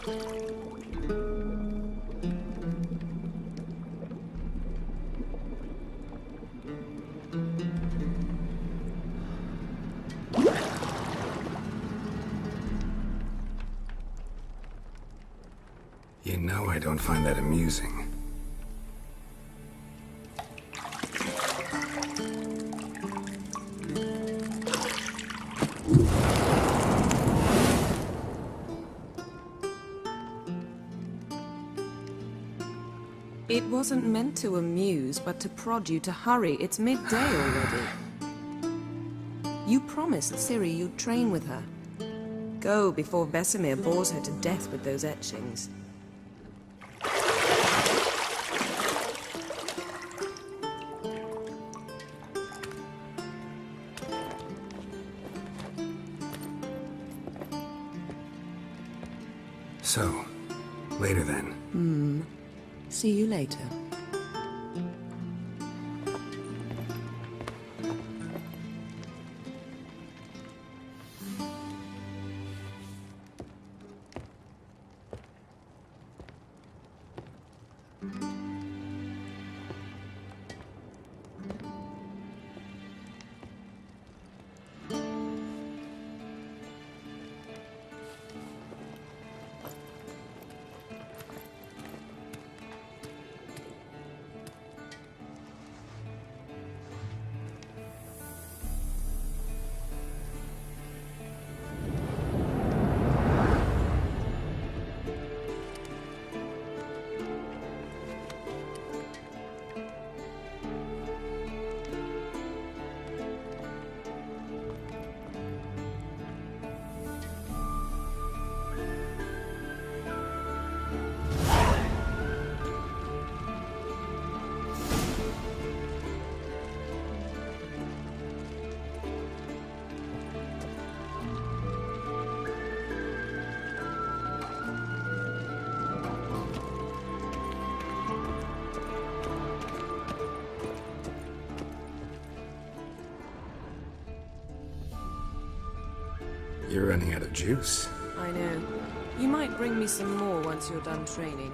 You know I don't find that amusing. It wasn't meant to amuse, but to prod you to hurry. It's midday already. You promised Ciri you'd train with her. Go before Vesemir bores her to death with those etchings. So, later then. See you later. You're running out of juice. I know. You might bring me some more once you're done training.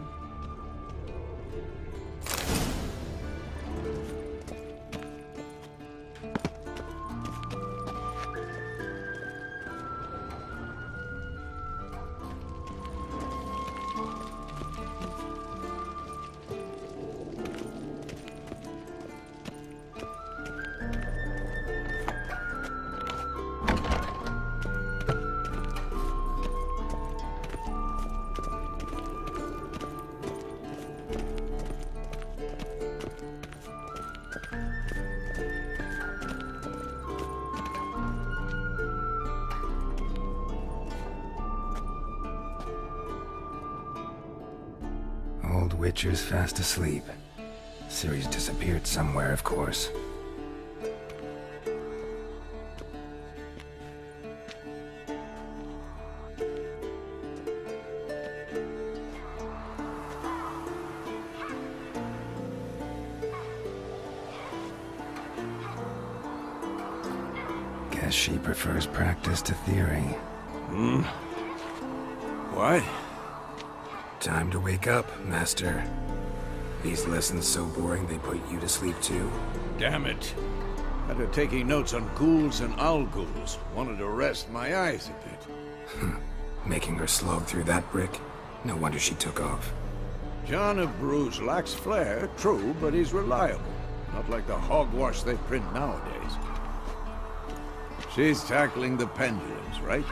Old Witcher's fast asleep. Ciri's disappeared somewhere, of course. Guess she prefers practice to theory. What? Time to wake up, Master. These lessons so boring they put you to sleep too? Damn it. After taking notes on ghouls and owl-ghouls, wanted to rest my eyes a bit. Making her slog through that brick? No wonder she took off. John of Bruges lacks flair, true, but he's reliable. Not like the hogwash they print nowadays. She's tackling the pendulums, right?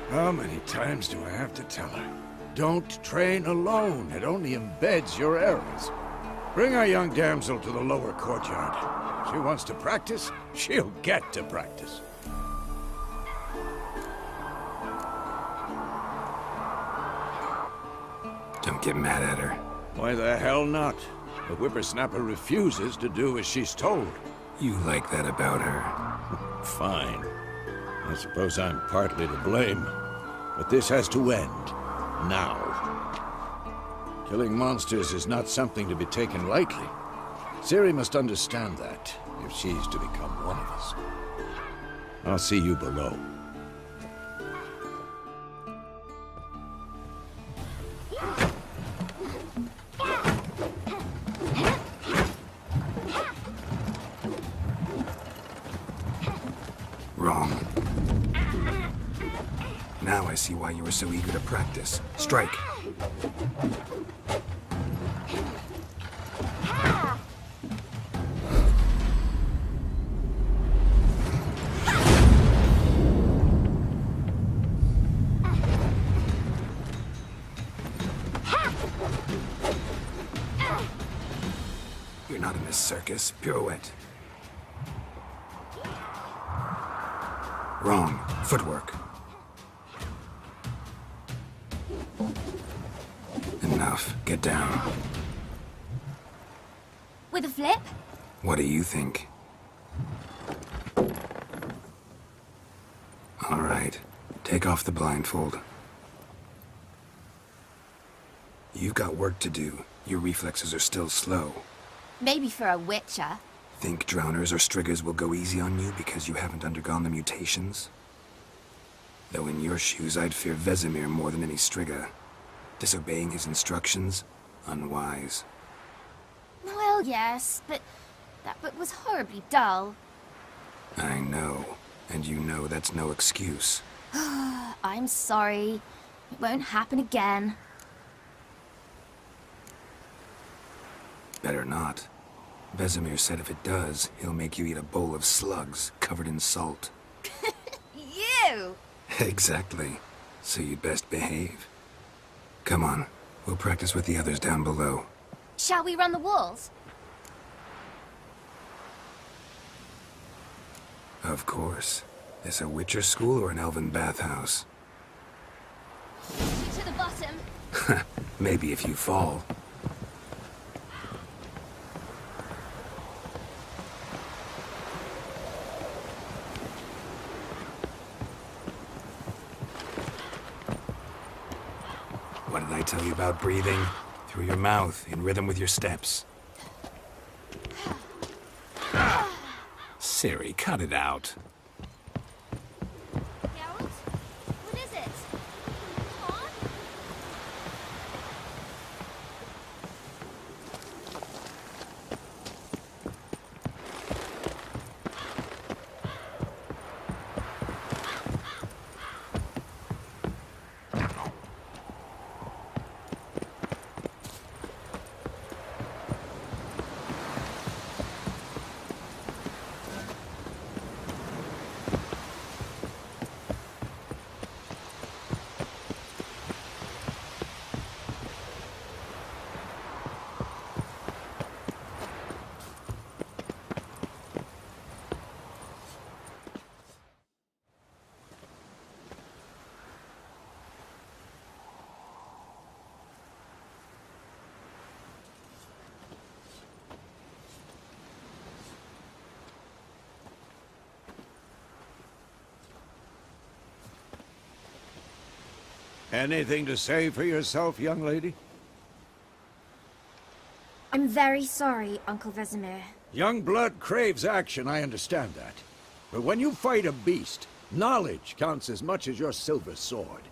How many times do I have to tell her? Don't train alone. It only embeds your errors. Bring our young damsel to the lower courtyard. If she wants to practice, she'll get to practice. Don't get mad at her. Why the hell not? The whippersnapper refuses to do as she's told. You like that about her? Fine. I suppose I'm partly to blame. But this has to end. Now. Killing monsters is not something to be taken lightly. Ciri must understand that, if she's to become one of us. I'll see you below. Wrong. Now I see why you were so eager to practice. Strike. You're not in this circus. Pirouette. Wrong. Footwork. Enough. Get down. With a flip? What do you think? All right. Take off the blindfold. You've got work to do. Your reflexes are still slow. Maybe for a witcher. Think drowners or striggers will go easy on you because you haven't undergone the mutations? Though in your shoes, I'd fear Vesemir more than any strigger. Disobeying his instructions? Unwise. Well, yes, but that book was horribly dull. I know. And you know that's no excuse. I'm sorry. It won't happen again. Better not. Vesemir said if it does, he'll make you eat a bowl of slugs covered in salt. You! Exactly. So you'd best behave. Come on. We'll practice with the others down below. Shall we run the walls? Of course. This a Witcher school or an elven bathhouse? To the bottom. Maybe if you fall. What did I tell you about breathing? Through your mouth, in rhythm with your steps. Siri, cut it out. Geralt? What is it? Come on. Anything to say for yourself, young lady? I'm very sorry, Uncle Vesemir. Young blood craves action, I understand that. But when you fight a beast, knowledge counts as much as your silver sword.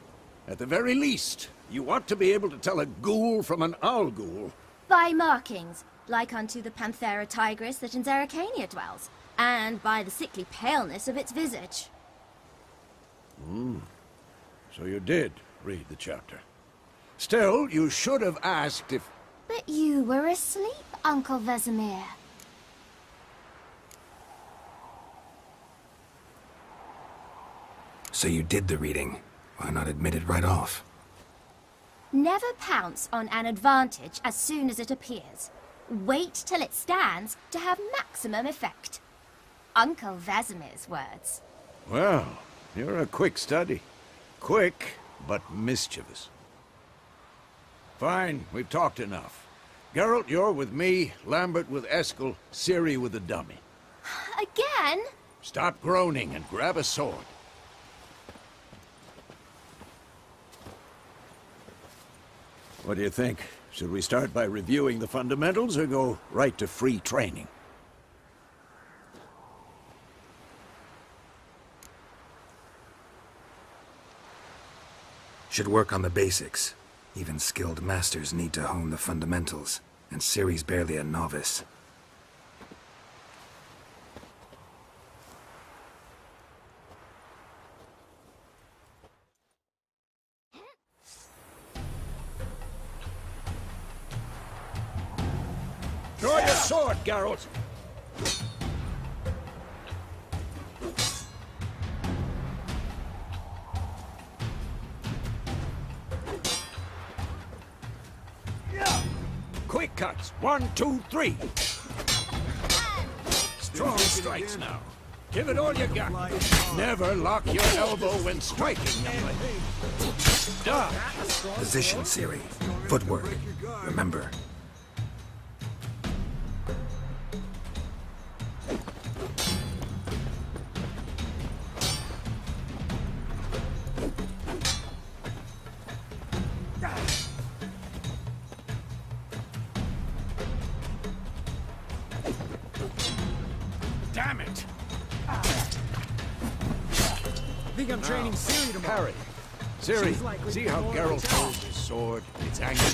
At the very least, you ought to be able to tell a ghoul from an owl ghoul. By markings, like unto the Panthera tigris that in Zerrikania dwells, and by the sickly paleness of its visage. So you did read the chapter. Still, you should have asked if... But you were asleep, Uncle Vesemir. So you did the reading. Why not admit it right off? Never pounce on an advantage as soon as it appears. Wait till it stands to have maximum effect. Uncle Vesemir's words. Well, you're a quick study. Quick, but mischievous. Fine, we've talked enough. Geralt, you're with me, Lambert with Eskel, Ciri with the dummy. Again? Stop groaning and grab a sword. What do you think? Should we start by reviewing the fundamentals or go right to free training? Should work on the basics. Even skilled masters need to hone the fundamentals, and Ciri's barely a novice. sword, Geralt! Quick cuts. 1, 2, 3. Strong strikes now. Give it all you got. Never lock your elbow when striking. Duh. Position, Ciri. Footwork. Remember. Damn it! I think I'm training Ciri tomorrow. Parry. Ciri, She's likely see to how go over Geralt the top. holds his sword? It's angry.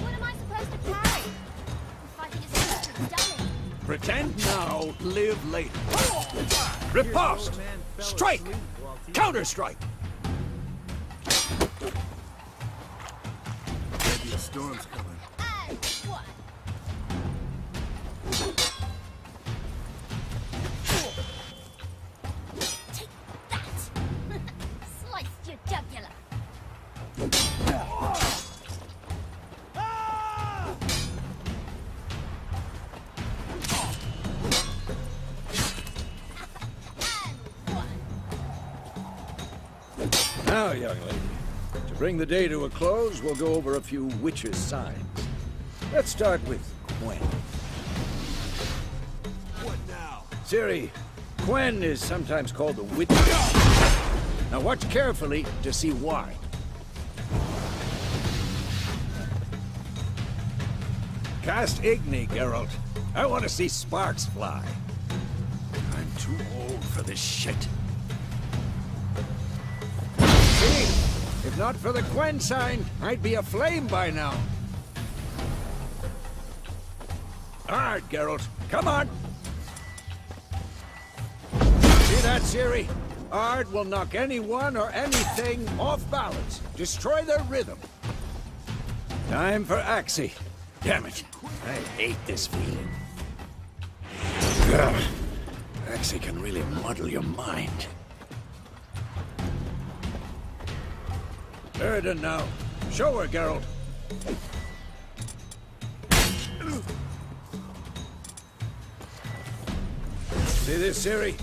What am I supposed to carry? I'm fighting a stupid dummy. Pretend now, live later. Riposte! Strike! Counter-strike! Maybe a storm's coming. And one. Take that! Sliced your jugular. And one. Now, young lady, to bring the day to a close, we'll go over a few witches' signs. Let's start with Quen. What now? Ciri, Quen is sometimes called the witch. Now watch carefully to see why. Cast Igni, Geralt. I want to see sparks fly. I'm too old for this shit. See? If not for the Quen sign, I'd be aflame by now. Alright, Geralt. Come on! See that, Ciri? Ard will knock anyone or anything off balance. Destroy their rhythm. Time for Axie. Damn it. I hate this feeling. Ugh. Axie can really muddle your mind. Erden now. Show her, Geralt. See this, Ciri?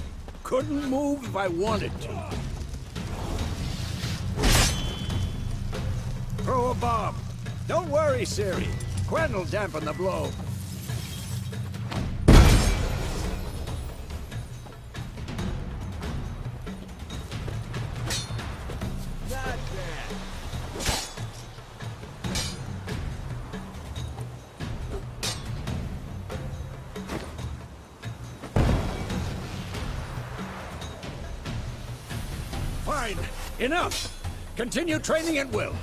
Couldn't move if I wanted to. Throw a bomb. Don't worry, Ciri. Quen will dampen the blow. Not bad. Fine. Enough. Continue training at will.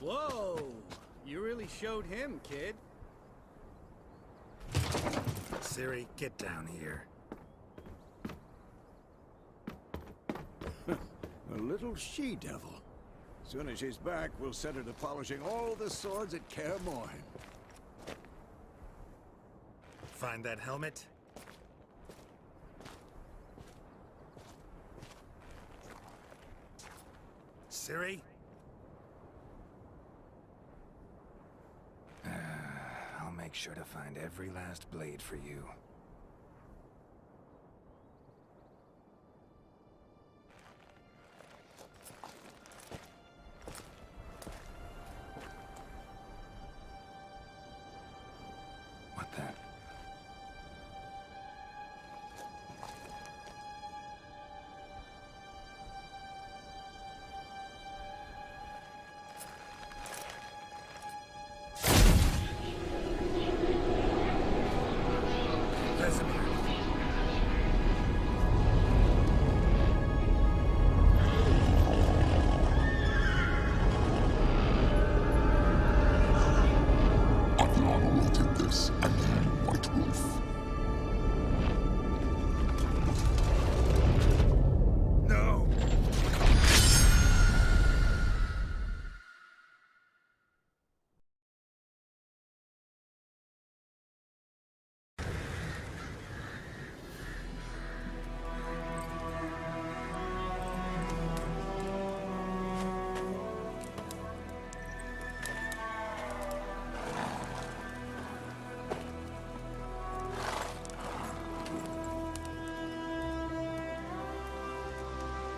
Whoa! You really showed him, kid. Ciri, get down here. A little she-devil. Soon as she's back, we'll set her to polishing all the swords at Kaer Morhen. Find that helmet? Ciri? I'll make sure to find every last blade for you. What the?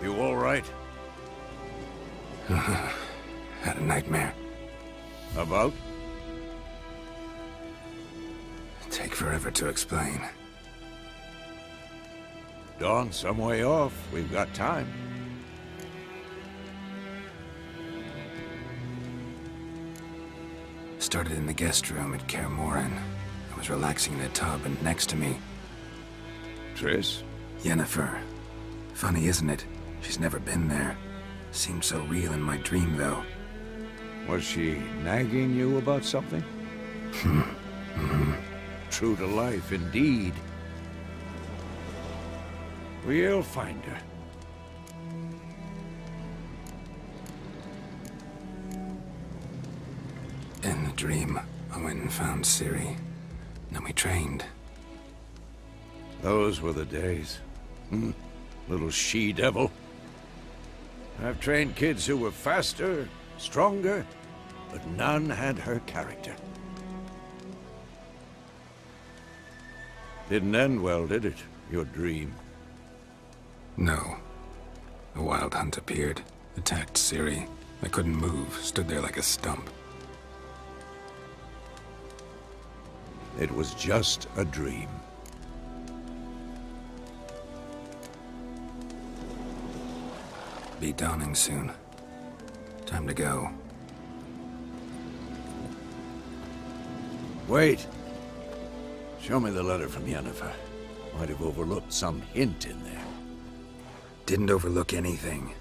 You all right? Had a nightmare. About? Take forever to explain. Dawn's some way off. We've got time. Started in the guest room at Kaer Morhen. I was relaxing in a tub, and next to me, Triss? Yennefer. Funny, isn't it? She's never been there. Seemed so real in my dream, though. Was she nagging you about something? True to life, indeed. We'll find her. In the dream, I went and found Ciri. Then we trained. Those were the days. Little she-devil. I've trained kids who were faster, stronger, but none had her character. Didn't end well, did it? Your dream? No. A wild hunt appeared, attacked Ciri. I couldn't move, stood there like a stump. It was just a dream. Be dawning soon. Time to go. Wait. Show me the letter from Yennefer. Might have overlooked some hint in there. Didn't overlook anything.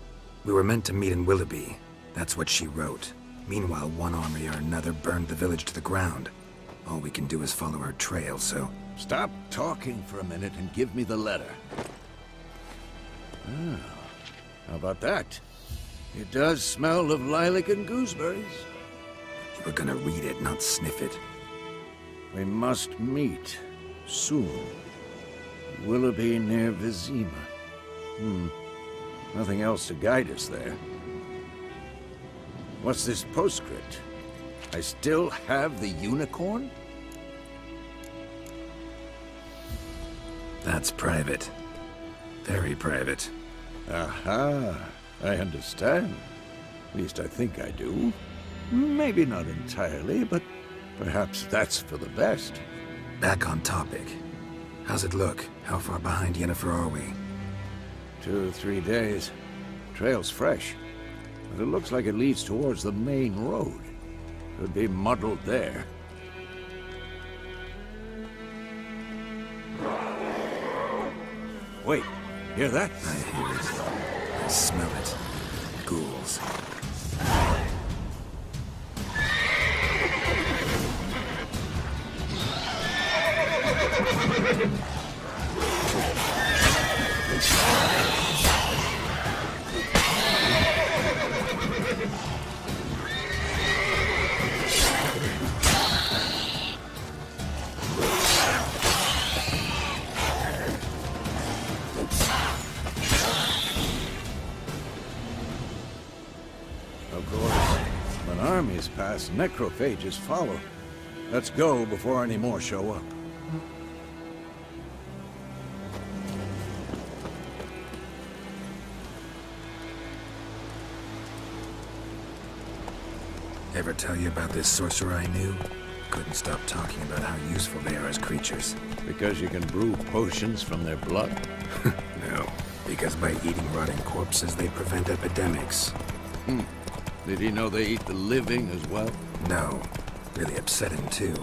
We were meant to meet in Willoughby. That's what she wrote. Meanwhile, one army or another burned the village to the ground. All we can do is follow her trail, so... Stop talking for a minute and give me the letter. Ah, how about that? It does smell of lilac and gooseberries. You were gonna read it, not sniff it. We must meet soon. Willoughby near Vizima. Nothing else to guide us there. What's this postscript? I still have the unicorn? That's private. Very private. Aha, I understand. At least I think I do. Maybe not entirely, but perhaps that's for the best. Back on topic. How's it look? How far behind Yennefer are we? 2 or 3 days. Trail's fresh, but it looks like it leads towards the main road. Could be muddled there. Wait, hear that? I hear it. I smell it. Ghouls. Of course, when armies pass, necrophages follow. Let's go before any more show up. Ever tell you about this sorcerer I knew? Couldn't stop talking about how useful they are as creatures. Because you can brew potions from their blood? No, because by eating rotting corpses, they prevent epidemics. Did he know they eat the living as well? No. Really upset him, too.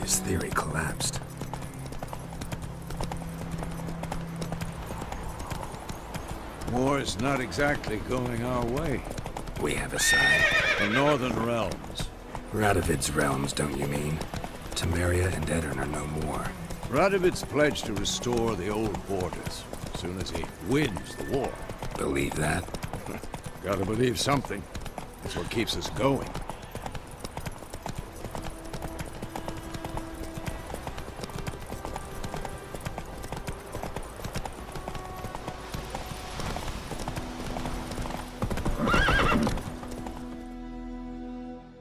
His theory collapsed. War's not exactly going our way. We have a side. The Northern Realms. Radovid's realms, don't you mean? Temeria and Edirn are no more. Radovid's pledged to restore the old borders as soon as he wins the war. Believe that? Gotta believe something. That's what keeps us going.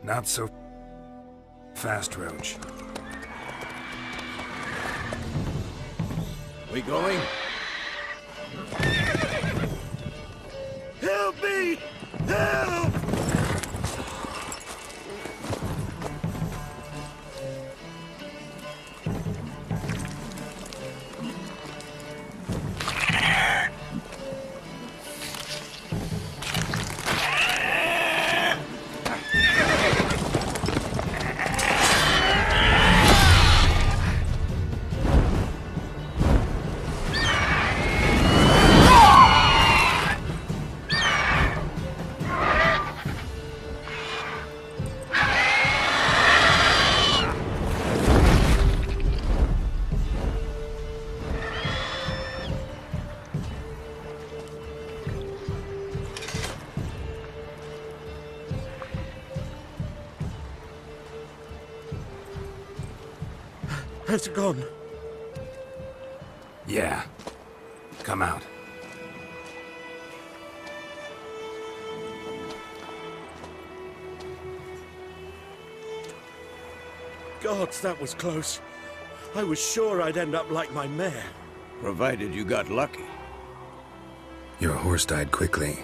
Not so fast, Roach. We going? Has it gone? Yeah. Come out. Gods, that was close. I was sure I'd end up like my mare. Provided you got lucky. Your horse died quickly,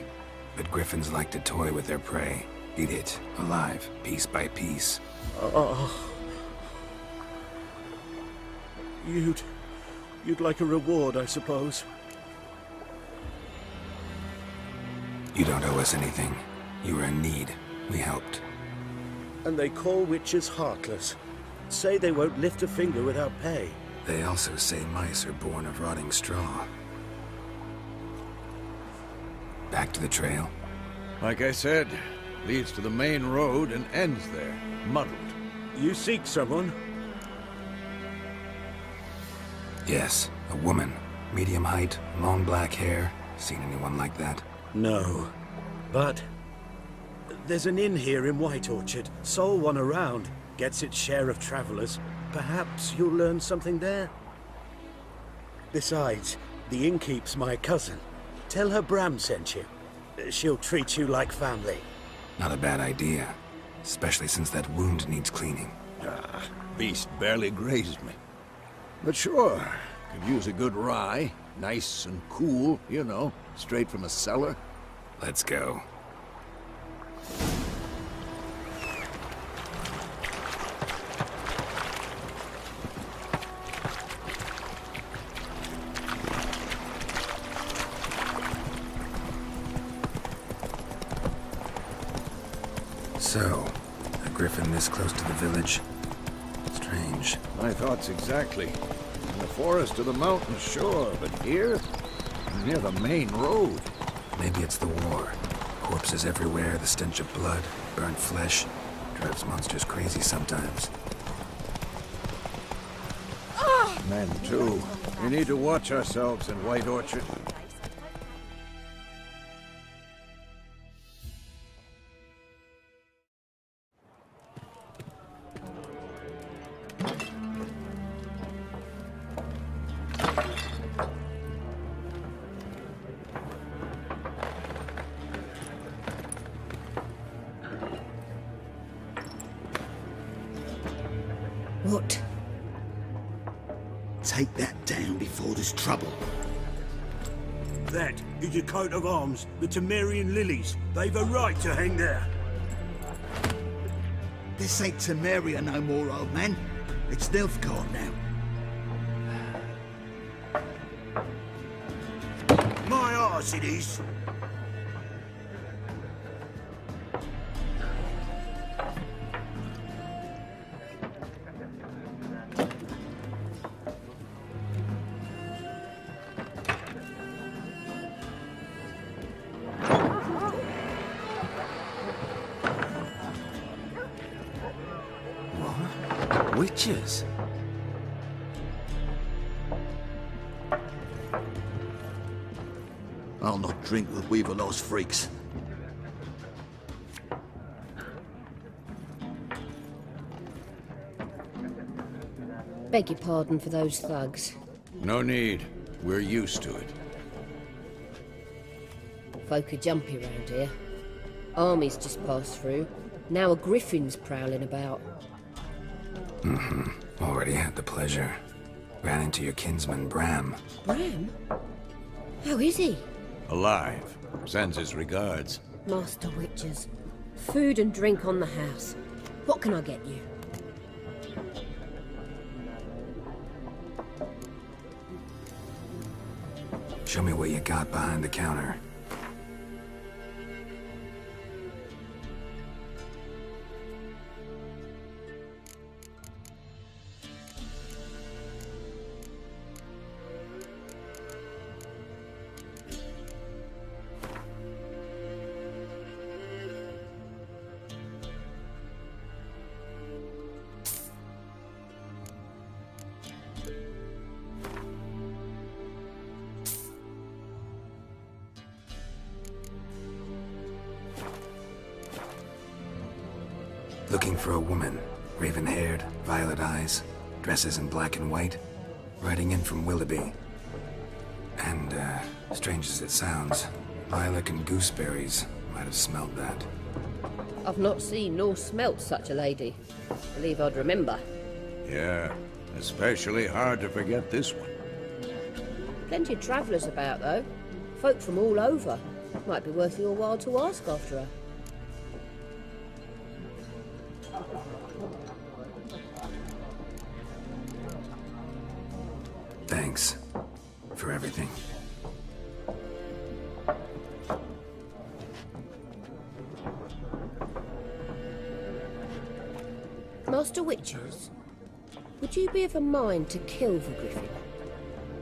but griffins like to toy with their prey. Eat it, alive, piece by piece. Oh. You'd like a reward, I suppose. You don't owe us anything. You were in need. We helped. And they call witches heartless. Say they won't lift a finger without pay. They also say mice are born of rotting straw. Back to the trail? Like I said, leads to the main road and ends there, muddled. You seek someone? Yes, a woman. Medium height, long black hair. Seen anyone like that? No. But there's an inn here in White Orchard. Sole one around. Gets its share of travelers. Perhaps you'll learn something there? Besides, the innkeep's my cousin. Tell her Bram sent you. She'll treat you like family. Not a bad idea. Especially since that wound needs cleaning. Beast barely grazed me. But sure, could use a good rye. Nice and cool, you know, straight from a cellar. Let's go. So, a griffin this close to the village? Strange. My thoughts exactly. In the forest or the mountains, sure, but here? Near the main road. Maybe it's the war. Corpses everywhere, the stench of blood, burnt flesh. Drives monsters crazy sometimes. Men, too. We need to watch ourselves in White Orchard. What? Take that down before there's trouble. That is a coat of arms, the Temerian lilies. They've a right to hang there. This ain't Temeria no more, old man. It's Nilfgaard now. My arse it is. Witches? I'll not drink with Weaverlaw's freaks. Beg your pardon for those thugs. No need. We're used to it. Folk are jumpy round here. Armies just passed through. Now a griffin's prowling about. Already had the pleasure. Ran into your kinsman, Bram. Bram? How is he? Alive. Sends his regards. Master witches. Food and drink on the house. What can I get you? Show me what you got behind the counter. Looking for a woman. Raven-haired, violet eyes. dresses in black and white, riding in from Willoughby. And, strange as it sounds, lilac and gooseberries might have smelled that. I've not seen nor smelt such a lady. Believe I'd remember. Yeah, especially hard to forget this one. Plenty of travellers about, though. Folk from all over. Might be worth your while to ask after her. Thanks for everything. Master Witches, would you be of a mind to kill the griffin?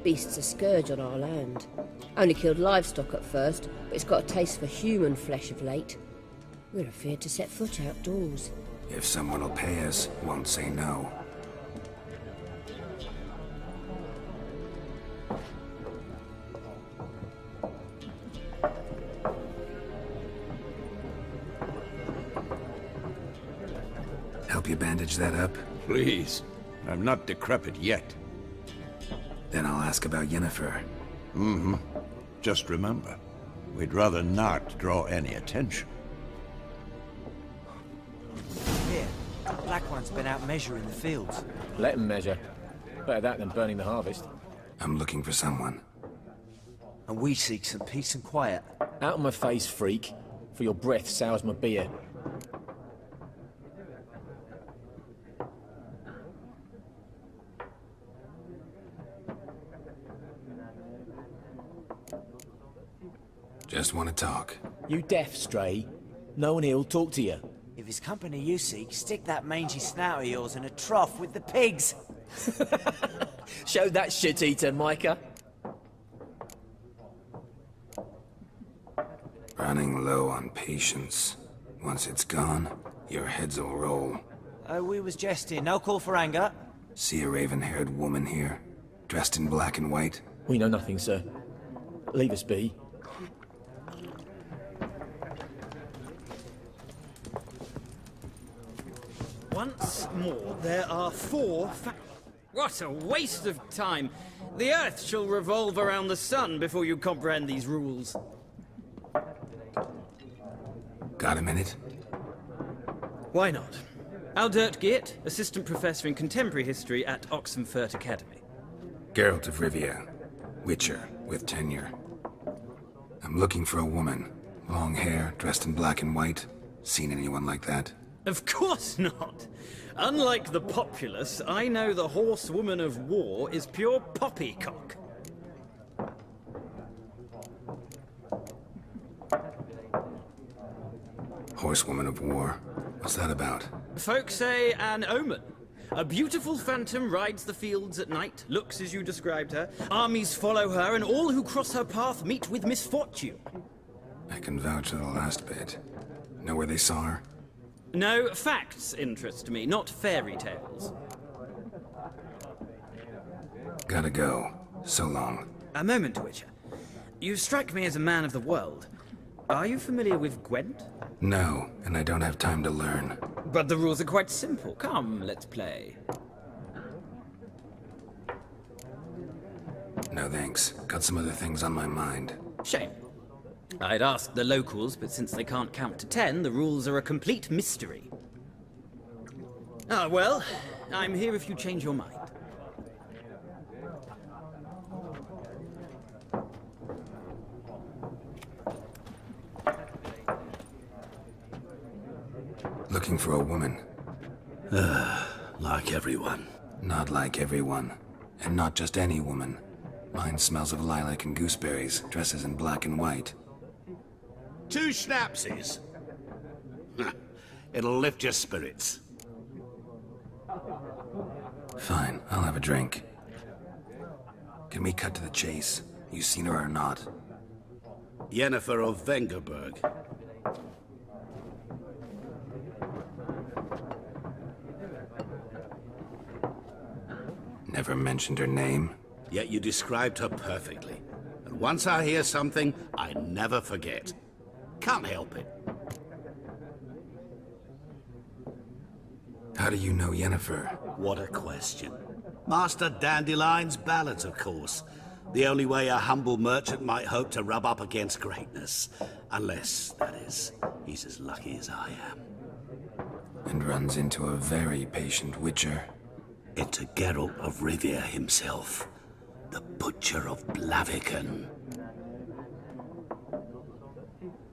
Beast's a scourge on our land. Only killed livestock at first, but it's got a taste for human flesh of late. We're afeard to set foot outdoors. If someone will pay us, won't say no. Help you bandage that up? Please. I'm not decrepit yet. Then I'll ask about Yennefer. Mm-hmm. Just remember, we'd rather not draw any attention. Here, the Black One's been out measuring the fields. Let him measure. Better that than burning the harvest. I'm looking for someone. And we seek some peace and quiet. Out of my face, freak. For your breath sours my beer. Just want to talk. You deaf, Stray? No one here'll talk to you. If it's company you seek, stick that mangy snout of yours in a trough with the pigs. Show that shit-eater, Micah. Running low on patience. Once it's gone, your heads will roll. Oh, we was jesting. No call for anger. See a raven-haired woman here? Dressed in black and white? We know nothing, sir. Leave us be. Once more, there are 4 What a waste of time! The Earth shall revolve around the sun before you comprehend these rules. Got a minute? Why not? Aldert Geert, Assistant Professor in Contemporary History at Oxenfurt Academy. Geralt of Rivia. Witcher, with tenure. I'm looking for a woman. Long hair, dressed in black and white. Seen anyone like that? Of course not! Unlike the populace, I know the horsewoman of war is pure poppycock. Horsewoman of war? What's that about? Folk say an omen. A beautiful phantom rides the fields at night, looks as you described her. Armies follow her, and all who cross her path meet with misfortune. I can vouch for the last bit. Know where they saw her? No, facts interest me, not fairy tales. Gotta go. So long. A moment, Witcher. You strike me as a man of the world. Are you familiar with Gwent? No, and I don't have time to learn. But the rules are quite simple. Come, let's play. No thanks. Got some other things on my mind. Shame. I'd ask the locals, but since they can't count to 10, the rules are a complete mystery. Ah, well, I'm here if you change your mind. Looking for a woman. Like everyone. Not like everyone. And not just any woman. Mine smells of lilac and gooseberries, dresses in black and white. 2 schnapsies. It'll lift your spirits. Fine, I'll have a drink. Can we cut to the chase? You seen her or not? Yennefer of Vengerberg. Never mentioned her name? Yet you described her perfectly. And once I hear something, I never forget. Can't help it. How do you know Yennefer? What a question. Master Dandelion's ballads, of course. The only way a humble merchant might hope to rub up against greatness. Unless, that is, he's as lucky as I am. And runs into a very patient witcher. Into Geralt of Rivia himself. The Butcher of Blaviken.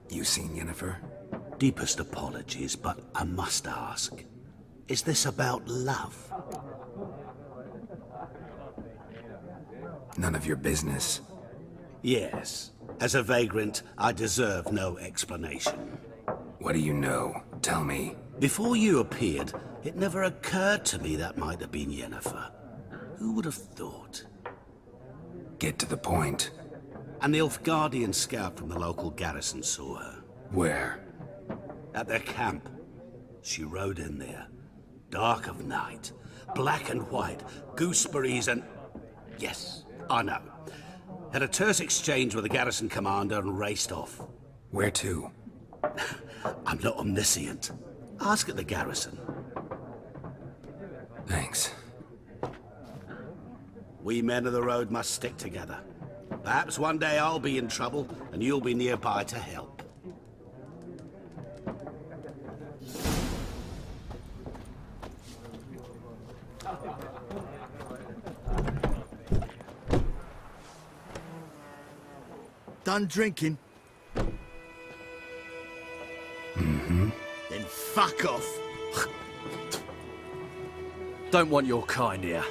You seen Yennefer? Deepest apologies, but I must ask. Is this about love? None of your business. Yes. As a vagrant, I deserve no explanation. What do you know? Tell me. Before you appeared, it never occurred to me that might have been Yennefer. Who would have thought? Get to the point. An Nilfgaardian scout from the local garrison saw her. Where? At their camp. She rode in there. Dark of night. Black and white. Gooseberries and... Yes, I know. Had a terse exchange with the garrison commander and raced off. Where to? I'm not omniscient. Ask at the garrison. Thanks. We men of the road must stick together. Perhaps one day I'll be in trouble, and you'll be nearby to help. Done drinking? Mm-hmm. Then fuck off. Don't want your kind here.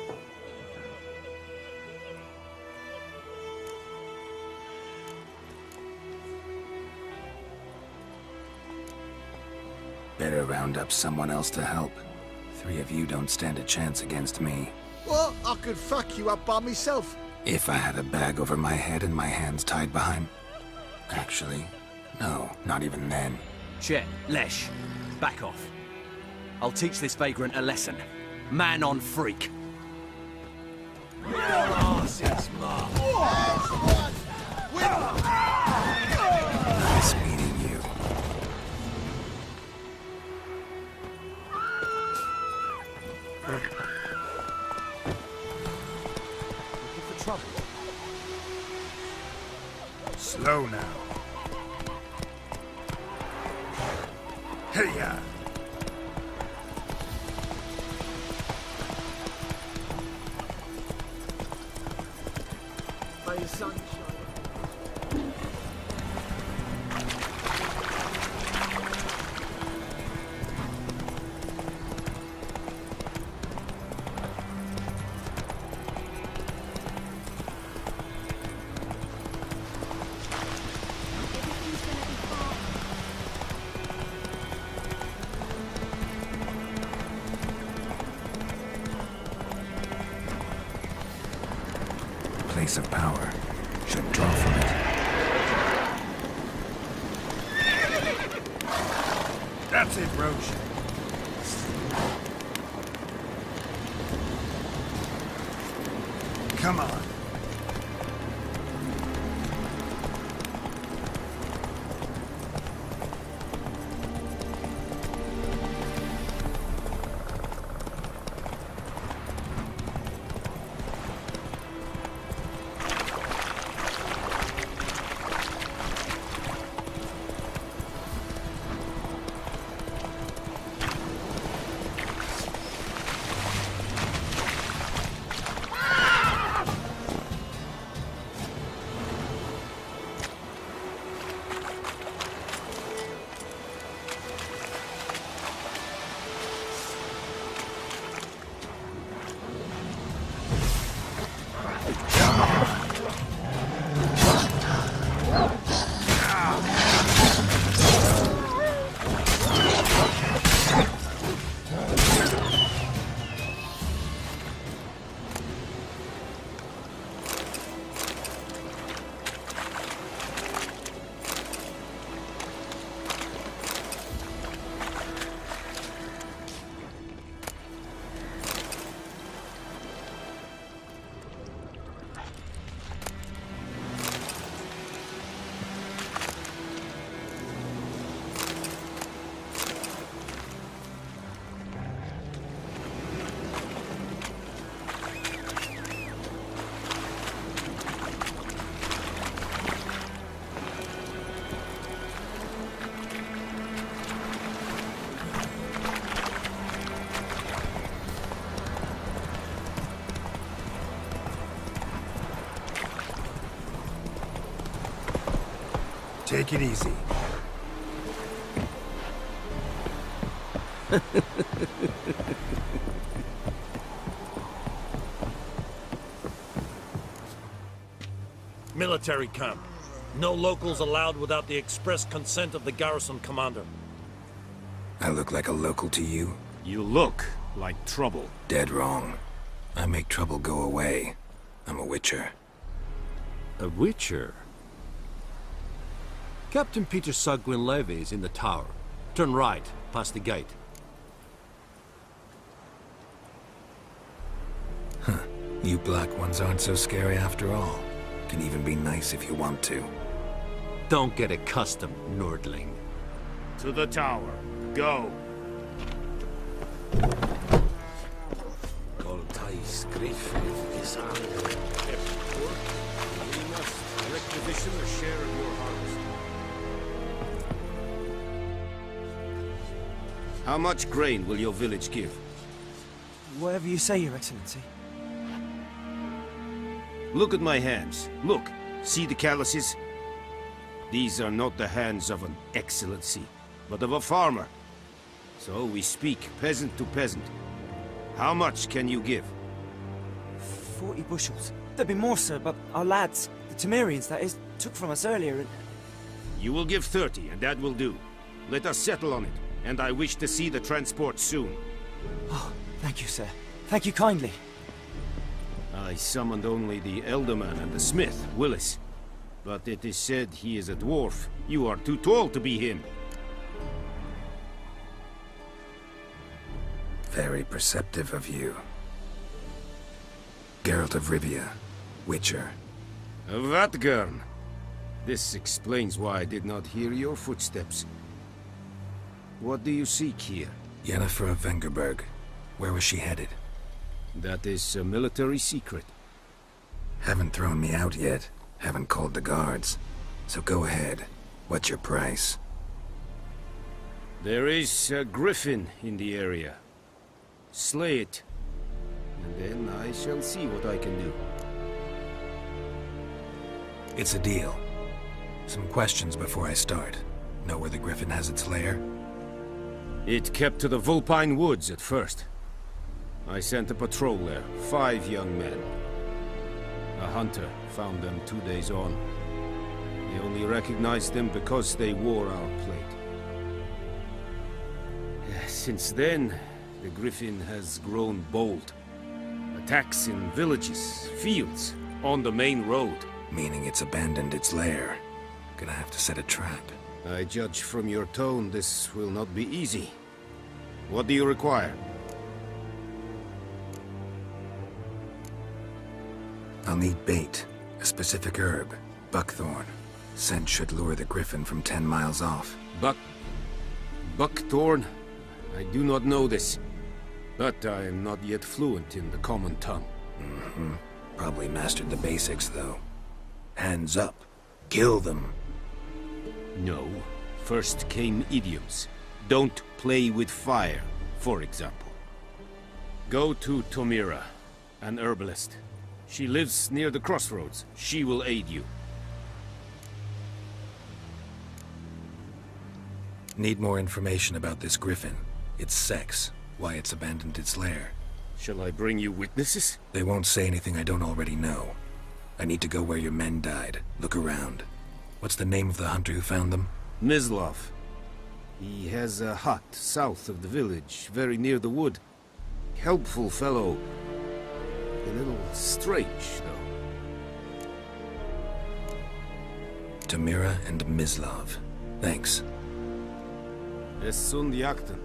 Better round up someone else to help. 3 of you don't stand a chance against me. Well, I could fuck you up by myself. If I had a bag over my head and my hands tied behind... Actually, no, not even then. Chet, Lesh, back off. I'll teach this vagrant a lesson. Man on freak. Nice meeting you. Looking for trouble? Slow now. Hey-ya! By the sunshine. Place of power. Should draw from it. That's it, Roche. Come on. Take it easy. Military camp. No locals allowed without the express consent of the garrison commander. I look like a local to you? You look like trouble. Dead wrong. I make trouble go away. I'm a witcher. A witcher? Captain Peter Sagwin Levy is in the tower. Turn right, past the gate. Huh. You black ones aren't so scary after all. Can even be nice if you want to. Don't get accustomed, Nordling. To the tower. Go. Requisition a share of your harvest. How much grain will your village give? Whatever you say, Your Excellency. Look at my hands. Look. See the calluses? These are not the hands of an excellency, but of a farmer. So we speak peasant to peasant. How much can you give? 40 bushels. There'd be more, sir, but our lads, the Temerians, that is, took from us earlier and... You will give 30, and that will do. Let us settle on it, and I wish to see the transport soon. Oh, thank you, sir. Thank you kindly. I summoned only the Elderman and the smith, Willis. But it is said he is a dwarf. You are too tall to be him. Very perceptive of you. Geralt of Rivia, Witcher. Vatgern. This explains why I did not hear your footsteps. What do you seek here? Yennefer of Vengerberg. Where was she headed? That is a military secret. Haven't thrown me out yet. Haven't called the guards. So go ahead. What's your price? There is a griffin in the area. Slay it. And then I shall see what I can do. It's a deal. Some questions before I start. Know where the griffin has its lair? It kept to the Vulpine Woods at first. I sent a patrol there, 5 young men. A hunter found them 2 days on. He only recognized them because they wore our plate. Since then, the griffin has grown bold. Attacks in villages, fields, on the main road. Meaning it's abandoned its lair. Gonna have to set a trap. I judge from your tone this will not be easy. What do you require? I'll need bait, a specific herb, buckthorn. Scent should lure the griffin from 10 miles off. Buckthorn? I do not know this. But I am not yet fluent in the common tongue. Mm-hmm. Probably mastered the basics, though. Hands up. Kill them. No. First came idioms. Don't play with fire, for example. Go to Tomira, an herbalist. She lives near the crossroads. She will aid you. Need more information about this griffin. Its sex, why it's abandoned its lair. Shall I bring you witnesses? They won't say anything I don't already know. I need to go where your men died. Look around. What's the name of the hunter who found them? Mislav. He has a hut south of the village, very near the wood. Helpful fellow. A little strange, though. Tamira and Mislav. Thanks. Es sunt jakten.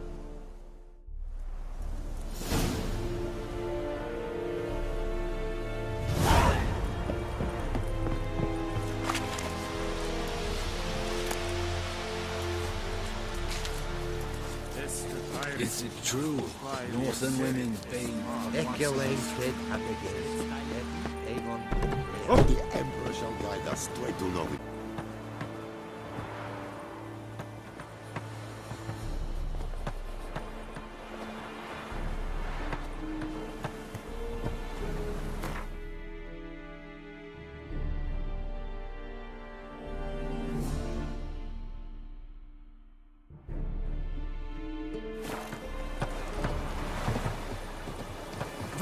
Is it true? Northern women being eculated up against Avon? The Emperor shall guide us straight to Novi.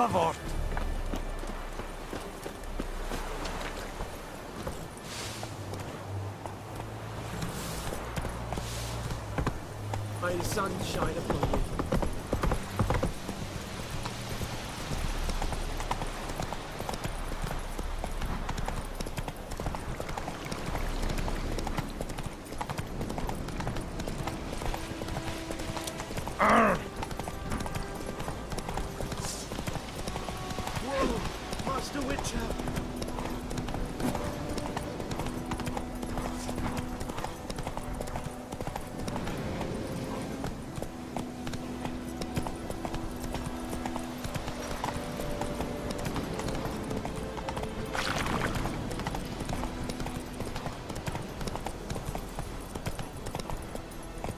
favor. May the sun shine upon you.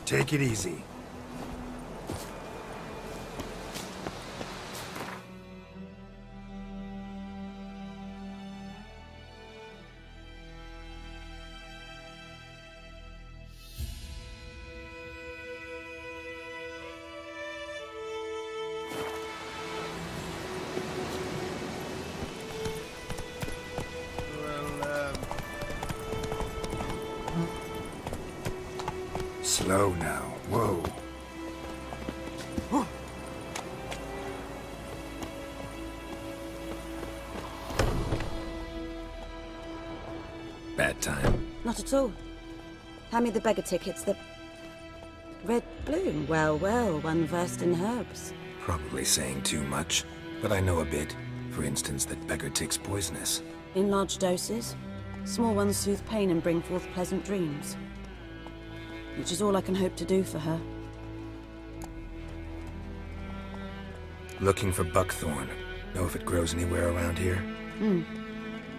Take it easy. Slow now. Whoa. Bad time. Not at all. Hand me the beggar tickets, the... Red bloom. Well, well, one versed in herbs. Probably saying too much, but I know a bit. For instance, that beggar tick's poisonous. In large doses. Small ones soothe pain and bring forth pleasant dreams. Which is all I can hope to do for her. Looking for buckthorn. Know if it grows anywhere around here?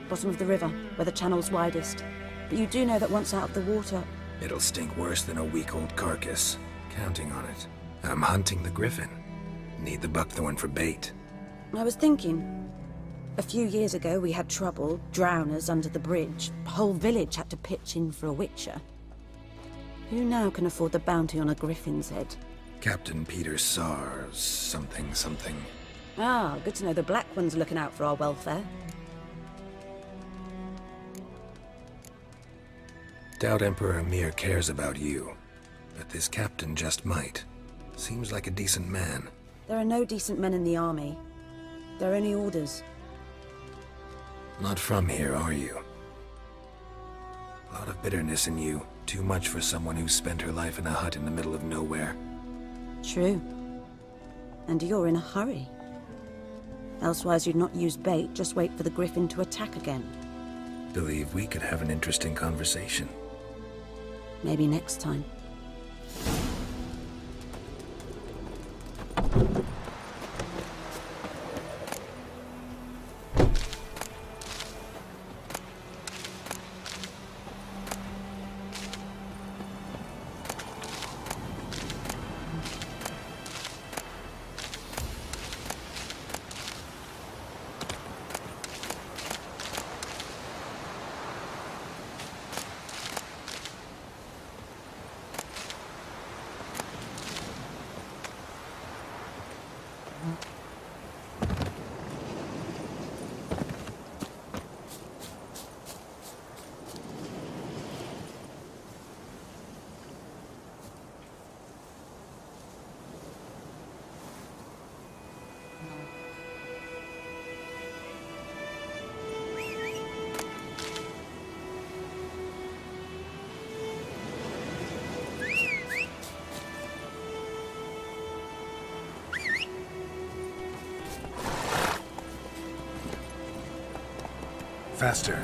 Bottom of the river, where the channel's widest. But you do know that once out of the water... It'll stink worse than a week-old carcass. Counting on it. I'm hunting the griffin. Need the buckthorn for bait. I was thinking... A few years ago we had trouble, drowners under the bridge. The whole village had to pitch in for a witcher. Who now can afford the bounty on a griffin's head? Captain Peter Sar... something. Ah, good to know the Black One's looking out for our welfare. Doubt Emperor Emir cares about you. But this captain just might. Seems like a decent man. There are no decent men in the army. They're only orders. Not from here, are you? A lot of bitterness in you. Too much for someone who spent her life in a hut in the middle of nowhere. True. And you're in a hurry. Elsewise you'd not use bait, just wait for the griffin to attack again. Believe we could have an interesting conversation. Maybe next time. Faster.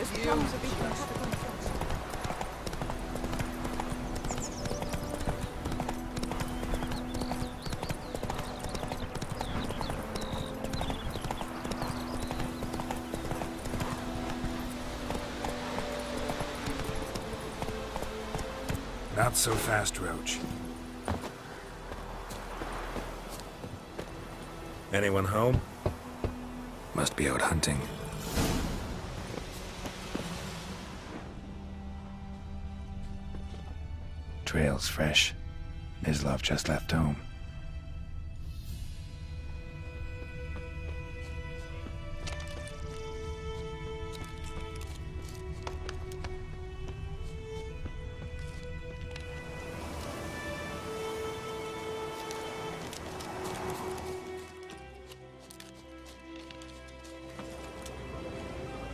Just come so we can have a conversation. Not so fast, Roach. Anyone home? Must be out hunting. Trail's fresh. Mislov just left home.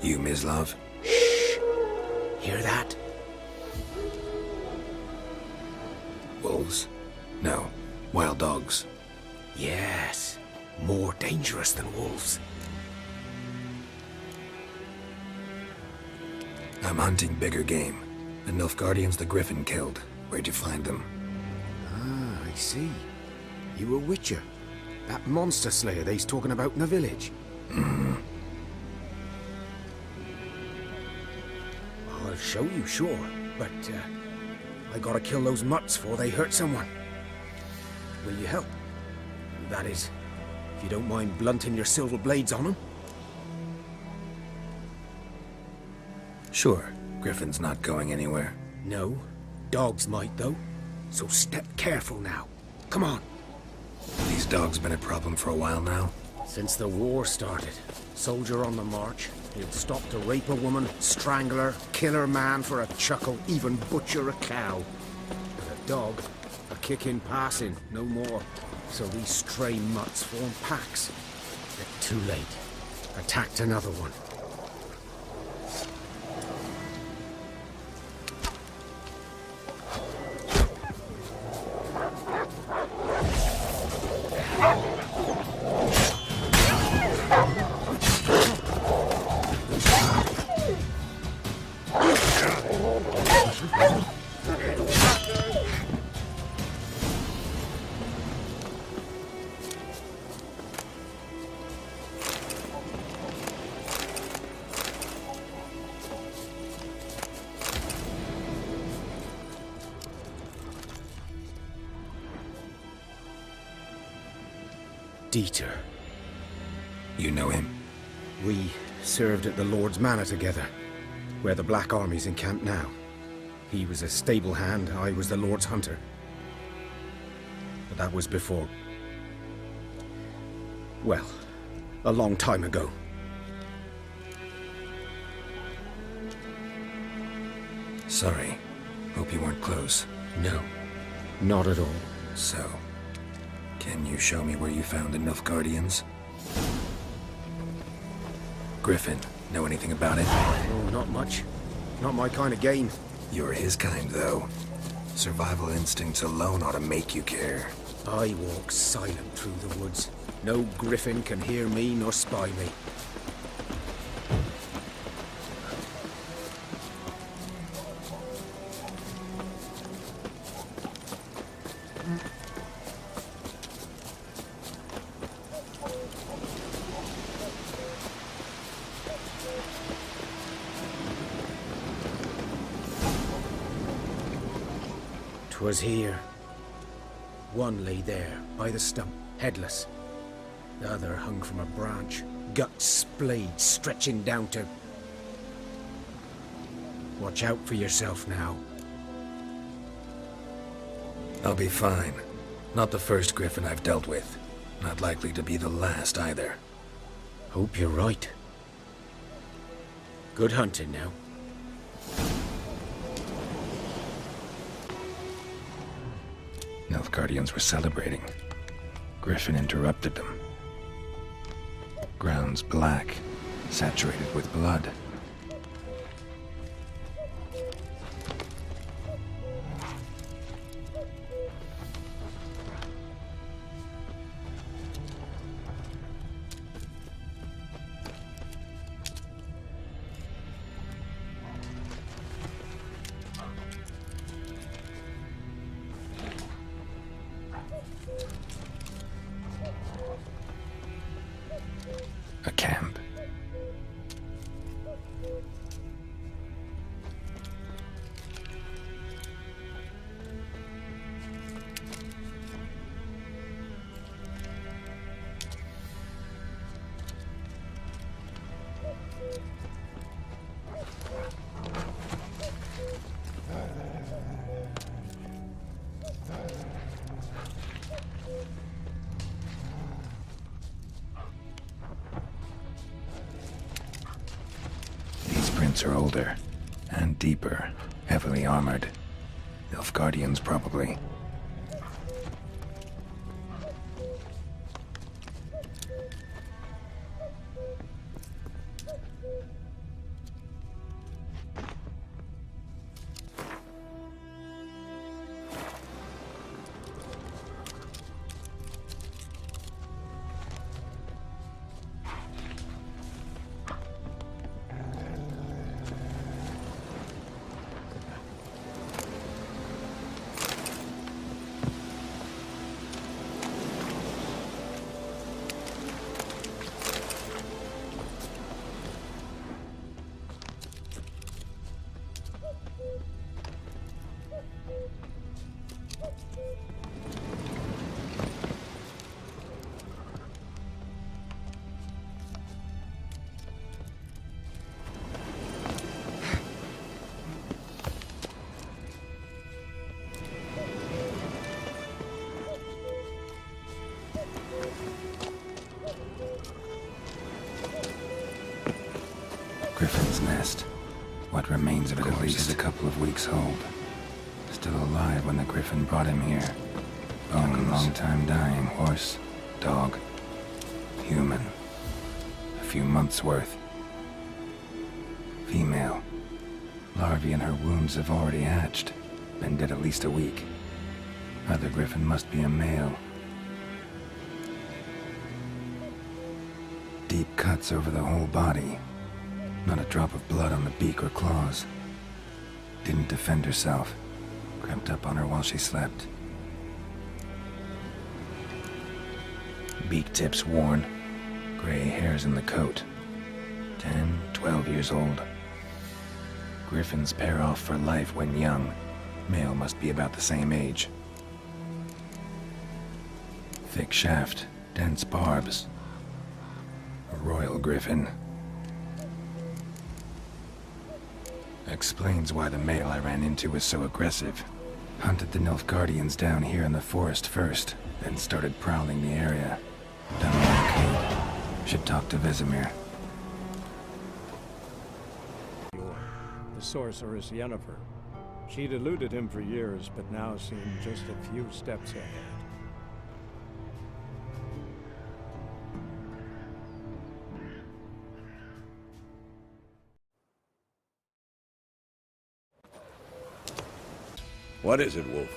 You, Mislov? Shh! Hear that? Wolves? No. Wild dogs. Yes. More dangerous than wolves. I'm hunting bigger game. The Nilfgaardians the Griffin killed. Where'd you find them? Ah, I see. You a witcher. That monster slayer they's talking about in the village. Mm-hmm. I'll show you, sure. But, I gotta kill those mutts before they hurt someone. Will you help? That is, if you don't mind blunting your silver blades on them. Sure. Griffin's not going anywhere. No. Dogs might, though. So step careful now. Come on. These dogs been a problem for a while now? Since the war started. Soldier on the march. He'll stop to rape a woman, strangle her, kill her man for a chuckle, even butcher a cow. But a dog, a kick in passing, no more. So these stray mutts form packs. But too late. Attacked another one. Dieter. You know him? We served at the Lord's Manor together, where the Black Army's encamped now. He was a stable hand, I was the Lord's hunter. But that was before... well, a long time ago. Sorry. Hope you weren't close. No, not at all. So, can you show me where you found the Nilfgaardians? Griffin, know anything about it? Oh, not much. Not my kind of game. You're his kind, though. Survival instincts alone ought to make you care. I walk silent through the woods. No griffin can hear me nor spy me. Was here. One lay there, by the stump, headless. The other hung from a branch, guts splayed, stretching down to... Watch out for yourself now. I'll be fine. Not the first Griffin I've dealt with. Not likely to be the last, either. Hope you're right. Good hunting now. Nilfgaardians were celebrating. Griffin interrupted them. Ground's black, saturated with blood. Griffins are older. And deeper. Heavily armored. Nilfgaardians, probably. Griffin's nest. What remains of it at least is a couple of weeks old. Still alive when the Griffin brought him here. Long time dying. Horse, dog, human. A few months' worth. Female. Larvae in her wounds have already hatched. Been dead at least a week. Other Griffin must be a male. Deep cuts over the whole body. Not a drop of blood on the beak or claws. Didn't defend herself. Crept up on her while she slept. Beak tips worn. Gray hairs in the coat. 10, 12 years old. Griffins pair off for life when young. Male must be about the same age. Thick shaft, dense barbs. A royal griffin. Explains why the male I ran into was so aggressive. Hunted the Nilfgaardians down here in the forest first, then started prowling the area. Done okay. Should talk to Vesemir. The sorceress Yennefer. She'd eluded him for years, but now seemed just a few steps ahead. What is it, Wolf?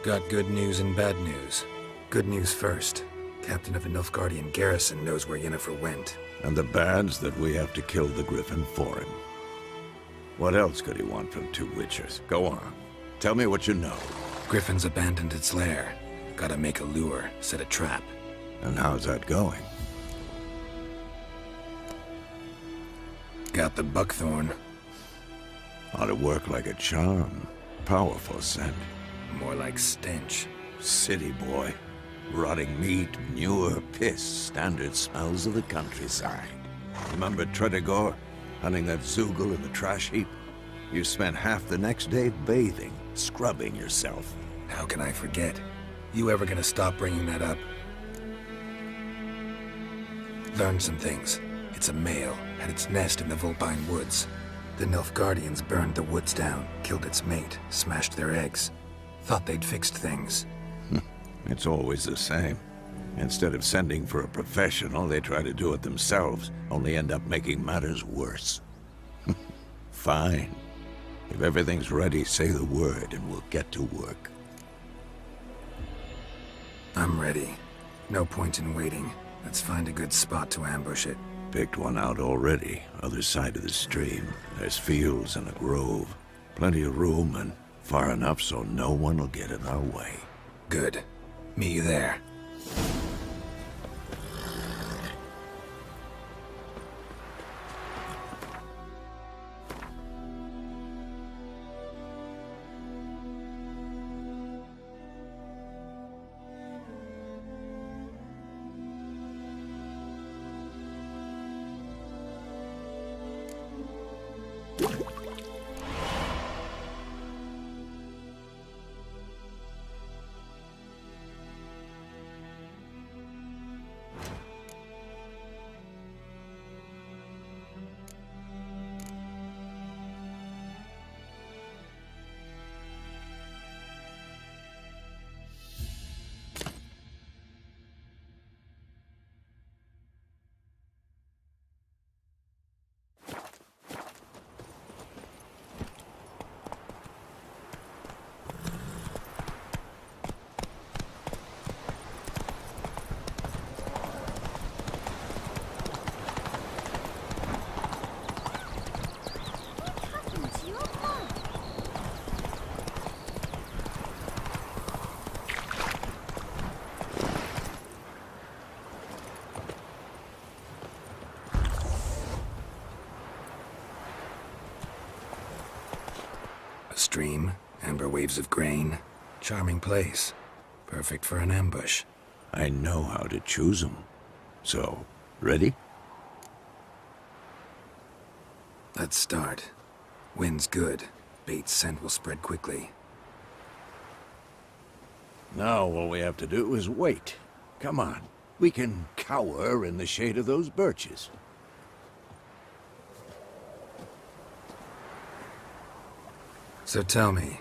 Got good news and bad news. Good news first. Captain of the Nilfgaardian garrison knows where Yennefer went. And the bad's that we have to kill the Griffin for him. What else could he want from two witchers? Go on. Tell me what you know. Griffin's abandoned its lair. Gotta make a lure, set a trap. And how's that going? Got the buckthorn. Ought to work like a charm. Powerful scent. More like stench. City boy. Rotting meat, manure, piss. Standard smells of the countryside. Remember Tredegor? Hunting that Zoogle in the trash heap? You spent half the next day bathing, scrubbing yourself. How can I forget? You ever gonna stop bringing that up? Learned some things. It's a male, had its nest in the Vulpine Woods. The Nilfgaardians burned the woods down, killed its mate, smashed their eggs. Thought they'd fixed things. It's always the same. Instead of sending for a professional, they try to do it themselves, only end up making matters worse. Fine. If everything's ready, say the word and we'll get to work. I'm ready. No point in waiting. Let's find a good spot to ambush it. Picked one out already, other side of the stream. There's fields and a grove. Plenty of room and far enough so no one will get in our way. Good. Meet you there. stream, amber waves of grain. Charming place. Perfect for an ambush. I know how to choose them. So, ready? Let's start. Wind's good. Bait's scent will spread quickly. Now all we have to do is wait. Come on. We can cower in the shade of those birches. So tell me,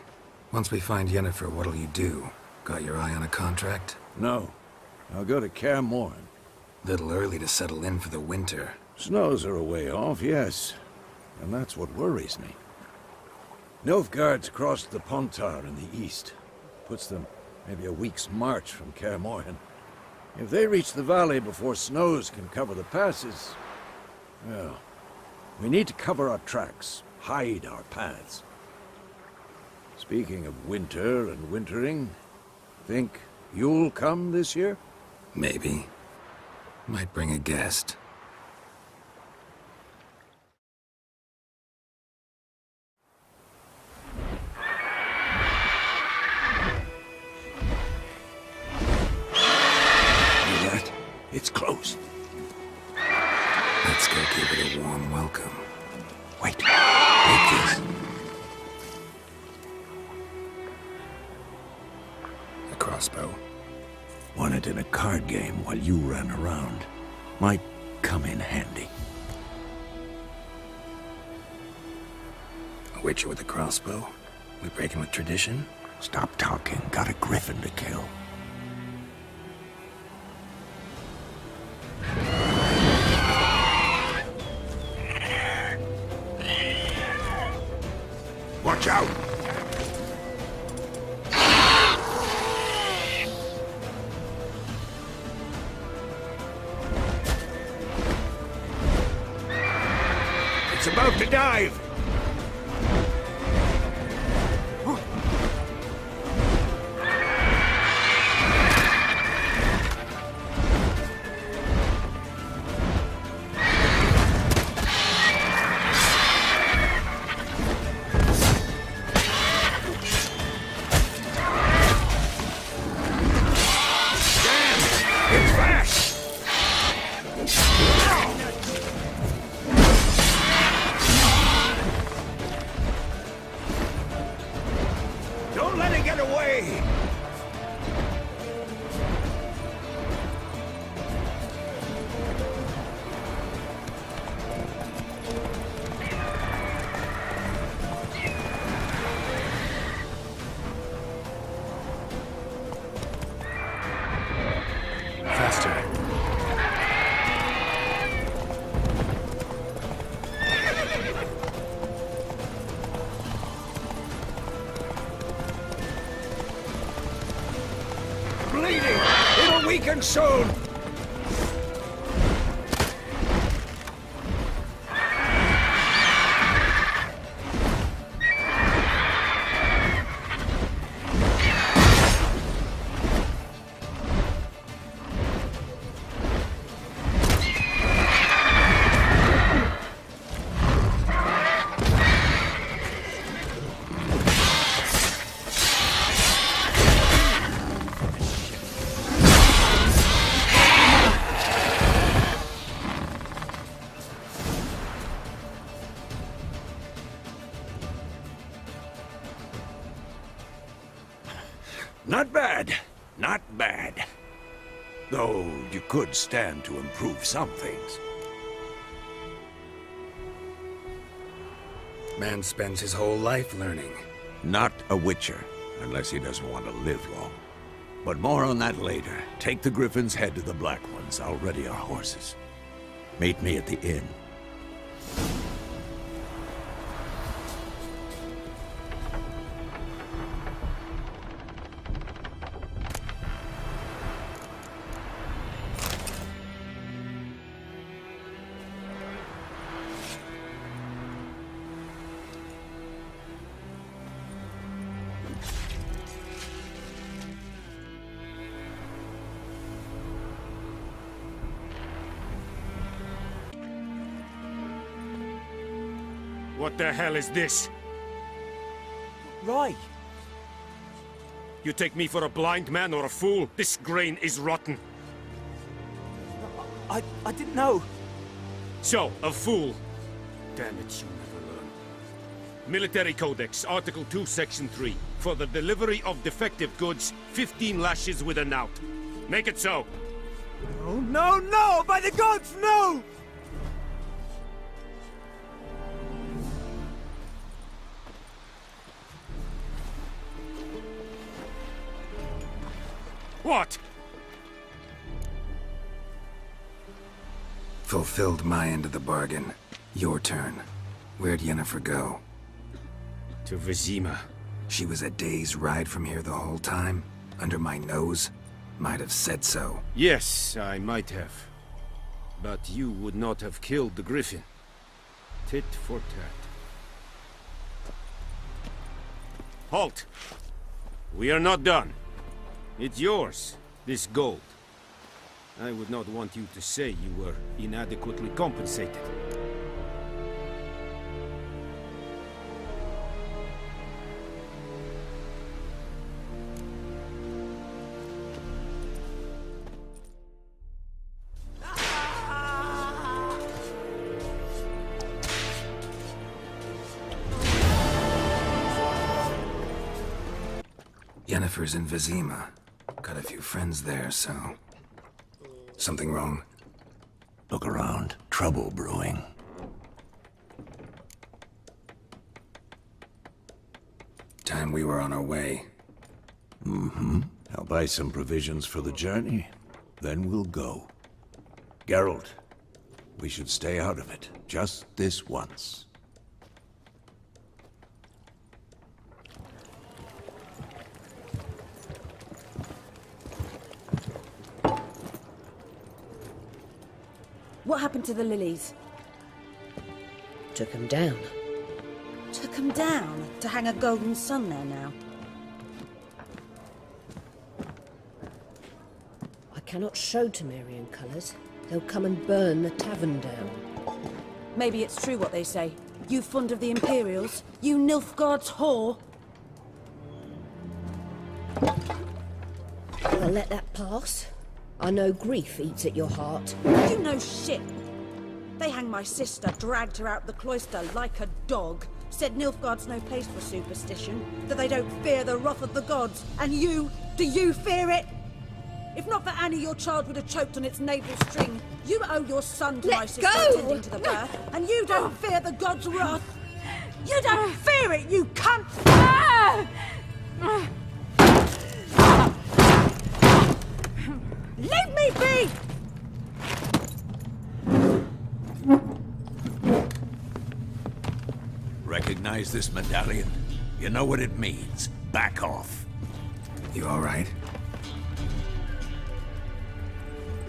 once we find Yennefer, what'll you do? Got your eye on a contract? No. I'll go to Kaer Morhen. Little early to settle in for the winter. Snows are a way off, yes. And that's what worries me. Nilfgaard's crossed the Pontar in the east. Puts them maybe a week's march from Kaer Morhen. If they reach the valley before snows can cover the passes, well, we need to cover our tracks, hide our paths. Speaking of winter and wintering, think you'll come this year? Maybe. Might bring a guest. It's close. Let's go give it a warm welcome. Wait. Take this. A crossbow. Won it in a card game while you ran around. Might come in handy. A witcher with a crossbow? We breaking with tradition? Stop talking. Got a griffin to kill. Watch out! It's about to dive! Weaken soon! Not bad. Not bad. Though you could stand to improve some things. Man spends his whole life learning. Not a witcher, unless he doesn't want to live long. But more on that later. Take the Griffin's head to the Black Ones. I'll ready our horses. Meet me at the inn. What the hell is this? Right. You take me for a blind man or a fool? This grain is rotten. I didn't know. So, a fool. Damn it, you never learn. Military Codex, Article 2, Section 3. For the delivery of defective goods, 15 lashes with a knout. Make it so. Oh, no, no! By the gods, no! What? Fulfilled my end of the bargain. Your turn. Where'd Yennefer go? To Vizima. She was a day's ride from here the whole time? Under my nose? Might have said so. Yes, I might have. But you would not have killed the griffin. Tit for tat. Halt! We are not done. It's yours, this gold. I would not want you to say you were inadequately compensated. Yennefer's in Vizima. Got a few friends there, so... Something wrong? Look around. Trouble brewing. Time we were on our way. Mm-hmm. I'll buy some provisions for the journey. Then we'll go. Geralt, we should stay out of it. Just this once. What happened to the lilies? Took them down. Took them down? To hang a golden sun there now? I cannot show Temerian colours. They'll come and burn the tavern down. Maybe it's true what they say. You fond of the Imperials? You Nilfgaard's whore? I'll let that pass. I know grief eats at your heart. You know shit. They hanged my sister, dragged her out the cloister like a dog. Said Nilfgaard's no place for superstition, that they don't fear the wrath of the gods. And you, do you fear it? If not for Annie, your child would have choked on its navel string. You owe your son to my sister attending to the birth, and you don't fear the gods' wrath. You don't fear it, you cunt! Leave me be! Recognize this medallion? You know what it means. Back off. You all right?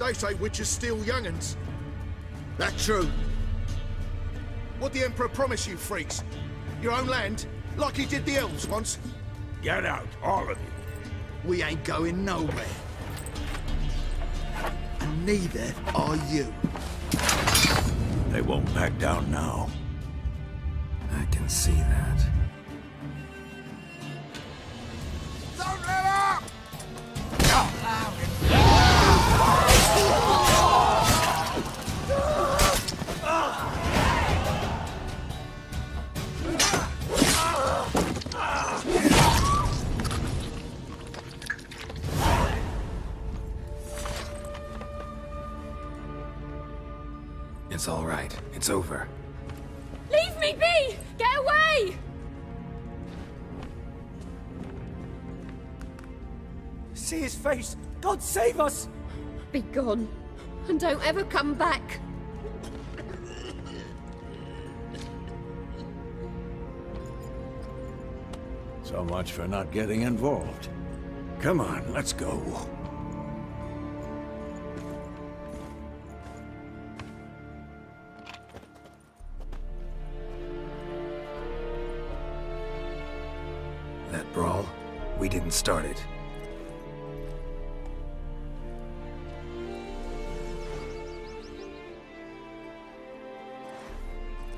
They say witches steal young'uns. That true? What the Emperor promise you, freaks? Your own land? Like he did the elves once? Get out, all of you. We ain't going nowhere. And neither are you. They won't back down now. I can see that. Don't let up! It's all right. It's over. Leave me be! Get away! See his face! God save us! Be gone, and don't ever come back. So much for not getting involved. Come on, let's go. That brawl, we didn't start it.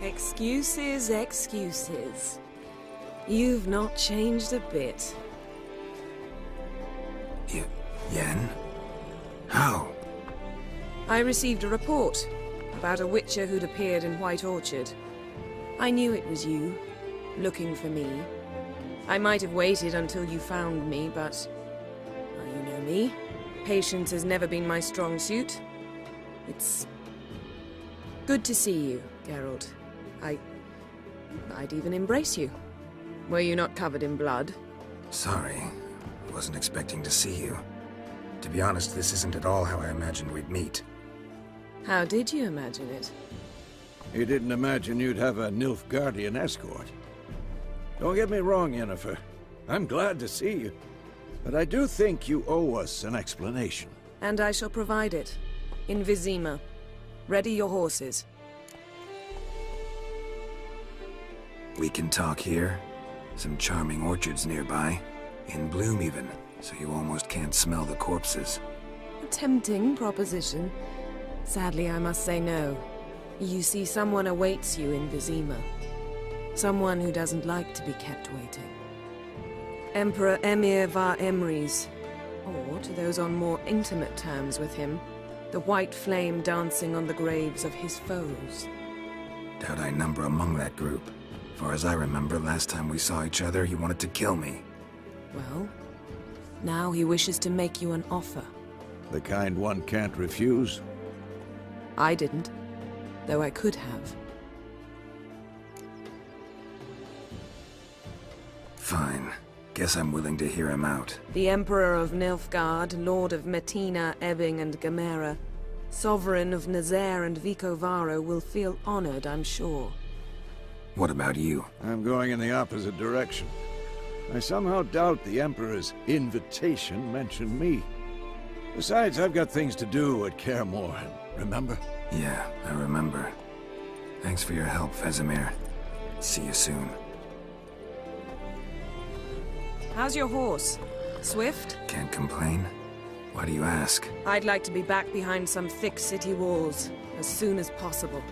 Excuses, excuses. You've not changed a bit. Yen? How? I received a report about a witcher who'd appeared in White Orchard. I knew it was you, looking for me. I might have waited until you found me, but... well, you know me. Patience has never been my strong suit. It's... good to see you, Geralt. I'd even embrace you. Were you not covered in blood? Sorry. Wasn't expecting to see you. To be honest, this isn't at all how I imagined we'd meet. How did you imagine it? You didn't imagine you'd have a Nilfgaardian escort. Don't get me wrong, Yennefer. I'm glad to see you. But I do think you owe us an explanation. And I shall provide it. In Vizima. Ready your horses. We can talk here. Some charming orchards nearby. In bloom even, so you almost can't smell the corpses. A tempting proposition. Sadly, I must say no. You see, someone awaits you in Vizima. Someone who doesn't like to be kept waiting. Emperor Emir var Emrys. Or, to those on more intimate terms with him, the white flame dancing on the graves of his foes. Doubt I number among that group. Far as I remember, last time we saw each other, he wanted to kill me. Well, now he wishes to make you an offer. The kind one can't refuse? I didn't, though I could have. Fine. Guess I'm willing to hear him out. The Emperor of Nilfgaard, Lord of Metina, Ebbing and Gamera, Sovereign of Nazaire and Vicovaro will feel honored, I'm sure. What about you? I'm going in the opposite direction. I somehow doubt the Emperor's invitation mentioned me. Besides, I've got things to do at Kaer Morhen, remember? Yeah, I remember. Thanks for your help, Vesemir. See you soon. How's your horse? Swift? Can't complain. Why do you ask? I'd like to be back behind some thick city walls, as soon as possible.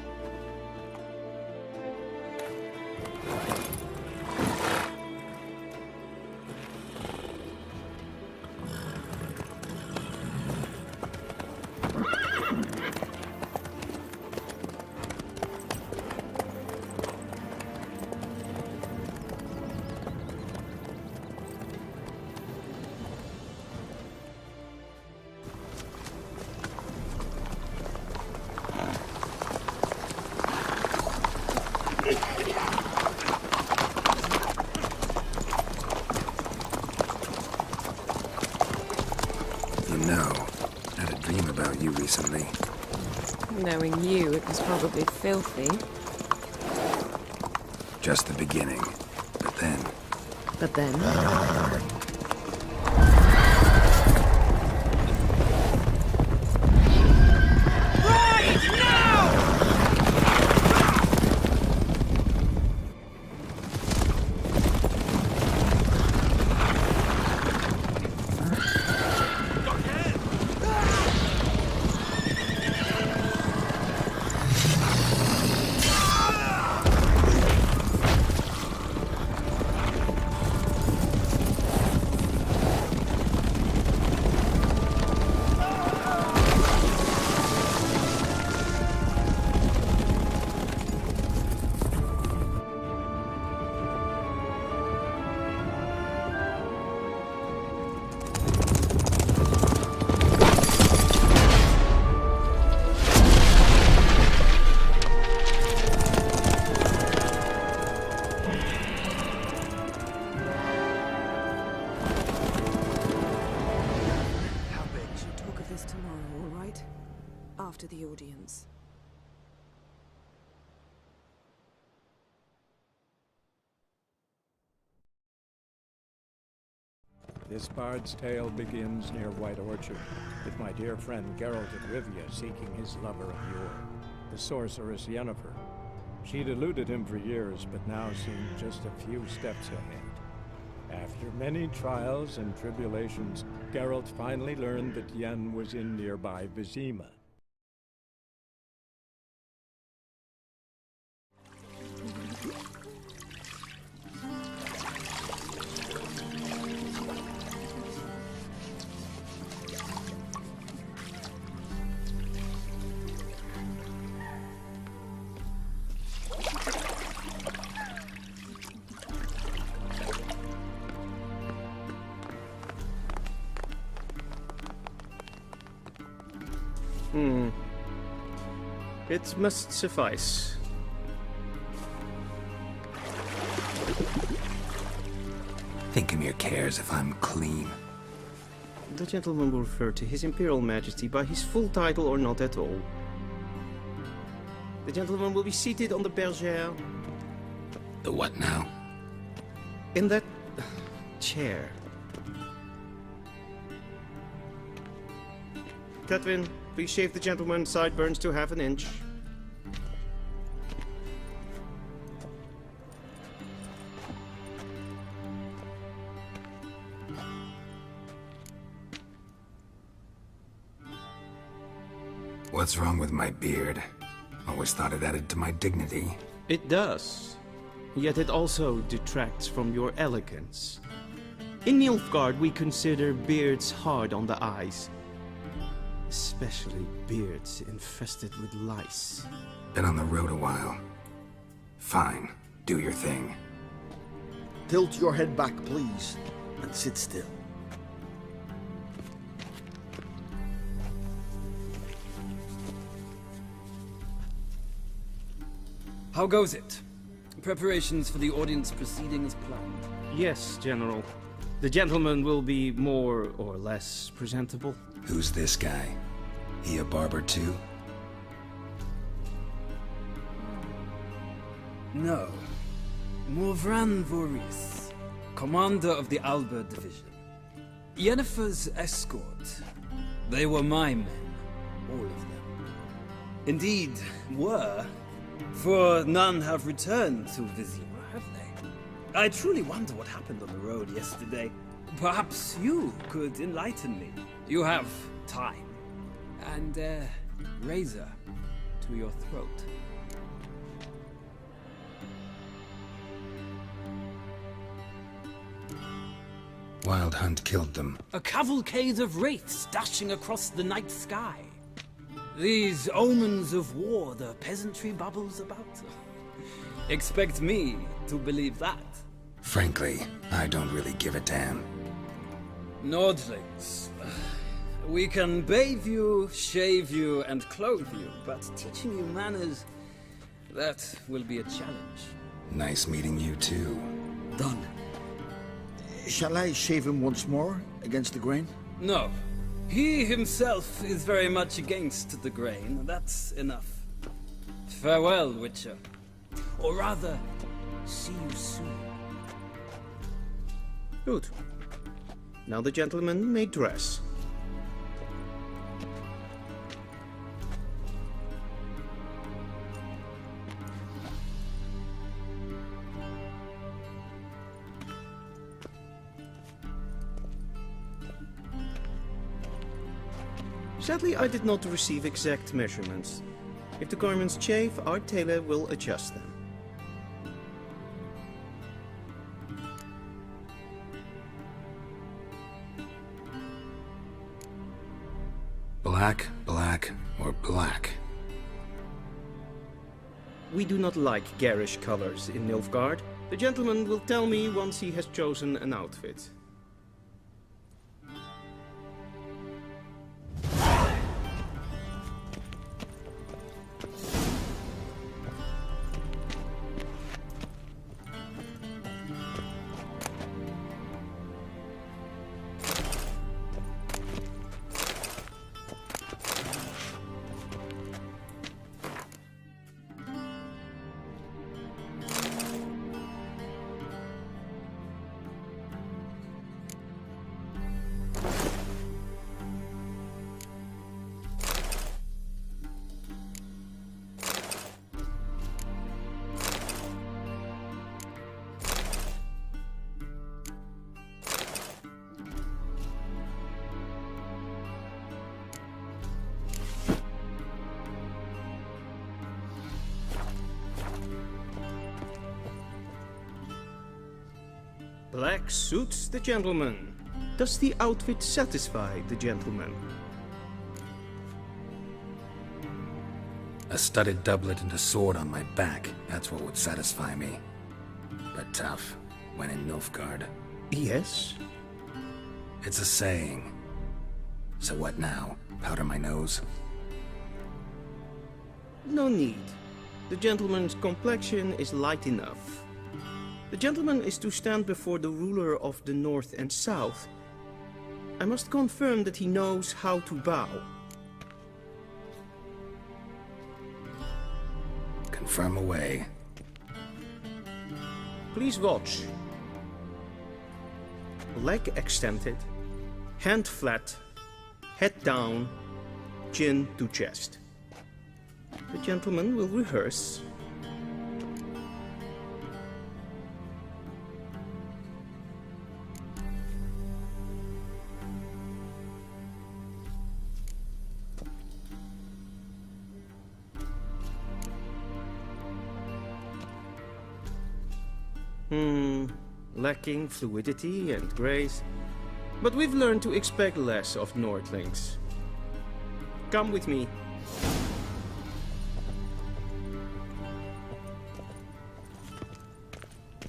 Recently. Knowing you, it was probably filthy. Just the beginning. But then... But then? After the audience. This bard's tale begins near White Orchard, with my dear friend Geralt of Rivia seeking his lover of yore, the sorceress Yennefer. She'd eluded him for years, but now seemed just a few steps ahead. After many trials and tribulations, Geralt finally learned that Yen was in nearby Vizima. It must suffice. Thinkamere cares if I'm clean. The gentleman will refer to His Imperial Majesty by his full title or not at all. The gentleman will be seated on the bergère. The what now? In that chair. Catwin, please shave the gentleman's sideburns to half an inch. What's wrong with my beard? Always thought it added to my dignity. It does. Yet it also detracts from your elegance. In Nilfgaard, we consider beards hard on the eyes. Especially beards infested with lice. Been on the road a while. Fine. Do your thing. Tilt your head back, please, and sit still. How goes it? Preparations for the audience proceeding as planned? Yes, General. The gentleman will be more or less presentable. Who's this guy? He a barber too? No. Morvran Voris, commander of the Alba Division. Yennefer's escort. They were my men. All of them. Indeed, were. For none have returned to Vizima, have they? I truly wonder what happened on the road yesterday. Perhaps you could enlighten me. You have time. And a razor to your throat. Wild Hunt killed them. A cavalcade of wraiths dashing across the night sky. These omens of war the peasantry babbles about. Expect me to believe that. Frankly, I don't really give a damn. Nordlings. We can bathe you, shave you, and clothe you, but teaching you manners, that will be a challenge. Nice meeting you too. Done. Shall I shave him once more, against the grain? No. He himself is very much against the grain. That's enough. Farewell, Witcher. Or rather, see you soon. Good. Now the gentleman may dress. Sadly, I did not receive exact measurements. If the garments chafe, our tailor will adjust them. Black, black, or black? We do not like garish colors in Nilfgaard. The gentleman will tell me once he has chosen an outfit. Black suits the gentleman. Does the outfit satisfy the gentleman? A studded doublet and a sword on my back, that's what would satisfy me. But tough, when in Nilfgaard. Yes? It's a saying. So what now? Powder my nose? No need. The gentleman's complexion is light enough. The gentleman is to stand before the ruler of the North and South. I must confirm that he knows how to bow. Confirm away. Please watch. Leg extended, hand flat, head down, chin to chest. The gentleman will rehearse. Lacking fluidity and grace. But we've learned to expect less of Nordlings. Come with me.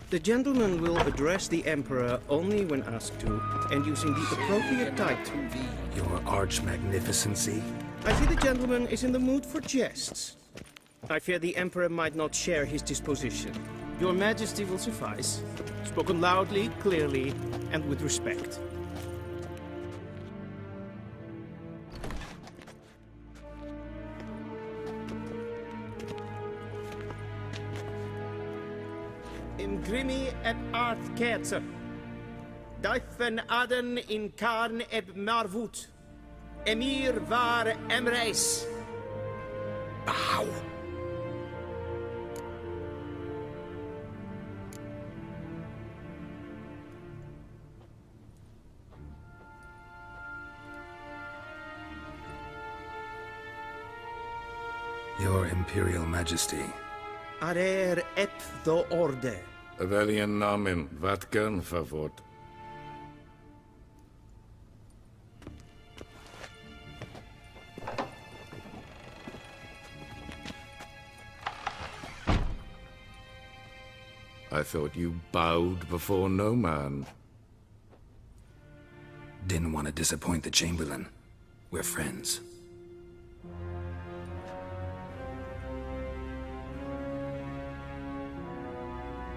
The gentleman will address the Emperor only when asked to, and using the appropriate title. Your arch-magnificency? I see the gentleman is in the mood for jests. I fear the Emperor might not share his disposition. Your Majesty will suffice. Spoken loudly, clearly, and with respect. Imgrimi et art ketzer. Daifen aden in karn eb marvut. Emir var emreis. Bow. Your Imperial Majesty. Arer ep do orde. Velian namen, vatkan favort. I thought you bowed before no man. Didn't want to disappoint the Chamberlain. We're friends.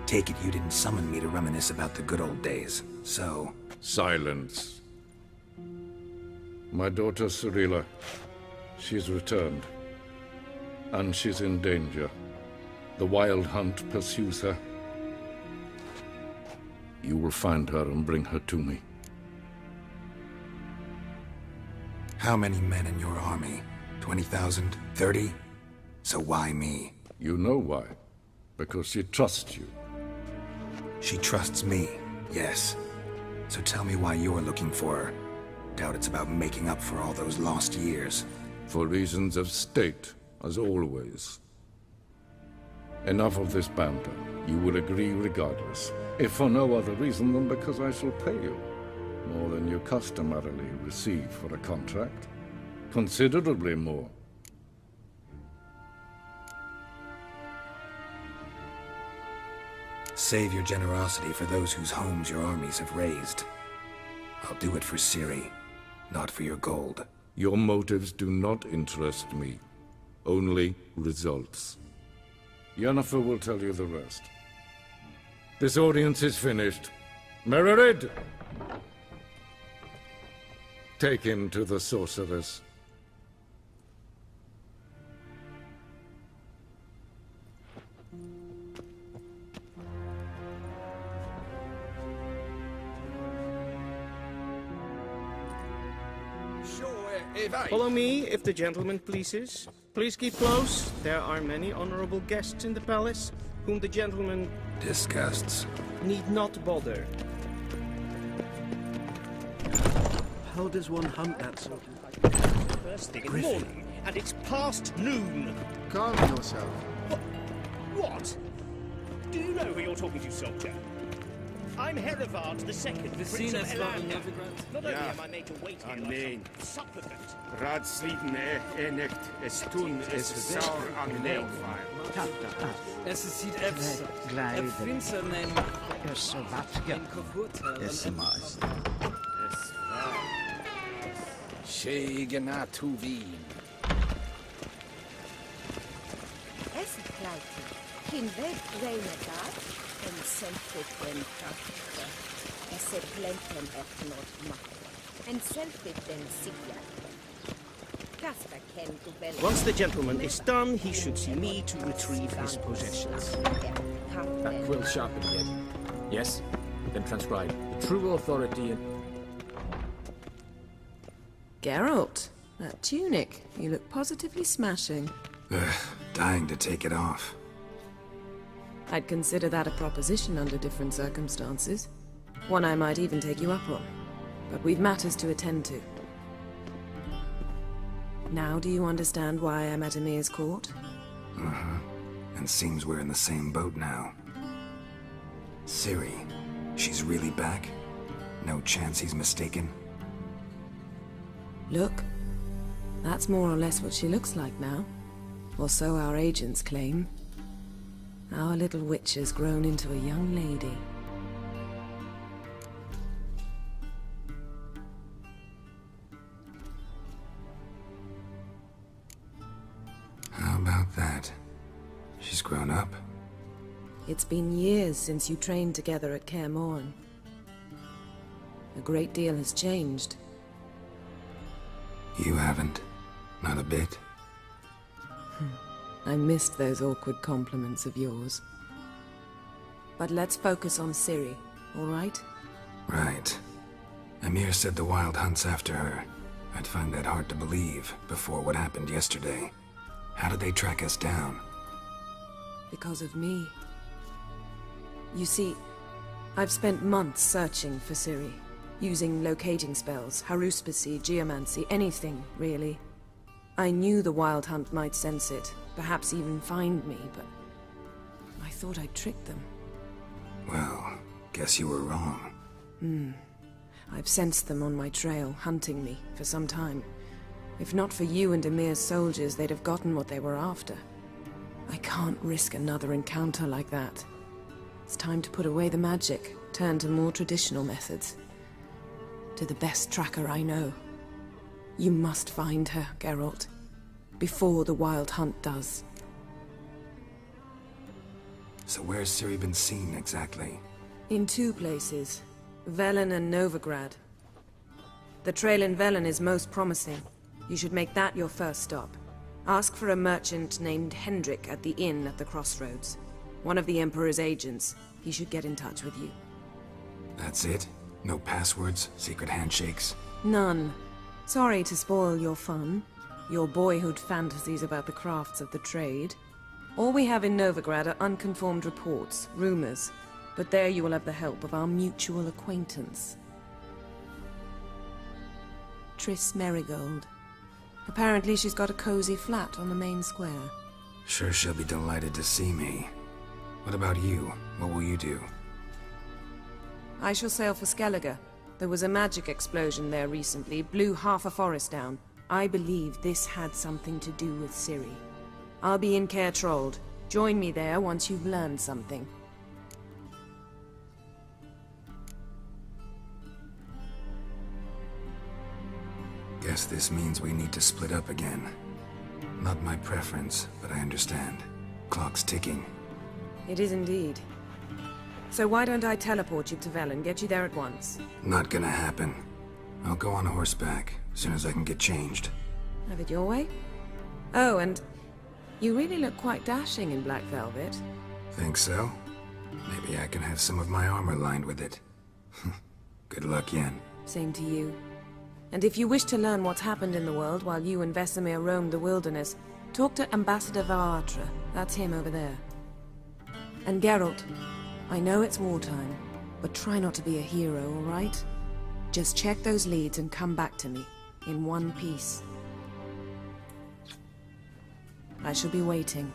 Take it you didn't summon me to reminisce about the good old days, so... Silence. My daughter Cirilla, she's returned. And she's in danger. The Wild Hunt pursues her. You will find her and bring her to me. How many men in your army? 20,000? 30? So why me? You know why. Because she trusts you. She trusts me, yes. So tell me why you're looking for her. Doubt it's about making up for all those lost years. For reasons of state, as always. Enough of this banter. You will agree regardless. If for no other reason than because I shall pay you. More than you customarily receive for a contract. Considerably more. Save your generosity for those whose homes your armies have razed. I'll do it for Ciri, not for your gold. Your motives do not interest me. Only results. Yennefer will tell you the rest. This audience is finished. Mirilis! Take him to the sorceress. Follow me, if the gentleman pleases. Please keep close. There are many honorable guests in the palace, whom the gentleman... disgusts. ...need not bother. How does one hunt that sort of... First thing in the morning, and it's past noon. Calm yourself. What? Do you know who you're talking to, soldier? I'm Herivard II, Prince of Elanda. Not only am I made to wait here like some supplicant. Raadsliden echt es tun es sauer angenehm. Es sieht Finster Shegena Tuvin. Kin ved reinagar, en selfie den praktika. En sepplenten etnot makka. En selfie den sigla. Kasper ken kubel. Once the gentleman is done, he should see me to retrieve his possessions. That quill sharpened yet? Yes? Then transcribe. The true authority and... Geralt, that tunic. You look positively smashing. Ugh, dying to take it off. I'd consider that a proposition under different circumstances. One I might even take you up on. But we've matters to attend to. Now do you understand why I'm at Emir's court? Uh-huh. And seems we're in the same boat now. Ciri, she's really back? No chance he's mistaken? Look, that's more or less what she looks like now. Or so our agents claim. Our little witch has grown into a young lady. How about that? She's grown up? It's been years since you trained together at Kaer Morhen. A great deal has changed. You haven't. Not a bit. I missed those awkward compliments of yours. But let's focus on Ciri, all right? Right. Emir said the Wild Hunt's after her. I'd find that hard to believe before what happened yesterday. How did they track us down? Because of me. You see, I've spent months searching for Ciri, using locating spells, haruspicy, geomancy, anything, really. I knew the Wild Hunt might sense it, perhaps even find me, but I thought I'd tricked them. Well, guess you were wrong. I've sensed them on my trail, hunting me, for some time. If not for you and Emir's soldiers, they'd have gotten what they were after. I can't risk another encounter like that. It's time to put away the magic, turn to more traditional methods. To the best tracker I know. You must find her, Geralt. Before the Wild Hunt does. So where's Ciri been seen, exactly? In two places. Velen and Novigrad. The trail in Velen is most promising. You should make that your first stop. Ask for a merchant named Hendrik at the inn at the crossroads. One of the Emperor's agents. He should get in touch with you. That's it? No passwords, secret handshakes? None. Sorry to spoil your fun. Your boyhood fantasies about the crafts of the trade. All we have in Novigrad are unconformed reports, rumors. But there you will have the help of our mutual acquaintance. Triss Merigold. Apparently she's got a cozy flat on the main square. Sure she'll be delighted to see me. What about you? What will you do? I shall sail for Skellige. There was a magic explosion there recently, blew half a forest down. I believe this had something to do with Ciri. I'll be in Caer Trold. Join me there once you've learned something. Guess this means we need to split up again. Not my preference, but I understand. Clock's ticking. It is indeed. So why don't I teleport you to Velen, get you there at once? Not gonna happen. I'll go on horseback, as soon as I can get changed. Have it your way? Oh, and you really look quite dashing in black velvet. Think so? Maybe I can have some of my armor lined with it. Good luck, Yen. Same to you. And if you wish to learn what's happened in the world while you and Vesemir roamed the wilderness, talk to Ambassador Varatra. That's him over there. And Geralt, I know it's wartime, but try not to be a hero, all right? Just check those leads and come back to me, in one piece. I shall be waiting.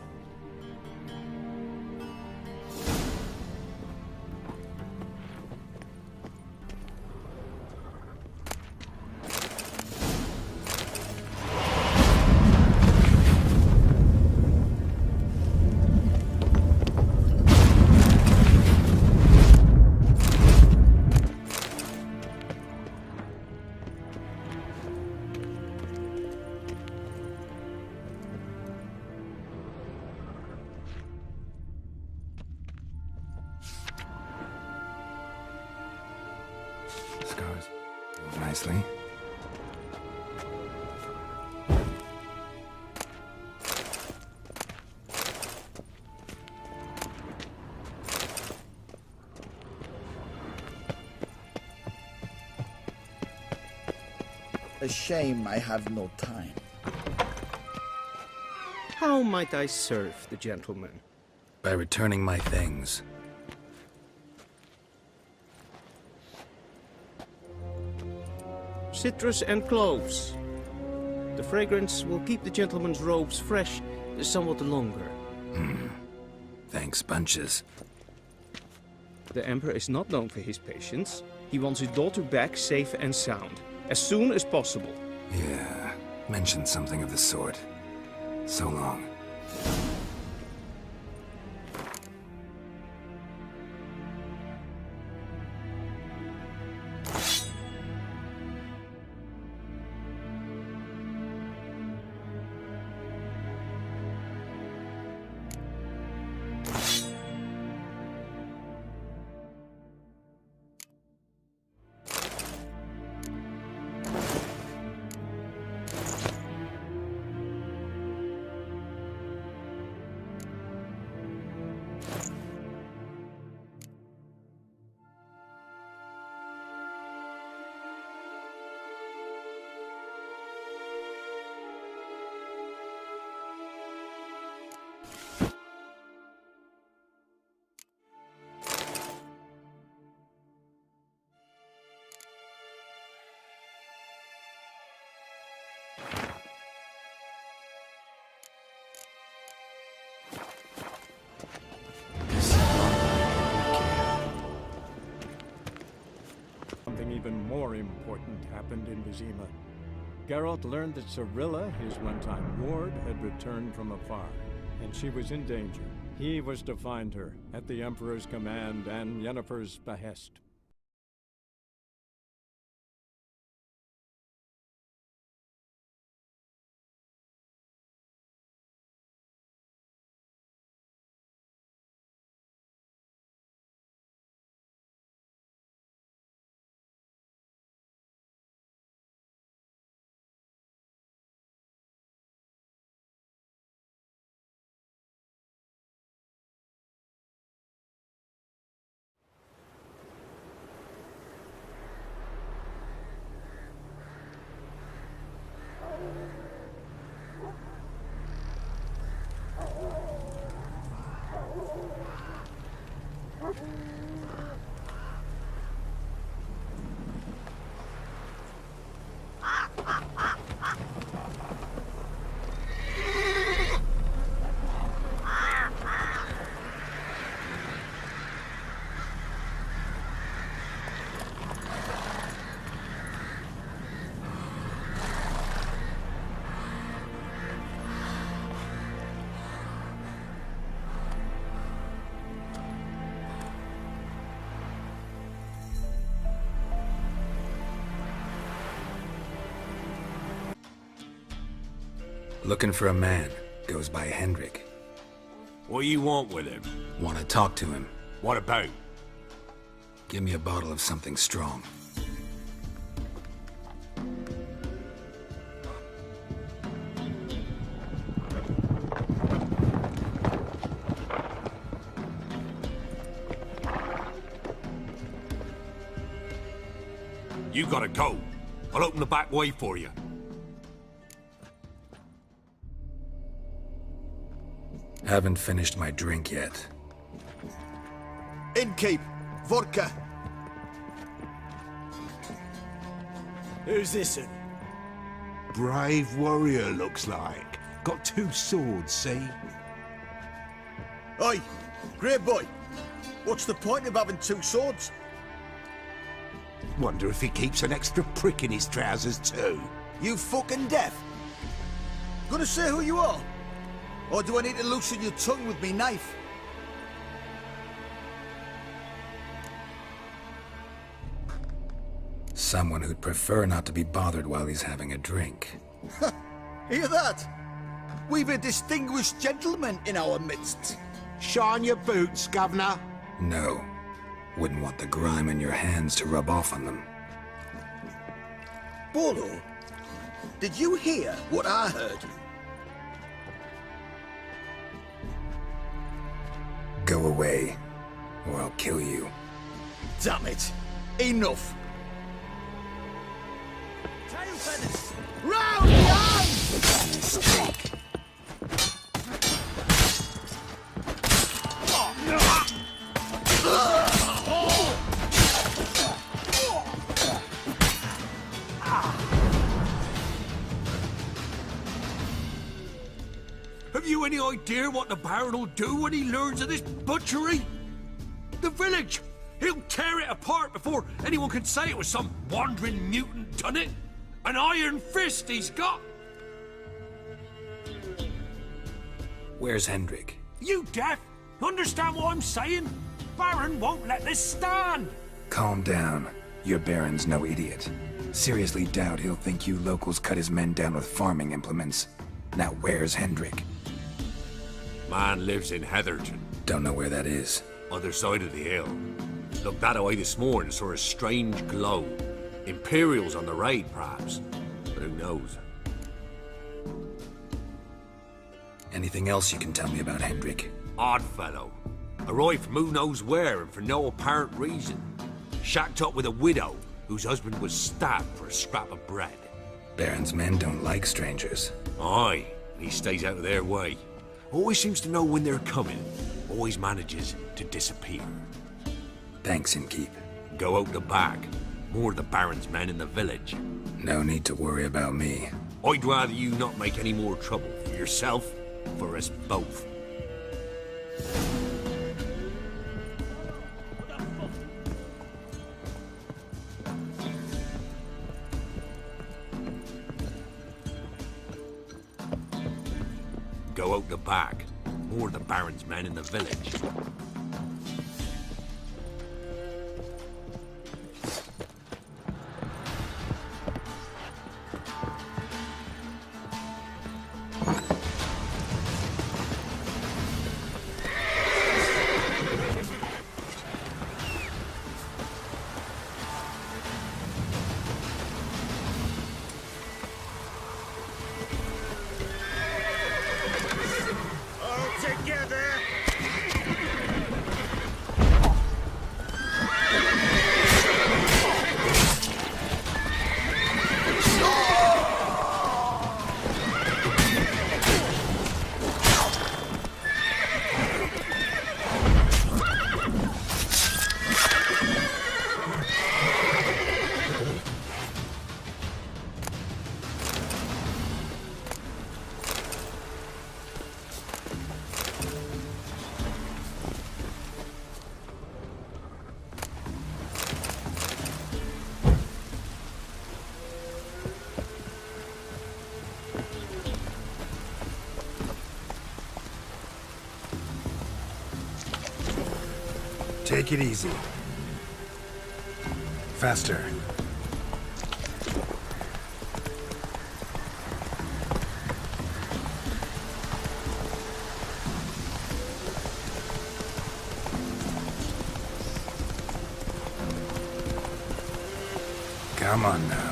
Scars move nicely. A shame I have no time. How might I serve the gentleman? By returning my things. Citrus and cloves. The fragrance will keep the gentleman's robes fresh somewhat longer. Thanks, bunches. The Emperor is not known for his patience. He wants his daughter back safe and sound, as soon as possible. Yeah, mentioned something of the sort. So long. Something even more important happened in Vizima. Geralt learned that Cirilla, his one-time ward, had returned from afar, and she was in danger. He was to find her, at the Emperor's command and Yennefer's behest. Looking for a man. Goes by Hendrik. What you want with him? Want to talk to him. What about? Give me a bottle of something strong. You gotta go. I'll open the back way for you. Haven't finished my drink yet. Innkeep! Vodka! Who's this one? Brave warrior, looks like. Got 2 swords, see? Oi! Grey boy! What's the point of having 2 swords? Wonder if he keeps an extra prick in his trousers too. You fucking deaf? Gonna say who you are? Or do I need to loosen your tongue with me knife? Someone who'd prefer not to be bothered while he's having a drink. Hear that? We've a distinguished gentleman in our midst. Shine your boots, governor. No. Wouldn't want the grime in your hands to rub off on them. Bolo, did you hear what I heard? Go away, or I'll kill you. Damn it! Enough! Round the arms! Have you any idea what the Baron will do when he learns of this butchery? The village! He'll tear it apart before anyone can say it was some wandering mutant done it. An iron fist he's got! Where's Hendrik? You deaf? Understand what I'm saying? Baron won't let this stand! Calm down. Your Baron's no idiot. Seriously doubt he'll think you locals cut his men down with farming implements. Now where's Hendrik? Man lives in Heatherton. Don't know where that is. Other side of the hill. Looked that away this morning, saw a strange glow. Imperials on the raid, perhaps. But who knows? Anything else you can tell me about Hendrik? Odd fellow. Arrived from who knows where and for no apparent reason. Shacked up with a widow whose husband was stabbed for a scrap of bread. Baron's men don't like strangers. Aye, and he stays out of their way. Always seems to know when they're coming. Always manages to disappear. Thanks, Innkeep. Go out the back. More of the Baron's men in the village. No need to worry about me. I'd rather you not make any more trouble for yourself, for us both. Go out the back. More of the Baron's men in the village. Take it easy. Faster. Come on now.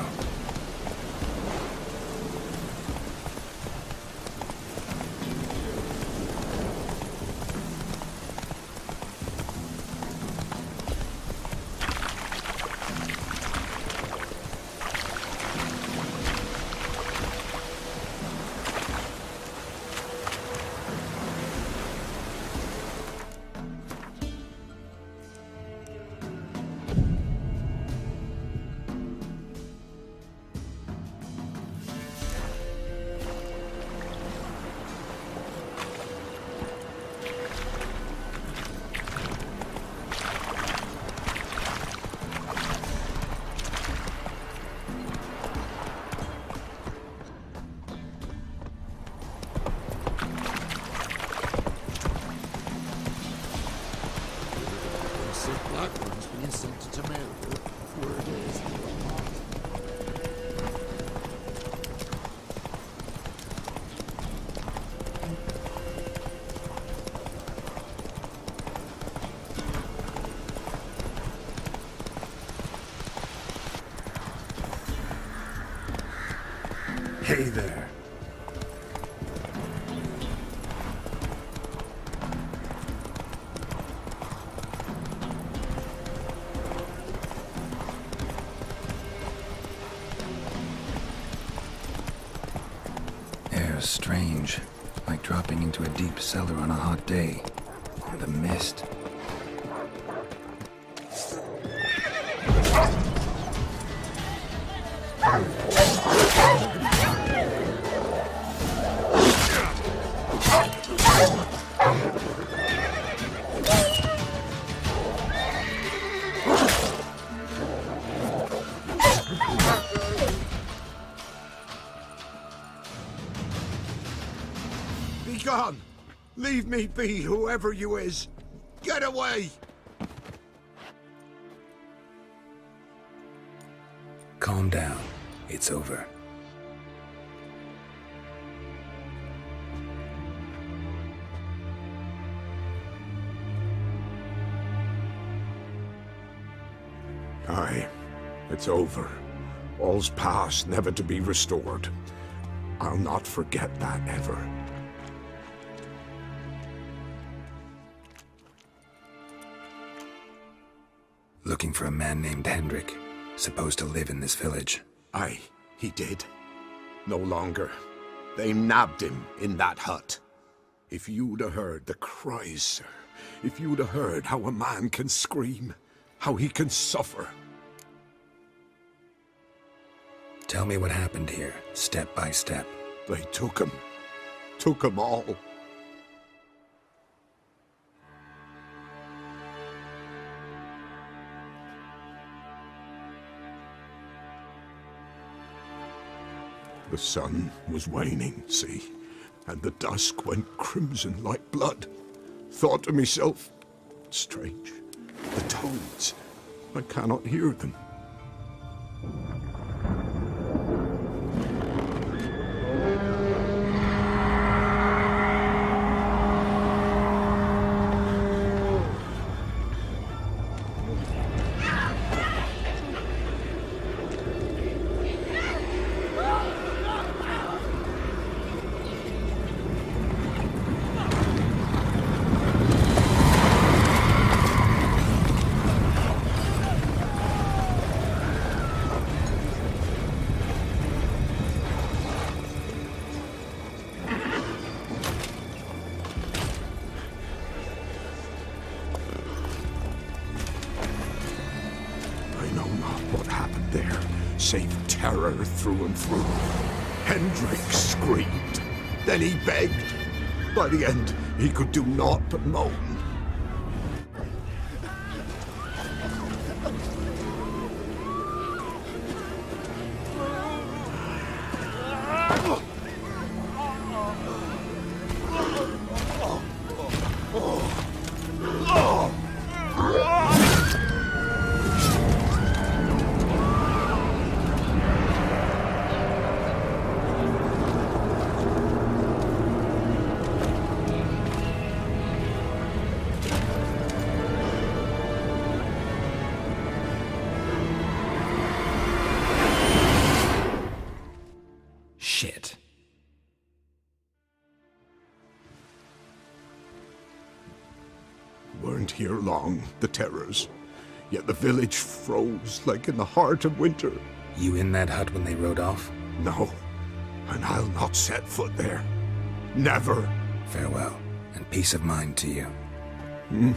Hey there. Air's strange, like dropping into a deep cellar on a hot day. The mist. Be gone! Leave me be, whoever you is! Get away! Calm down. It's over. Aye, it's over. All's past, never to be restored. I'll not forget that ever. Looking for a man named Hendrik, supposed to live in this village. Aye, he did. No longer. They nabbed him in that hut. If you'd have heard the cries, sir. If you'd have heard how a man can scream, how he can suffer. Tell me what happened here, step by step. They took him. Took him all. The sun was waning, see, and the dusk went crimson like blood. Thought to myself, strange, the toads, I cannot hear them. Save terror through and through. Hendrik screamed. Then he begged. By the end, he could do naught but moan. Shit. Weren't here long, the terrors. Yet the village froze like in the heart of winter. You in that hut when they rode off? No, and I'll not set foot there. Never. Farewell, and peace of mind to you.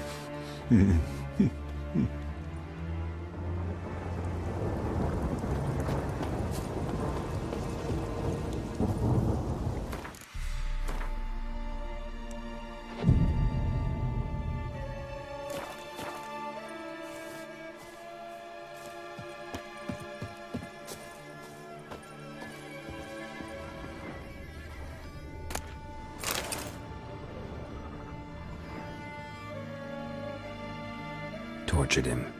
Tortured him.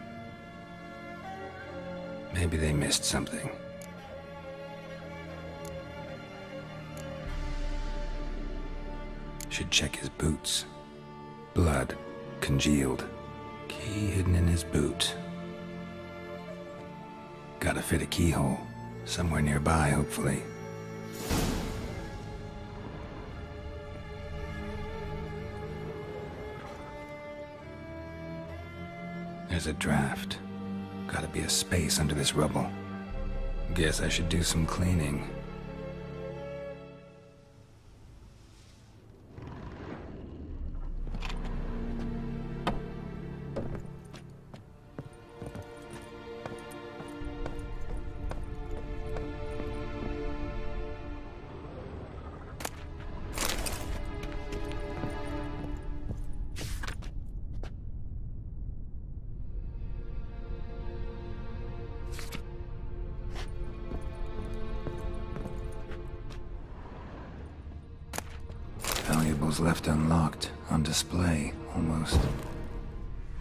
Maybe they missed something. Should check his boots. Blood, congealed. Key hidden in his boot. Gotta fit a keyhole. Somewhere nearby, hopefully. There's a draft. Gotta be a space under this rubble. Guess I should do some cleaning. Valuables left unlocked, on display, almost.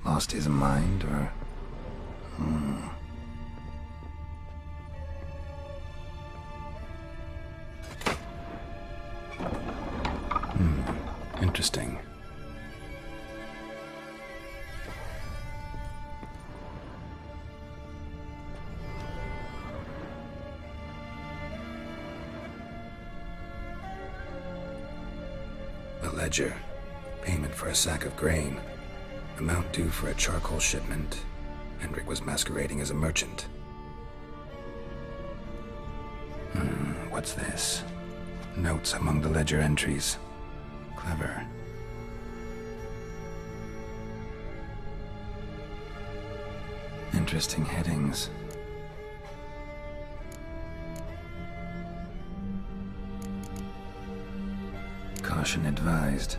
Lost his mind, or... Interesting. A ledger. Payment for a sack of grain. Amount due for a charcoal shipment. Hendrik was masquerading as a merchant. What's this? Notes among the ledger entries. Clever. Interesting headings. Caution advised.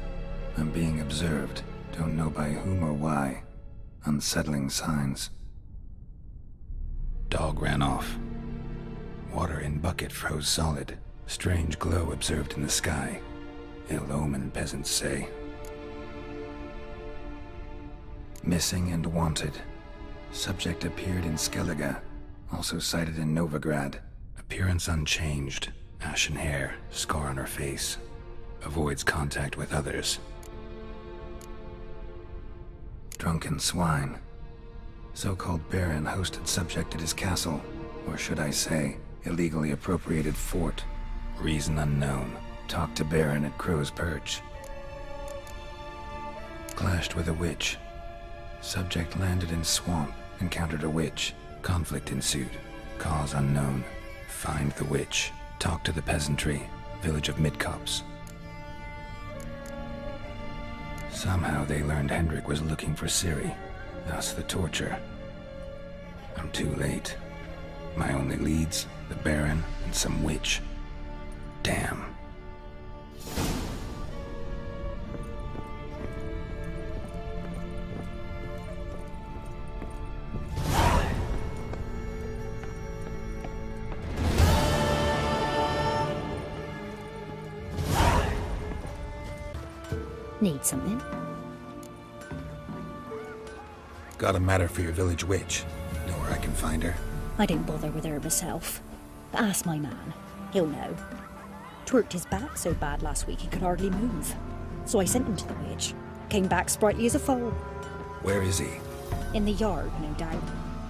I'm being observed. Don't know by whom or why. Unsettling signs. Dog ran off. Water in bucket froze solid. Strange glow observed in the sky. Ill omen, peasants say. Missing and wanted. Subject appeared in Skellige. Also sighted in Novigrad. Appearance unchanged. Ashen hair, scar on her face. Avoids contact with others. Drunken swine. So-called baron hosted subject at his castle, or should I say, illegally appropriated fort. Reason unknown. Talked to baron at Crow's Perch. Clashed with a witch. Subject landed in swamp, encountered a witch. Conflict ensued. Cause unknown. Find the witch. Talk to the peasantry. Village of Midcopse. Somehow they learned Hendrik was looking for Ciri, thus the torture. I'm too late. My only leads, the Baron and some witch. Damn. Need something? Got a matter for your village witch. Know where I can find her? I don't bother with her myself. But ask my man. He'll know. Twerked his back so bad last week he could hardly move. So I sent him to the witch. Came back sprightly as a foal. Where is he? In the yard, no doubt.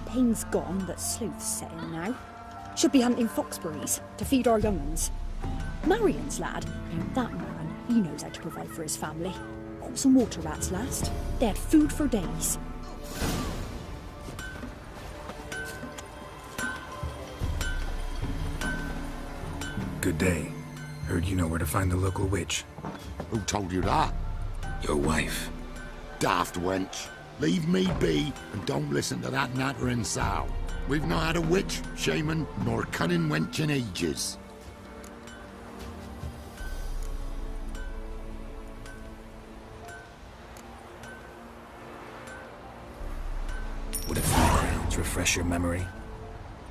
Pain's gone, but sleuth's set in now. Should be hunting foxberries to feed our young uns. Marion's lad. That man, he knows how to provide for his family. Caught some water rats last. They had food for days. Good day. Heard you know where to find the local witch. Who told you that? Your wife. Daft wench. Leave me be and don't listen to that nattering sow. We've not had a witch, shaman, nor cunning wench in ages. Would a few crowns refresh your memory?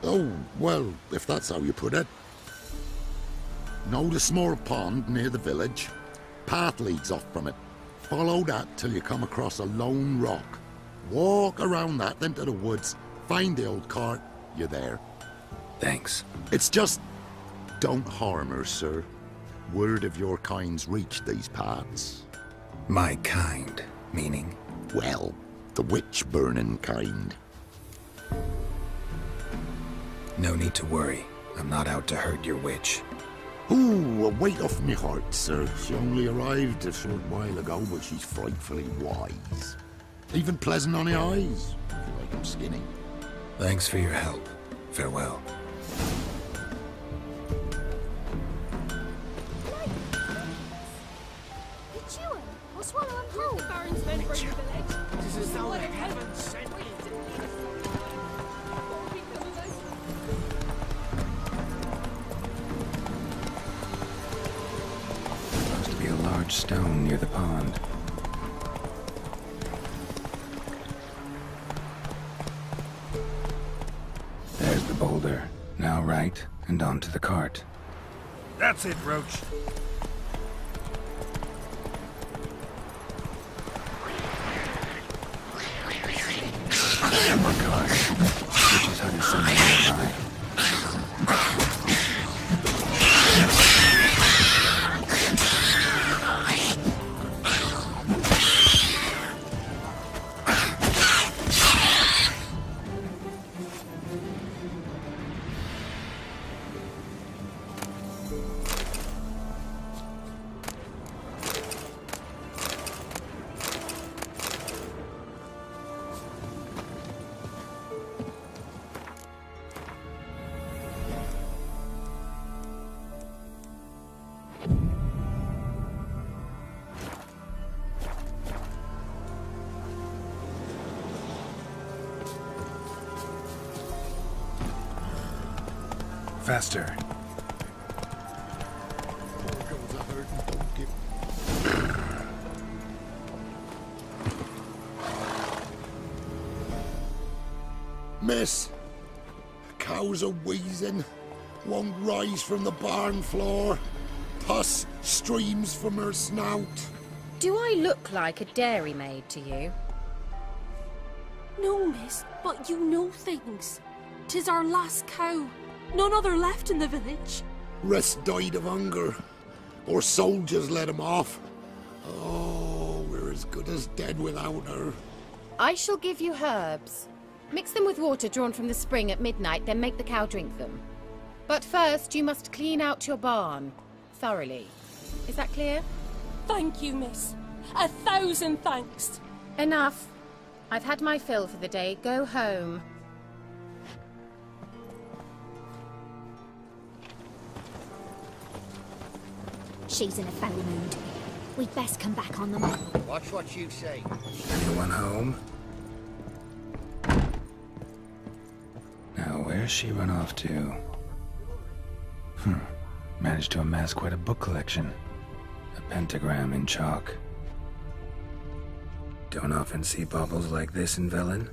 Oh, well, if that's how you put it. Know the small pond near the village? Path leads off from it. Follow that till you come across a lone rock. Walk around that into the woods, find the old cart, you're there. Thanks. It's just... don't harm her, sir. Word of your kind's reached these parts. My kind, meaning? Well, the witch-burning kind. No need to worry. I'm not out to hurt your witch. Ooh, a weight off me heart, sir. She only arrived a short while ago, but she's frightfully wise. Even pleasant on the eyes, if you like 'em skinny. Thanks for your help. Farewell. We'll swallow them whole. The Baron's men bring the village. This is how the heavens sent me. Supposed to be a large stone near the pond. There's the boulder. Now right, and onto the cart. That's it, Roach. Oh my gosh. Which is how to summon nearby. Faster. Miss, cows are wheezing, won't rise from the barn floor. Pus streams from her snout. Do I look like a dairymaid to you? No, miss, but you know things. 'Tis our last cow. None other left in the village. Rest died of hunger, or soldiers let him off. Oh, we're as good as dead without her. I shall give you herbs. Mix them with water drawn from the spring at midnight, then make the cow drink them. But first, you must clean out your barn. Thoroughly. Is that clear? Thank you, miss. 1,000 thanks. Enough. I've had my fill for the day. Go home. She's in a foul mood. We'd best come back on the morrow. Watch what you say. Anyone home? Now, where's she run off to? Managed to amass quite a book collection. A pentagram in chalk. Don't often see baubles like this in Velen.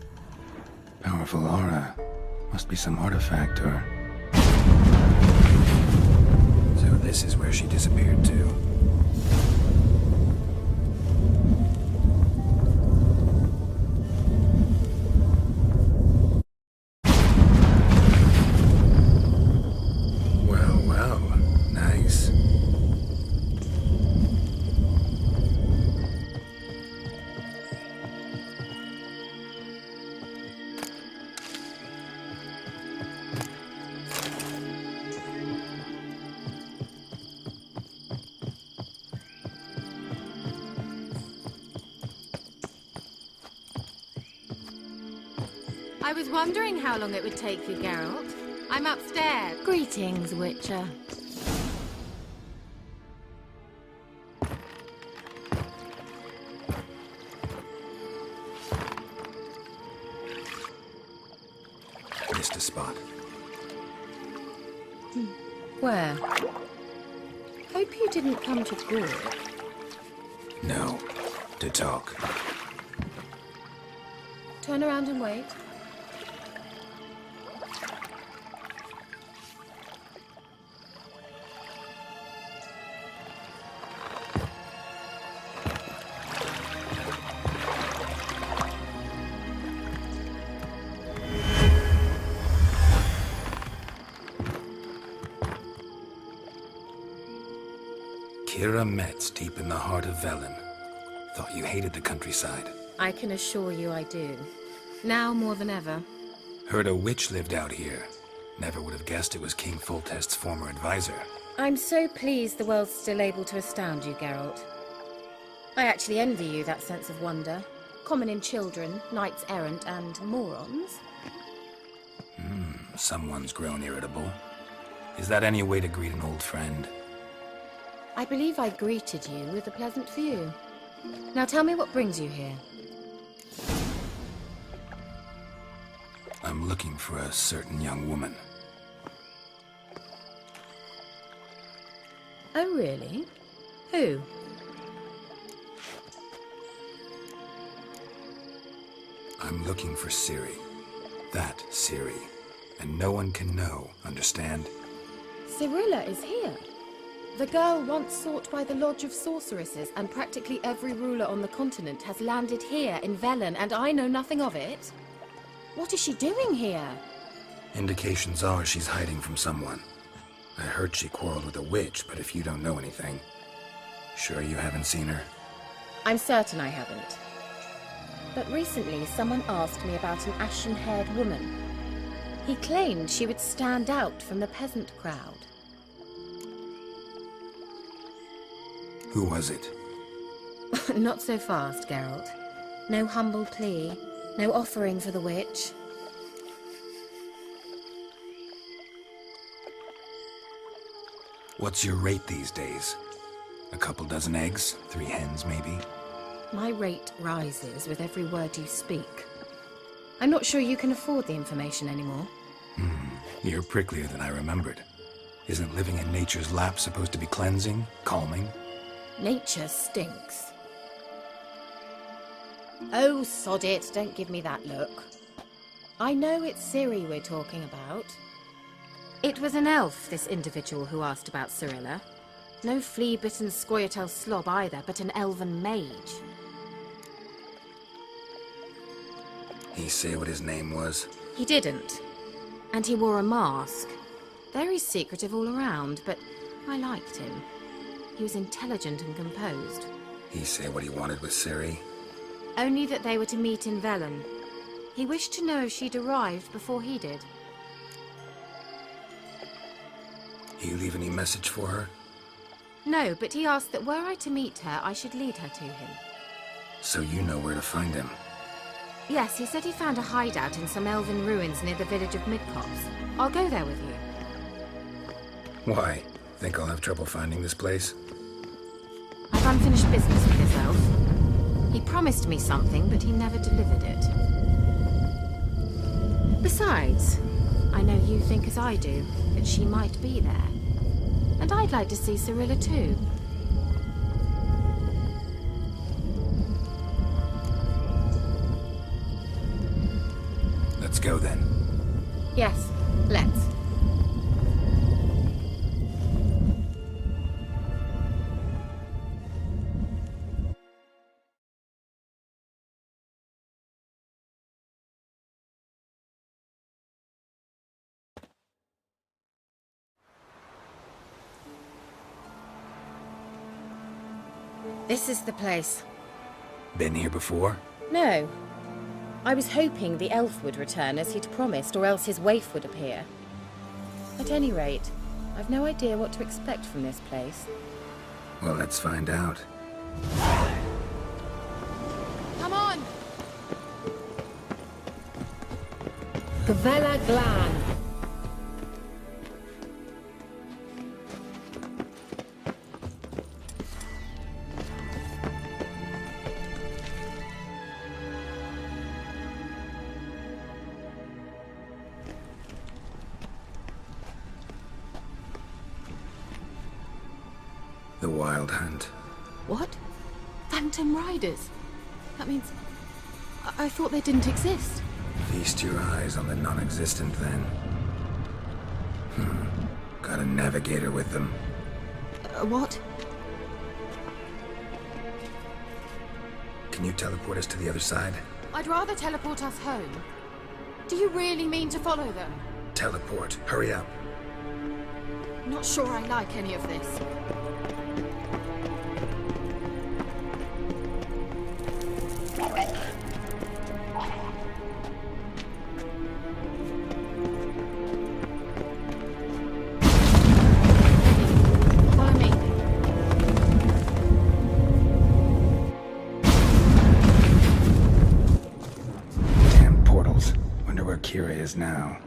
Powerful aura. Must be some artifact or... So this is where she disappeared to. Well, nice. I was wondering how long it would take you, Geralt. I'm upstairs. Greetings, Witcher. Missed a spot. Where? Hope you didn't come to talk. No. To talk. Turn around and wait. Kira Metz, deep in the heart of Velen. Thought you hated the countryside. I can assure you I do. Now more than ever. Heard a witch lived out here. Never would have guessed it was King Foltest's former advisor. I'm so pleased the world's still able to astound you, Geralt. I actually envy you that sense of wonder. common in children, knights errant, and morons. Someone's grown irritable. Is that any way to greet an old friend? I believe I greeted you with a pleasant view. Now tell me what brings you here. I'm looking for a certain young woman. Oh, really? Who? I'm looking for Ciri. That Ciri. And no one can know, understand? Cirilla is here. The girl once sought by the Lodge of Sorceresses, and practically every ruler on the continent has landed here in Velen, and I know nothing of it. What is she doing here? Indications are she's hiding from someone. I heard she quarreled with a witch, but if you don't know anything... Sure you haven't seen her? I'm certain I haven't. But recently someone asked me about an ashen-haired woman. He claimed she would stand out from the peasant crowd. Who was it? Not so fast, Geralt. No humble plea, no offering for the witch. What's your rate these days? A couple dozen eggs? 3 hens, maybe? My rate rises with every word you speak. I'm not sure you can afford the information anymore. You're pricklier than I remembered. Isn't living in nature's lap supposed to be cleansing, calming? Nature stinks. Oh, sod it, don't give me that look. I know it's Ciri we're talking about. It was an elf, this individual who asked about Cirilla. No flea-bitten Scoia'tael slob either, but an elven mage. He say what his name was? He didn't. And he wore a mask. Very secretive all around, but I liked him. He was intelligent and composed. He say what he wanted with Ciri? Only that they were to meet in Velen. He wished to know if she'd arrived before he did. You leave any message for her? No, but he asked that were I to meet her, I should lead her to him. So you know where to find him? Yes, he said he found a hideout in some elven ruins near the village of Midcopse. I'll go there with you. Why? Think I'll have trouble finding this place? I've unfinished business with this elf. He promised me something, but he never delivered it. Besides, I know you think as I do, that she might be there. And I'd like to see Cirilla too. Let's go then. Yes, let's. This is the place. Been here before? No. I was hoping the elf would return as he'd promised, or else his waif would appear. At any rate, I've no idea what to expect from this place. Well, let's find out. Come on! Gavella Glan. The Wild Hunt. What? Phantom Riders? That means... I thought they didn't exist. Feast your eyes on the non-existent, then. Got a navigator with them. What? Can you teleport us to the other side? I'd rather teleport us home. Do you really mean to follow them? Teleport. Hurry up. Not sure I like any of this. where Kira is now.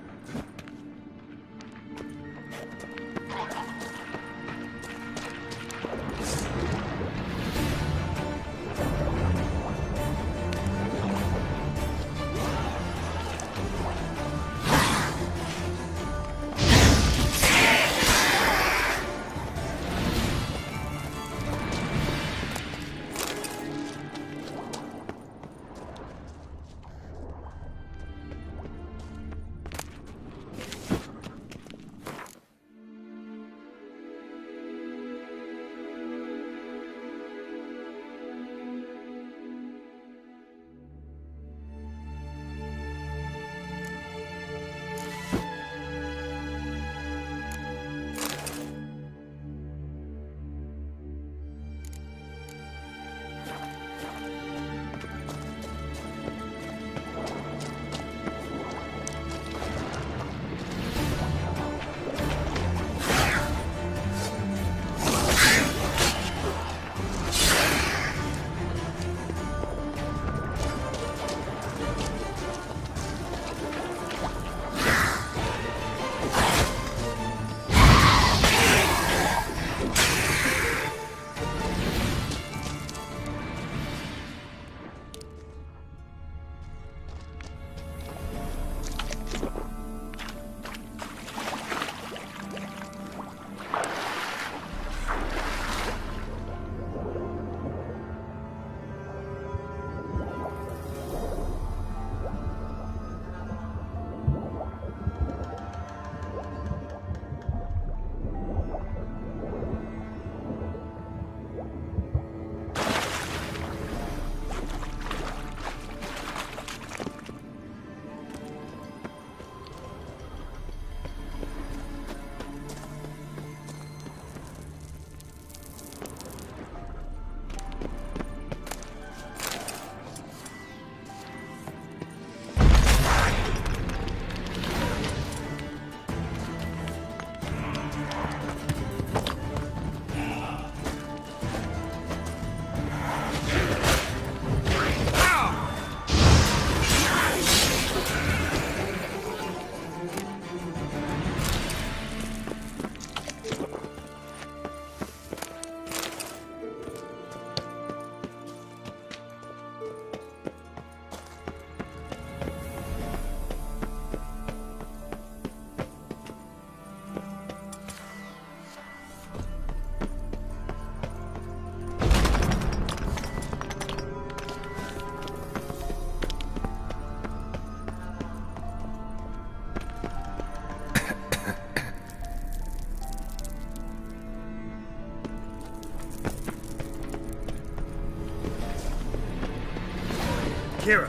Kira!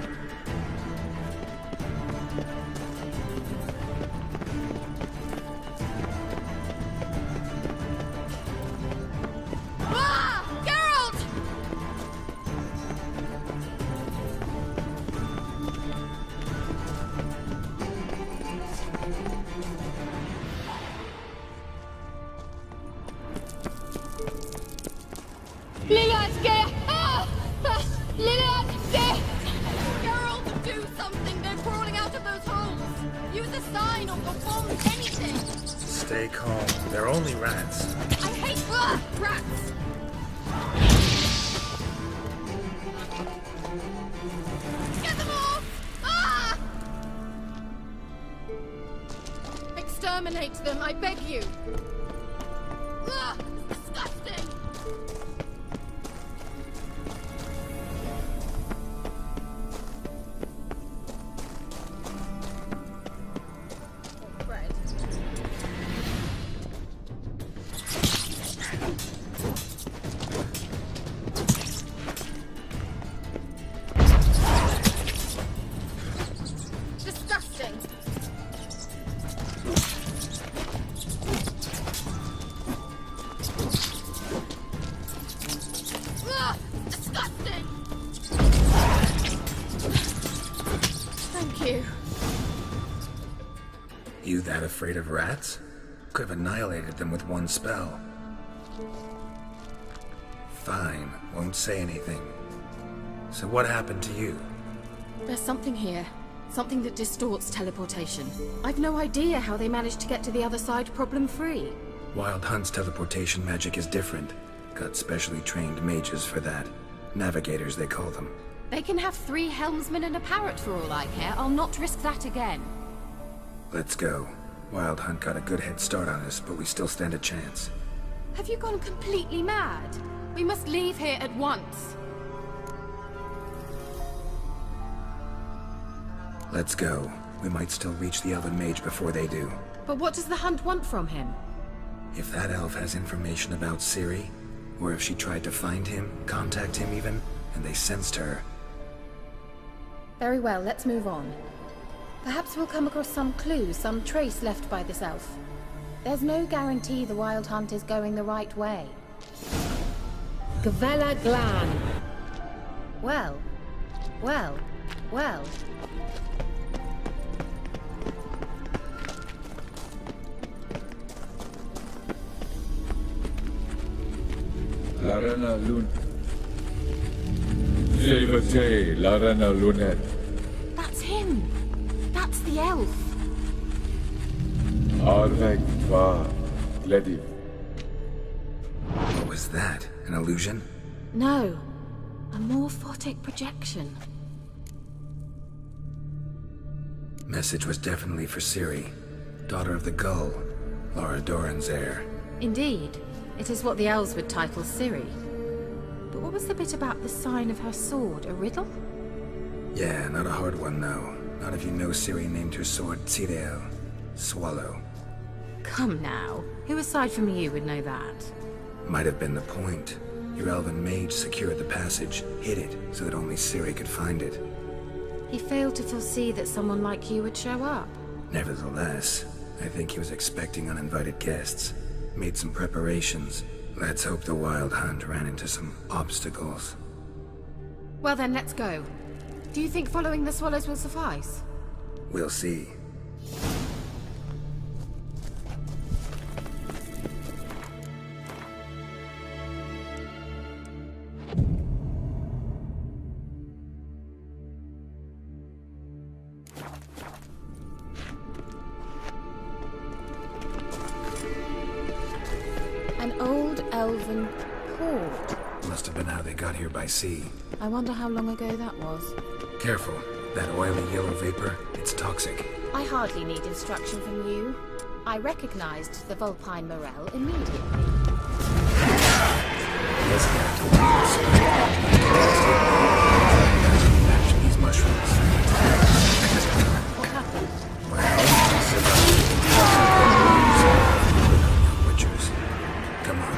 Ah! Geralt! Lilian's Ah! Lilian's Geralt, do something! They're crawling out of those holes! Use a sign or perform anything! Stay calm. They're only rats. I hate rats! Get them off! Ah! Exterminate them, I beg you! Ah! Disgusting! Disgusting! Ah! Disgusting! Thank you. You that afraid of rats? Could have annihilated them with one spell. Fine, won't say anything. So what happened to you? There's something here. Something that distorts teleportation. I've no idea how they managed to get to the other side problem-free. Wild Hunt's teleportation magic is different. Got specially trained mages for that. Navigators, they call them. They can have 3 helmsmen and a parrot for all I care. I'll not risk that again. Let's go. Wild Hunt got a good head start on us, but we still stand a chance. Have you gone completely mad? We must leave here at once. Let's go. We might still reach the Elven Mage before they do. But what does the Hunt want from him? If that elf has information about Ciri, or if she tried to find him, contact him even, and they sensed her. Very well, let's move on. Perhaps we'll come across some clue, some trace left by this elf. There's no guarantee the Wild Hunt is going the right way. Gavella Glan. Well. Larena Lun. Silvate, Larena Lunet. That's him! That's the elf! Arvek Tva, Lediv. What was that? An illusion? No. A morphotic projection. Message was definitely for Ciri, daughter of the Gull, Lara Doran's heir. Indeed. It is what the elves would title Ciri. But what was the bit about the sign of her sword? A riddle? Yeah, not a hard one, though. Not if you know Ciri named her sword Tirel, Swallow. Come now. Who aside from you would know that? Might have been the point. Your elven mage secured the passage, hid it, so that only Ciri could find it. He failed to foresee that someone like you would show up. Nevertheless, I think he was expecting uninvited guests. Made some preparations. Let's hope the Wild Hunt ran into some obstacles. Well then, let's go. Do you think following the swallows will suffice? We'll see. An old elven port. Must have been how they got here by sea. I wonder how long ago that was. Careful. That oily yellow vapor, it's toxic. I hardly need instruction from you. I recognized the Vulpine Morel immediately. These mushrooms. What happened? Witchers. Come on.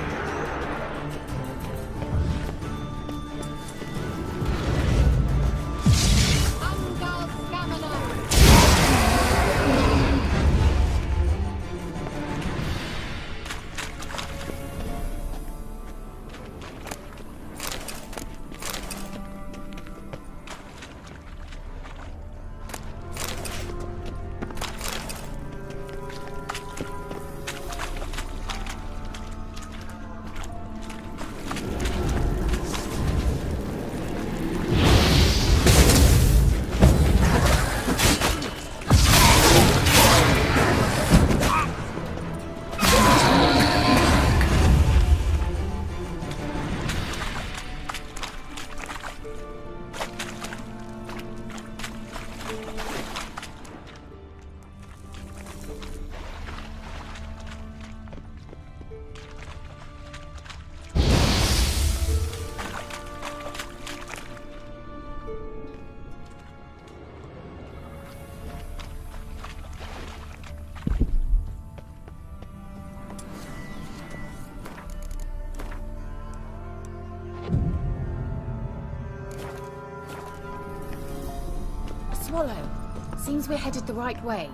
Swallow. Seems we're headed the right way.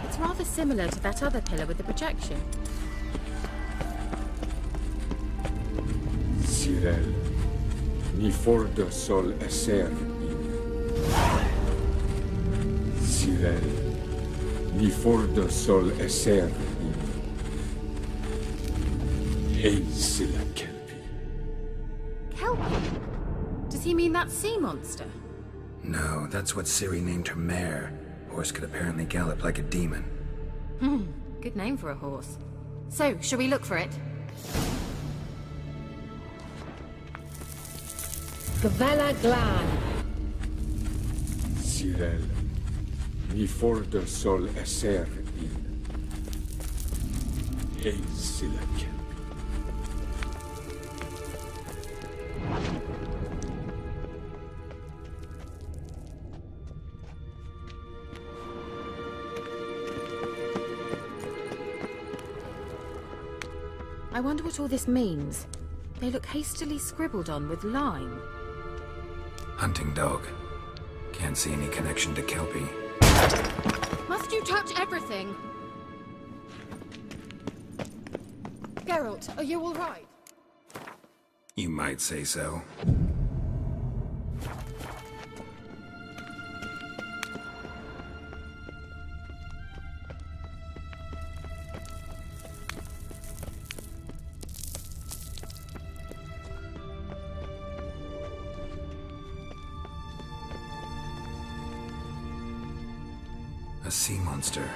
It's rather similar to that other pillar with the projection. Ciri. Cyril, ni forda sol esser in. Cyril, ni forda sol esser in. Ei silla kelpi. Kelpie? Does he mean that sea monster? No, that's what Ciri named her mare. Horse could apparently gallop like a demon. Good name for a horse. So, shall we look for it? Gavella Glan. Cyril, ni forda sol esser in. Ei silla kelpi. I wonder what all this means. They look hastily scribbled on with lime. Hunting dog. Can't see any connection to Kelpie. Must you touch everything? Geralt, are you all right? You might say so. A sea monster.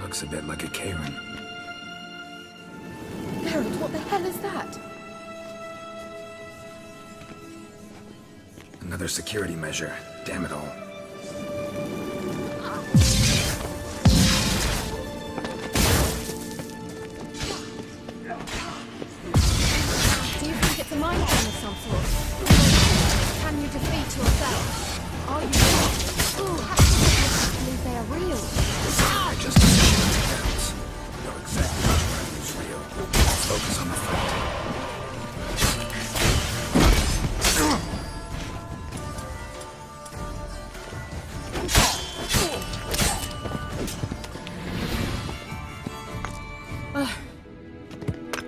Looks a bit like a Karen. Geralt, what the hell is that? Another security measure. Damn it all. Do you think it's a mind game of some sort? Can you defeat yourself? Are you believe they are real? I just counts. Know exactly which one is real. Focus on the fight.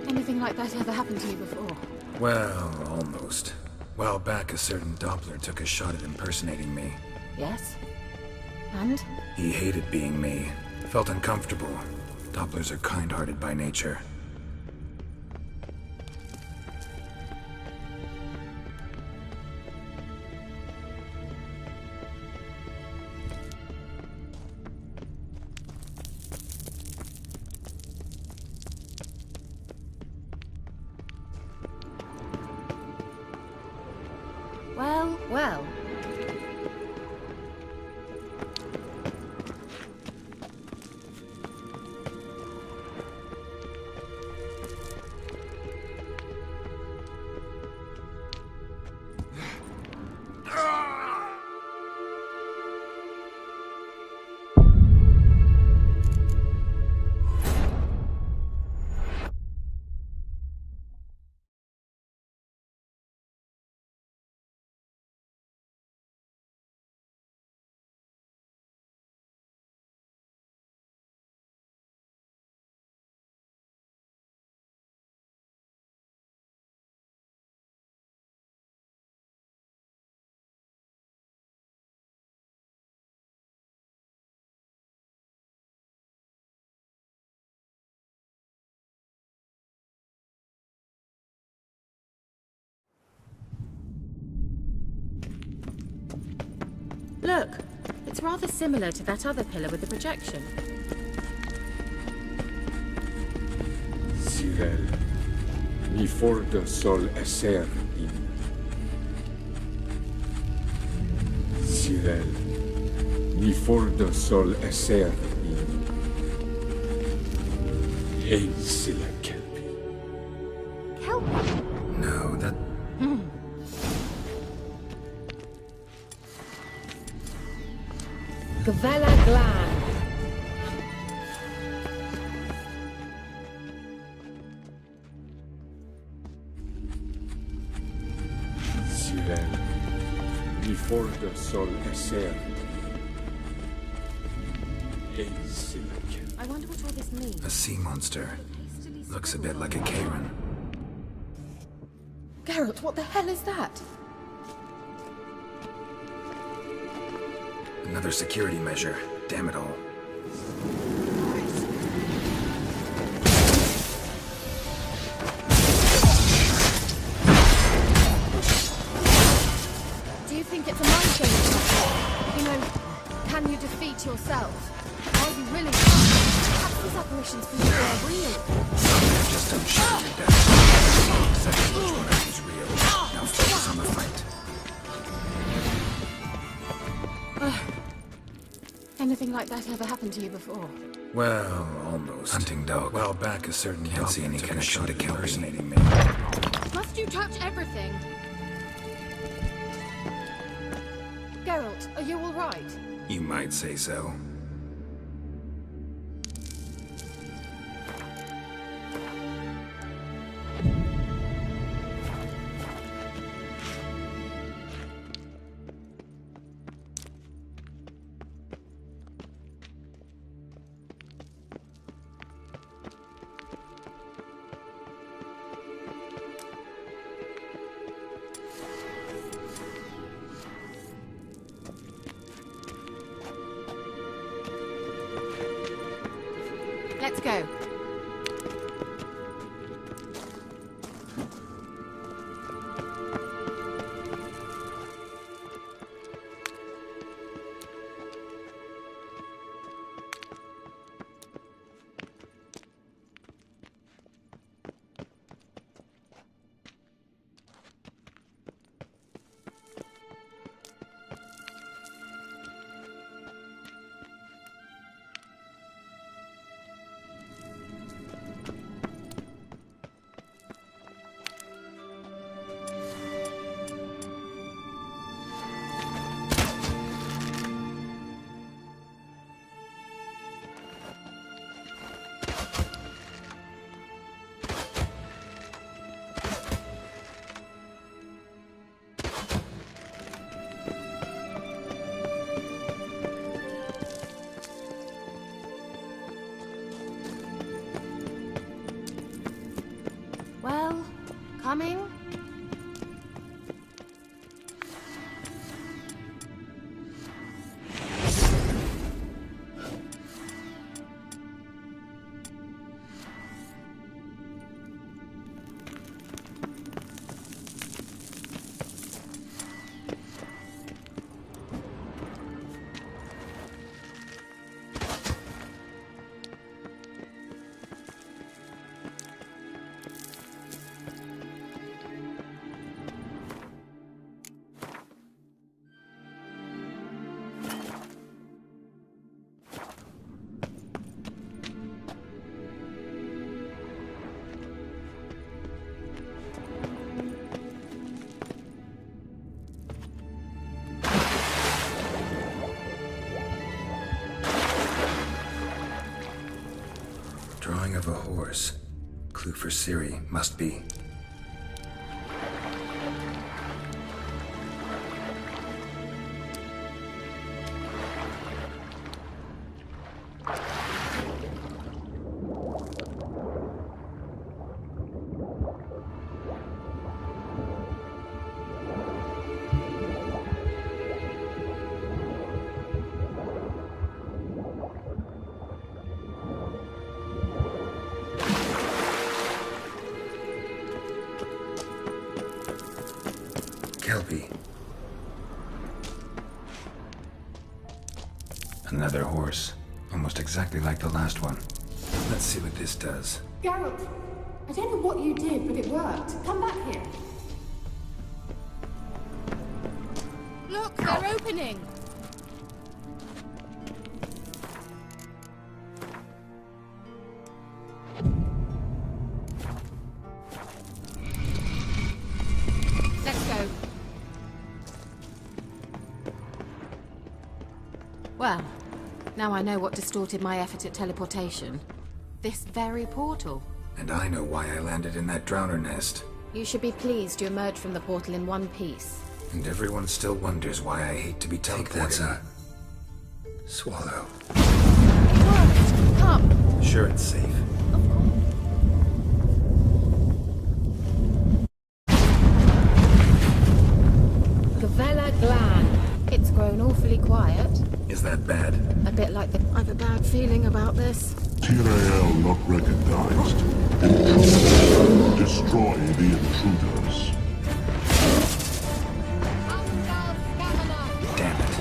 Anything like that ever happened to you before? Well, almost. A while back, a certain Doppler took a shot at impersonating me. Yes. And? He hated being me. Felt uncomfortable. Dopplers are kind-hearted by nature. Well, well. Look, it's rather similar to that other pillar with the projection. Cyril, ni forda sol esser in. Cyril, ni forda sol esser in. Ei silla kelpi. Kelpie? No, that... Gavella Glan. Cyril, ni forda sol esser. Ei silla kelpi. I wonder what all this means. A sea monster. Looks a bit like a Karen. Geralt, what the hell is that? Another security measure. Damn it all. Do you think it's a mind change? You know, can you defeat yourself? Are you really? Perhaps these apparitions for you are real. Just don't show your death. Exactly which one of these real. Now focus on the fight. Anything like that ever happened to you before? Well, almost. Hunting dog. Well, back a certain Can't see any connection to impersonating me. Must you touch everything? Geralt, are you all right? You might say so. Let's go. Well, coming? Drawing of a horse. Clue for Ciri, must be. Kelpie. Another horse. Almost exactly like the last one. Let's see what this does. Geralt, I don't know what you did, but it worked. Come back here. Look, they're opening. Let's go. Well, now I know what distorted my effort at teleportation. This very portal. And I know why I landed in that drowner nest. You should be pleased you emerged from the portal in one piece. And everyone still wonders why I hate to be teleported. That's a... swallow. It worked! Come! Sure it's safe. Of course. Gavella Glan. It's grown awfully quiet. Is that bad? A bit like the... I've a bad feeling about this. Tyrael not recognized. Intruder. Destroy the intruders. Damn it.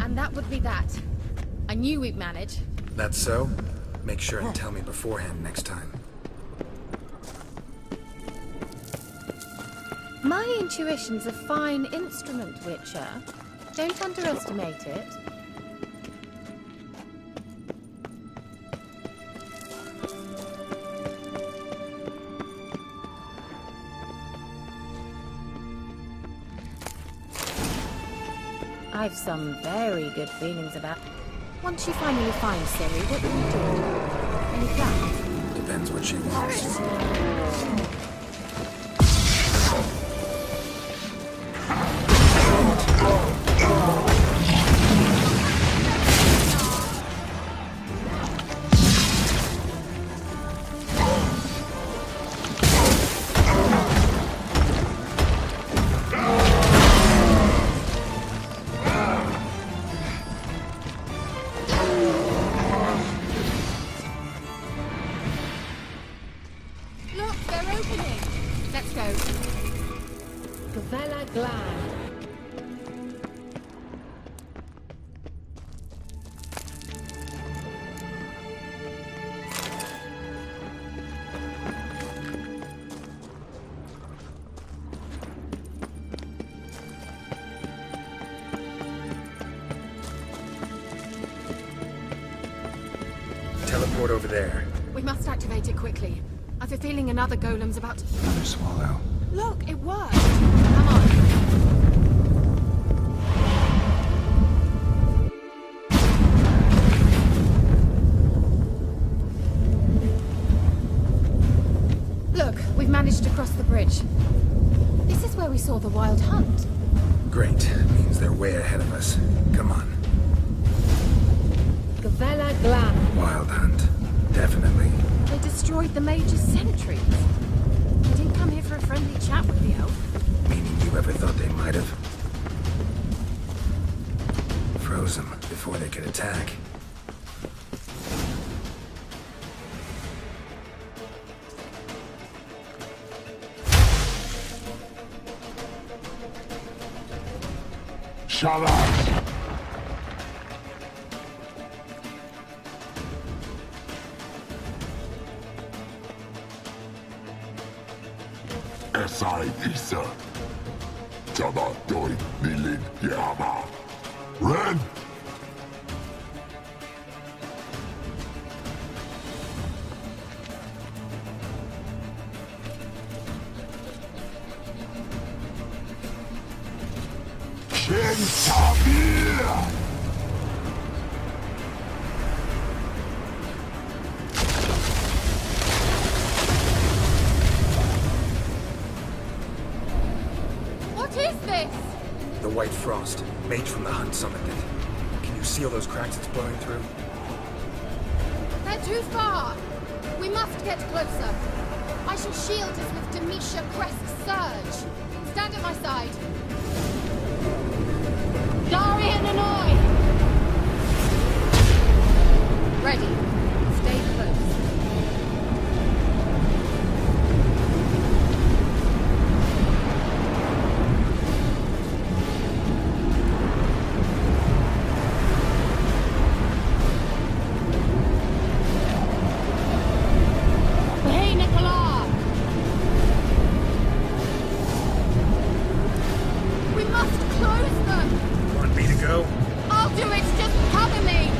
And that would be that. I knew we'd manage. That's so? Make sure and tell me beforehand next time. My intuition's a fine instrument, Witcher. Don't underestimate it. I've some very good feelings about... Once you finally find Ciri, what will you do? Any plans? Depends what she wants. Teleport over there. We must activate it quickly. I've a feeling another golem's about to... Another swallow. Look, it worked! Come on. Look, we've managed to cross the bridge. This is where we saw the wild hunt. Great. Means they're way ahead of us. Come on. Gavella Glan. Wild hunt. Definitely. They destroyed the Mage's sentries. They didn't come here for a friendly chat with the elf. Meaning you ever thought they might have? Froze them before they could attack. Shut up! Esai Isa. Jama doi nilin yama. Ren! Kentabir! The White Frost. Mage from the hunt summoned it. Can you seal those cracks it's blowing through? Let's Too far! We must get closer. I shall shield us with Demetia Crest's surge. Stand at my side. Darian and I! Ready. Stay close. Hey, Nicola! We must close them! Want me to go? I'll do it, just cover me!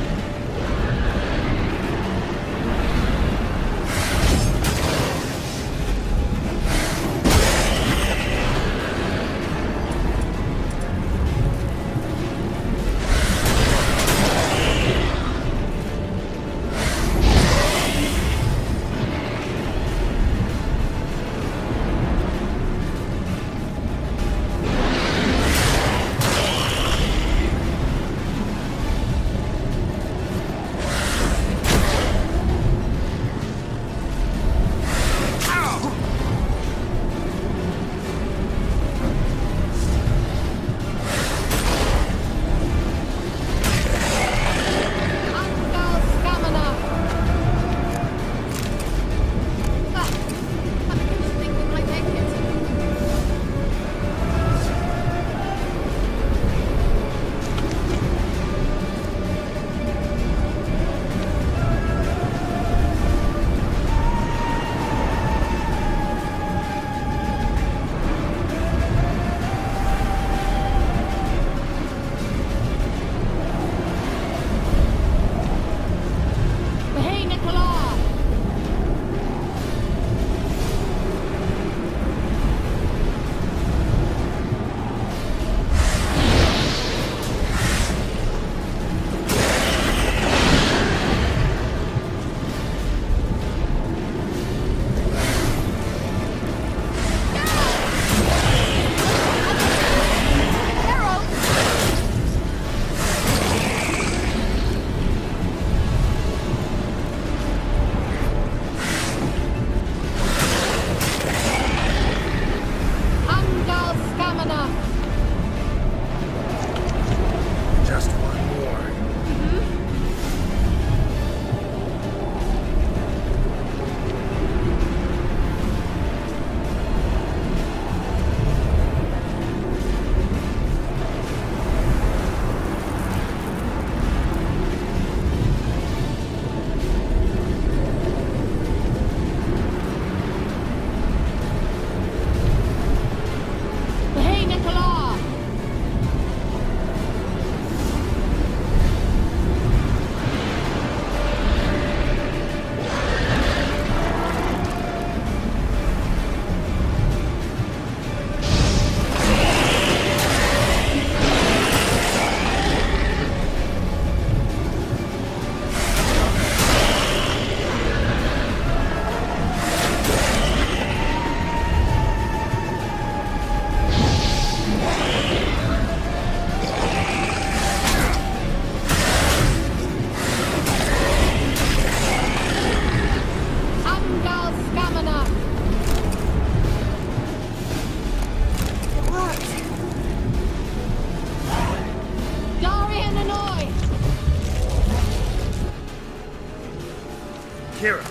Kira.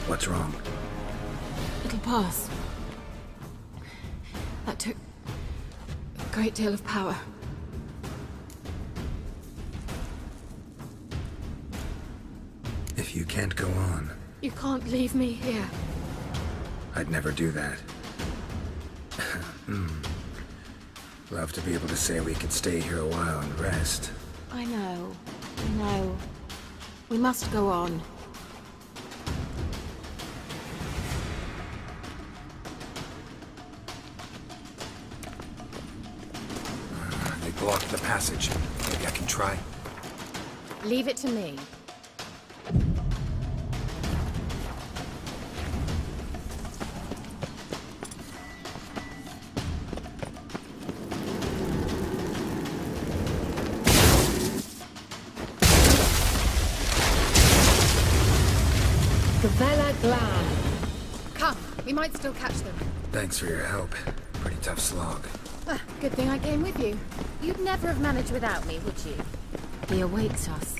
What's wrong? It'll pass. That took a great deal of power. If you can't go on, You can't leave me here. I'd never do that. Love to be able to say we could stay here a while and rest. I know. We must go on. They blocked the passage. Maybe I can try. Leave it to me. Gavella Glam. Come, we might still catch them. Thanks for your help. Pretty tough slog. Good thing I came with you. You'd never have managed without me, would you? He awaits us.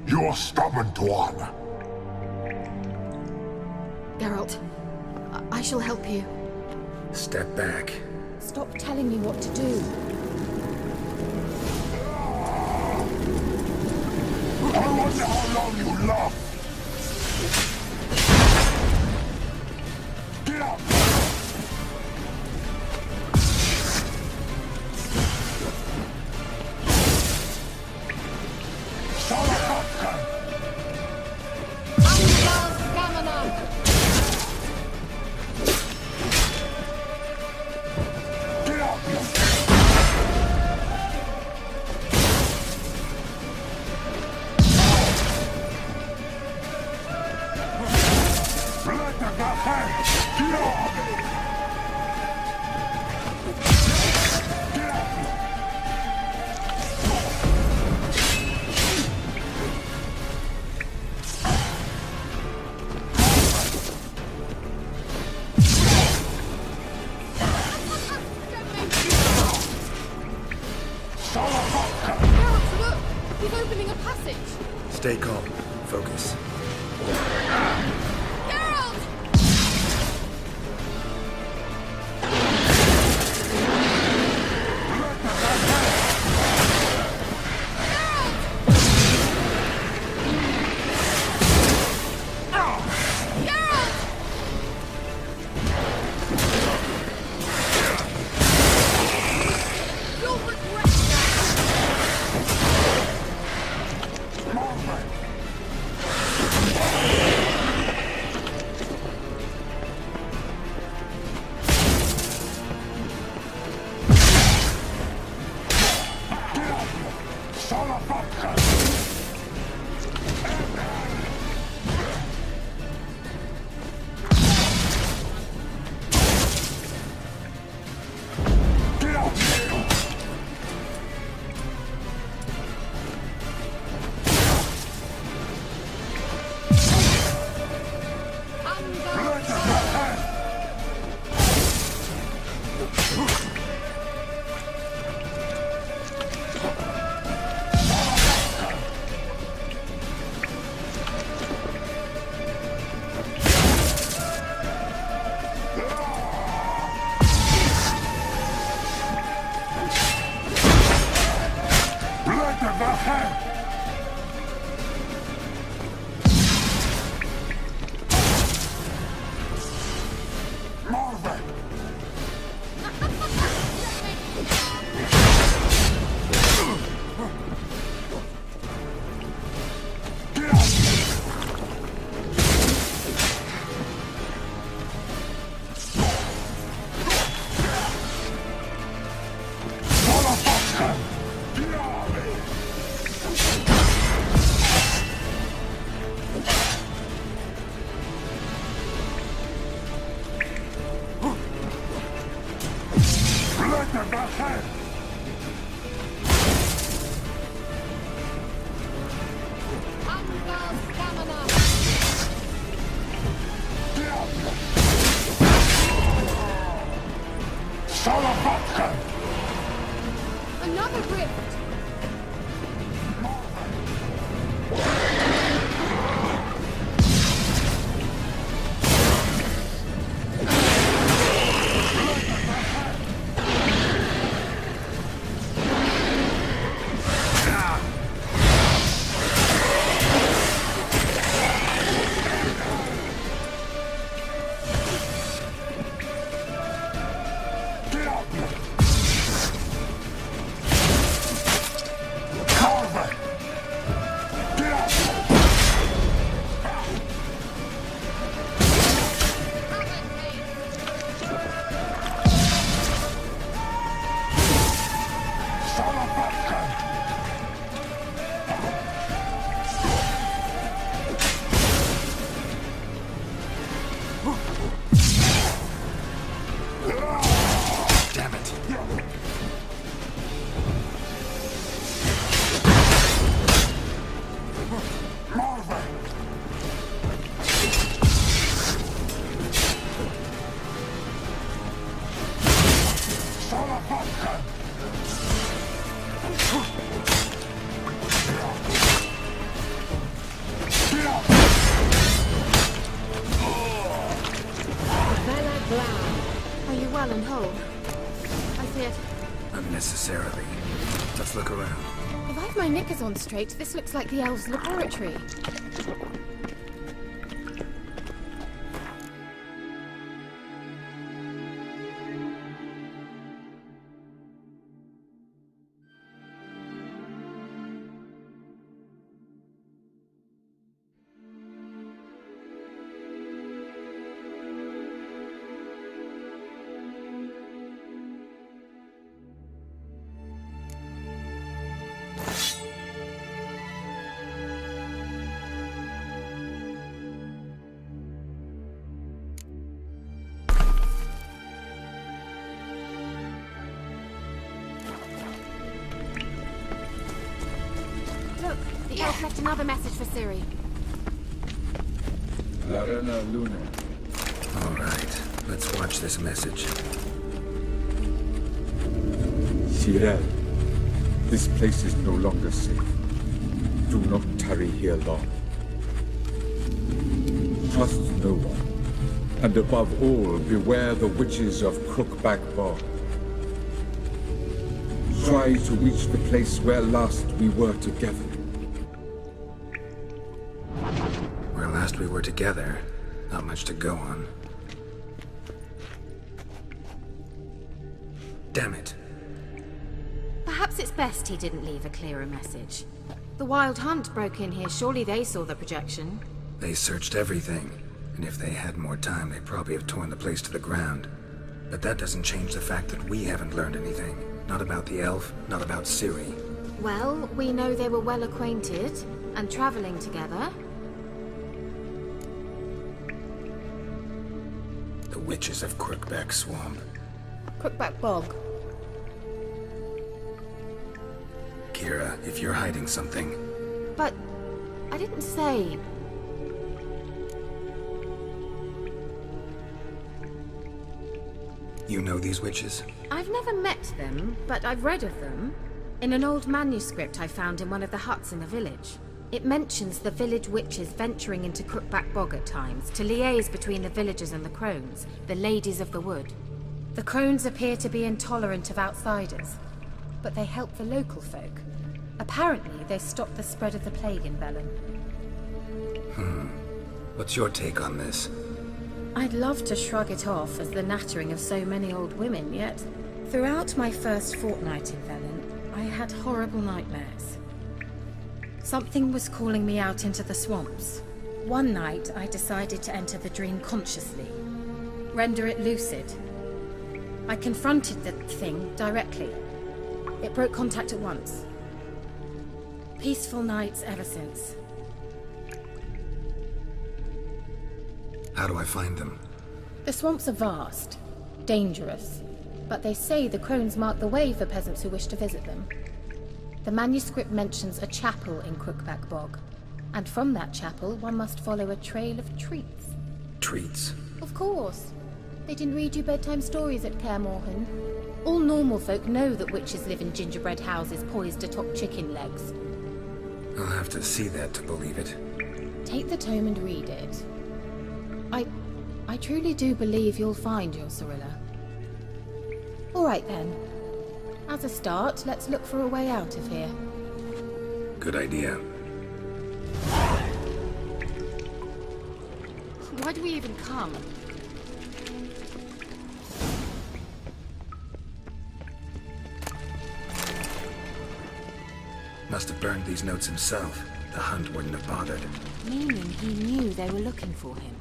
You're stubborn, Tuan. Geralt, I shall help you. Step back. Stop telling me what to do. I wonder how long you last. Get up! Stay calm. Focus. Another rift! Are you well and whole? I feared. Unnecessarily. Let's look around. If I've my knickers on straight, this looks like the elves' laboratory. The elf left another message for Ciri. Larena Luna. All right, let's watch this message. Cele, this place is no longer safe. Do not tarry here long. Trust no one. And above all, beware the witches of Crookback Bog. Try to reach the place where last we were together. Where last we were together, not much to go on. Damn it. Perhaps it's best he didn't leave a clearer message. The Wild Hunt broke in here. Surely they saw the projection. They searched everything, and if they had more time, they'd probably have torn the place to the ground. But that doesn't change the fact that we haven't learned anything. Not about the elf, not about Ciri. Well, we know they were well acquainted, and traveling together. The witches of Crookback Swamp. Crookback Bog. Kira, if you're hiding something... But... I didn't say... You know these witches? I've never met them, but I've read of them. In an old manuscript I found in one of the huts in the village. It mentions the village witches venturing into Crookback Bog at times to liaise between the villagers and the crones, the ladies of the wood. The crones appear to be intolerant of outsiders, but they help the local folk. Apparently, they stopped the spread of the plague in Velen. What's your take on this? I'd love to shrug it off as the nattering of so many old women, yet throughout my first fortnight in Velen, I had horrible nightmares. Something was calling me out into the swamps. One night, I decided to enter the dream consciously, render it lucid. I confronted the thing directly. It broke contact at once. Peaceful nights ever since. How do I find them? The swamps are vast, dangerous, but they say the crones mark the way for peasants who wish to visit them. The manuscript mentions a chapel in Crookback Bog, and from that chapel one must follow a trail of treats. Treats? Of course. They didn't read you bedtime stories at Kaer Morhen. All normal folk know that witches live in gingerbread houses poised atop chicken legs. I'll have to see that to believe it. Take the tome and read it. I truly do believe you'll find your Cirilla. All right then. As a start, let's look for a way out of here. Good idea. Why do we even come? Must have burned these notes himself. The hunt wouldn't have bothered. Meaning he knew they were looking for him.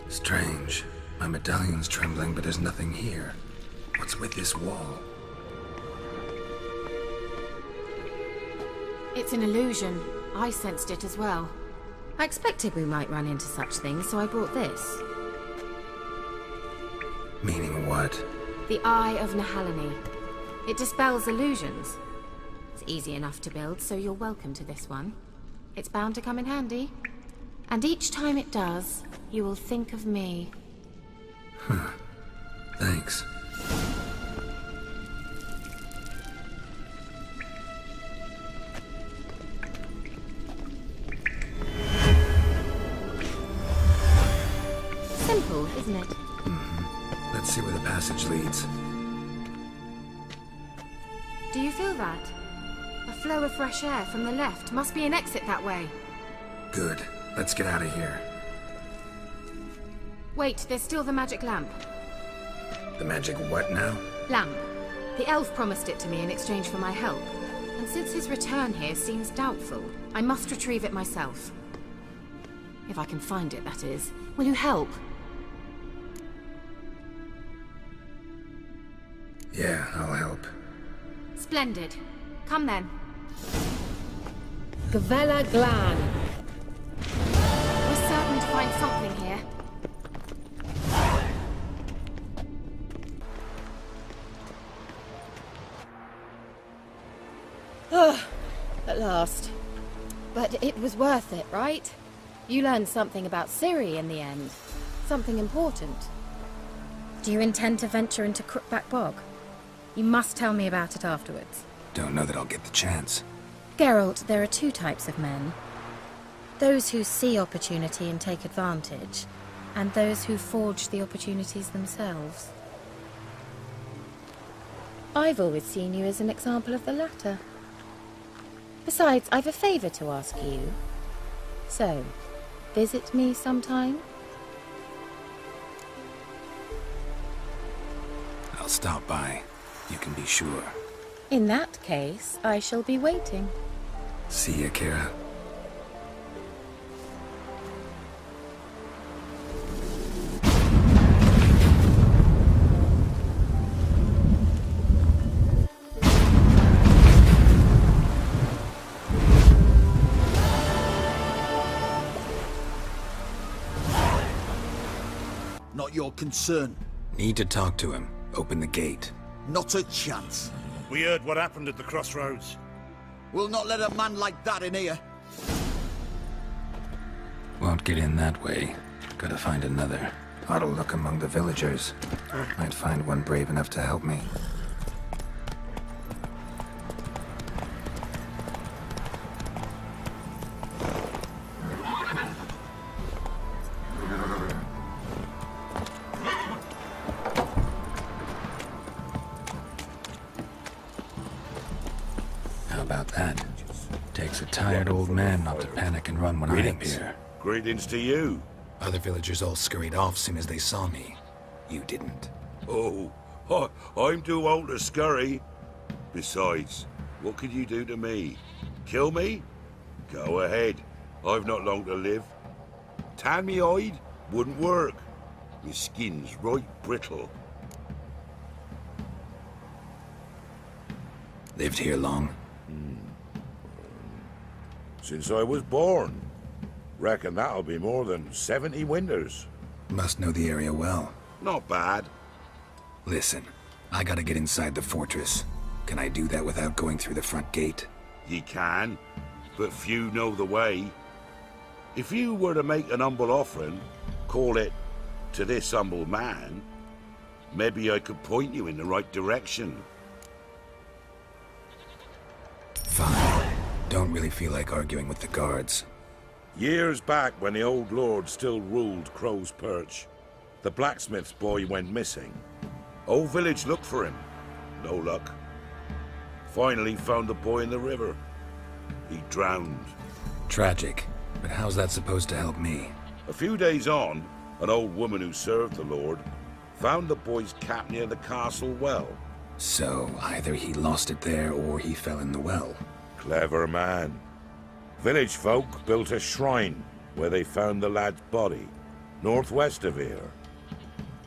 Strange. My medallion's trembling, but there's nothing here. What's with this wall? It's an illusion. I sensed it as well. I expected we might run into such things, so I brought this. Meaning what? The Eye of Nahalani. It dispels illusions. It's easy enough to build, so you're welcome to this one. It's bound to come in handy. And each time it does, you will think of me. Thanks. Simple, isn't it? Let's see where the passage leads. Do you feel that? A flow of fresh air from the left. Must be an exit that way. Good. Let's get out of here. Wait, there's still the magic lamp. The magic what now? Lamp. The elf promised it to me in exchange for my help. And since his return here seems doubtful, I must retrieve it myself. If I can find it, that is. Will you help? Yeah, I'll help. Splendid. Come then. Gavella Glan. We're certain to find something here. At last. But it was worth it, right? You learned something about Ciri in the end. Something important. Do you intend to venture into Crookback Bog? You must tell me about it afterwards. Don't know that I'll get the chance. Geralt, there are two types of men. Those who see opportunity and take advantage, and those who forge the opportunities themselves. I've always seen you as an example of the latter. Besides, I've a favor to ask you. So, visit me sometime? I'll stop by. You can be sure. In that case, I shall be waiting. See ya, Kara. Not your concern. Need to talk to him. Open the gate. Not a chance. We heard what happened at the crossroads. We'll not let a man like that in here. Won't get in that way. Gotta find another. Ought to look among the villagers. Might find one brave enough to help me. How about that? Takes a tired old man not to panic and run when I appear. Greetings to you. Other villagers all scurried off soon as they saw me. You didn't. Oh, I'm too old to scurry. Besides, what could you do to me? Kill me? Go ahead. I've not long to live. Tan me hide? Wouldn't work. My skin's right brittle. Lived here long? Since I was born. Reckon that'll be more than 70 winters. Must know the area well. Not bad. Listen, I gotta get inside the fortress. Can I do that without going through the front gate? Ye can, but few know the way. If you were to make an humble offering, call it, to this humble man, maybe I could point you in the right direction. Fine. Don't really feel like arguing with the guards. Years back, when the old lord still ruled Crow's Perch, the blacksmith's boy went missing. Whole village looked for him. No luck. Finally found the boy in the river. He drowned. Tragic. But how's that supposed to help me? A few days on, an old woman who served the lord found the boy's cap near the castle well. So, either he lost it there or he fell in the well. Clever man. Village folk built a shrine where they found the lad's body, northwest of here.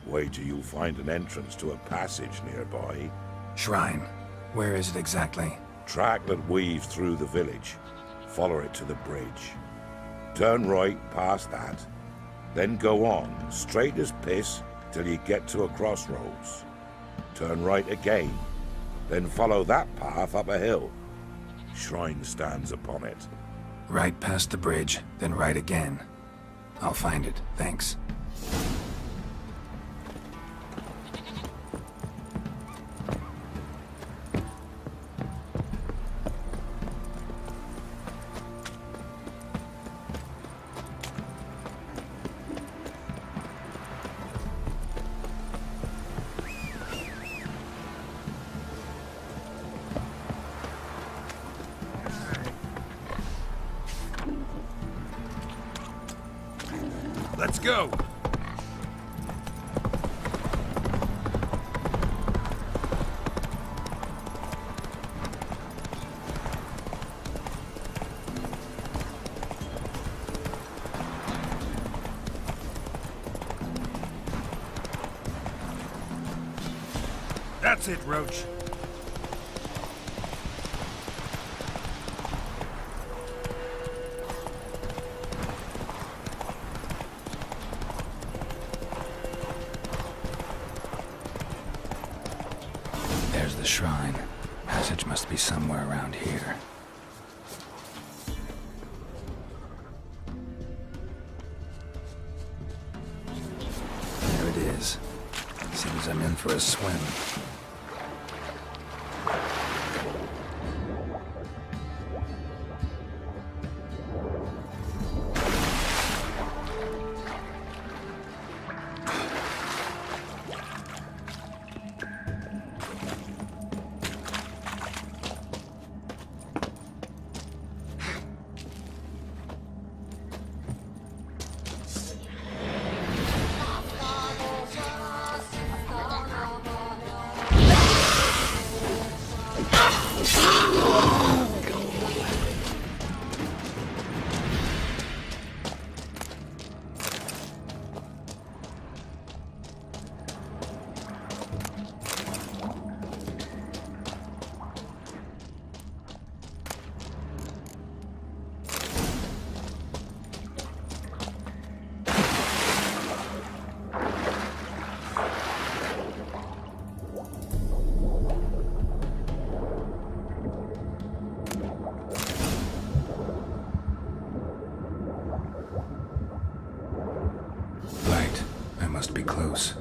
Wait till you find an entrance to a passage nearby. Shrine? Where is it exactly? Track that weaves through the village. Follow it to the bridge. Turn right past that. Then go on, straight as piss, till you get to a crossroads. Turn right again, then follow that path up a hill. Shrine stands upon it. Right past the bridge, then right again. I'll find it, thanks. Let's go! That's it, Roach. There's the shrine. Passage must be somewhere around here. There it is. Seems I'm in for a swim. Must be close.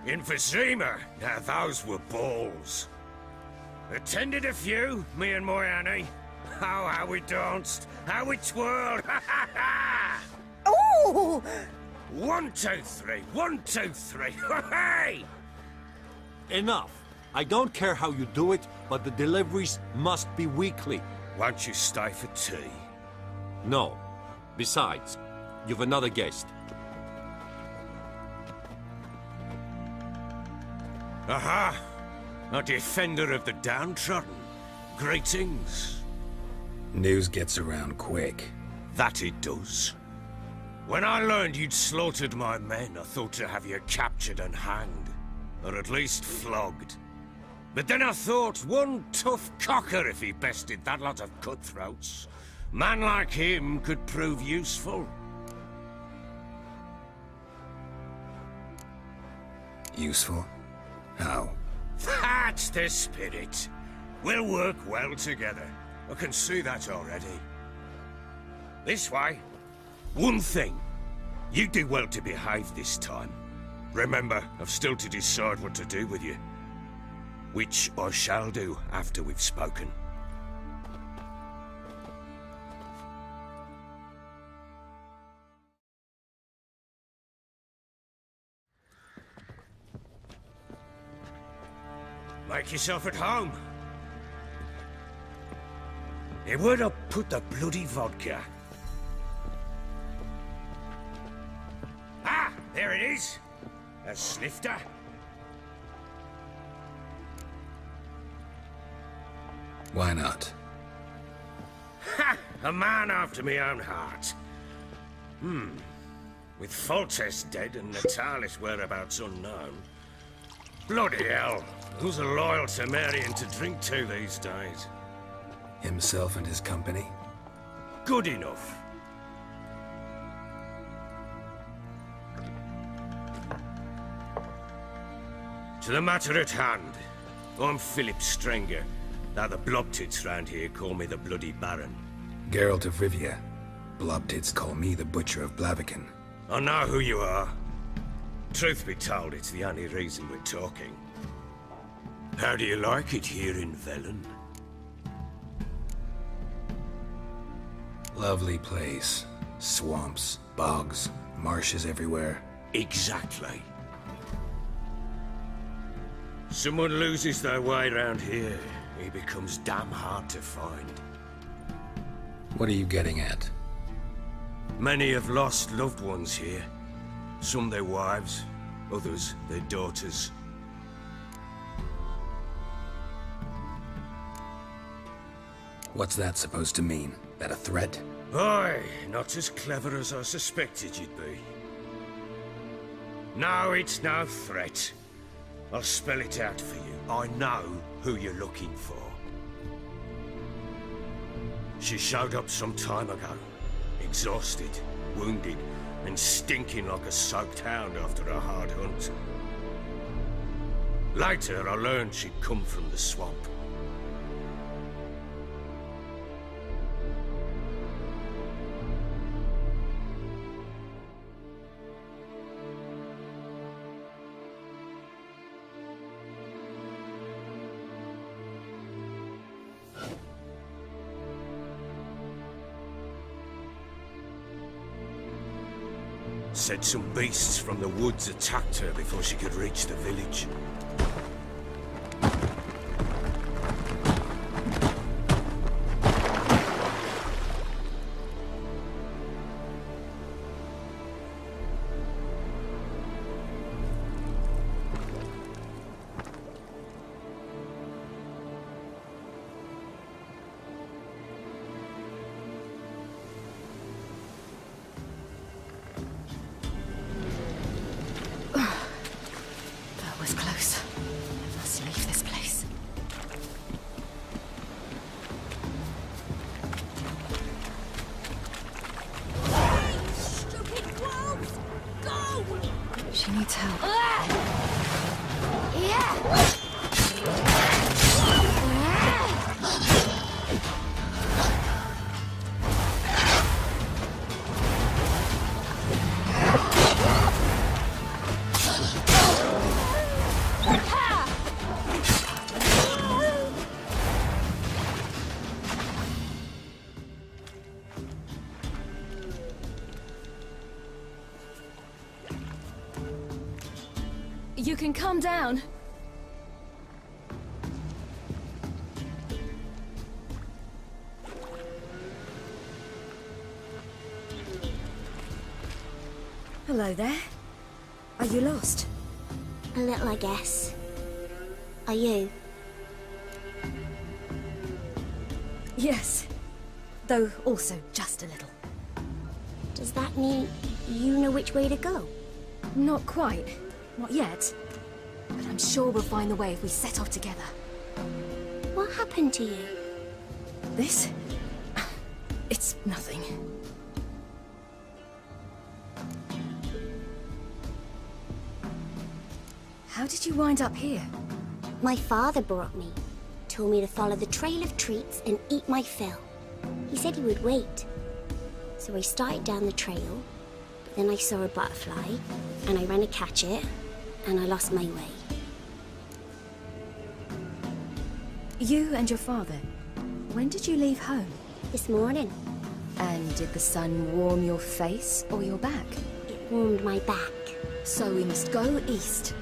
Emphysema! Now those were balls. Attended a few, me and my Annie. Oh, how we danced, how we twirled, ha ha ha! Oh! 1, 2, 3, 1, 2, 3, hey! Enough. I don't care how you do it, but the deliveries must be weekly. Won't you stay for tea? No. Besides, you've another guest. Aha! A defender of the downtrodden. Greetings. News gets around quick. That it does. When I learned you'd slaughtered my men, I thought to have you captured and hanged. Or at least flogged. But then I thought, one tough cocker if he bested that lot of cutthroats. Man like him could prove useful. Useful? How? That's the spirit. We'll work well together. I can see that already. This way. One thing. You do well to behave this time. Remember, I've still to decide what to do with you. Which I shall do after we've spoken. Make yourself at home. Hey, where'd I put the bloody vodka? Ah, there it is. A snifter. Why not? Ha! A man after my own heart. With Foltest dead and Natalis' whereabouts unknown. Bloody hell. Who's a loyal Temerian to drink to these days? Himself and his company? Good enough. To the matter at hand. I'm Philip Strenger. Now the Blobtits round here call me the Bloody Baron. Geralt of Rivia. Blobtits call me the Butcher of Blaviken. I know who you are. Truth be told, it's the only reason we're talking. How do you like it here in Velen? Lovely place. Swamps, bogs, marshes everywhere. Exactly. Someone loses their way around here, he becomes damn hard to find. What are you getting at? Many have lost loved ones here. Some their wives, others their daughters. What's that supposed to mean? That a threat? Aye, not as clever as I suspected you'd be. No, it's no threat. I'll spell it out for you. I know who you're looking for. She showed up some time ago. Exhausted, wounded, and stinking like a soaked hound after a hard hunt. Later, I learned she'd come from the swamp. Said some beasts from the woods attacked her before she could reach the village. You can calm down. Hello there. Are you lost? A little, I guess. Are you? Yes. though also just a little. Does that mean you know which way to go? Not quite. Not yet. But I'm sure we'll find the way if we set off together. What happened to you? This? It's nothing. How did you wind up here? My father brought me. Told me to follow the trail of treats and eat my fill. He said he would wait. So I started down the trail, but then I saw a butterfly, and I ran to catch it, and I lost my way. You and your father, when did you leave home? This morning. And did the sun warm your face or your back? It warmed my back. So we must go east.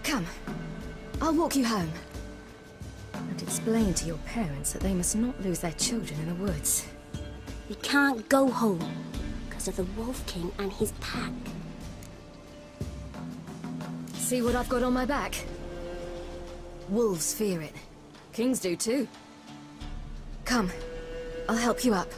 Come, I'll walk you home. And explain to your parents that they must not lose their children in the woods. We can't go home because of the Wolf King and his pack. See what I've got on my back? Wolves fear it. Kings do too. Come, I'll help you up.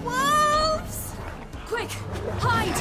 Wolves! Quick, hide!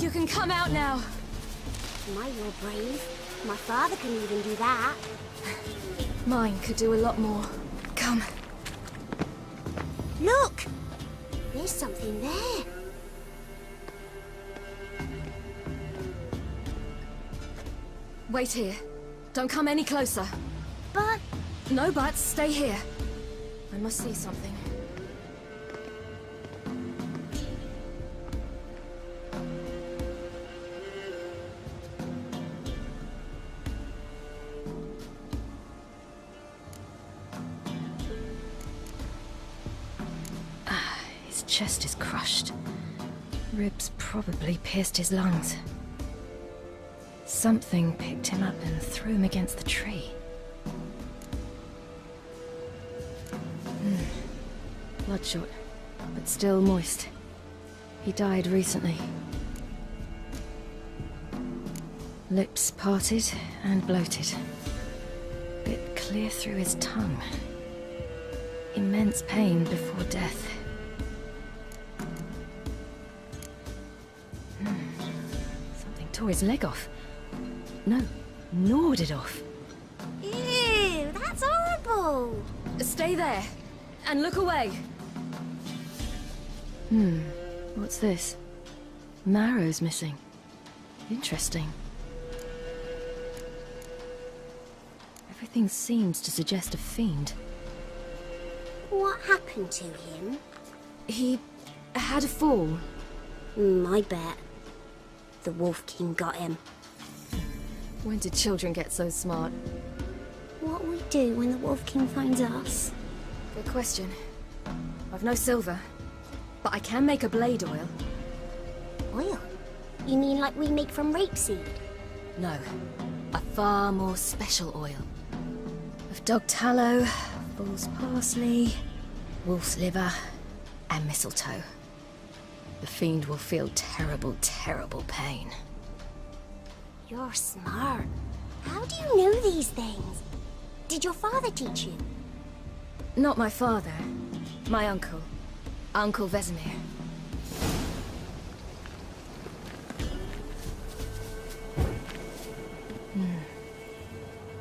You can come out now. My, you're brave. My father couldn't even do that. Mine could do a lot more. Come. Look! There's something there. Wait here. Don't come any closer. But... No buts. Stay here. I must see something. His chest is crushed. Ribs probably pierced his lungs. Something picked him up and threw him against the tree. Bloodshot, but still moist. He died recently. Lips parted and bloated. Bit clear through his tongue. Immense pain before death. Something tore his leg off. No, gnawed it off. Ew, that's horrible! Stay there, and look away. What's this? Marrow's missing. Interesting. Everything seems to suggest a fiend. What happened to him? He had a fall. I bet. The Wolf King got him. When did children get so smart? What will we do when the Wolf King finds us? Good question. I've no silver, but I can make a blade oil. Oil? You mean like we make from rapeseed? No, a far more special oil. Of dog tallow, bull's parsley, wolf's liver, and mistletoe. The fiend will feel terrible, terrible pain. You're smart. How do you know these things? Did your father teach you? Not my father. My uncle. Uncle Vesemir.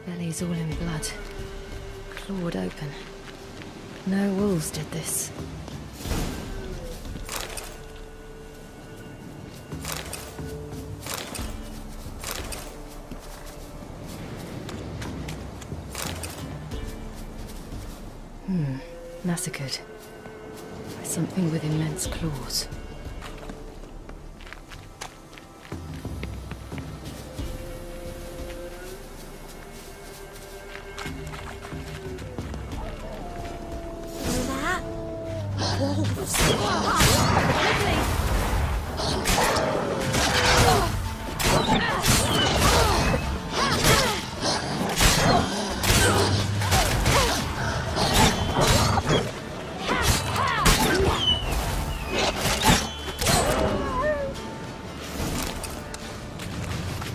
Belly's all in blood. Clawed open. No wolves did this. Massacred. By something with immense claws.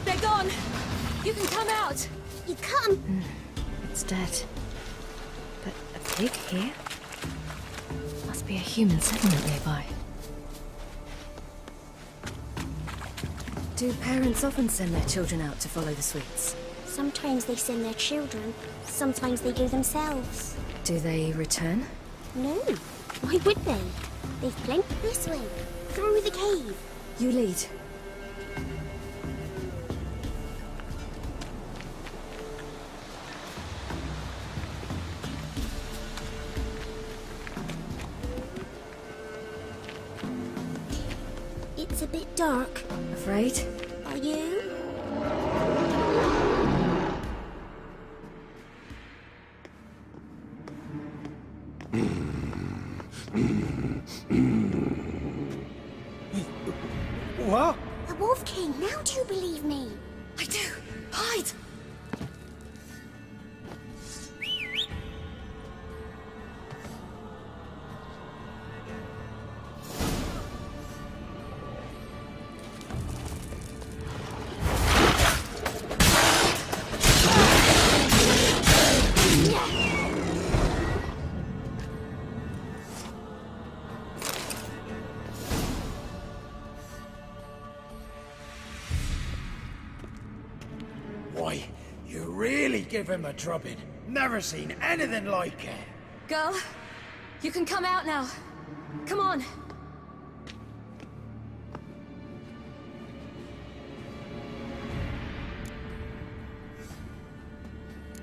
They're gone. You can come out. You come. It's dead. But a pig here? Must be a human settlement nearby. Do parents often send their children out to follow the sweets? Sometimes they send their children. Sometimes they go themselves. Do they return? No. Why would they? They've plenty this way. Through the cave. You lead. It's a bit dark. Afraid? Are you? What? The Wolf King, now do you believe me? I do. Hide! Why, you really give him a drubbing. Never seen anything like it. Girl, you can come out now. Come on.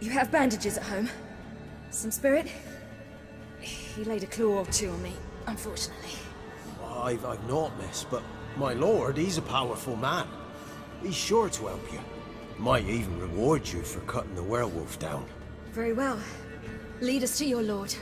You have bandages at home? Some spirit? He laid a claw or two on me, unfortunately. I've naught, miss, but my lord, he's a powerful man. He's sure to help you. Might even reward you for cutting the werewolf down. Very well. Lead us to your lord.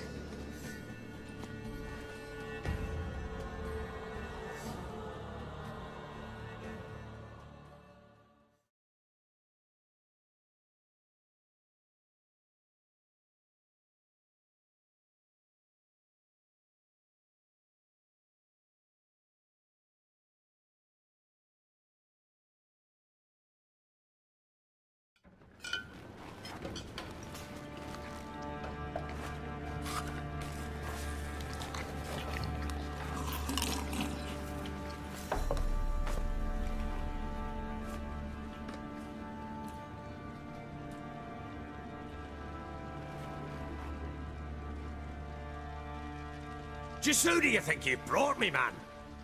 Just who do you think you brought me, man?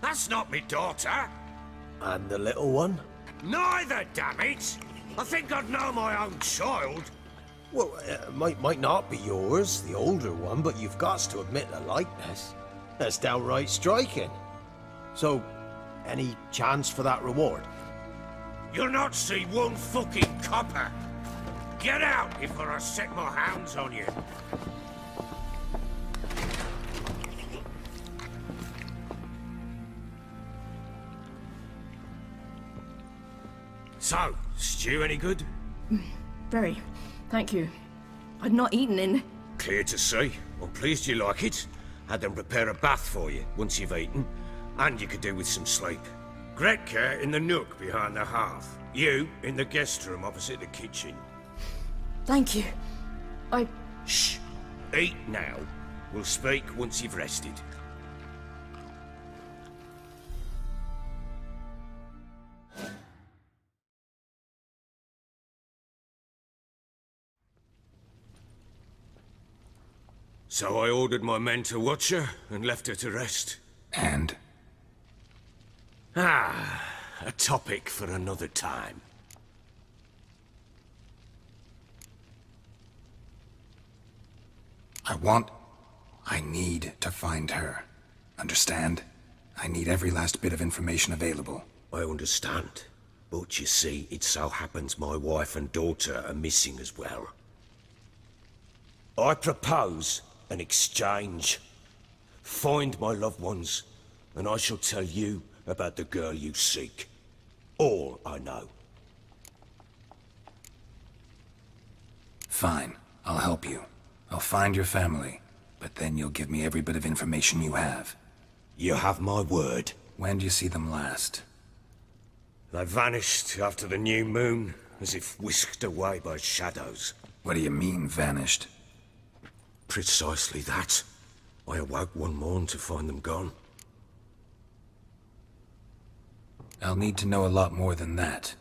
That's not me daughter. And the little one? Neither, damn it! I think I'd know my own child. Well, might not be yours, the older one, but you've got to admit the likeness. That's downright striking. So, any chance for that reward? You'll not see one fucking copper. Get out before I set my hounds on you. So, stew any good? Very. Thank you. I'd not eaten in... Clear to see. I'm pleased you like it. Had them prepare a bath for you once you've eaten, and you could do with some sleep. Gretka in the nook behind the hearth. You in the guest room opposite the kitchen. Thank you. Shh. Eat now. We'll speak once you've rested. So I ordered my men to watch her and left her to rest. And? A topic for another time. I want I need to find her. Understand? I need every last bit of information available. I understand. But you see, it so happens my wife and daughter are missing as well. I propose an exchange. Find my loved ones, and I shall tell you about the girl you seek. All I know. Fine. I'll help you. I'll find your family, but then you'll give me every bit of information you have. You have my word. When do you see them last? They vanished after the new moon, as if whisked away by shadows. What do you mean, vanished? Precisely that. I awoke one morn to find them gone. I'll need to know a lot more than that.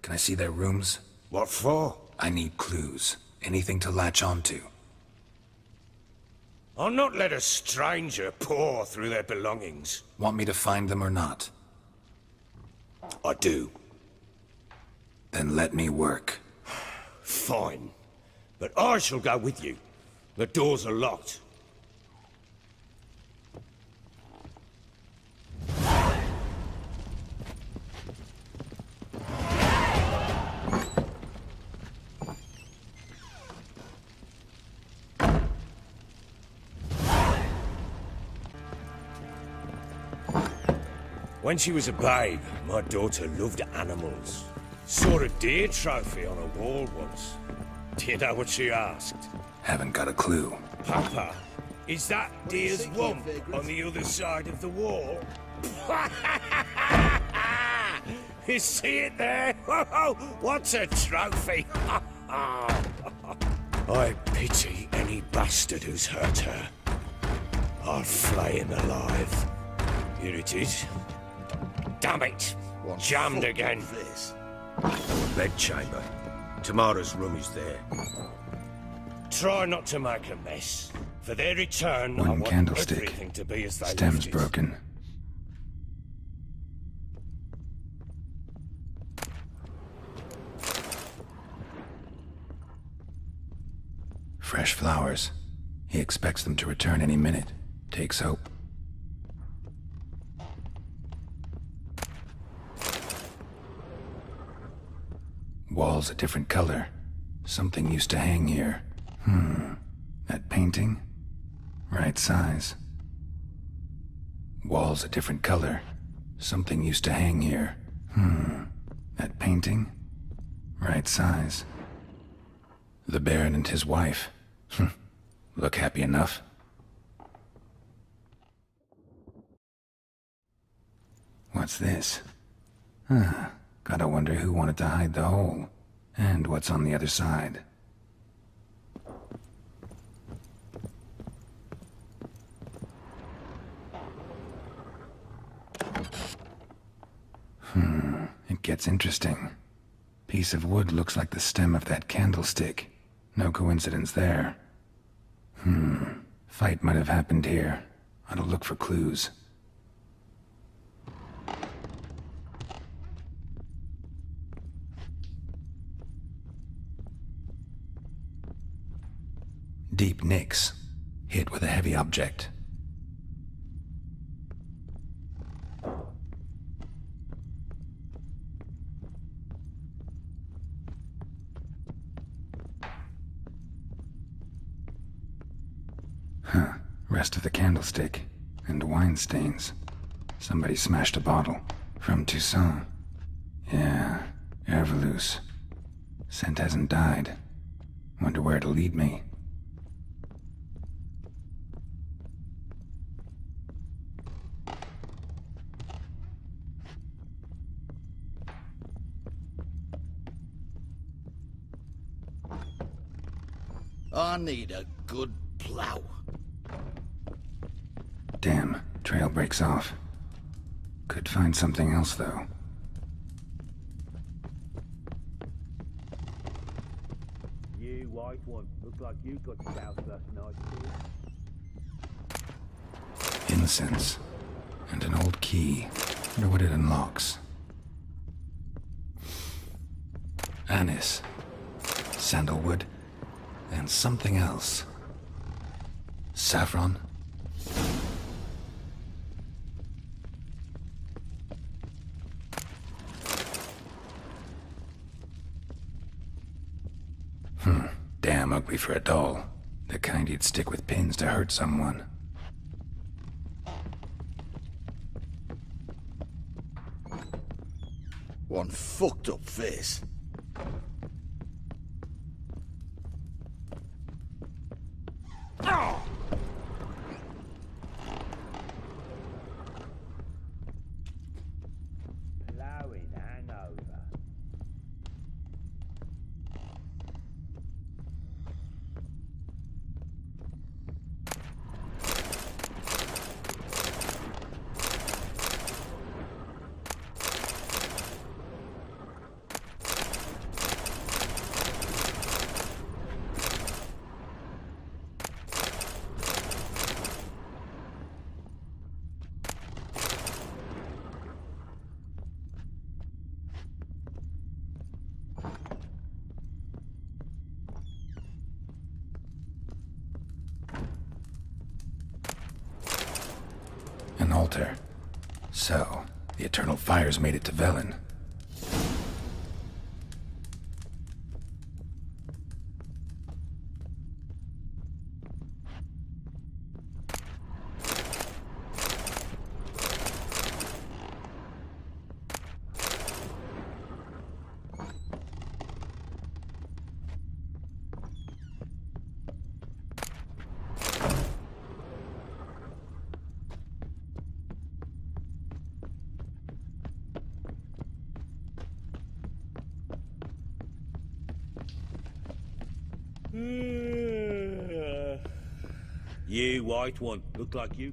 Can I see their rooms? What for? I need clues. Anything to latch onto. I'll not let a stranger pore through their belongings. Want me to find them or not? I do. Then let me work. Fine. But I shall go with you. The doors are locked. When she was a babe, my daughter loved animals. Saw a deer trophy on a wall once. Do you know what she asked? Haven't got a clue. Papa, is that deer's wump on the other side of the wall? You see it there? What's a trophy? I pity any bastard who's hurt her. I'll flay him alive. Here it is. Damn it! Jammed again. Bedchamber. Tamara's room is there. Try not to make a mess. For their return, I One want candlestick. everything to be as they Stem's left it. broken. Fresh flowers. He expects them to return any minute. Takes hope. Walls a different color. Something used to hang here. That painting? Right size. Walls a different color. Something used to hang here. That painting? Right size. The Baron and his wife. Look happy enough. What's this? Gotta wonder who wanted to hide the hole. And what's on the other side. It gets interesting. Piece of wood looks like the stem of that candlestick. No coincidence there. Fight might have happened here. I'll look for clues. Deep nicks. Hit with a heavy object. Rest of the candlestick. And wine stains. Somebody smashed a bottle. From Toussaint. Yeah, Herveloos. Scent hasn't died. Wonder where it'll lead me. I need a good plow. Damn, trail breaks off. Could find something else, though. You white one. Looks like you got scoused last night, too. Incense. And an old key. Wonder what it unlocks. Anise. Sandalwood. And something else. Saffron? Damn ugly for a doll. The kind you'd stick with pins to hurt someone. One fucked up face. Blowing hangover. An altar. So, the eternal fires made it to Velen. You white one, look like you.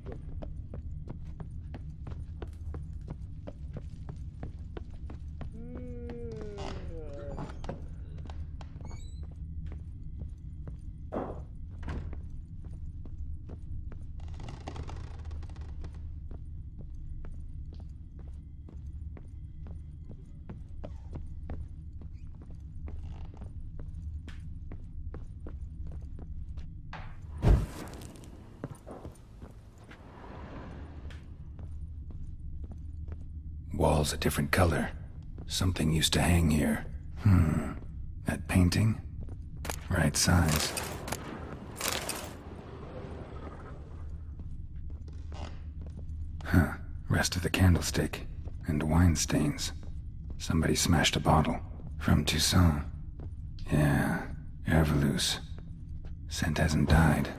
Walls a different color. Something used to hang here. That painting? Right size. Rest of the candlestick. And wine stains. Somebody smashed a bottle. From Toussaint. Yeah, Herveloos. Scent hasn't died.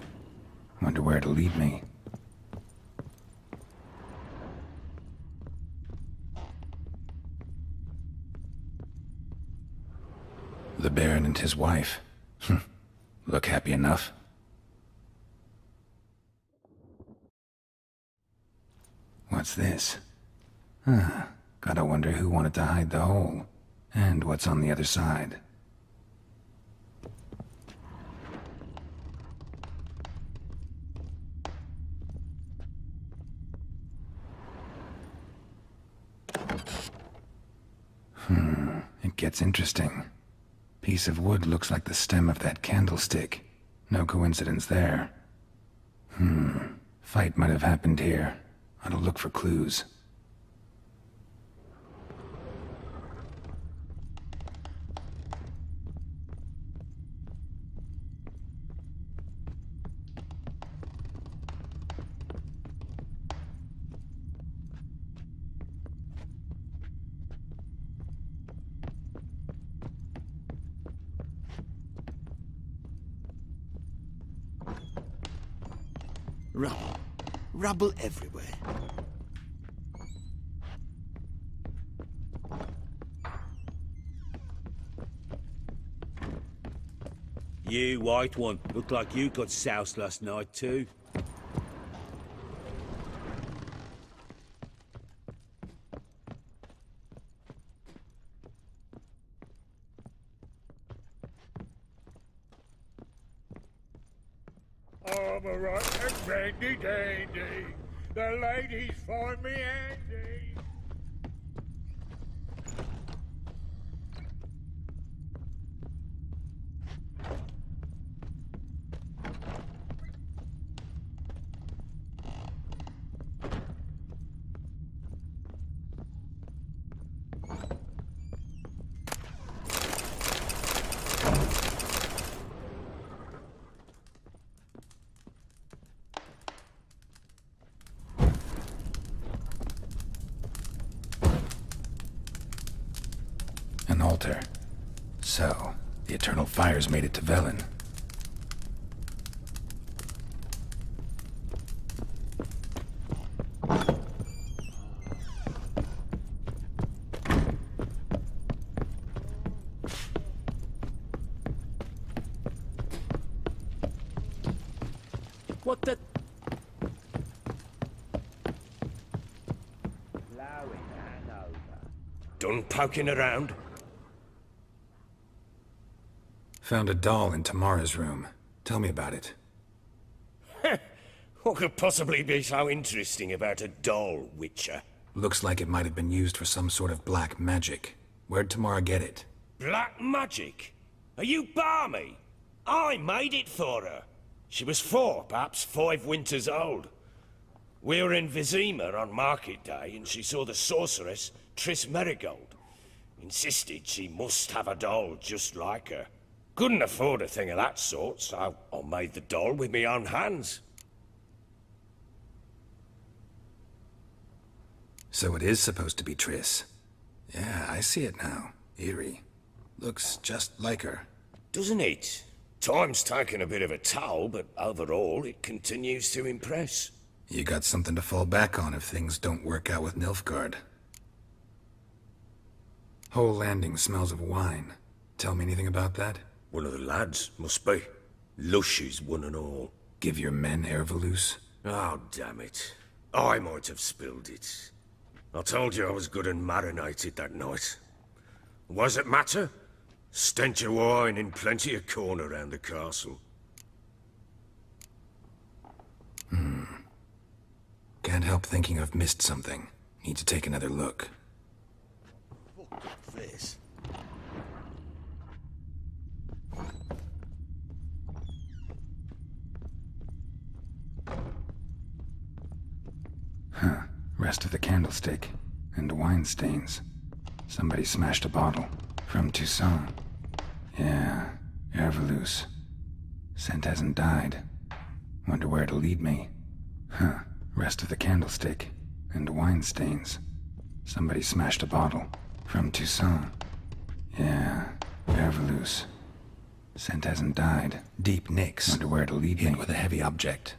Wonder where it'll lead me. The Baron and his wife. Look happy enough. What's this? Gotta wonder who wanted to hide the hole. And what's on the other side. It gets interesting. Piece of wood looks like the stem of that candlestick. No coincidence there. Fight might have happened here. I'll look for clues. Rubble. Rubble everywhere. You white one, look like you got soused last night too. I'm a right and randy dandy. The ladies find me handy. Eternal Fires made it to Velen. What the... Done poking around? Found a doll in Tamara's room. Tell me about it. What could possibly be so interesting about a doll, Witcher? Looks like it might have been used for some sort of black magic. Where'd Tamara get it? Black magic? Are you balmy? I made it for her. She was 4, perhaps 5 winters old. We were in Vizima on market day, and she saw the sorceress, Triss Merigold. Insisted she must have a doll just like her. Couldn't afford a thing of that sort, so I made the doll with my own hands. So it is supposed to be Triss. Yeah, I see it now. Eerie. Looks just like her. Doesn't it? Time's taken a bit of a toll, but overall it continues to impress. You got something to fall back on if things don't work out with Nilfgaard. Whole landing smells of wine. Tell me anything about that? One of the lads, must be. Lushes, one and all. Give your men Ervelus? Oh, damn it. I might have spilled it. I told you I was good and marinated that night. Was it matter? Stench of wine and plenty of corn around the castle. Can't help thinking I've missed something. Need to take another look. This. Huh. Rest of the candlestick. And wine stains. Somebody smashed a bottle. From Toussaint. Yeah. Ervelus. Scent hasn't died. Wonder where it'll lead me. Huh. Rest of the candlestick. And wine stains. Somebody smashed a bottle. From Toussaint. Yeah. Ervelus. Scent hasn't died. Deep nicks. Wonder where it'll lead me. Hit with a heavy object.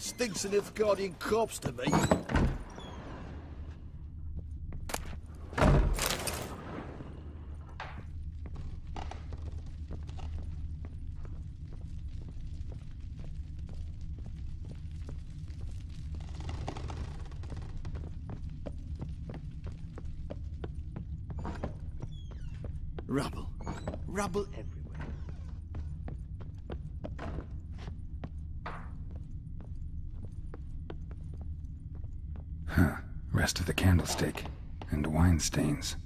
Stinks an Nilfgaardian corpse to me. Rubble. Rubble everywhere. Huh. Rest of the candlestick. And wine stains.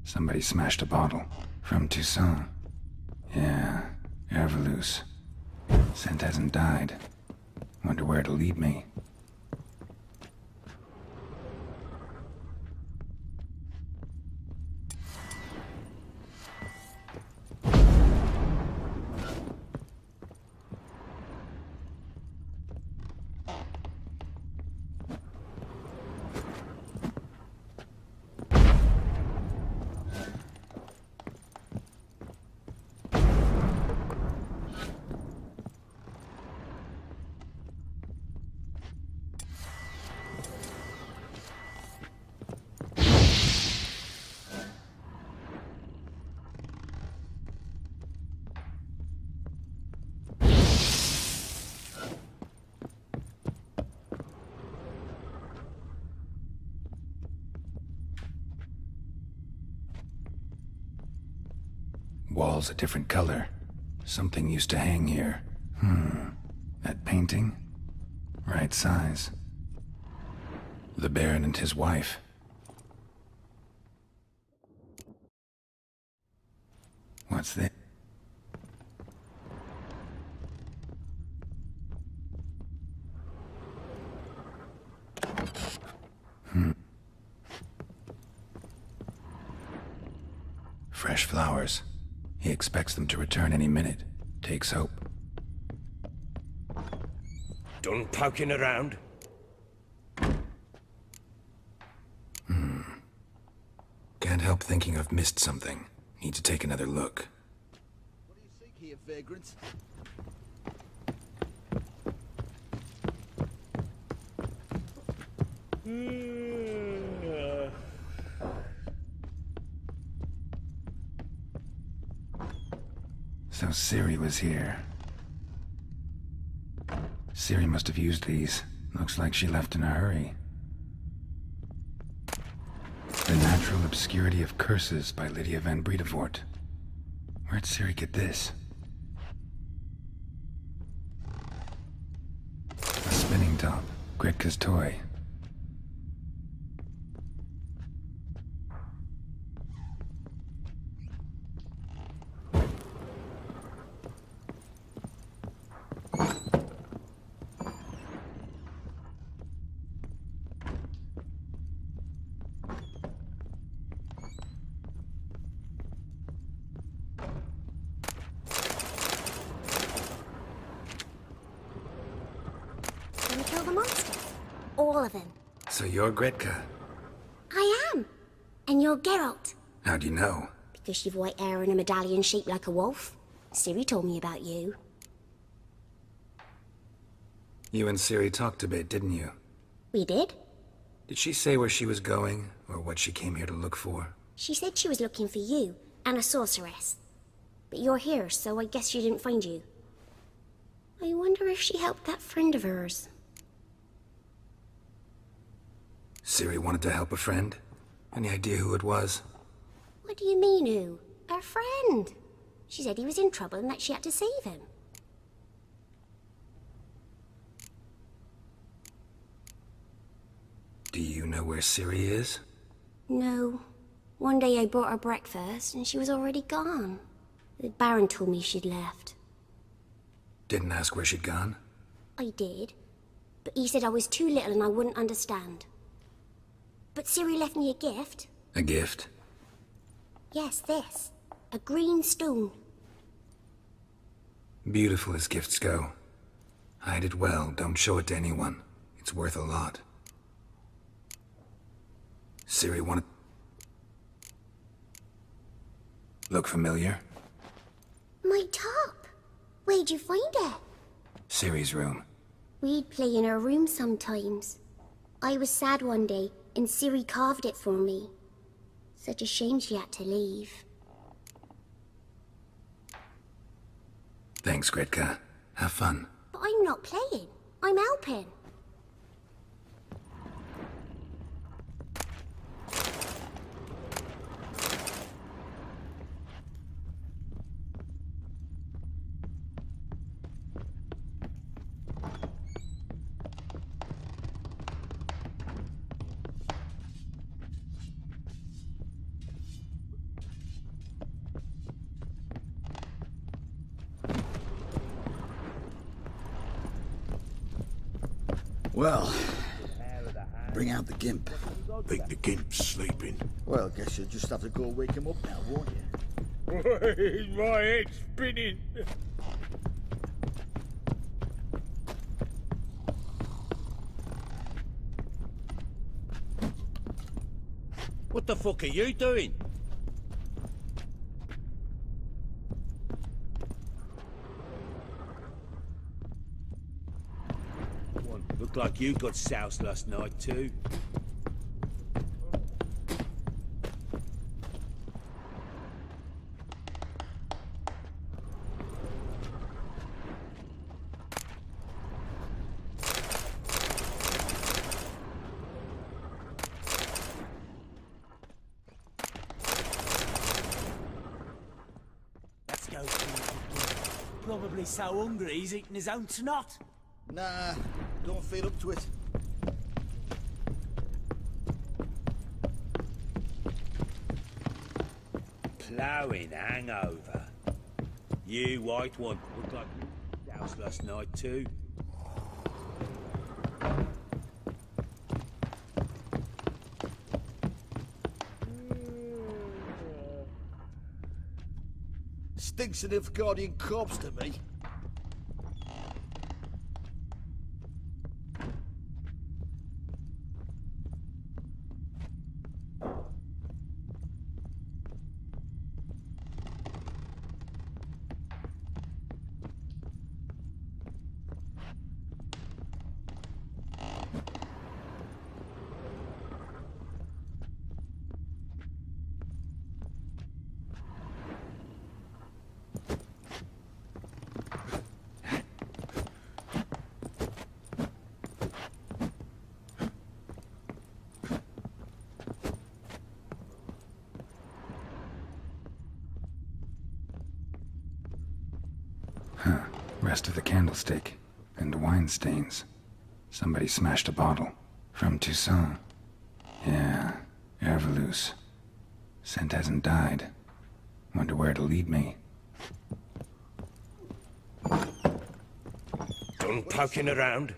Somebody smashed a bottle. From Toussaint. Yeah. Ervelus. Scent hasn't died. Wonder where it'll lead me. walls a different color. Something used to hang here. That painting? Right size. The Baron and his wife. What's this? Fresh flowers. He expects them to return any minute. Takes hope. Done poking around? Can't help thinking I've missed something. Need to take another look. What do you seek here, vagrants? So Ciri was here. Ciri must have used these. Looks like she left in a hurry. The Natural Obscurity of Curses by Lydia van Bredevoort. Where'd Ciri get this? A spinning top. Gritka's toy. Gonna kill the monsters. All of them. So you're Gritka. I am. And you're Geralt. How do you know? Because you've white hair and a medallion shaped like a wolf. Ciri told me about you. You and Ciri talked a bit, didn't you? We did. Did she say where she was going, or what she came here to look for? She said she was looking for you and a sorceress. But you're here, so I guess she didn't find you. I wonder if she helped that friend of hers. Ciri wanted to help a friend? Any idea who it was? What do you mean, who? Her friend. She said he was in trouble and that she had to save him. Do you know where Ciri is? No. One day I brought her breakfast and she was already gone. The Baron told me she'd left. Didn't ask where she'd gone? I did. But he said I was too little and I wouldn't understand. But Ciri left me a gift. A gift? Yes, this. A green stone. Beautiful as gifts go. Hide it well, don't show it to anyone. It's worth a lot. Ciri wanted... Look familiar? My top. Where'd you find it? Ciri's room. We'd play in her room sometimes. I was sad one day, and Ciri carved it for me. Such a shame she had to leave. Thanks, Gritka. Have fun. But I'm not playing. I'm helping. Well, bring out the gimp. Think the gimp's sleeping. Well, guess you'll just have to go wake him up now, won't you? My head's spinning. What the fuck are you doing? Looked like you got soused last night too. probably so hungry he's eating his own snot. Nah, don't feel up to it. Ploughing hangover. You white one. Looked like you doused last night too. Stinks an Nilfgaardian corpse to me. Rest of the candlestick, and wine stains. Somebody smashed a bottle. From Toussaint. Yeah, Hervelus. Scent hasn't died. Wonder where it'll lead me. Done poking around?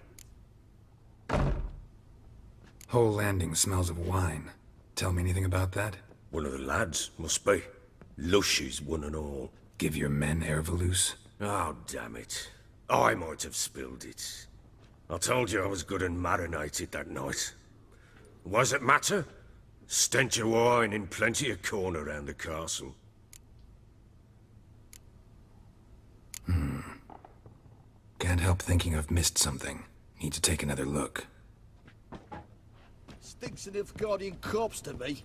Whole landing smells of wine. Tell me anything about that? One of the lads, must be. Lushes, one and all. Give your men Hervelus? Oh, damn it. I might have spilled it. I told you I was good and marinated that night. What does it matter? Stench of wine in plenty of corn around the castle. Can't help thinking I've missed something. Need to take another look. Stinks an Nilfgaardian corpse to me.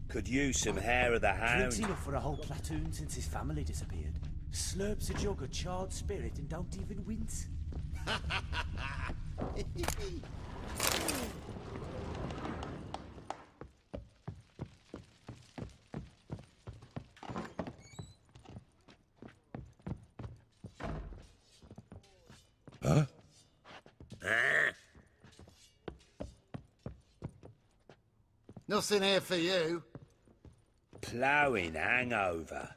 Could use some hair of the hound. Drinks enough for a whole platoon since his family disappeared. Slurps a jug of charred spirit and don't even wince. Huh? Nothing here for you. Ploughing hangover.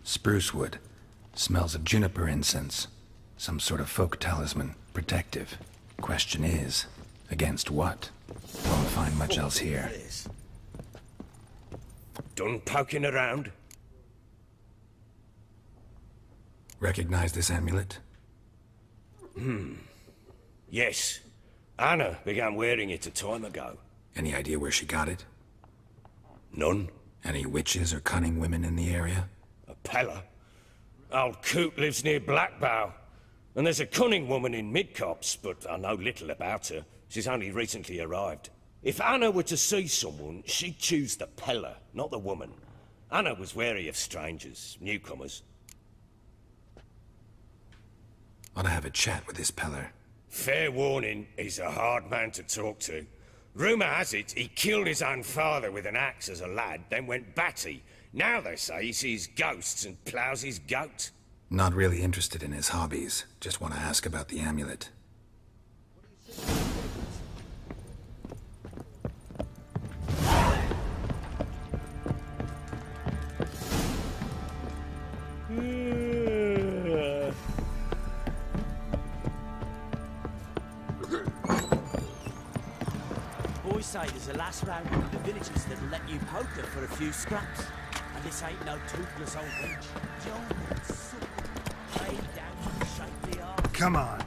Spruce wood. Smells of juniper incense. Some sort of folk talisman. Protective. Question is, against what? Won't find much else here. Done poking around? Recognize this amulet? Yes. Anna began wearing it a time ago. Any idea where she got it? None. Any witches or cunning women in the area? A Pella. Old Coot lives near Blackbow. And there's a cunning woman in Midcopse, but I know little about her. She's only recently arrived. If Anna were to see someone, she'd choose the Pella, not the woman. Anna was wary of strangers, newcomers. Ought to have a chat with this Peller. Fair warning, he's a hard man to talk to. Rumour has it he killed his own father with an axe as a lad, then went batty. Now they say he sees ghosts and ploughs his goat. Not really interested in his hobbies. Just want to ask about the amulet. Boys say there's a last round in the villages that'll let you poker for a few scraps. And this ain't no toothless old wench. Come on.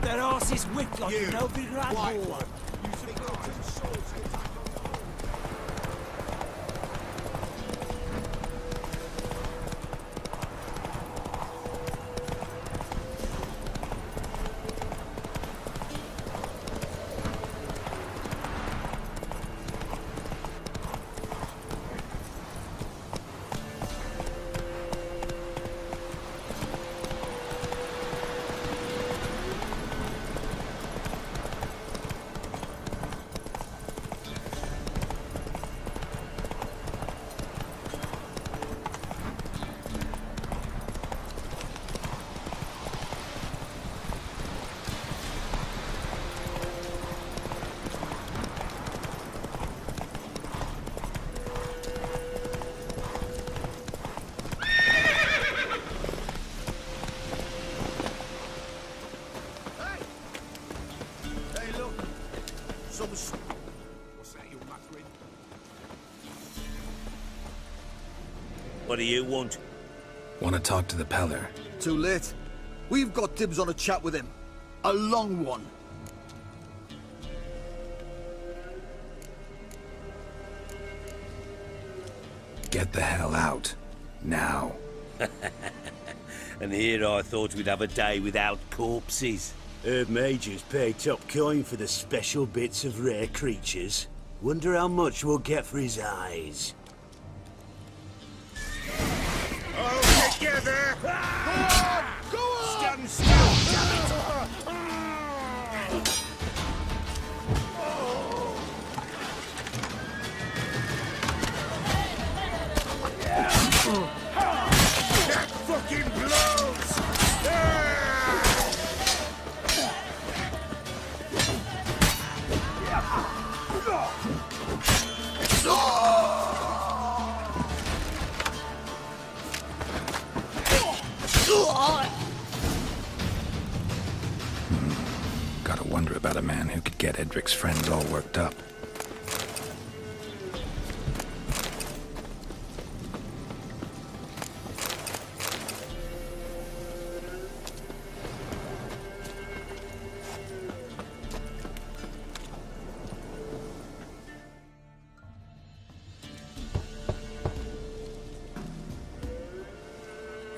That arse is whipped like an open rat hole. What do you want? Want to talk to the Peller. Too late. We've got dibs on a chat with him. A long one. Get the hell out. Now. And here I thought we'd have a day without corpses. Herb Major's paid top coin for the special bits of rare creatures. Wonder how much we'll get for his eyes. All together! Go on! Go on! Stand still, damn it! That fucking blows! Gotta wonder about a man who could get Edric's friends all worked up.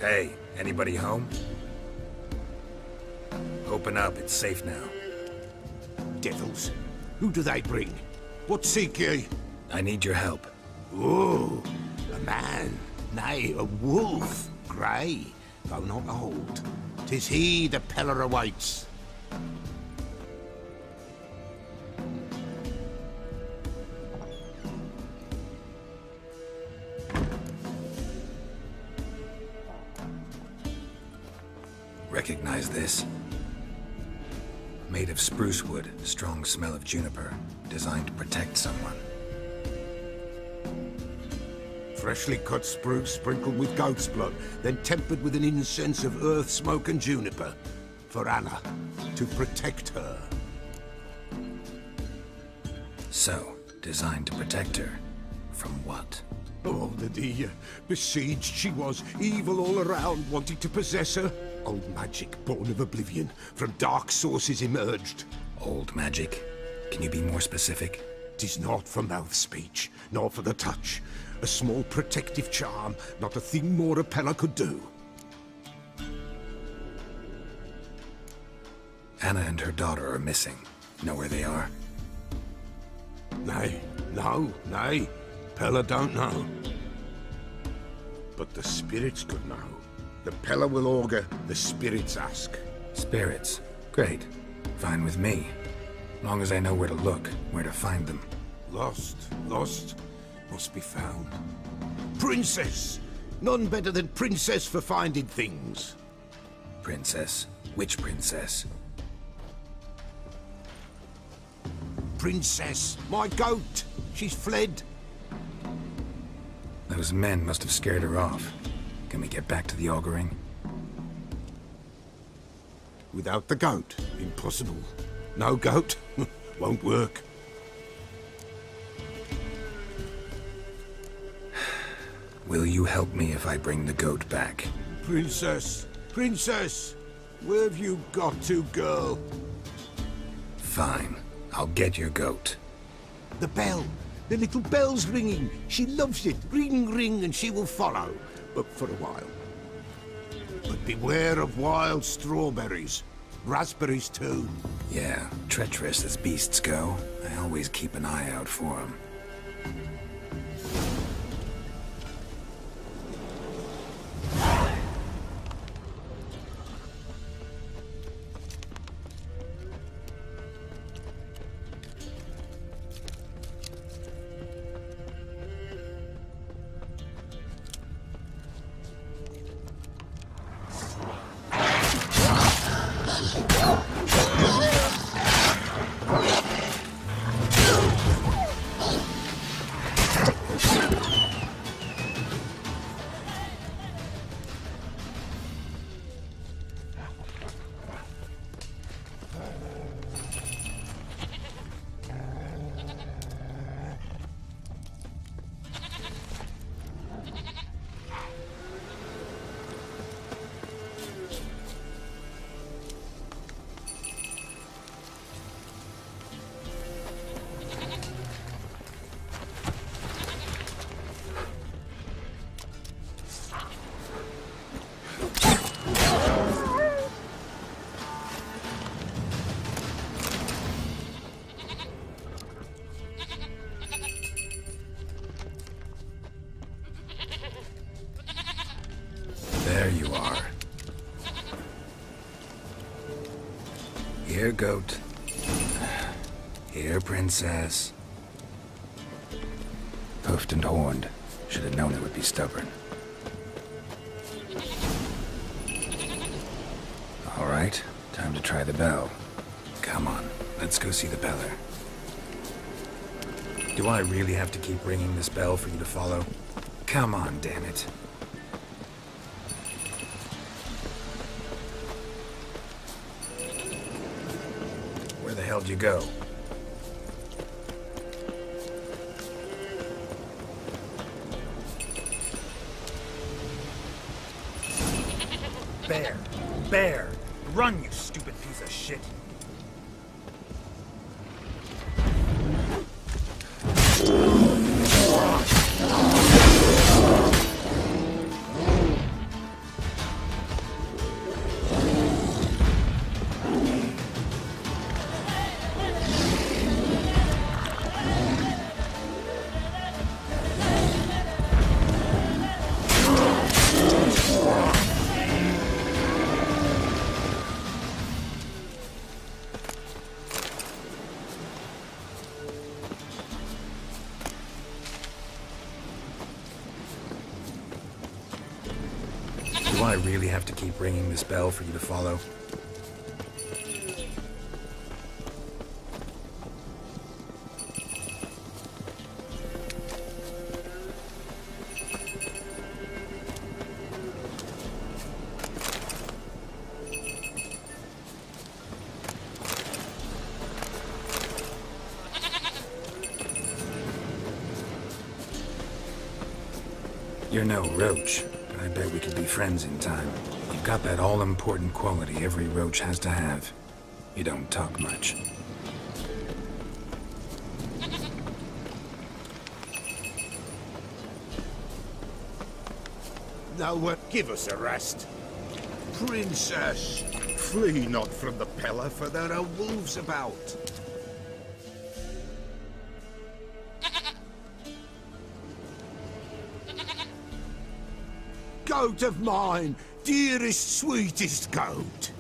Hey, anybody home? Open up, it's safe now. Devils. Who do they bring? What seek ye? I need your help. Oh, a man. Nay, a wolf. Grey, though not old. 'Tis he the Peller awaits. Recognize this? Made of spruce wood, strong smell of juniper, designed to protect someone. Freshly cut spruce sprinkled with goat's blood, then tempered with an incense of earth, smoke and juniper. For Anna, to protect her. So, designed to protect her. From what? Oh, the besieged she was, evil all around, wanting to possess her. Old magic, born of oblivion, from dark sources emerged. Old magic? Can you be more specific? 'Tis not for mouth speech, nor for the touch. A small protective charm, not a thing more a Peller could do. Anna and her daughter are missing. Know where they are? Nay, nay. Peller don't know. But the spirits could know. The Peller will augur, the spirits ask. Spirits? Great. Fine with me. Long as I know where to look, where to find them. Lost. must be found. Princess! None better than Princess for finding things. Princess? Which princess? Princess, my goat! She's fled. Those men must have scared her off. Can we get back to the auguring? Without the goat, impossible. No goat, won't work. Will you help me if I bring the goat back? Princess! Princess! Where have you got to, girl? Fine. I'll get your goat. The bell! The little bell's ringing. She loves it. Ring, ring, and she will follow. But for a while. But beware of wild strawberries. Raspberries, too. Yeah, treacherous as beasts go. I always keep an eye out for them. There you are. Here, goat. Here, princess. Hoofed and horned. Should have known it would be stubborn. All right, time to try the bell. Come on, let's go see the beller. Do I really have to keep ringing this bell for you to follow? Come on, damn it. Where the hell'd you go? Bear! Bear! Run, you stupid piece of shit! Do I really have to keep ringing this bell for you to follow? You're no roach. I bet we could be friends in time. You've got that all-important quality every roach has to have. You don't talk much. Now, give us a rest. Princess, flee not from the pillar, for there are wolves about. Goat of mine, dearest, sweetest goat.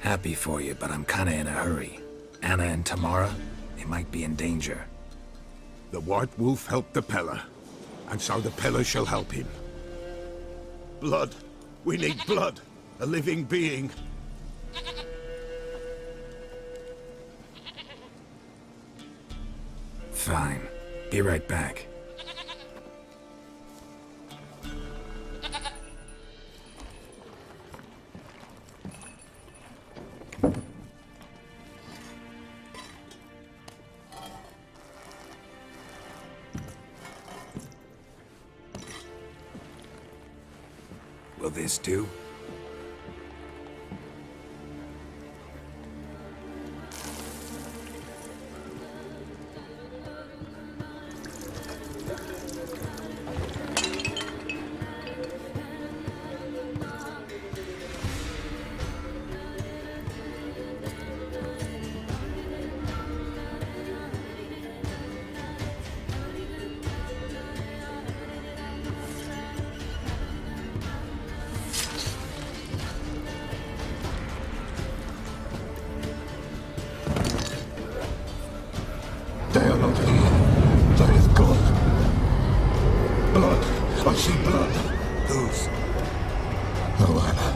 Happy for you, but I'm kinda in a hurry. Anna and Tamara, they might be in danger. The White Wolf helped the Peller, and so the Peller shall help him. Blood. We need blood. A living being. Fine. Be right back. Will this do? They are not here. They is gone. Blood. I see blood. Whose? No Anna.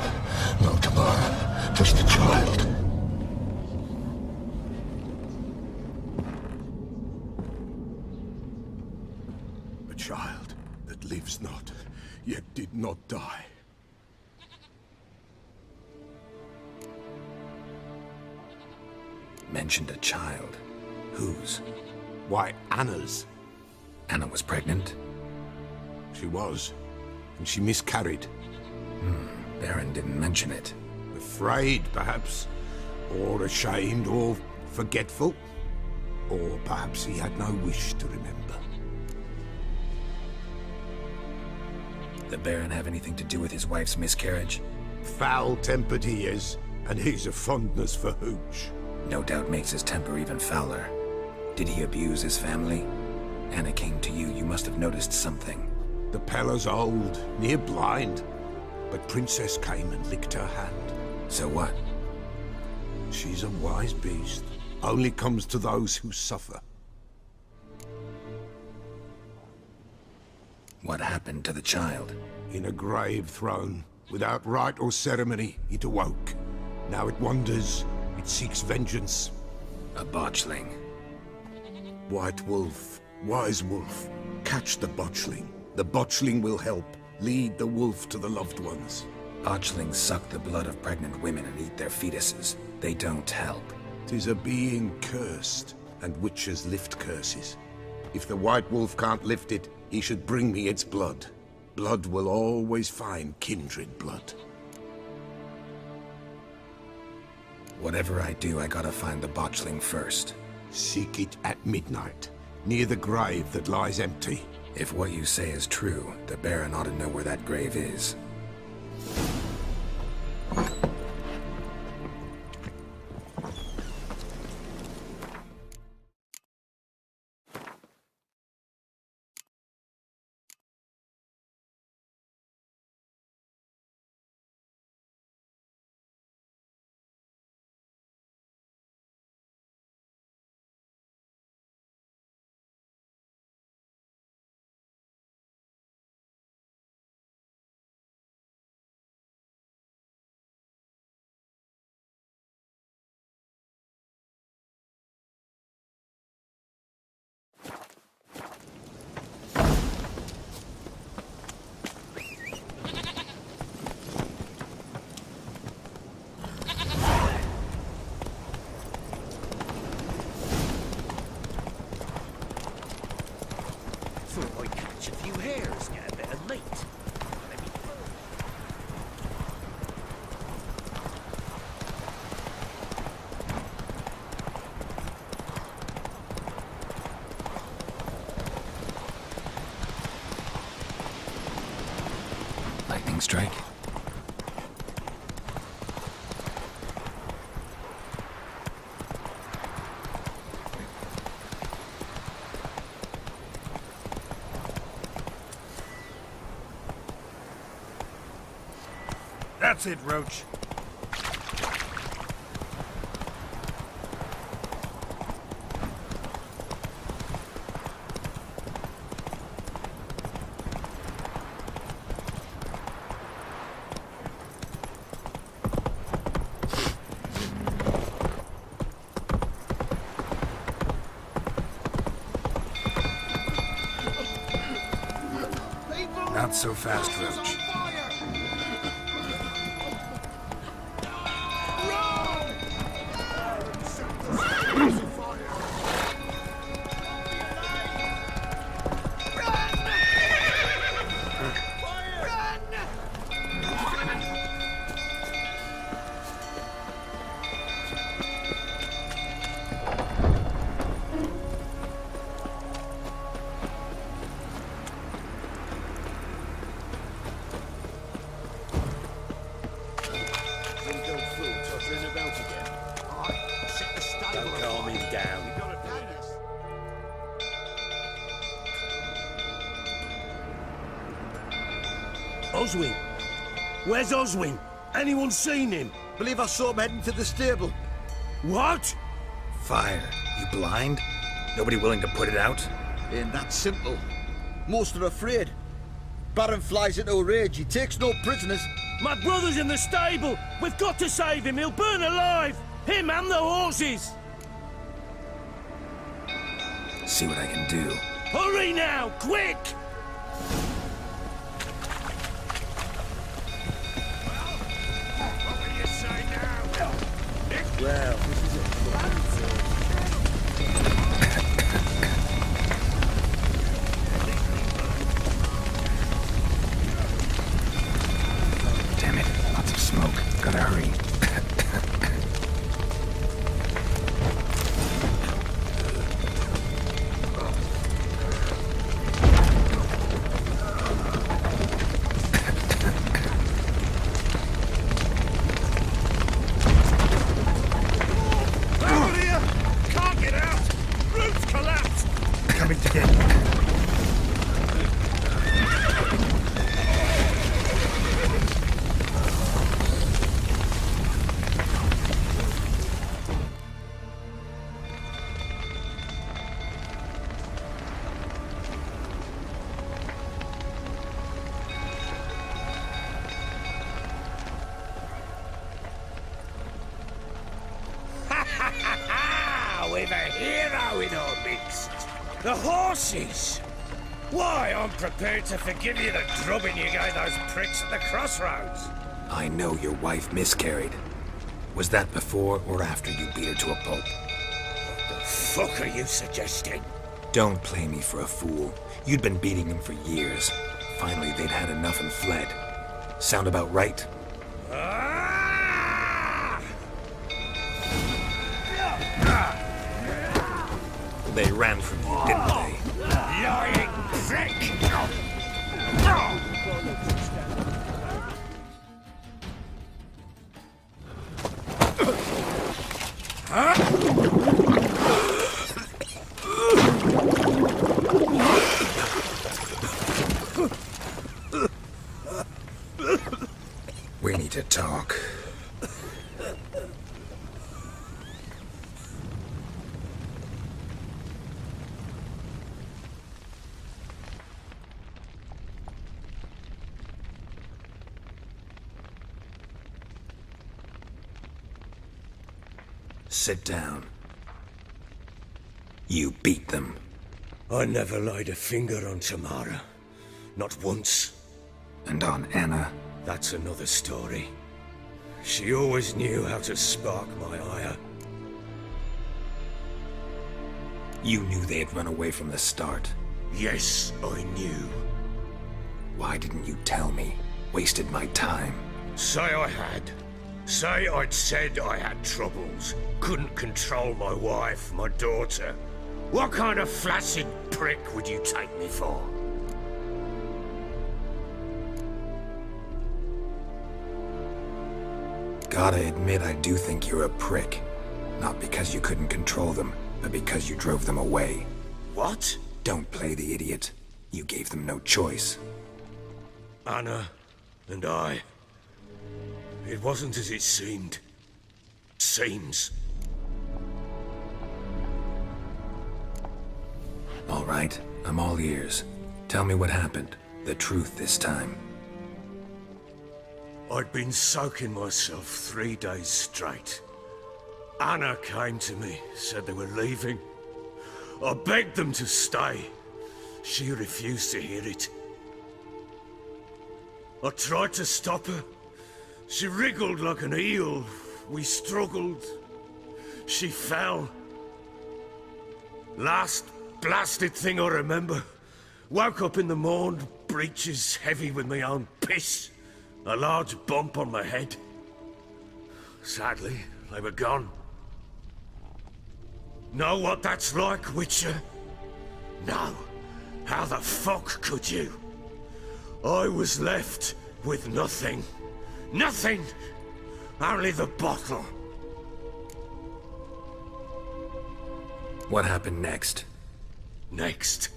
No Cumpara. Just a child. A child that lives not, yet did not die. Mentioned a child. Whose? Why, Anna's. Anna was pregnant? She was. And she miscarried. Baron didn't mention it. Afraid, perhaps. Or ashamed, or forgetful. Or perhaps he had no wish to remember. The Baron have anything to do with his wife's miscarriage? Foul-tempered he is, and he's a fondness for hooch. No doubt makes his temper even fouler. Did he abuse his family? Anna came to you, you must have noticed something. The Peller's old, near blind. But Princess came and licked her hand. So what? She's a wise beast. Only comes to those who suffer. What happened to the child? In a grave thrown. Without rite or ceremony, it awoke. Now it wanders. It seeks vengeance. A botchling. White Wolf. Wise Wolf. Catch the botchling. The botchling will help. Lead the wolf to the loved ones. Botchlings suck the blood of pregnant women and eat their fetuses. They don't help. 'Tis a being cursed, and witches lift curses. If the White Wolf can't lift it, he should bring me its blood. Blood will always find kindred blood. Whatever I do, I gotta find the botchling first. Seek it at midnight, near the grave that lies empty. If what you say is true, the Baron ought to know where that grave is. Thought I'd catch a few hares, get a bit of meat. Lightning strike? That's it, Roach. Not so fast, Roach. Oswin? Where's Oswin? Anyone seen him? Believe I saw him heading to the stable. What? Fire. You blind? Nobody willing to put it out? Ain't that simple. Most are afraid. Baron flies into a rage. He takes no prisoners. My brother's in the stable! We've got to save him! He'll burn alive! Him and the horses! See what I can do. Hurry now! Quick! Well, this is a Damn it, lots of smoke. Gotta hurry. We've a hero in our midst. The horses! Why, I'm prepared to forgive you the drubbing you gave those pricks at the crossroads. I know your wife miscarried. Was that before or after you beat her to a pulp? What the fuck are you suggesting? Don't play me for a fool. You'd been beating them for years. Finally, they'd had enough and fled. Sound about right? They ran from you, didn't they? Lying prick! We need to talk. Sit down. You beat them. I never laid a finger on Tamara. Not once. And on Anna? That's another story. She always knew how to spark my ire. You knew they had run away from the start. Yes, I knew. Why didn't you tell me? Wasted my time. Say I had. Say I'd said I had troubles. Couldn't control my wife, my daughter. What kind of flaccid prick would you take me for? Gotta admit, I do think you're a prick. Not because you couldn't control them, but because you drove them away. What? Don't play the idiot. You gave them no choice. Anna and I... It wasn't as it seemed. Seems. All right, I'm all ears. Tell me what happened. The truth this time. I'd been soaking myself 3 days straight. Anna came to me, said they were leaving. I begged them to stay. She refused to hear it. I tried to stop her. She wriggled like an eel. We struggled. She fell. Last blasted thing I remember. Woke up in the morn, breeches heavy with my own piss. A large bump on my head. Sadly, they were gone. Know what that's like, Witcher? No. How the fuck could you? I was left with nothing. Nothing! Only the bottle. What happened next? Next?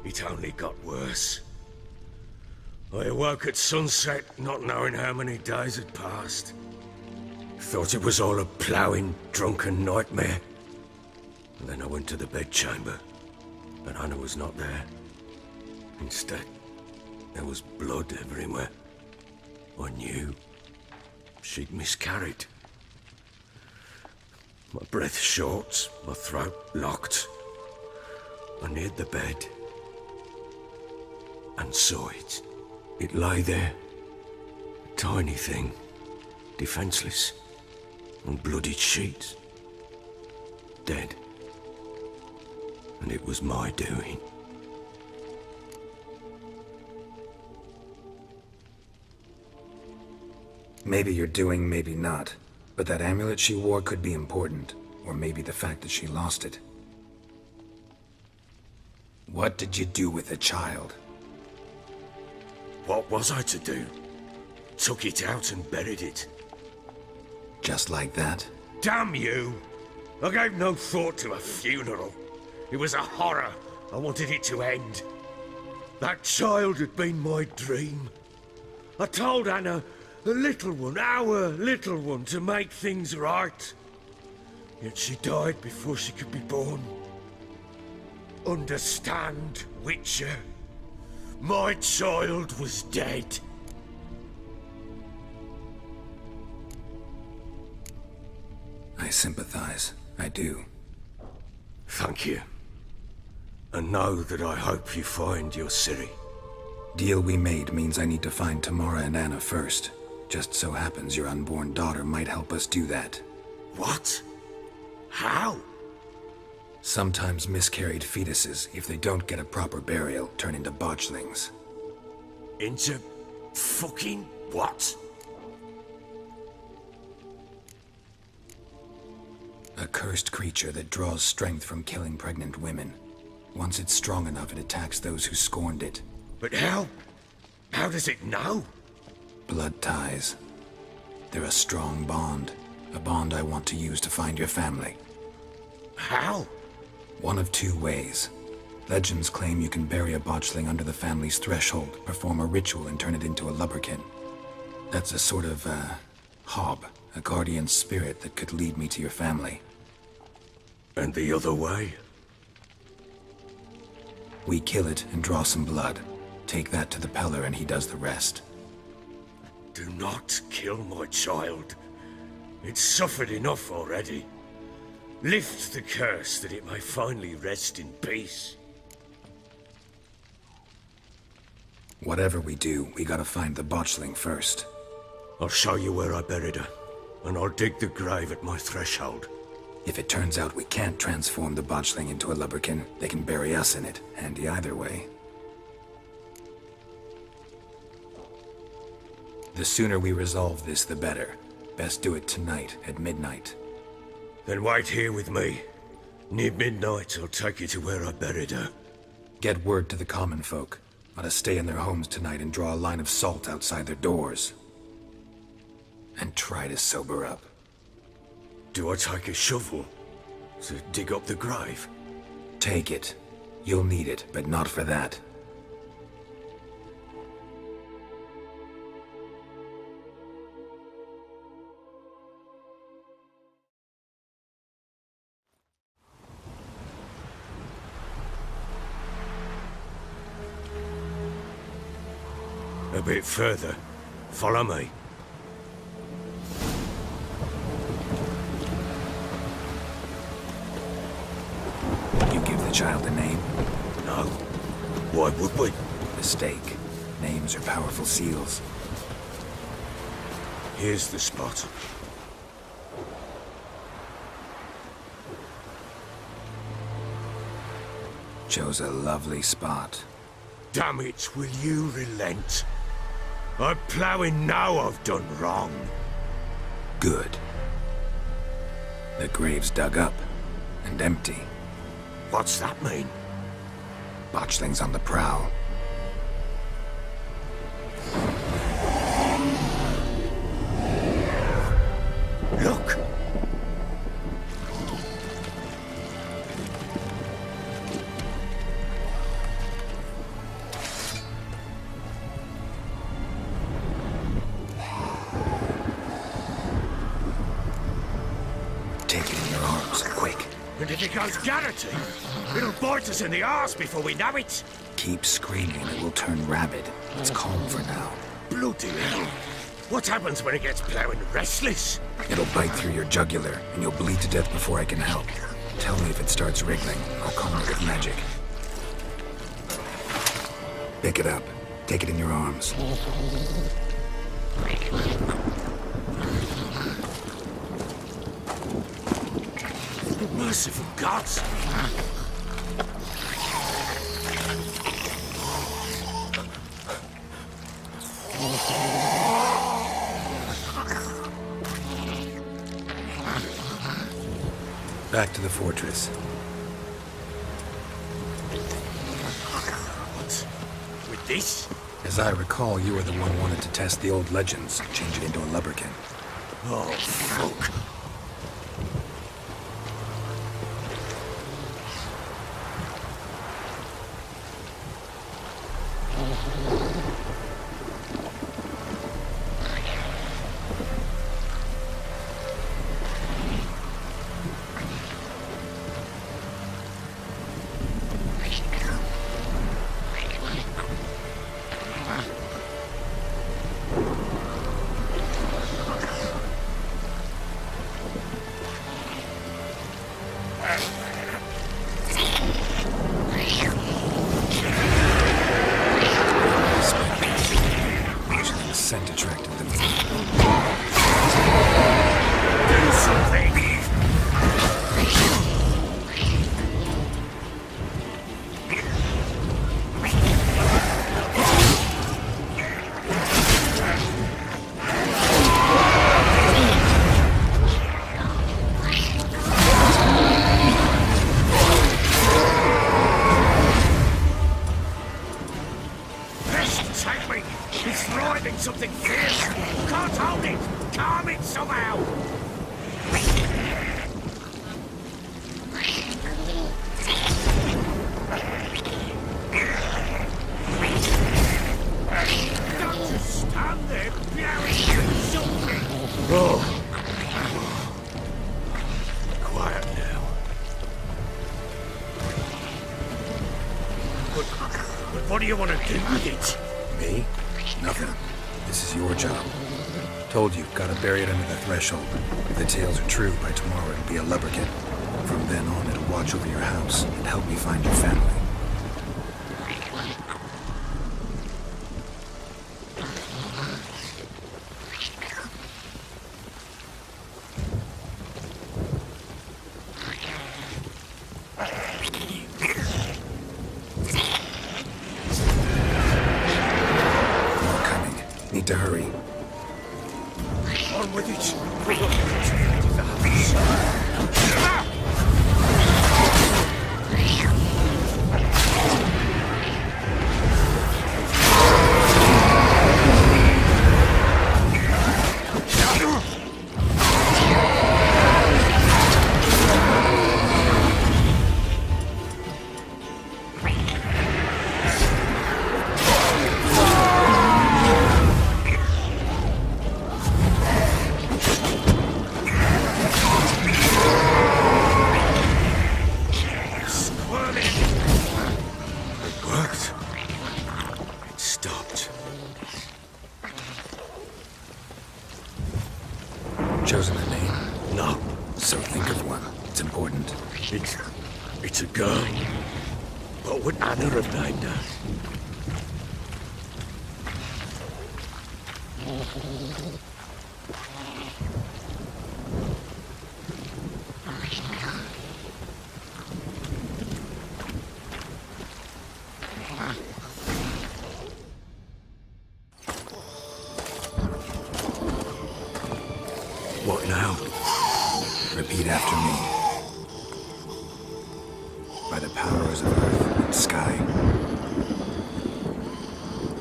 It only got worse. I awoke at sunset, not knowing how many days had passed. Thought it was all a ploughing, drunken nightmare. And then I went to the bedchamber, but Anna was not there. Instead, there was blood everywhere. I knew she'd miscarried. My breath short, my throat locked. I neared the bed and saw it. It lay there, a tiny thing, defenseless, on bloodied sheets, dead. And it was my doing. Maybe you're doing, maybe not. But that amulet she wore could be important. Or maybe the fact that she lost it. What did you do with the child? What was I to do? Took it out and buried it. Just like that? Damn you! I gave no thought to a funeral. It was a horror. I wanted it to end. That child had been my dream. I told Anna, the little one, our little one, to make things right. Yet she died before she could be born. Understand, Witcher? My child was dead. I sympathize. I do. Thank you. And know that I hope you find your Ciri. Deal we made means I need to find Tamara and Anna first. Just so happens your unborn daughter might help us do that. What? How? Sometimes miscarried fetuses, if they don't get a proper burial, turn into botchlings. Into fucking what? A cursed creature that draws strength from killing pregnant women. Once it's strong enough, it attacks those who scorned it. But how? How does it know? Blood ties. They're a strong bond. A bond I want to use to find your family. How? One of two ways. Legends claim you can bury a botchling under the family's threshold, perform a ritual, and turn it into a lubberkin. That's a sort of, hob, a guardian spirit that could lead me to your family. And the other way? We kill it and draw some blood. Take that to the Peller and he does the rest. Do not kill my child. It's suffered enough already. Lift the curse that it may finally rest in peace. Whatever we do, we gotta find the botchling first. I'll show you where I buried her, and I'll dig the grave at my threshold. If it turns out we can't transform the botchling into a lubberkin, they can bury us in it. Handy either way. The sooner we resolve this, the better. Best do it tonight, at midnight. Then wait here with me. Near midnight, I'll take you to where I buried her. Get word to the common folk. Let us stay in their homes tonight and draw a line of salt outside their doors. And try to sober up. Do I take a shovel to dig up the grave? Take it. You'll need it, but not for that. A bit further. Follow me. You give the child a name? No. Why would we? Mistake. Names are powerful seals. Here's the spot. Chose a lovely spot. Damn it, will you relent? I'm ploughing now I've done wrong. Good. The grave's dug up and empty. What's that mean? Botchling's on the prowl. Look! Take it in your arms, quick. And if it goes garroting, it'll bite us in the arse before we know it. Keep screaming and it will turn rabid. It's calm for now. Bloody hell. What happens when it gets ploughing restless? It'll bite through your jugular, and you'll bleed to death before I can help. Tell me if it starts wriggling. I'll calm it with magic. Pick it up. Take it in your arms. Merciful gods! Back to the fortress. What? With this? As I recall, you were the one who wanted to test the old legends, change it into a lubricant. Oh, fuck. Scent attracted them. Do something! Take me! It's driving something fierce! Can't hold it! Calm it somehow! Don't just stand there, blowing something! Oh. Quiet now. But what do you want to do with it? Me? Nothing. This is your job. Told you, gotta bury it under the threshold. If the tales are true, by tomorrow it'll be a lubricant. From then on, it'll watch over your house and help me find your family. Need to hurry. On with it! We've got to the house. Chosen a name? No. So think of one. It's important. It's a girl. What would Anna have named her? What now? Repeat after me. By the powers of earth and sky.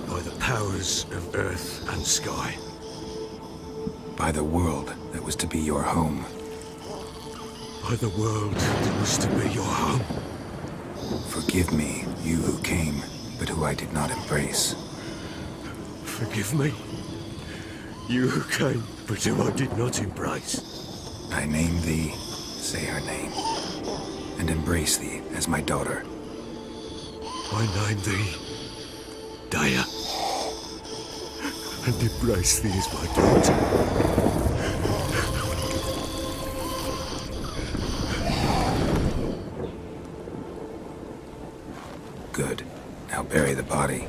By the powers of earth and sky. By the world that was to be your home. By the world that was to be your home. Forgive me, you who came, but who I did not embrace. Forgive me, you who came, but who I did not embrace. I name thee, say her name, and embrace thee as my daughter. I name thee, Dea, and embrace thee as my daughter. Good. Now bury the body.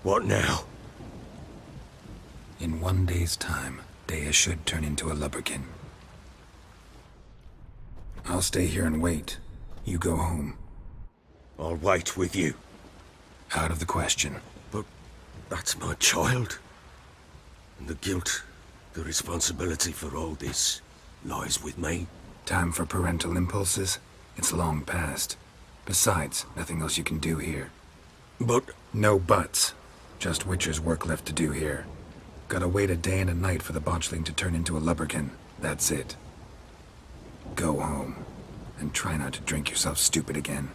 What now? In 1 day's time, Dea should turn into a lubberkin. I'll stay here and wait. You go home. I'll wait with you. Out of the question. But that's my child. And the guilt, the responsibility for all this lies with me. Time for parental impulses? It's long past. Besides, nothing else you can do here. But... No buts. Just Witcher's work left to do here. Gotta wait a day and a night for the botchling to turn into a lubberkin. That's it. Go home. And try not to drink yourself stupid again.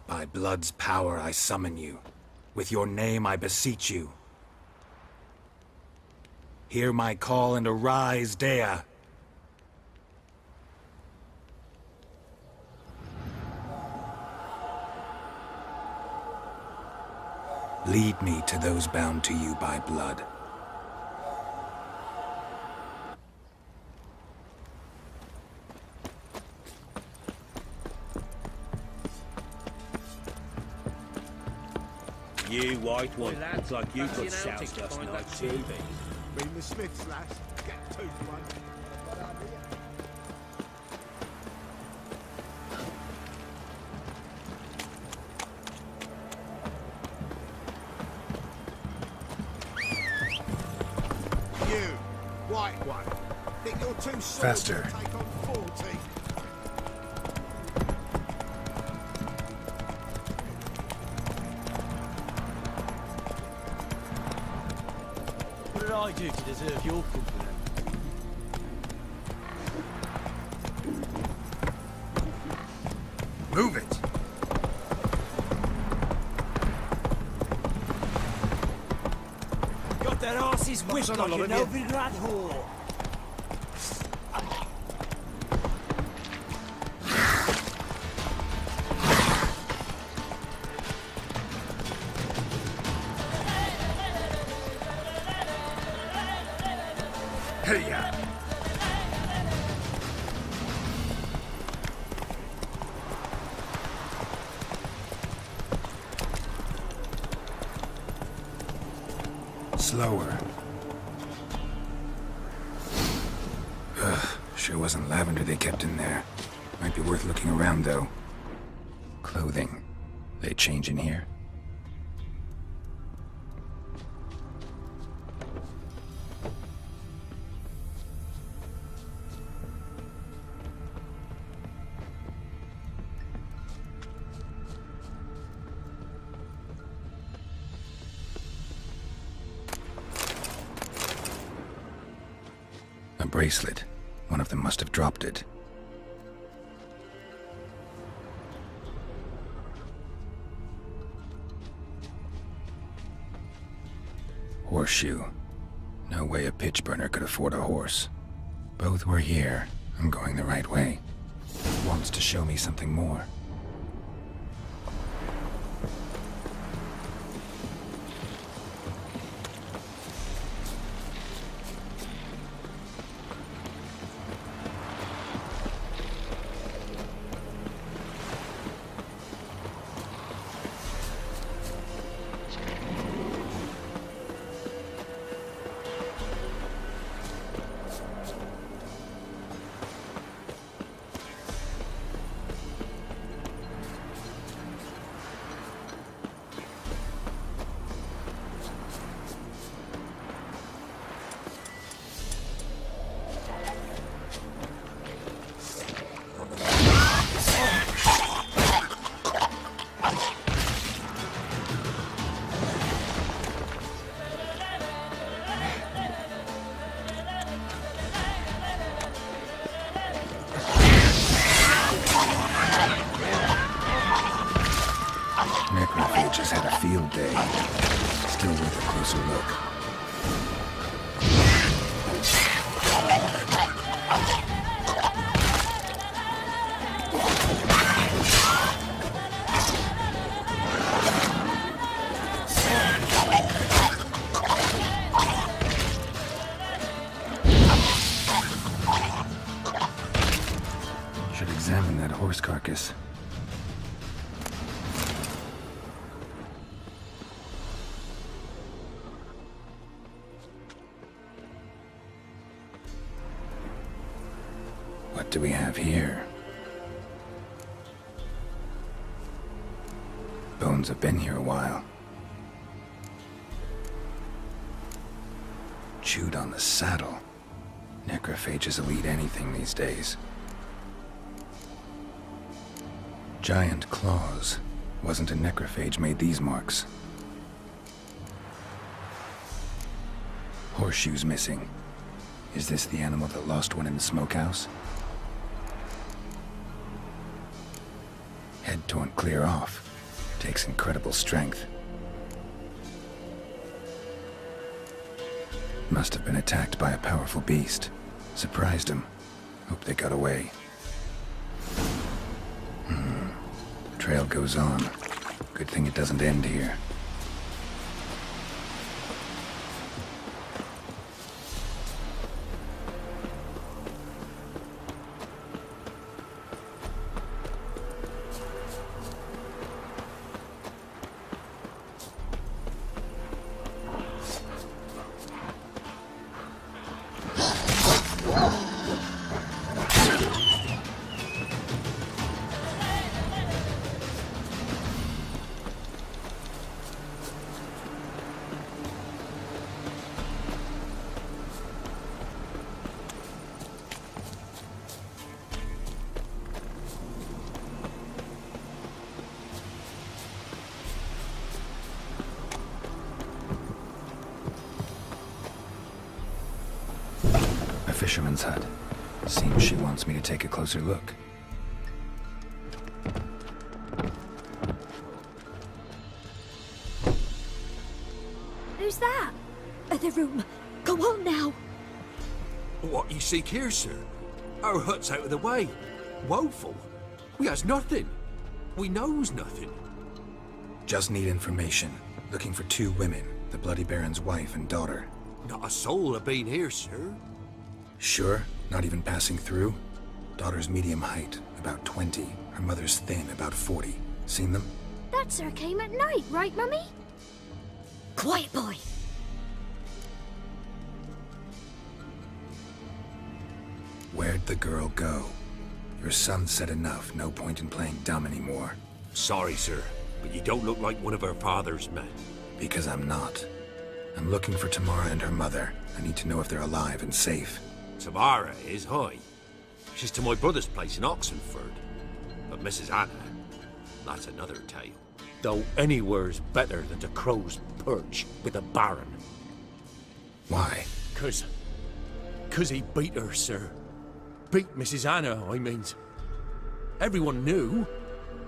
By blood's power I summon you. With your name I beseech you. Hear my call and arise, Dea. Lead me to those bound to you by blood. You white one, looks like you got soused last night too. Bring the Smiths, lass. Get 2 for 1. You, white one. Think you're too soft Faster. to take on 40? What did I do to deserve your company? Move it! Got that arse's whipped on a like lot an of you. Elvin rat whore. Hey-ya! Slower. Ugh, sure wasn't lavender they kept in there. Might be worth looking around, though. Clothing. They change in here? A bracelet. One of them must have dropped it. Horseshoe. No way a pitch burner could afford a horse. Both were here. I'm going the right way. Wants to show me something more. Just had a field day. Still worth a closer look. Should examine that horse carcass. What do we have here? Bones have been here a while. Chewed on the saddle. Necrophages will eat anything these days. Giant claws. Wasn't a necrophage made these marks. Horseshoes missing. Is this the animal that lost one in the smokehouse? Head torn clear off. Takes incredible strength. Must have been attacked by a powerful beast. Surprised him. Hope they got away. The trail goes on. Good thing it doesn't end here. Fisherman's hut. Seems she wants me to take a closer look. Who's that? The room. Go on now. What you seek here, sir? Our hut's out of the way. Woeful. We has nothing. We knows nothing. Just need information. Looking for 2 women. The Bloody Baron's wife and daughter. Not a soul have been here, sir. Sure? Not even passing through? Daughter's medium height, about 20. Her mother's thin, about 40. Seen them? That sir came at night, right, Mummy? Quiet, boy. Where'd the girl go? Your son said enough. No point in playing dumb anymore. Sorry, sir. but you don't look like one of her father's men. Because I'm not. I'm looking for Tamara and her mother. I need to know if they're alive and safe. Tamara is, hi. She's to my brother's place in Oxenford. But Mrs. Anna, that's another tale. Though anywhere's better than to Crow's Perch with a baron. Why? 'Cause he beat her, sir. Beat Mrs. Anna, I means. Everyone knew,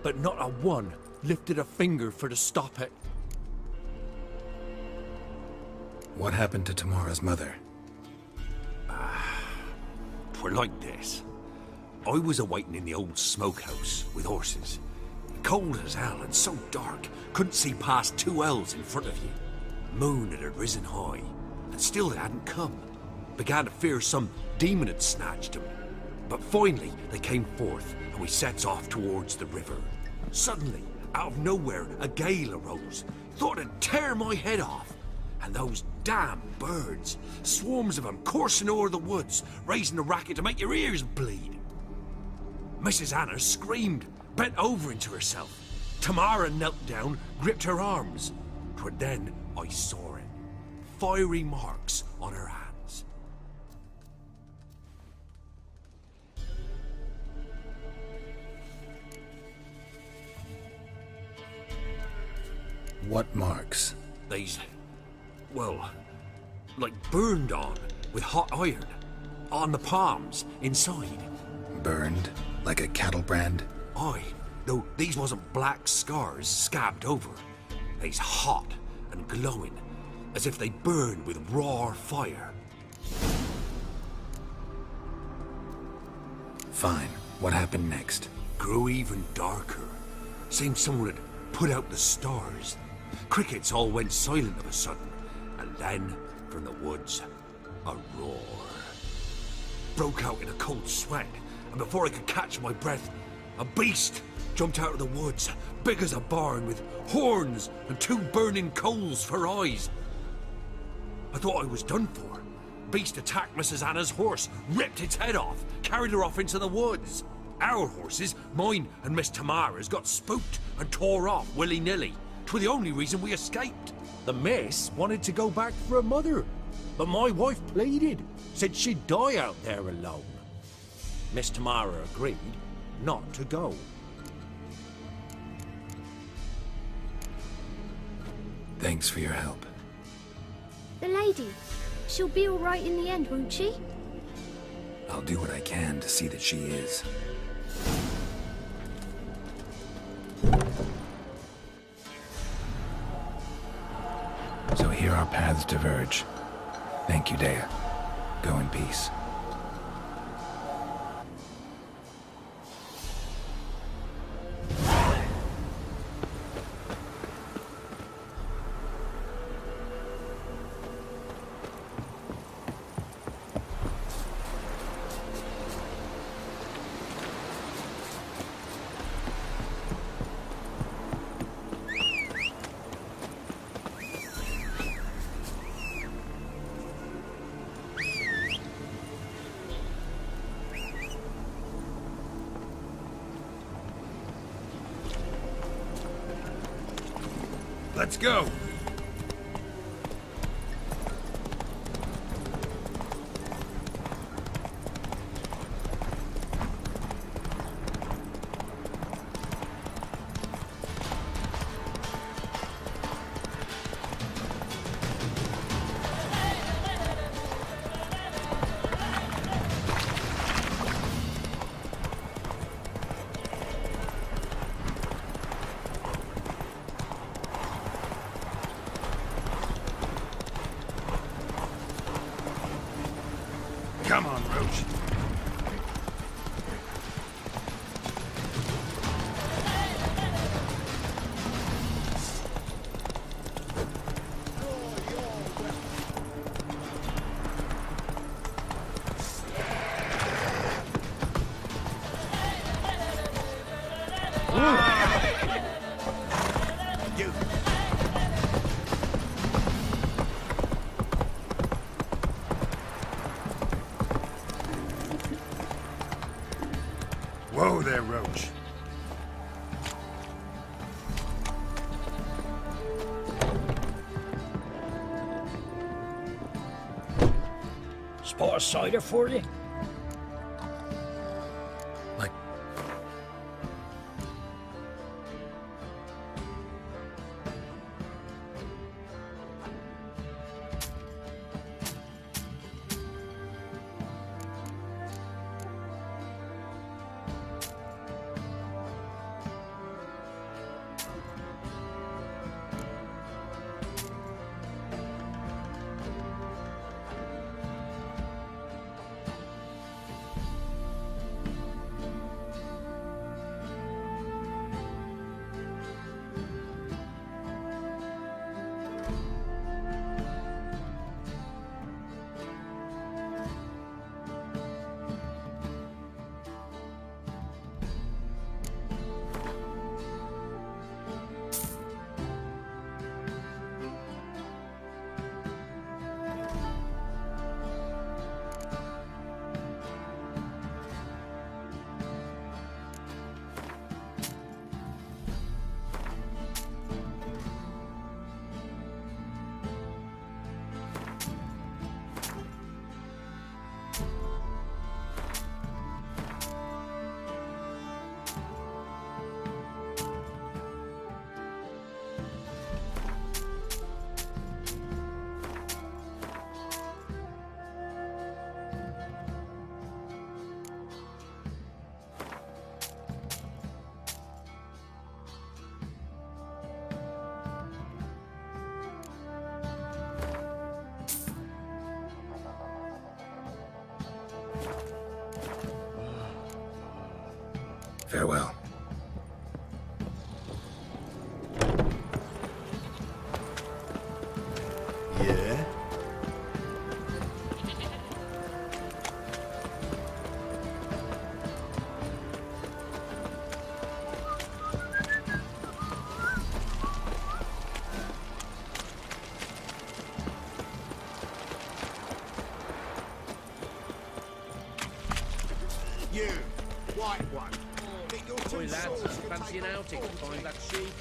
but not a one lifted a finger for to stop it. What happened to Tamara's mother? Twere like this. I was awaiting in the old smokehouse with horses. Cold as hell and so dark, couldn't see past 2 ells in front of you. Moon had risen high, and still they hadn't come. Began to fear some demon had snatched them. But finally they came forth, and we sets off towards the river. Suddenly, out of nowhere, a gale arose. Thought it'd tear my head off. And those damn birds, swarms of them coursing o'er the woods, raising a racket to make your ears bleed. Mrs. Anna screamed, bent over into herself. Tamara knelt down, gripped her arms. 'Twere then I saw it. Fiery marks on her hands. What marks? These, well, like burned on with hot iron. On the palms, inside. Burned? Like a cattle brand? Aye, though these wasn't black scars scabbed over. They's hot and glowing, as if they burned with raw fire. Fine. What happened next? Grew even darker. Seemed someone had put out the stars. Crickets all went silent of a sudden, and then, from the woods, a roar. Broke out in a cold sweat, and before I could catch my breath, a beast jumped out of the woods, big as a barn, with horns and 2 burning coals for eyes. I thought I was done for. Beast attacked Mrs. Anna's horse, ripped its head off, carried her off into the woods. Our horses, mine and Miss Tamara's, got spooked and tore off willy-nilly. 'Twere the only reason we escaped. The miss wanted to go back for her mother, but my wife pleaded, said she'd die out there alone. Miss Tamara agreed not to go. Thanks for your help. The lady, she'll be all right in the end, won't she? I'll do what I can to see that she is. So here our paths diverge. Thank you, Dea. Go in peace. Let's go! Come on, Roach. Whoa there, Roach. Spot a cider for you? Farewell. Yeah? You, white one. Oi, lads, fancy an outing to find that sheep?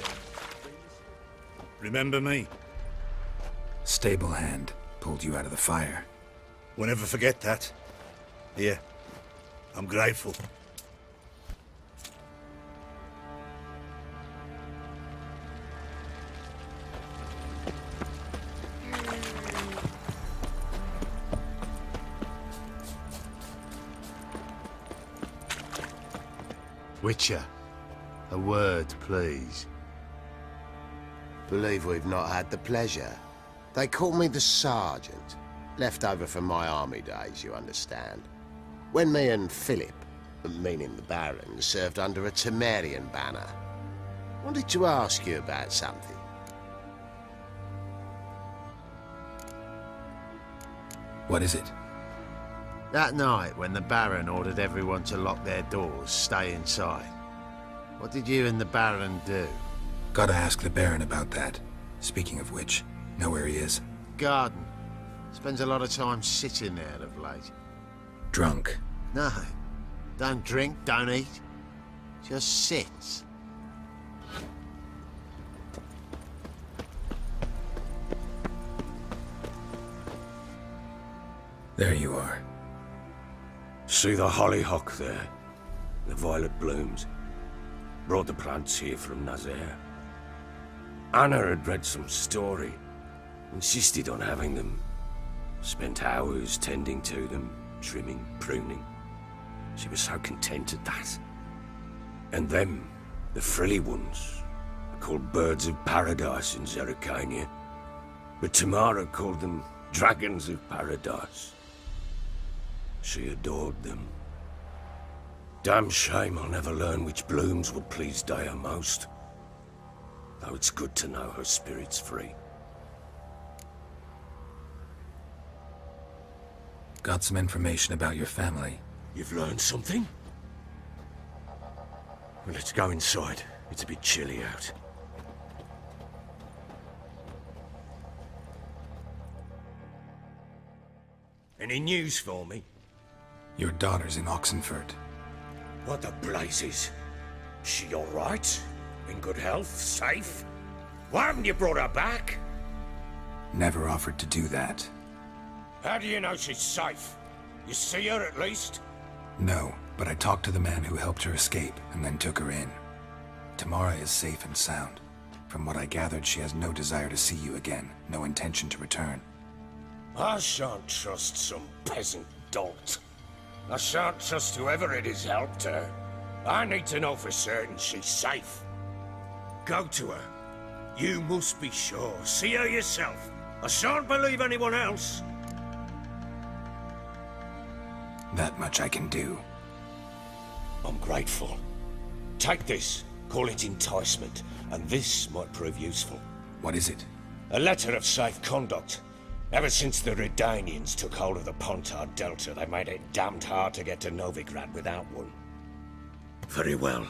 Remember me? Stable hand pulled you out of the fire. We'll never forget that. Here, I'm grateful. Witcher, a word, please. Believe we've not had the pleasure. They call me the Sergeant. Left over from my army days, you understand. When me and Philip, meaning the Baron, served under a Temerian banner. Wanted to ask you about something. What is it? That night, when the Baron ordered everyone to lock their doors, stay inside. What did you and the Baron do? Gotta ask the Baron about that. Speaking of which, know where he is? Garden. Spends a lot of time sitting there of late. Drunk. No. Don't drink, don't eat. Just sits. There you are. See the hollyhock there? The violet blooms. Brought the plants here from Nazaire. Anna had read some story. Insisted on having them. Spent hours tending to them, trimming, pruning. She was so content at that. And them, the frilly ones, are called birds of paradise in Zerrikania. But Tamara called them dragons of paradise. She adored them. Damn shame I'll never learn which blooms would please Dea most. Though it's good to know her spirit's free. Got some information about your family. You've learned something? Well, let's go inside. It's a bit chilly out. Any news for me? Your daughter's in Oxenford. What the blazes? She all right? In good health? Safe? Why haven't you brought her back? Never offered to do that. How do you know she's safe? You see her at least? No, but I talked to the man who helped her escape and then took her in. Tamara is safe and sound. From what I gathered, she has no desire to see you again, no intention to return. I shan't trust some peasant dolt. I shan't trust whoever it is helped her. I need to know for certain she's safe. Go to her. You must be sure. See her yourself. I shan't believe anyone else. That much I can do. I'm grateful. Take this. Call it enticement, and this might prove useful. What is it? A letter of safe conduct. Ever since the Redanians took hold of the Pontard Delta, they made it damned hard to get to Novigrad without one. Very well.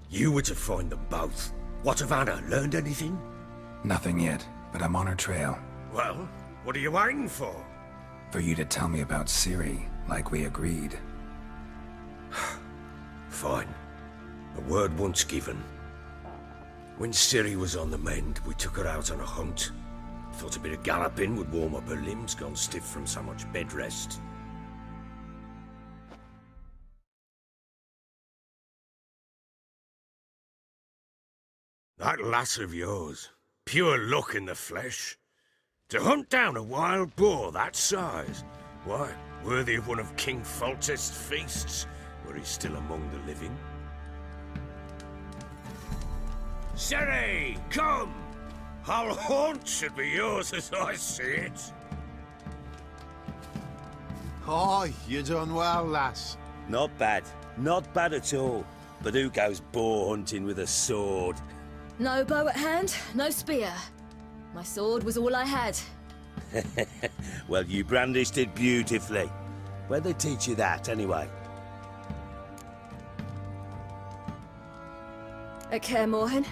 You were to find them both. What of Anna? Learned anything? Nothing yet, but I'm on her trail. Well, what are you waiting for? For you to tell me about Ciri, like we agreed. Fine. A word once given. When Ciri was on the mend, we took her out on a hunt. Thought a bit of galloping would warm up her limbs, gone stiff from so much bed rest. That lass of yours, pure luck in the flesh. To hunt down a wild boar that size, why, worthy of one of King Foltest's feasts, were he still among the living. Ciri, come! Our haunt should be yours as I see it. Aye, you done well, lass. Not bad. Not bad at all. But who goes boar hunting with a sword? No bow at hand, no spear. My sword was all I had. Well, you brandished it beautifully. Where'd they teach you that, anyway? At Kaer Morhen.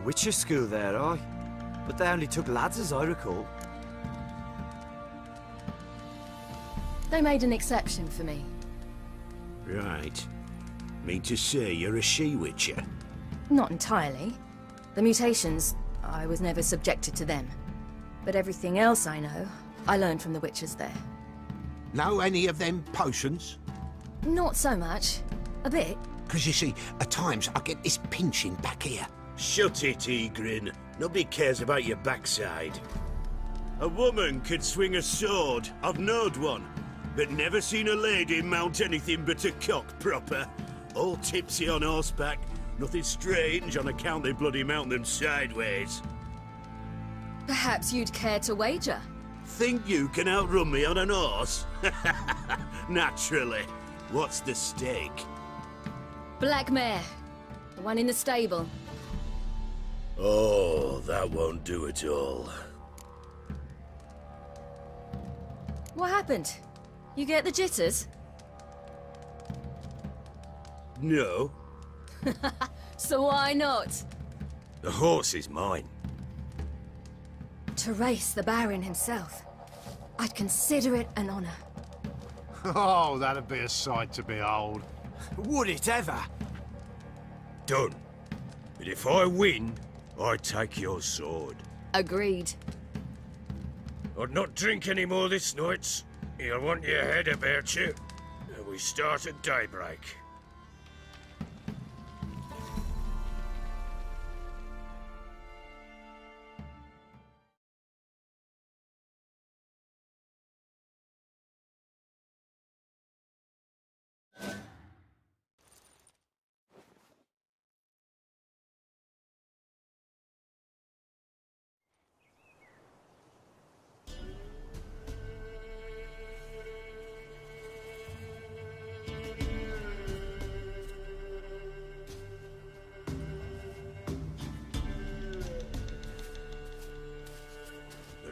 Witcher school there, aye. But they only took lads, as I recall. They made an exception for me. Right. Mean to say you're a she-witcher? Not entirely. The mutations, I was never subjected to them. But everything else I know, I learned from the witches there. Know any of them potions? Not so much. A bit. Because you see, at times I get this pinching back here. Shut it, Egrin. Nobody cares about your backside. A woman could swing a sword. I've knowed one. But never seen a lady mount anything but a cock proper. All tipsy on horseback. Nothing strange on account they bloody mount them sideways. Perhaps you'd care to wager? Think you can outrun me on an horse? Naturally. What's the stake? Black mare. The one in the stable. Oh, that won't do it all. What happened? You get the jitters? No. So why not? The horse is mine. To race the Baron himself. I'd consider it an honor. Oh, that'd be a sight to behold. Would it ever? Done. But if I win, I take your sword. Agreed. I'd not drink any more this night. You'll want your head about you. And we start at daybreak.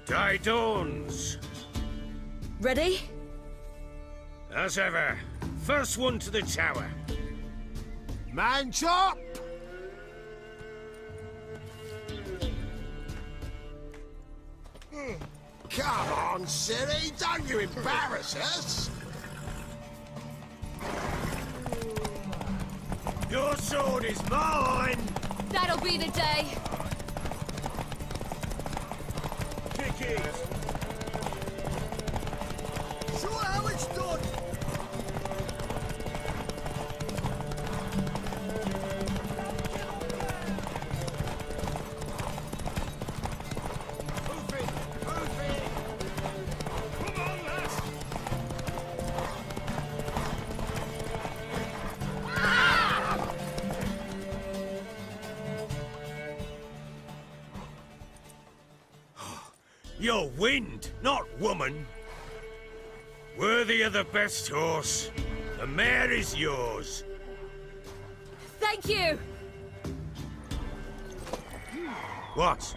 Day dawns. Ready? As ever. First one to the tower. Man chop! Come on, Ciri, don't you embarrass us! Your sword is mine! That'll be the day. Show her how it's done. You're wind, not woman. Worthy of the best horse. The mare is yours. Thank you! What?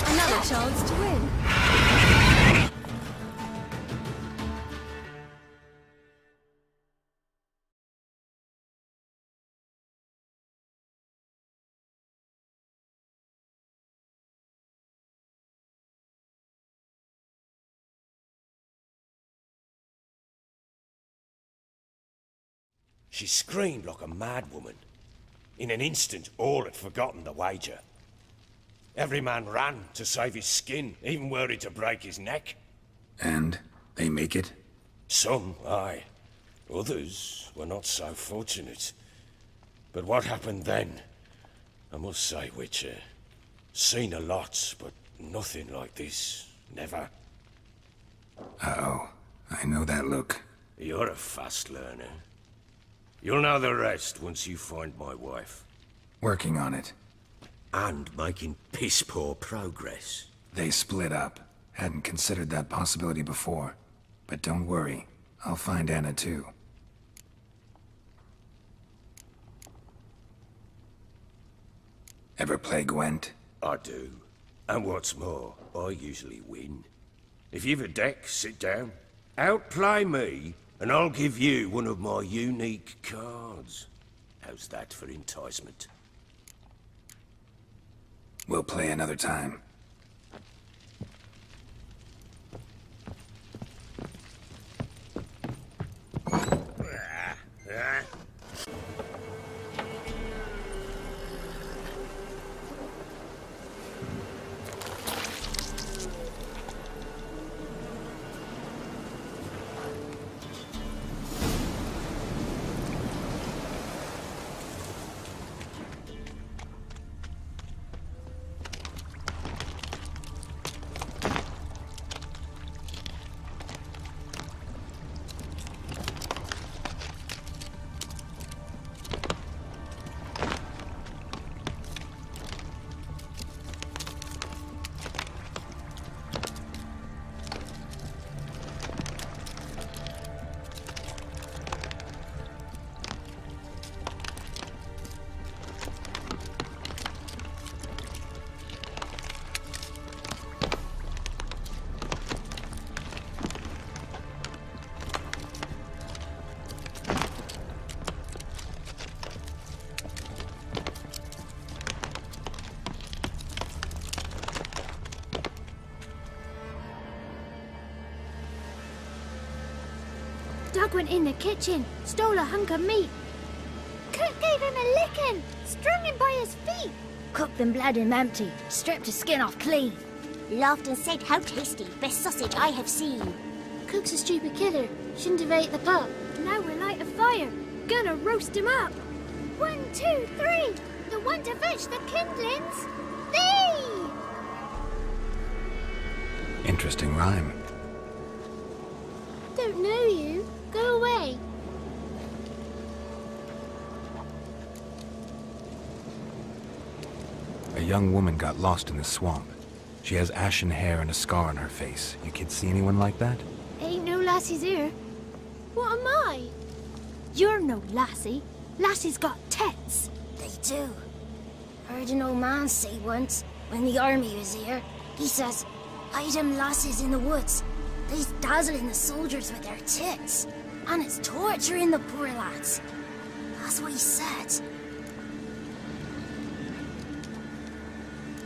Another chance to win. She screamed like a mad woman. In an instant, all had forgotten the wager. Every man ran to save his skin, even worried to break his neck. And they make it? Some, aye. Others were not so fortunate. But what happened then? I must say, Witcher, seen a lot, but nothing like this. Never. Uh-oh. I know that look. You're a fast learner. You'll know the rest once you find my wife. Working on it. And making piss-poor progress. They split up. Hadn't considered that possibility before. But don't worry. I'll find Anna too. Ever play Gwent? I do. And what's more, I usually win. If you've a deck, sit down. Outplay me, and I'll give you one of my unique cards. How's that for enticement? We'll play another time. Doug went in the kitchen, stole a hunk of meat. Cook gave him a licking, strung him by his feet. Cooked and bled him empty, stripped his skin off clean. Laughed and said, how tasty, best sausage I have seen. Cook's a stupid killer, shouldn't have ate the pup. Now we'll light a fire, gonna roast him up. 1, 2, 3, the one to fetch the kindlings. Thee! Interesting rhyme. Don't know you. Go away. A young woman got lost in the swamp. She has ashen hair and a scar on her face. You kids see anyone like that? Ain't no lassies here. What am I? You're no lassie. Lassies got tits. They do. Heard an old man say once, when the army was here, he says, hide them lasses in the woods. They's dazzling the soldiers with their tits. And it's torturing the poor lads. That's what he said.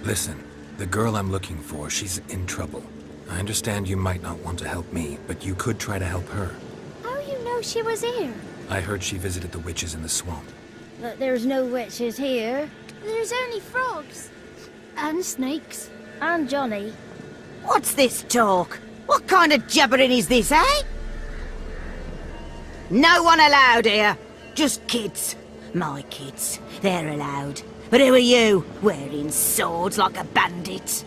Listen, the girl I'm looking for, she's in trouble. I understand you might not want to help me, but you could try to help her. How you know she was here? I heard she visited the witches in the swamp. But there's no witches here. There's only frogs. And snakes. And Johnny. What's this talk? What kind of jabbering is this, eh? No one allowed here. Just kids. My kids. They're allowed. But who are you, wearing swords like a bandit?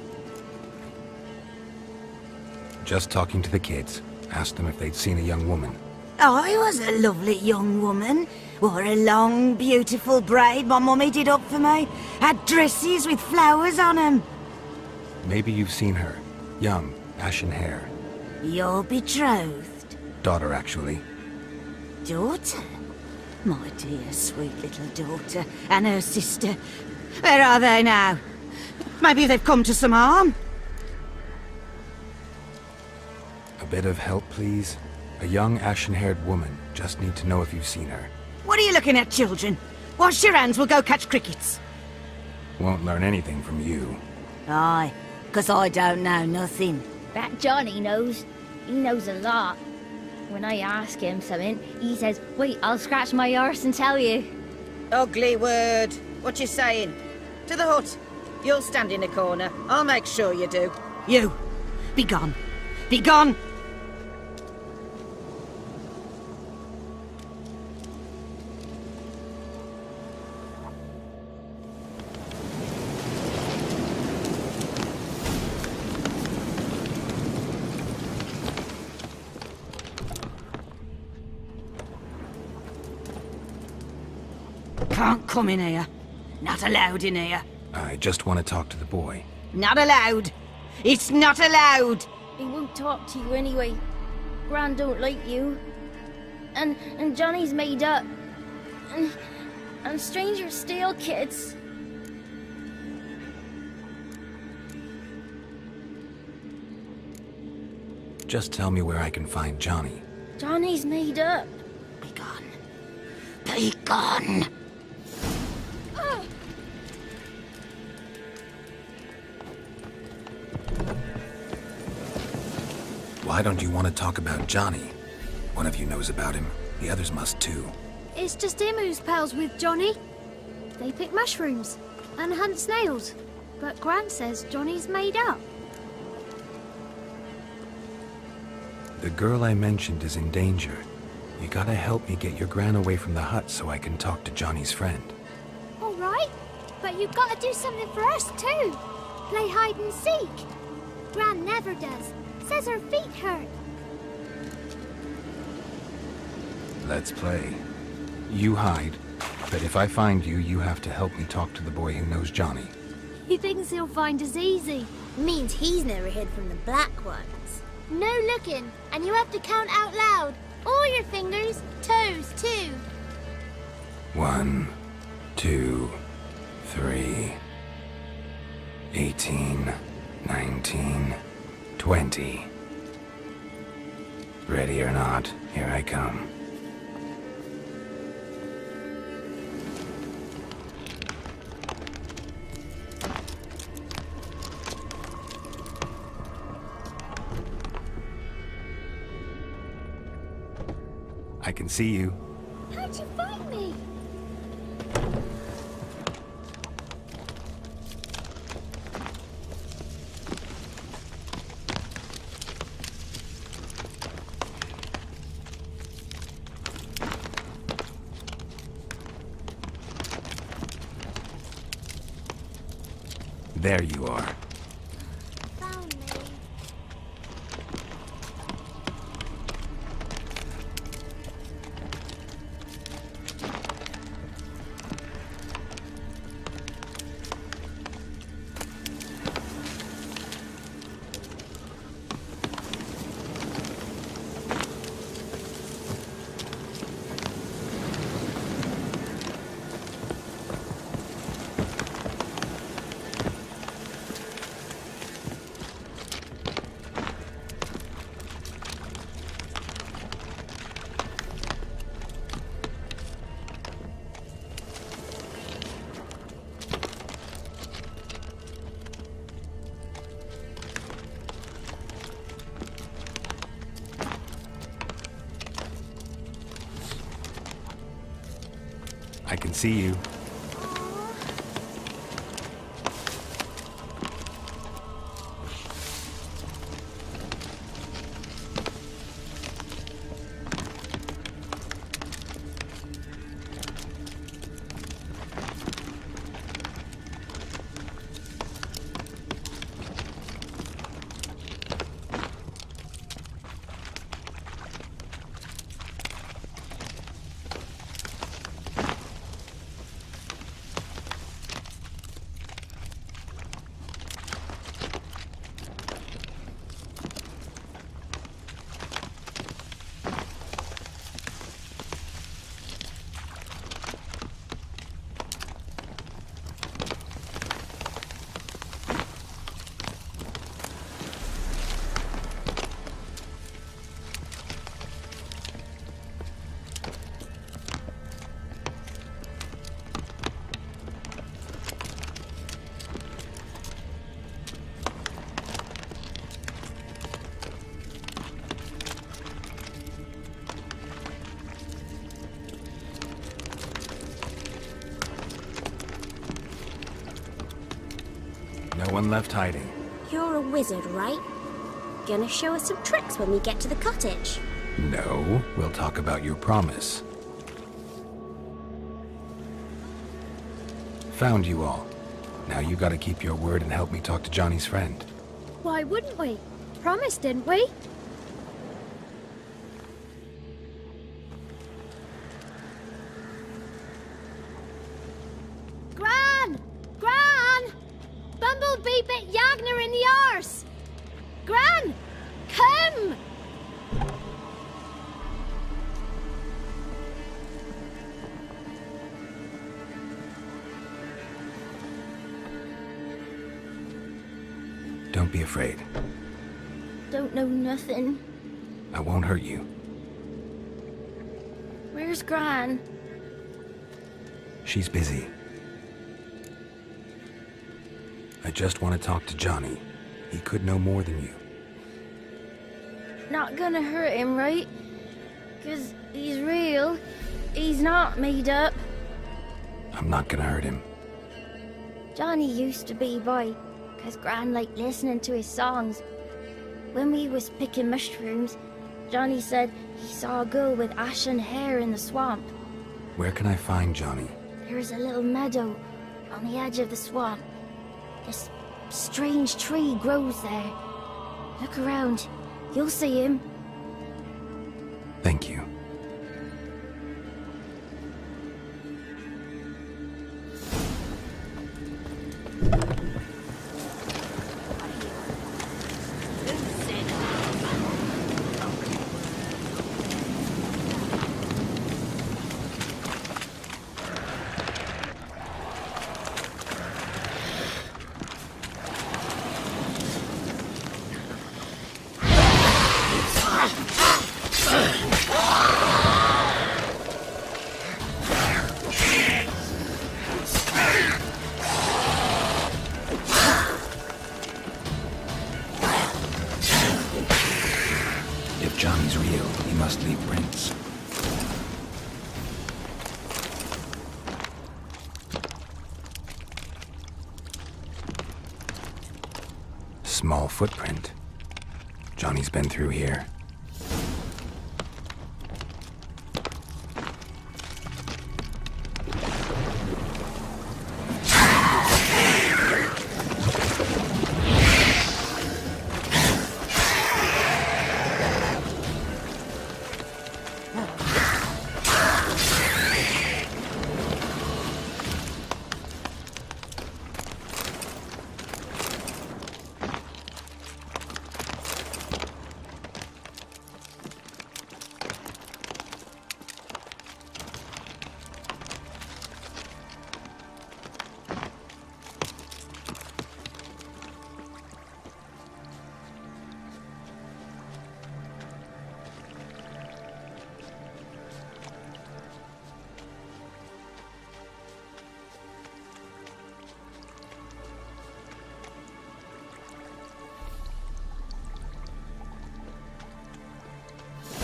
Just talking to the kids. Asked them if they'd seen a young woman. I was a lovely young woman. Wore a long, beautiful braid my mummy did up for me. Had dresses with flowers on them. Maybe you've seen her. Young, ashen hair. Your betrothed? Daughter, actually. Daughter? My dear, sweet little daughter. And her sister. Where are they now? Maybe they've come to some harm? A bit of help, please? A young, ashen-haired woman. Just need to know if you've seen her. What are you looking at, children? Wash your hands, we'll go catch crickets. Won't learn anything from you. Aye, 'cause I don't know nothing. That Johnny knows. He knows a lot. When I ask him something, he says, wait, I'll scratch my arse and tell you. Ugly word. What you saying? To the hut. You'll stand in a corner. I'll make sure you do. You, be gone. Be gone! Can't come in here. Not allowed in here. I just want to talk to the boy. Not allowed. It's not allowed. He won't talk to you anyway. Gran don't like you. And Johnny's made up. And strangers steal kids. Just tell me where I can find Johnny. Johnny's made up. Be gone. Be gone. Why don't you want to talk about Johnny? One of you knows about him. The others must too. It's just him who's pals with Johnny. They pick mushrooms and hunt snails. But Gran says Johnny's made up. The girl I mentioned is in danger. You gotta help me get your Gran away from the hut so I can talk to Johnny's friend. All right, but you've got to do something for us too. Play hide and seek. Gran never does. Says her feet hurt. Let's play. You hide, but if I find you, you have to help me talk to the boy who knows Johnny. He thinks he'll find us easy. Means he's never hid from the black ones. No looking, and you have to count out loud. All your fingers, toes too. 1, 2, 3, 18, 19, 20. Ready or not, here I come. I can see you. How'd you find me? There you are. Found me. I can see you. No one left hiding. You're a wizard, right? Gonna show us some tricks when we get to the cottage. No, we'll talk about your promise. Found you all. Now you gotta keep your word and help me talk to Johnny's friend. Why wouldn't we? Promised, didn't we? Gran! Gran! Bumblebee bit Yagner in the arse! Gran! Come! Don't be afraid. Don't know nothing. I won't hurt you. Where's Gran? She's busy. I just want to talk to Johnny. He could know more than you. Not gonna hurt him, right? 'Cause he's real. He's not made up. I'm not gonna hurt him. Johnny used to be boy, 'cause Gran liked listening to his songs. When we was picking mushrooms, Johnny said he saw a girl with ashen hair in the swamp. Where can I find Johnny? There's a little meadow on the edge of the swamp. This strange tree grows there. Look around. You'll see him. Thank you. If Johnny's real, he must leave prints. Small footprint. Johnny's been through here.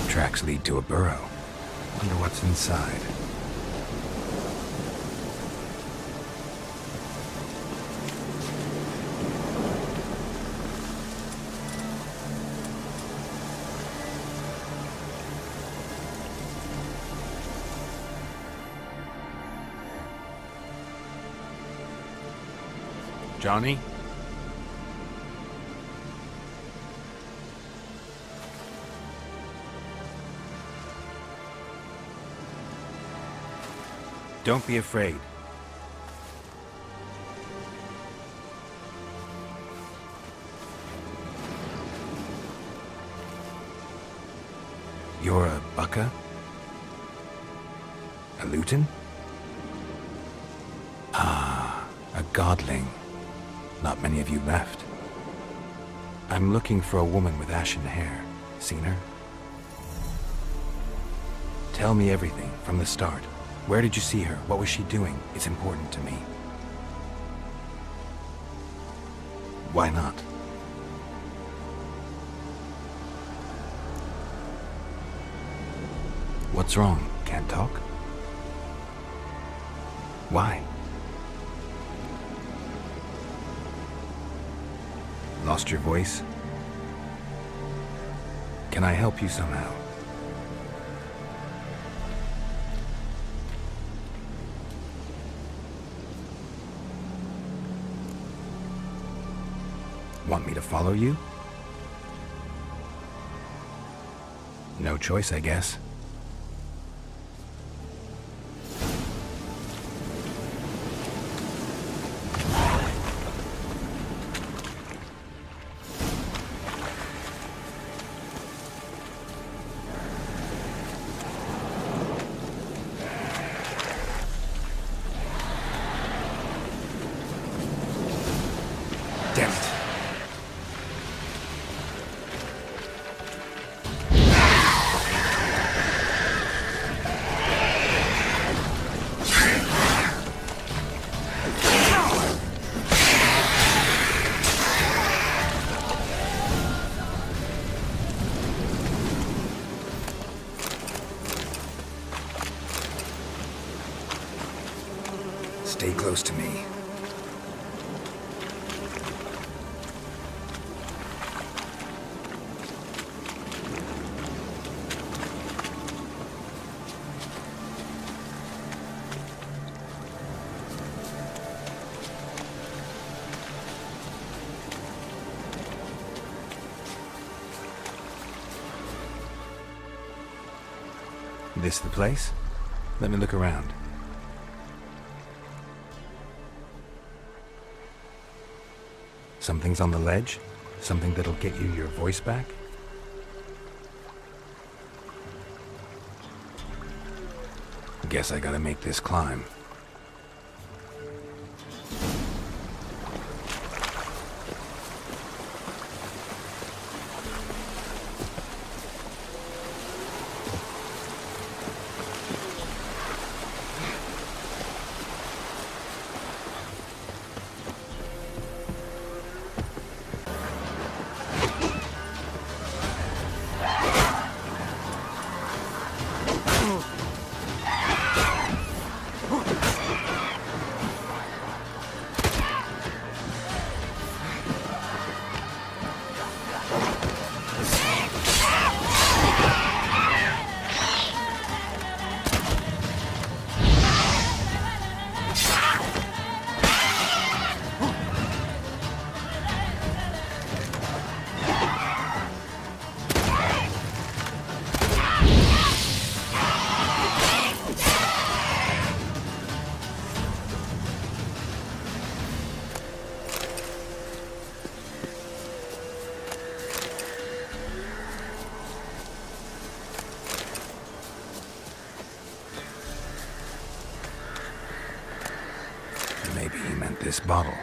Tracks lead to a burrow. Wonder what's inside. Johnny? Don't be afraid. You're a bucka? A luton? Ah, a godling. Not many of you left. I'm looking for a woman with ashen hair. Seen her? Tell me everything from the start. Where did you see her? What was she doing? It's important to me. Why not? What's wrong? Can't talk? Why? Lost your voice? Can I help you somehow? Want me to follow you? No choice, I guess. Damn it. Stay close to me. This the place? Let me look around. Something's on the ledge? Something that'll get you your voice back? Guess I gotta make this climb. Maybe he meant this bottle.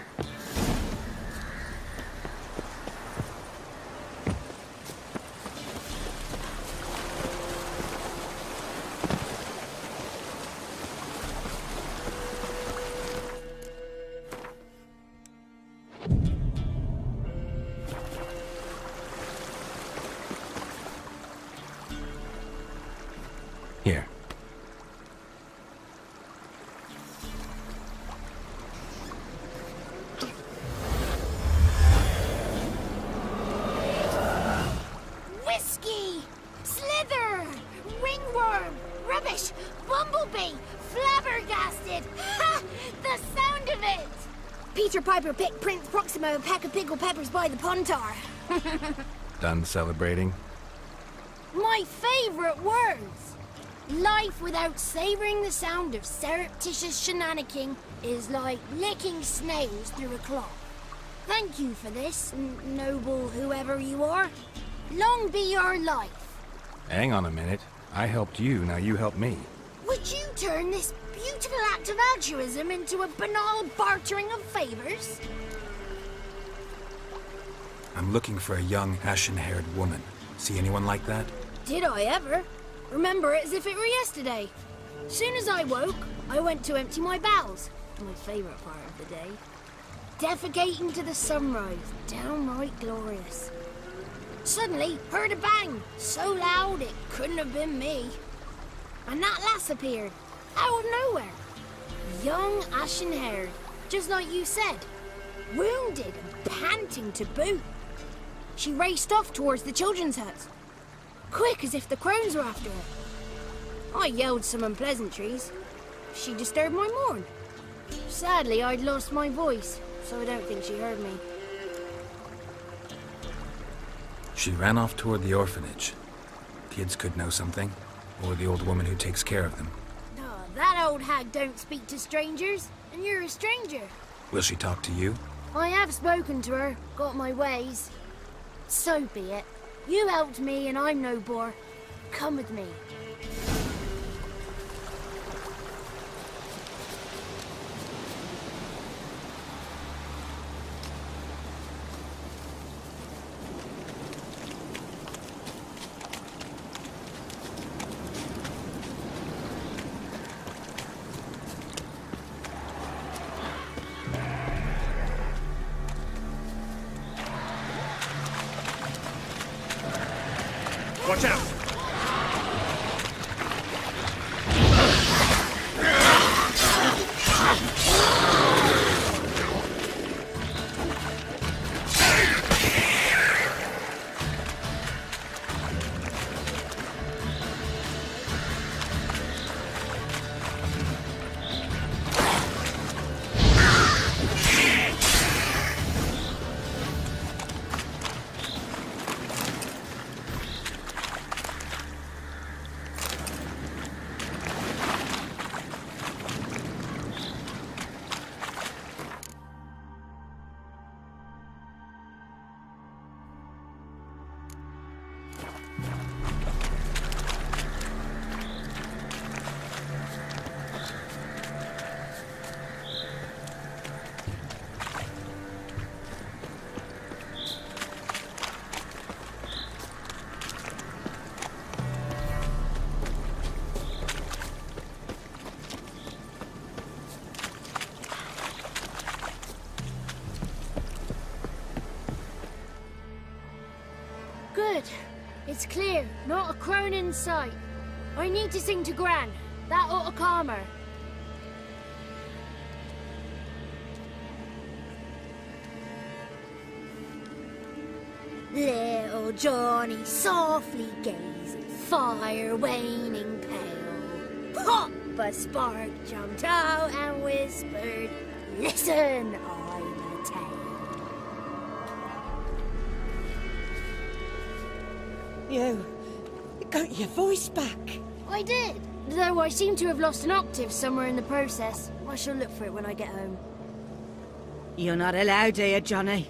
Here. Whiskey! Slither! Ringworm! Rubbish! Bumblebee! Flabbergasted! Ha! The sound of it! Peter Piper picked Prince Proximo a pack of pickled peppers by the puntar. Done celebrating? My favorite words! Life without savoring the sound of surreptitious shenanigans is like licking snails through a cloth. Thank you for this, noble whoever you are. Long be your life. Hang on a minute. I helped you, now you help me. Would you turn this beautiful act of altruism into a banal bartering of favors? I'm looking for a young, ashen-haired woman. See anyone like that? Did I ever? Remember it as if it were yesterday. Soon as I woke, I went to empty my bowels. My favourite part of the day. Defecating to the sunrise. Downright glorious. Suddenly, heard a bang. So loud it couldn't have been me. And that lass appeared. Out of nowhere. Young, ashen-haired. Just like you said. wounded and panting to boot. She raced off towards the children's huts, quick as if the crones were after her. I yelled some unpleasantries. She disturbed my morn. Sadly, I'd lost my voice, so I don't think she heard me. She ran off toward the orphanage. Kids could know something, or the old woman who takes care of them. Oh, that old hag don't speak to strangers, and you're a stranger. Will she talk to you? I have spoken to her, got my ways. So be it. You helped me and I'm no bore. Come with me. Watch out! Good. It's clear. Not a crone in sight. I need to sing to Gran. That ought to calm her. Little Johnny softly gazing, fire waning pale. Pop! A spark jumped out and whispered, "Listen, I'm a tale." You got your voice back. I did, though I seem to have lost an octave somewhere in the process. I shall look for it when I get home. You're not allowed here, Johnny.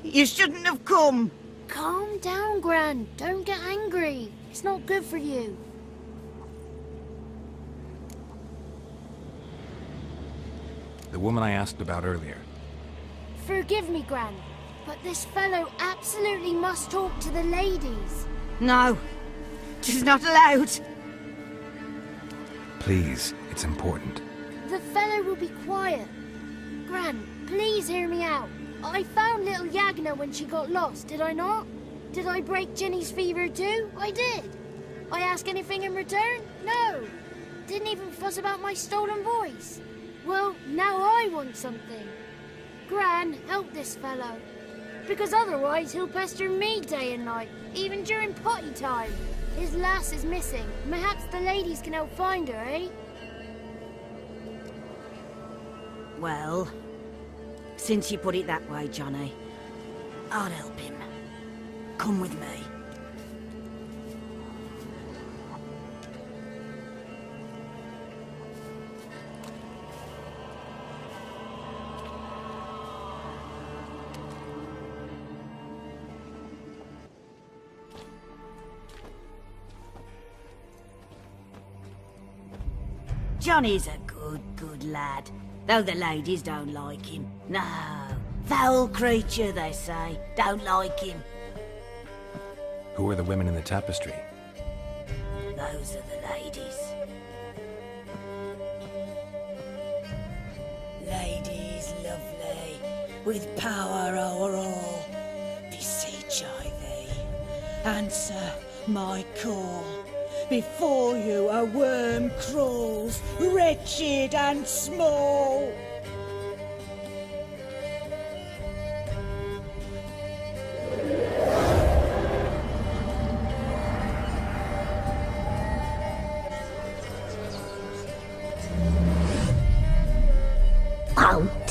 You shouldn't have come. Calm down, Gran. Don't get angry. It's not good for you. The woman I asked about earlier. Forgive me, Gran, but this fellow absolutely must talk to the ladies. No, she's not allowed. Please, it's important. The fellow will be quiet. Gran, please hear me out. I found little Yagna when she got lost, did I not? Did I break Ginny's fever too? I did. I ask anything in return? No. Didn't even fuss about my stolen voice. Well, now I want something. Gran, help this fellow. Because otherwise he'll pester me day and night, even during potty time. His lass is missing. Perhaps the ladies can help find her, eh? Well, since you put it that way, Johnny, I'll help him. Come with me. Johnny's a good lad, though the ladies don't like him. No, foul creature, they say. Don't like him. Who are the women in the tapestry? Those are the ladies. Ladies lovely, with power o'er all. Beseech I thee, answer my call. Before you a worm crawls, wretched and small.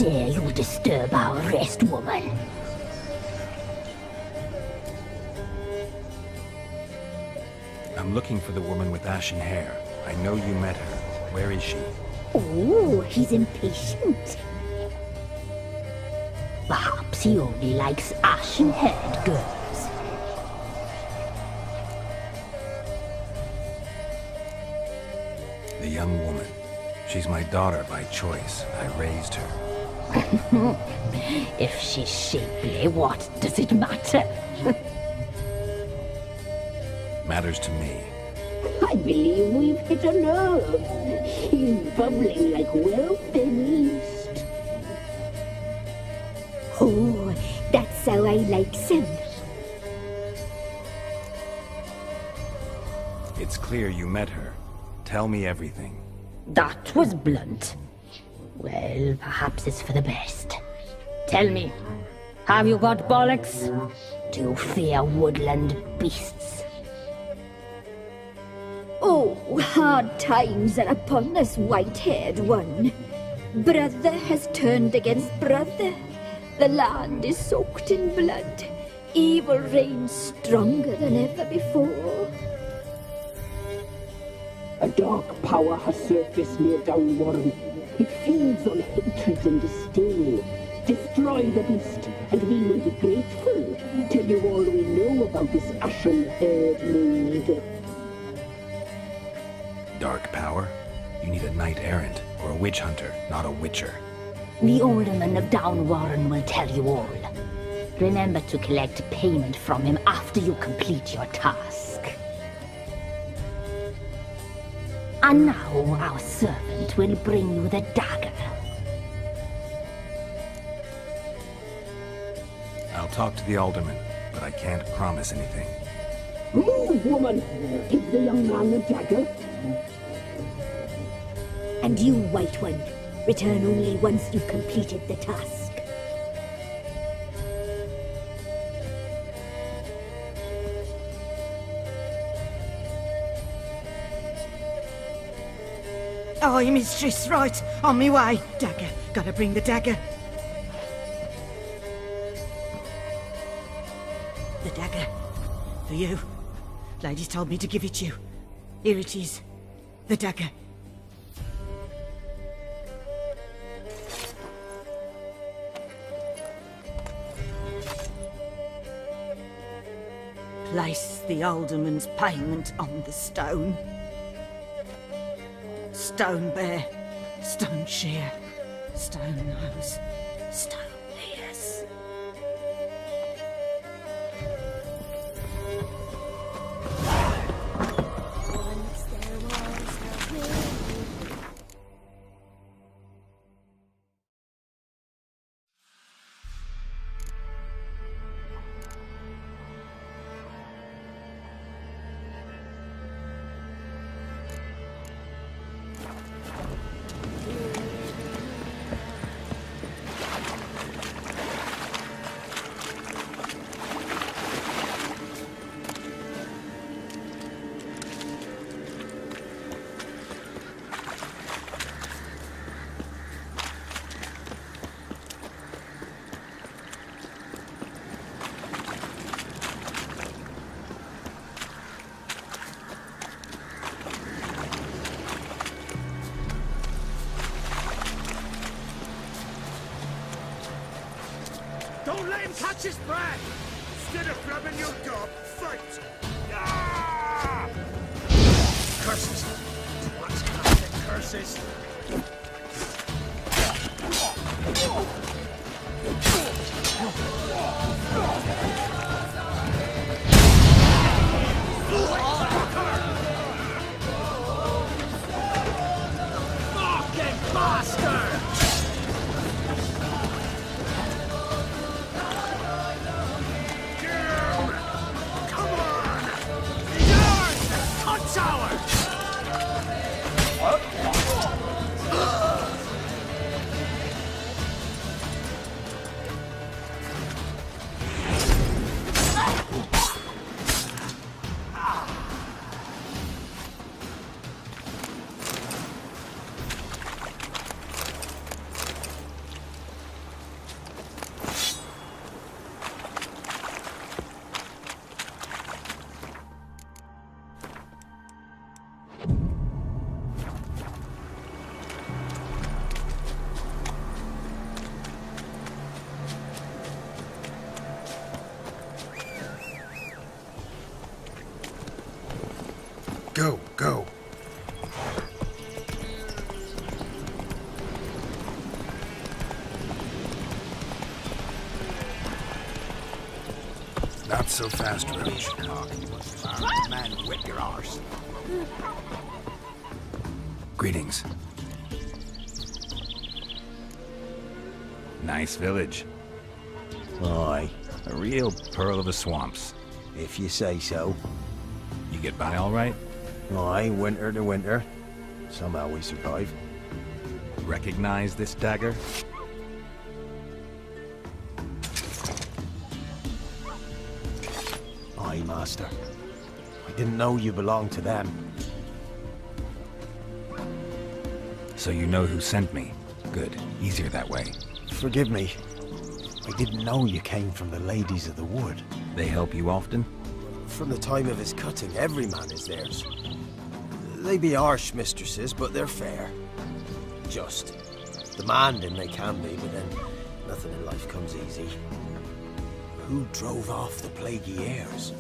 dare you disturb our rest, woman? I'm looking for the woman with ashen hair. I know you met her. Where is she? Oh, he's impatient. Perhaps he only likes ashen-haired girls. The young woman. She's my daughter by choice. I raised her. If she's shapely, what does it matter? Matters to me. I believe we've hit a nerve. He's bubbling like well-fed yeast. Oh, that's how I like him. It's clear you met her. Tell me everything. That was blunt. Well, perhaps it's for the best. Tell me, have you got bollocks? Do you fear woodland beasts? Oh, hard times are upon this white-haired one. Brother has turned against brother. The land is soaked in blood. Evil reigns stronger than ever before. A dark power has surfaced near Downwarren. It feeds on hatred and disdain. Destroy the beast, and we will be grateful. Tell you all we know about this ashen-haired maid. Dark power? You need a knight-errant, or a witch-hunter, not a witcher. The alderman of Downwarren will tell you all. Remember to collect payment from him after you complete your task. And now our servant will bring you the dagger. I'll talk to the alderman, but I can't promise anything. Move, woman! Give the young man the dagger. And you, White One, return only once you've completed the task. Aye, mistress, right. On me way. Dagger. Gotta bring the dagger. The dagger. For you. Ladies told me to give it you. Here it is. The dagger. Place the alderman's payment on the stone. Stone bear, stone shear, stone nose, stone ears. Don't let him catch his breath! Instead of grabbing your dog, fight! Ah! Curses! What's casting curses? Fucking bastard! Go, go. Not so fast, Roach. Man, whip your arse. Greetings. Nice village. Aye. A real pearl of the swamps. If you say so. You get by all right? Aye, winter to winter. Somehow we survive. Recognize this dagger? Aye, master. I didn't know you belonged to them. So you know who sent me. Good. Easier that way. Forgive me. I didn't know you came from the Ladies of the Wood. They help you often? From the time of his cutting, every man is theirs. They be harsh mistresses, but they're fair. Just. Demanding they can be, but then nothing in life comes easy. Who drove off the plaguey heirs?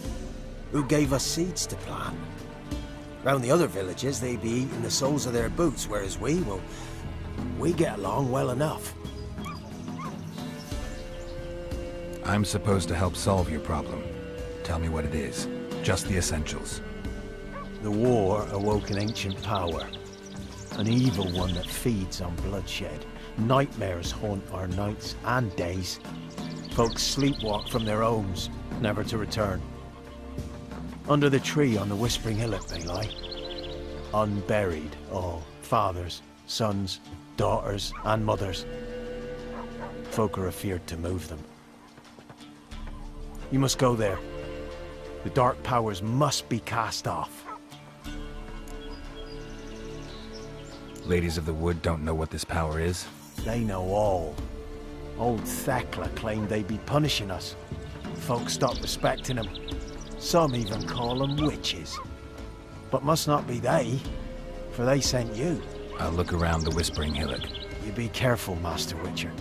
Who gave us seeds to plant? Round the other villages, they be eating the soles of their boots, whereas we get along well enough. I'm supposed to help solve your problem. Tell me what it is. Just the essentials. The war awoke an ancient power. An evil one that feeds on bloodshed. Nightmares haunt our nights and days. Folks sleepwalk from their homes, never to return. Under the tree on the Whispering Hillock they lie. Unburied, all. Fathers, sons, daughters, and mothers. Folk are afeard to move them. You must go there. The dark powers must be cast off. Ladies of the Wood don't know what this power is? They know all. Old Thekla claimed they'd be punishing us. Folks stopped respecting them. Some even call them witches. But must not be they, for they sent you. I'll look around the Whispering Hillock. You be careful, Master Witcher.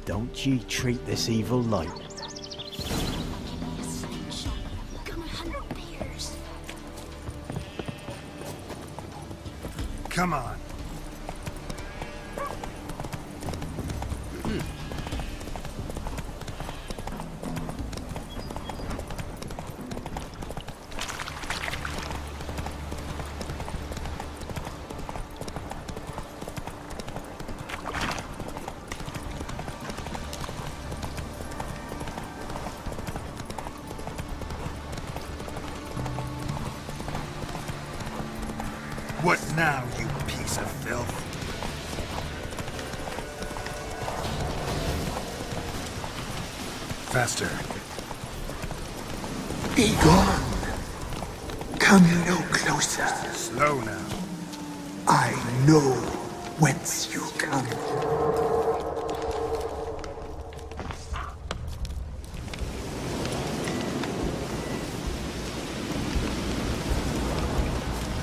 Don't ye treat this evil light. Come on. What now, you piece of filth? Faster. Be gone. Come no closer. Slow now. I know whence you come.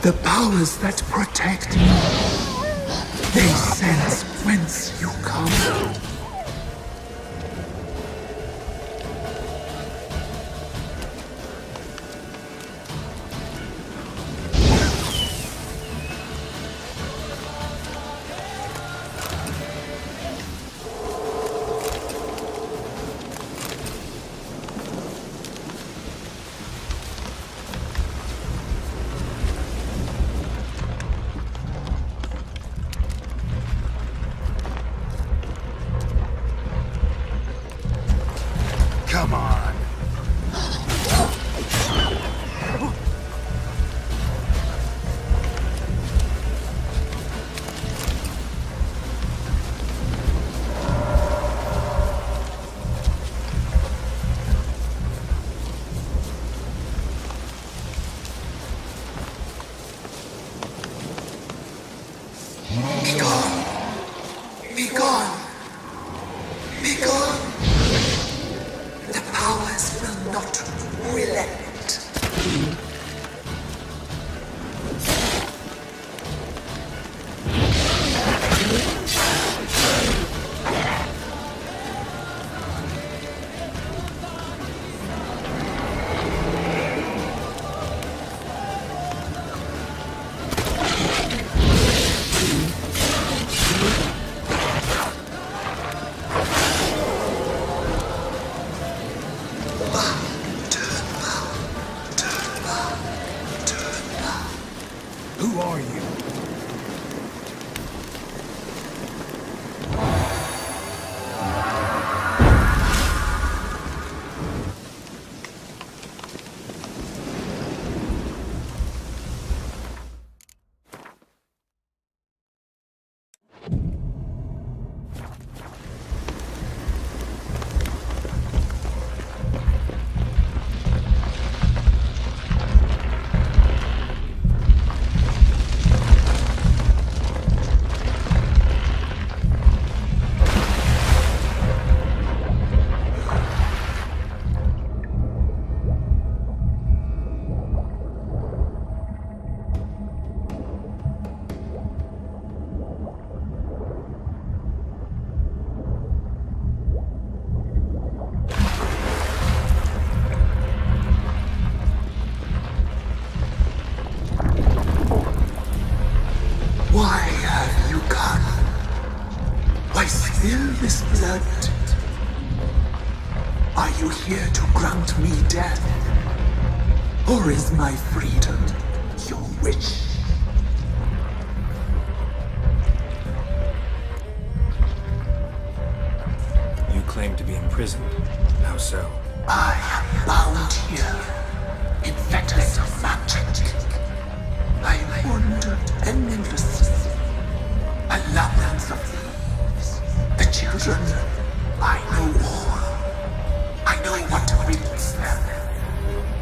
The powers that protect me, they sense whence you come. you here to grant me death? Or is my freedom your wish? You claim to be imprisoned. How so? I am bound here in fetters of magic. I wandered endlessly, a labyrinth of leaves. The children, I know all. I know what awaits them.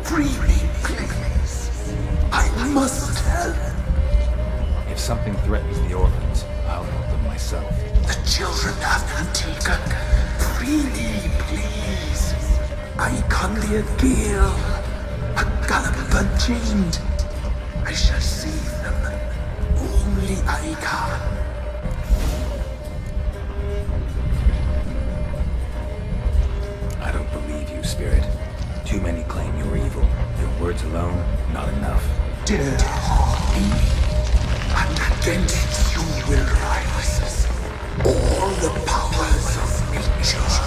Free me, please. I must help. If something threatens the orphans, I'll help them myself. The children have been taken. Free me, please. I can't be a girl, a gallop unchained. I shall save them. Only I can. I don't believe you, Spirit. Too many claim you're evil. Your words alone, not enough. Dare harm me, and against you will rise all the powers of nature.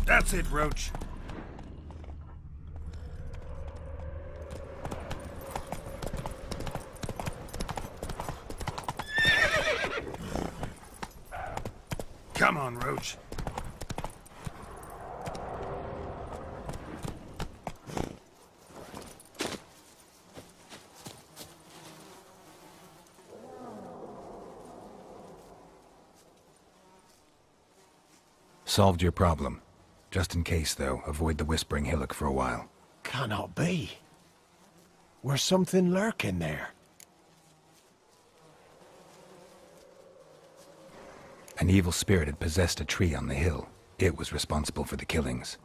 That's it, Roach. Come on, Roach. Solved your problem. Just in case, though, avoid the Whispering Hillock for a while. Cannot be. Where's something lurking there? An evil spirit had possessed a tree on the hill. It was responsible for the killings.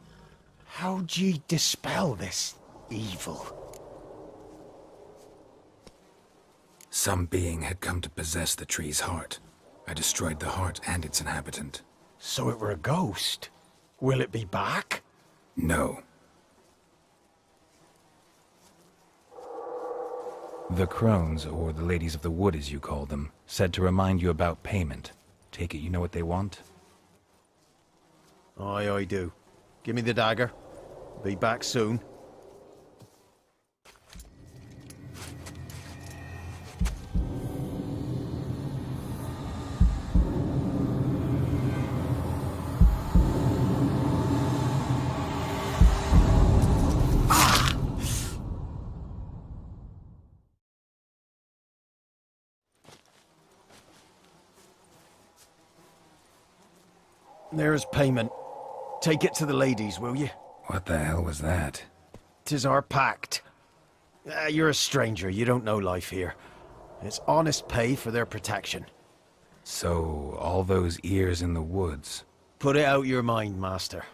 How'd ye dispel this evil? Some being had come to possess the tree's heart. I destroyed the heart and its inhabitant. So it were a ghost? Will it be back? No. The crones, or the ladies of the wood as you call them, said to remind you about payment. Take it you know what they want? Aye, I do. Give me the dagger. Be back soon. There's payment. Take it to the ladies, will you? What the hell was that? 'Tis our pact. You're a stranger, you don't know life here. It's honest pay for their protection. So, all those ears in the woods... Put it out your mind, master.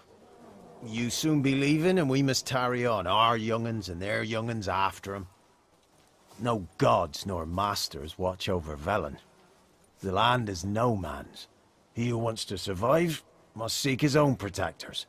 You soon be leaving and we must tarry on, our young'uns and their young'uns after 'em. No gods nor masters watch over Velen. The land is no man's. He who wants to survive must seek his own protectors.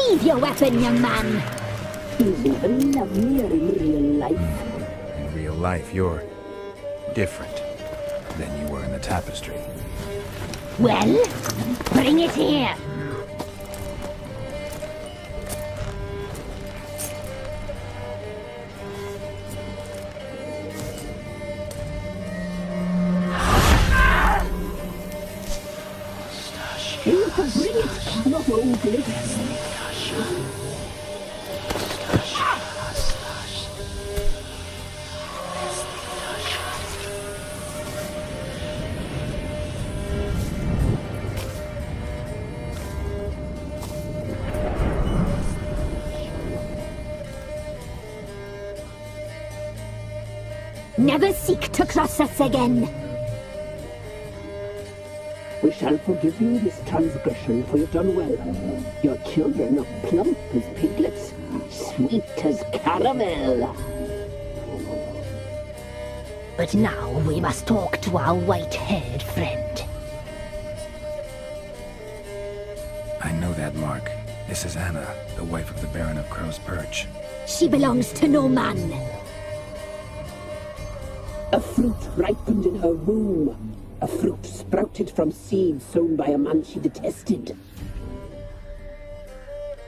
Sheathe your weapon, young man. He's even lovelier in real life. In real life, you're different than you were in the tapestry. Well, bring it here. You can bring it, not only. Never seek to cross us again. We shall forgive you this transgression, for you've done well. Your children are plump as piglets, sweet as caramel. But now we must talk to our white-haired friend. I know that mark. This is Anna, the wife of the Baron of Crow's Perch. She belongs to no man. A fruit ripened in her womb. A fruit sprouted from seeds sown by a man she detested.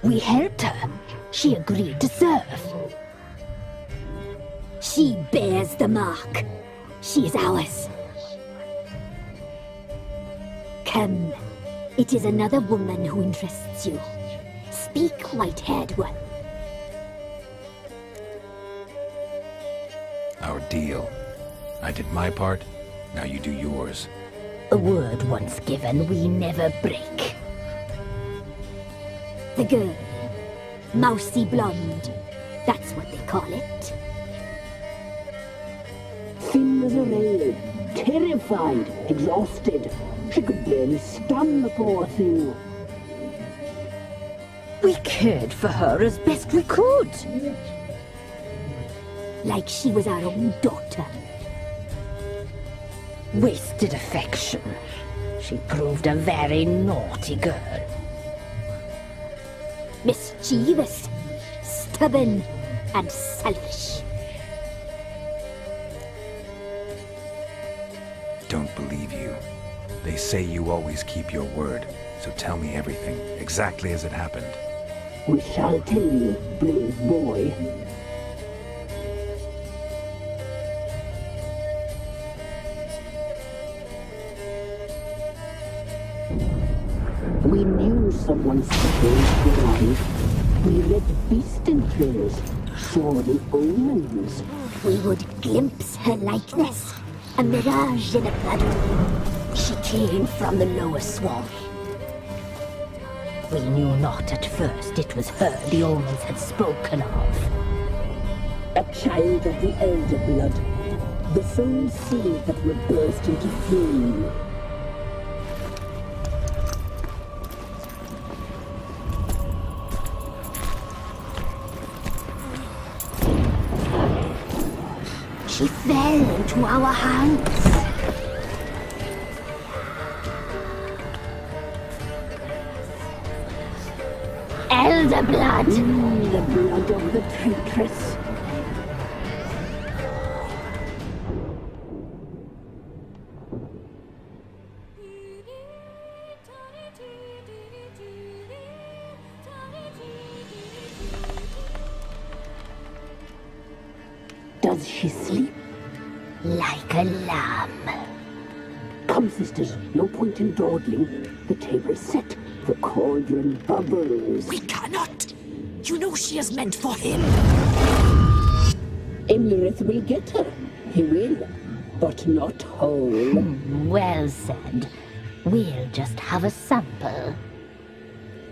We helped her. She agreed to serve. She bears the mark. She is ours. Come. It is another woman who interests you. Speak, white-haired one. Our deal. I did my part, now you do yours. A word once given, we never break. The girl. Mousy blonde. That's what they call it. Thin as a rail, terrified, exhausted. She could barely stand, the poor thing. We cared for her as best we could. Like she was our own daughter. Wasted affection. She proved a very naughty girl. Mischievous, stubborn, and selfish. Don't believe you. They say you always keep your word, so tell me everything, exactly as it happened. We shall tell you, brave boy. We knew someone supposed to arrive. We read beast entrails, saw the omens. We would glimpse her likeness, a mirage in a puddle. She came from the lower swamp. We knew not at first it was her the omens had spoken of. A child of the elder blood, the soul seed that will burst into flame. She fell into our hands. Elder blood! The blood of the traitress. Does she sleep? Like a lamb. Come, sisters, no point in dawdling. The table's set. The cauldron bubbles. We cannot! You know she is meant for him! Emirith will get her. He will, but not whole. Well said. We'll just have a sample.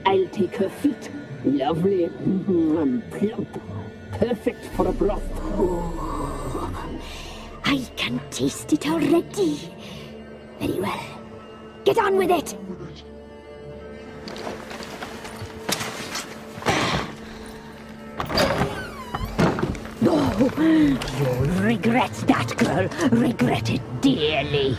I'll take her feet. Lovely and plump. Perfect for a broth. Oh, I can taste it already. Very well. Get on with it! Oh, you'll regret that, girl. Regret it dearly.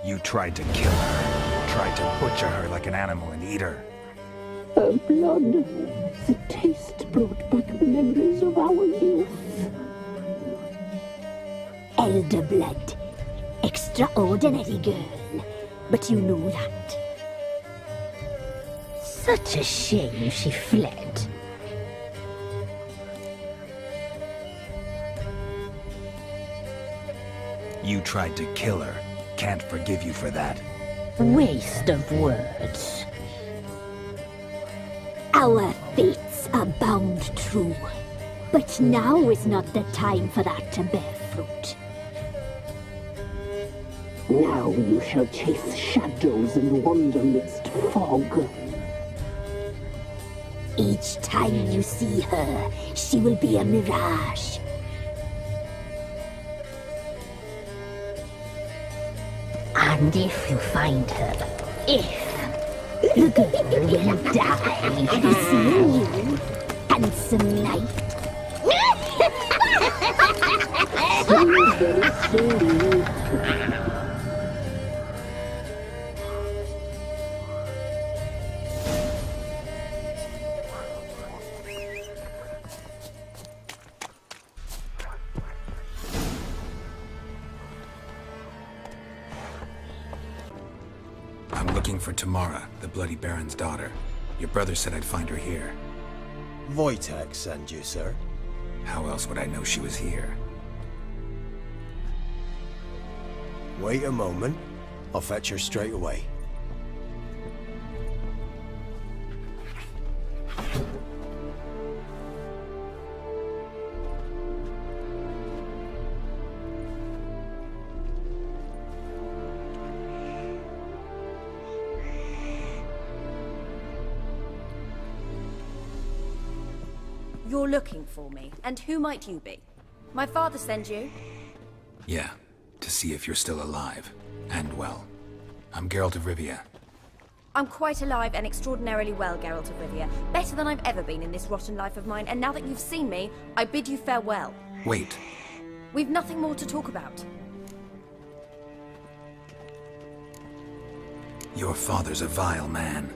You tried to kill her. Tried to butcher her like an animal and eat her. Her blood, the taste brought back memories of our youth. Elder blood. Extraordinary girl. But you know that. Such a shame she fled. You tried to kill her. Can't forgive you for that. Waste of words. Our fates are bound true. But now is not the time for that to bear fruit. Now you shall chase shadows and wander midst fog. Each time you see her, she will be a mirage. And if you find her, the girl will die. Have you seen you, handsome knight? I'm looking for Tamara, the Bloody Baron's daughter. Your brother said I'd find her here. Wojtek sent you, sir. How else would I know she was here? Wait a moment. I'll fetch her straight away. You're looking for me, and who might you be? My father sent you? Yeah, to see if you're still alive. And well. I'm Geralt of Rivia. I'm quite alive and extraordinarily well, Geralt of Rivia. Better than I've ever been in this rotten life of mine, and now that you've seen me, I bid you farewell. Wait. We've nothing more to talk about. Your father's a vile man.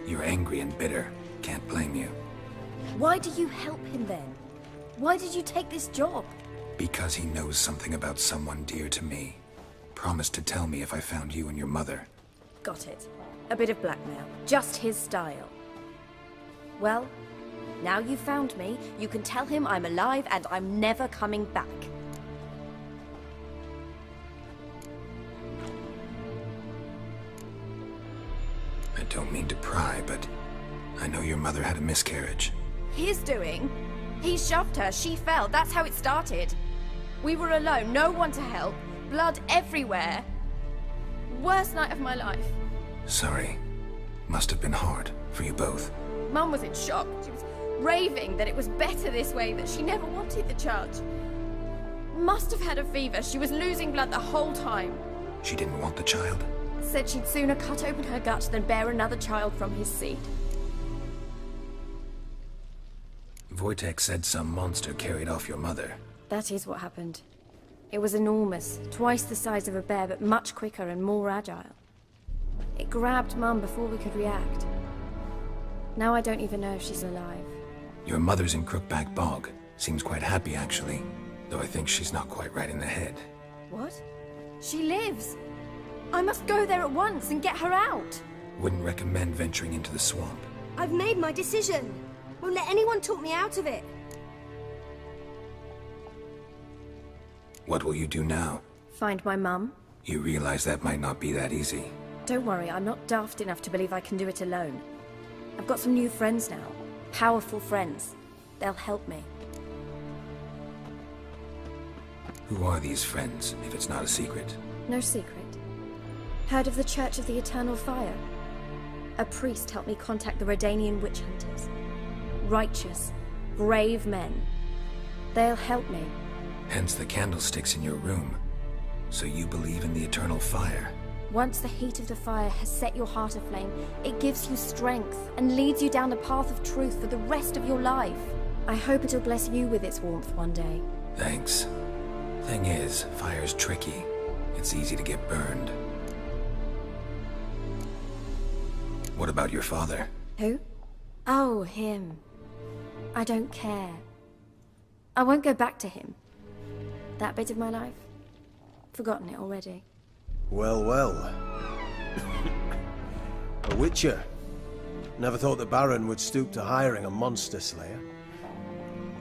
You're angry and bitter. Can't blame you. Why do you help him then? Why did you take this job? Because he knows something about someone dear to me. Promised to tell me if I found you and your mother. Got it. A bit of blackmail. Just his style. Well, now you've found me, you can tell him I'm alive and I'm never coming back. I don't mean to pry, but I know your mother had a miscarriage. His doing? He shoved her, she fell, that's how it started. We were alone, no one to help, blood everywhere. Worst night of my life. Sorry. Must have been hard for you both. Mum was in shock. She was raving that it was better this way, that she never wanted the child. Must have had a fever, she was losing blood the whole time. She didn't want the child? Said she'd sooner cut open her gut than bear another child from his seed. Wojtek said some monster carried off your mother. That is what happened. It was enormous, twice the size of a bear, but much quicker and more agile. It grabbed Mum before we could react. Now I don't even know if she's alive. Your mother's in Crookback Bog. Seems quite happy, actually. Though I think she's not quite right in the head. What? She lives! I must go there at once and get her out! Wouldn't recommend venturing into the swamp. I've made my decision. Won't let anyone talk me out of it. What will you do now? Find my mum. You realize that might not be that easy. Don't worry, I'm not daft enough to believe I can do it alone. I've got some new friends now. Powerful friends. They'll help me. Who are these friends, if it's not a secret? No secret. Heard of the Church of the Eternal Fire? A priest helped me contact the Redanian witch hunters. Righteous, brave men. They'll help me. Hence the candlesticks in your room. So you believe in the eternal fire? Once the heat of the fire has set your heart aflame, it gives you strength and leads you down the path of truth for the rest of your life. I hope it'll bless you with its warmth one day. Thanks. Thing is, fire's tricky. It's easy to get burned. What about your father? Who? Oh, him. I don't care. I won't go back to him. That bit of my life? Forgotten it already. Well, well. A witcher. Never thought the Baron would stoop to hiring a monster slayer.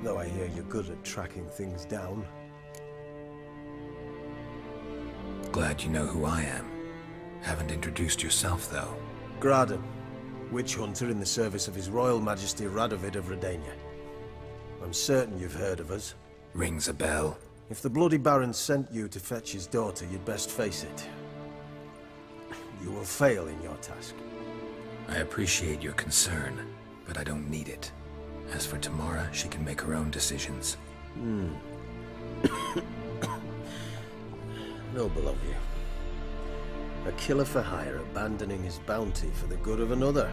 Though I hear you're good at tracking things down. Glad you know who I am. Haven't introduced yourself, though. Graden, witch hunter in the service of His Royal Majesty Radovid of Redania. I'm certain you've heard of us. Rings a bell. If the Bloody Baron sent you to fetch his daughter, you'd best face it. You will fail in your task. I appreciate your concern, but I don't need it. As for Tamara, she can make her own decisions. Noble of you. A killer for hire abandoning his bounty for the good of another.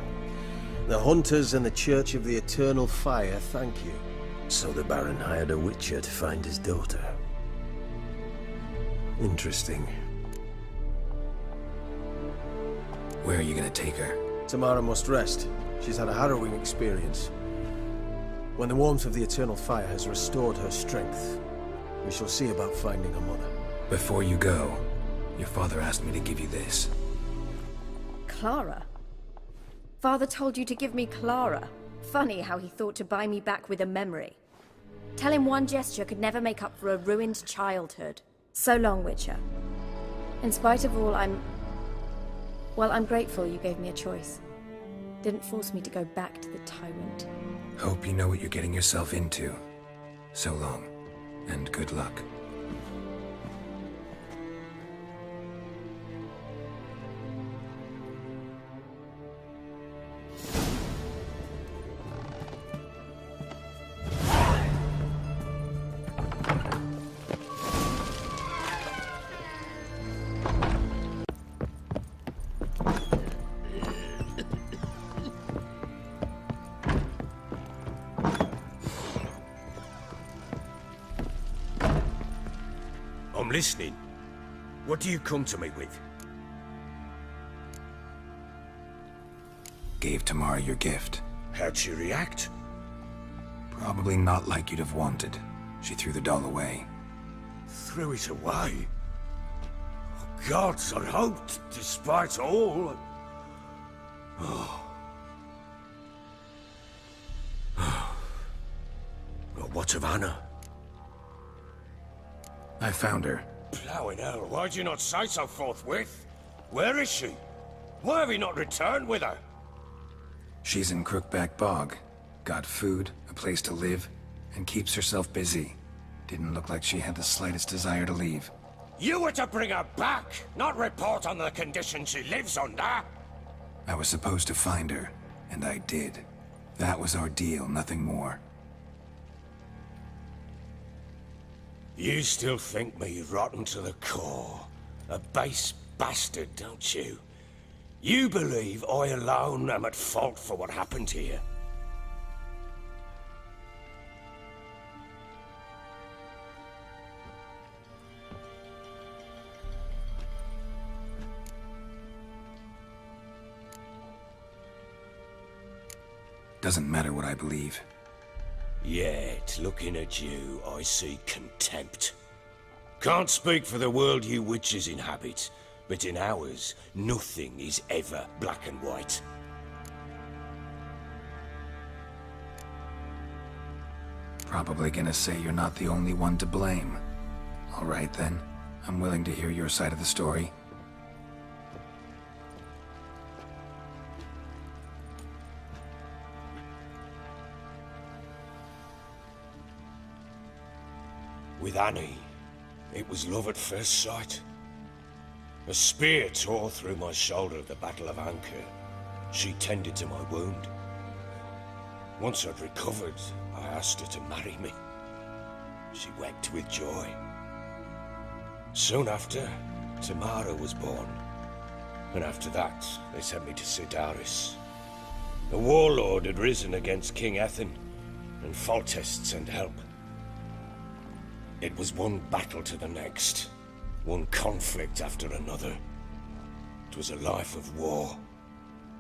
The hunters and the Church of the Eternal Fire thank you. So the Baron hired a witcher to find his daughter. Interesting. Where are you gonna take her? Tamara must rest. She's had a harrowing experience. When the warmth of the Eternal Fire has restored her strength, we shall see about finding her mother. Before you go, your father asked me to give you this. Clara? Father told you to give me Clara. Funny how he thought to buy me back with a memory. Tell him one gesture could never make up for a ruined childhood. So long, Witcher. In spite of all, I'm grateful you gave me a choice. Didn't force me to go back to the tyrant. Hope you know what you're getting yourself into. So long, and good luck. I'm listening. What do you come to me with? Gave Tamara your gift. How'd she react? Probably not like you'd have wanted. She threw the doll away. Threw it away? Oh, gods, I hoped, despite all... Oh. Well, what of Anna? I found her. Plowing hell, why'd you not say so forthwith? Where is she? Why have you not returned with her? She's in Crookback Bog. Got food, a place to live, and keeps herself busy. Didn't look like she had the slightest desire to leave. You were to bring her back, not report on the conditions she lives under. I was supposed to find her, and I did. That was our deal, nothing more. You still think me rotten to the core. A base bastard, don't you? You believe I alone am at fault for what happened here? Doesn't matter what I believe. Yet, looking at you, I see contempt. Can't speak for the world you witches inhabit, but in ours, nothing is ever black and white. Probably gonna say you're not the only one to blame. All right then, I'm willing to hear your side of the story. With Annie, it was love at first sight. A spear tore through my shoulder at the Battle of Anchor. She tended to my wound. Once I'd recovered, I asked her to marry me. She wept with joy. Soon after, Tamara was born. And after that, they sent me to Sidaris. A warlord had risen against King Ethan, and Foltest sent help. It was one battle to the next, one conflict after another. It was a life of war.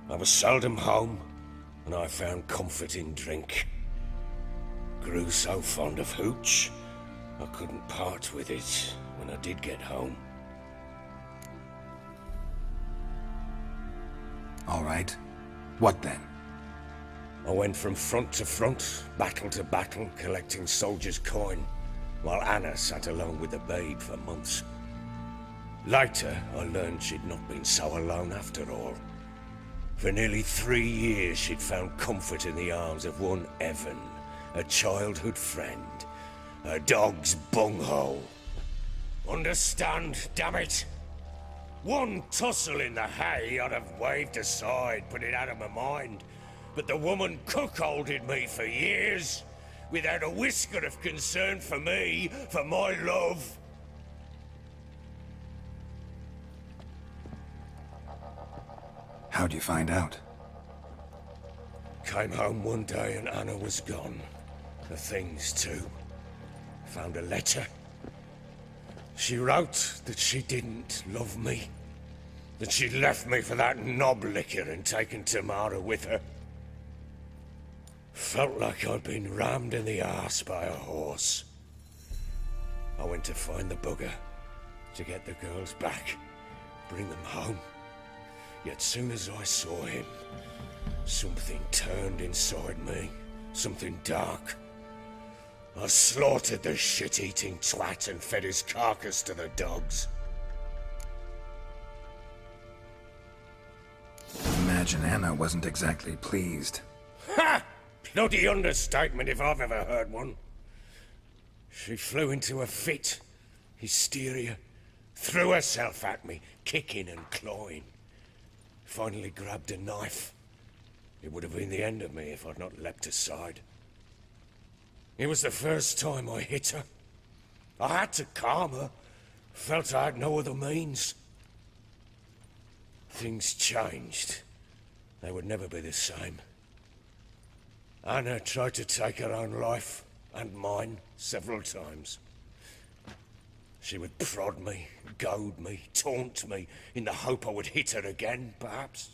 I was seldom home, and I found comfort in drink. Grew so fond of hooch, I couldn't part with it when I did get home. All right. What then? I went from front to front, battle to battle, collecting soldiers' coin, while Anna sat alone with the babe for months. Later, I learned she'd not been so alone after all. For nearly 3 years, she'd found comfort in the arms of one Evan, a childhood friend, a dog's bunghole. Understand, damn it? One tussle in the hay I'd have waved aside, put it out of my mind. But the woman cuckolded me for years, without a whisker of concern for me, for my love. How'd you find out? Came home one day and Anna was gone. The things too. Found a letter. She wrote that she didn't love me. That she'd left me for that knob licker and taken Cumpara with her. Felt like I'd been rammed in the arse by a horse. I went to find the bugger, to get the girls back, bring them home. Yet soon as I saw him, something turned inside me, something dark. I slaughtered the shit-eating twat and fed his carcass to the dogs. Imagine Anna wasn't exactly pleased. Ha! Bloody understatement if I've ever heard one. She flew into a fit, hysteria, threw herself at me, kicking and clawing. Finally grabbed a knife. It would have been the end of me if I'd not leapt aside. It was the first time I hit her. I had to calm her. Felt I had no other means. Things changed. They would never be the same. Anna tried to take her own life, and mine, several times. She would prod me, goad me, taunt me, in the hope I would hit her again, perhaps.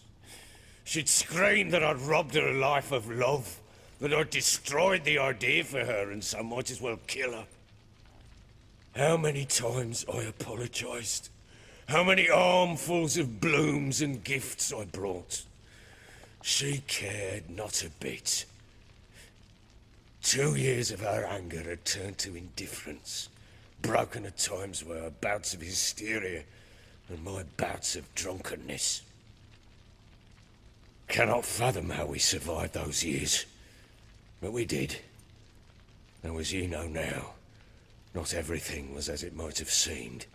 She'd scream that I'd robbed her life of love, that I'd destroyed the idea for her, and so might as well kill her. How many times I apologized. How many armfuls of blooms and gifts I brought. She cared not a bit. 2 years of her anger had turned to indifference, broken at times by her bouts of hysteria and my bouts of drunkenness. Cannot fathom how we survived those years, but we did. Though as you know now, not everything was as it might have seemed.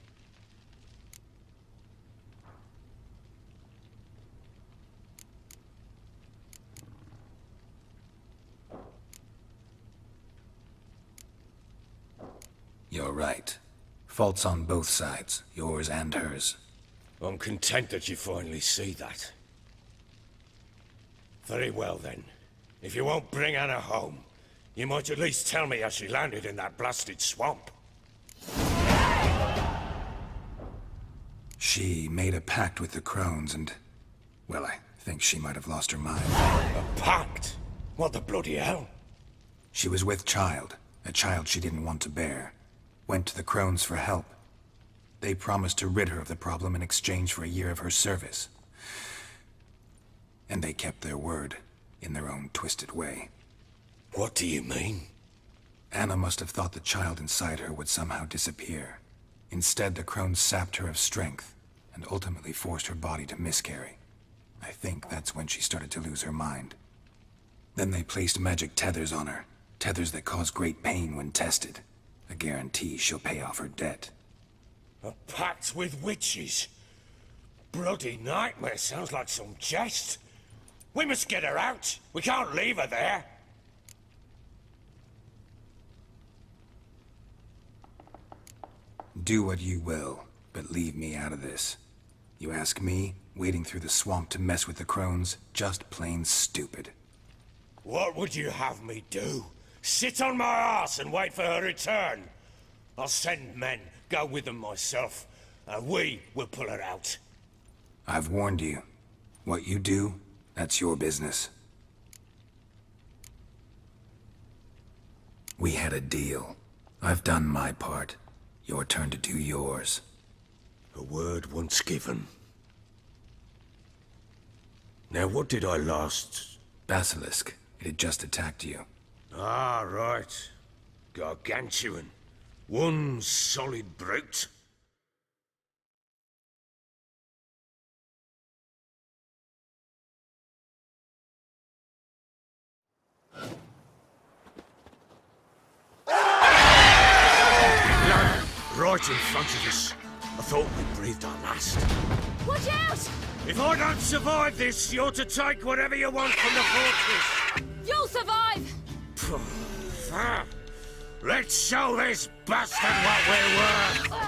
You're right. Faults on both sides, yours and hers. I'm content that you finally see that. Very well then. If you won't bring Anna home, you might at least tell me how she landed in that blasted swamp. She made a pact with the crones and... well, I think she might have lost her mind. A pact? What the bloody hell? She was with child, a child she didn't want to bear. Went to the crones for help. They promised to rid her of the problem in exchange for a year of her service. And they kept their word, in their own twisted way. What do you mean? Anna must have thought the child inside her would somehow disappear. Instead, the crones sapped her of strength, and ultimately forced her body to miscarry. I think that's when she started to lose her mind. Then they placed magic tethers on her, tethers that cause great pain when tested. A guarantee she'll pay off her debt. A pact with witches? Bloody nightmare, sounds like some jest. We must get her out. We can't leave her there. Do what you will, but leave me out of this. You ask me, wading through the swamp to mess with the crones, just plain stupid. What would you have me do? Sit on my arse and wait for her return? I'll send men, go with them myself, and we will pull her out. I've warned you. What you do, That's your business. We had a deal. I've done my part. Your turn to do yours. A word once given. Now, what did I last... Basilisk. It had just attacked you. Ah, right. Gargantuan. One solid brute. Right in front of us. I thought we breathed our last. Watch out! If I don't survive this, you're to take whatever you want from the fortress. You'll survive! Let's show this bastard what we're worth!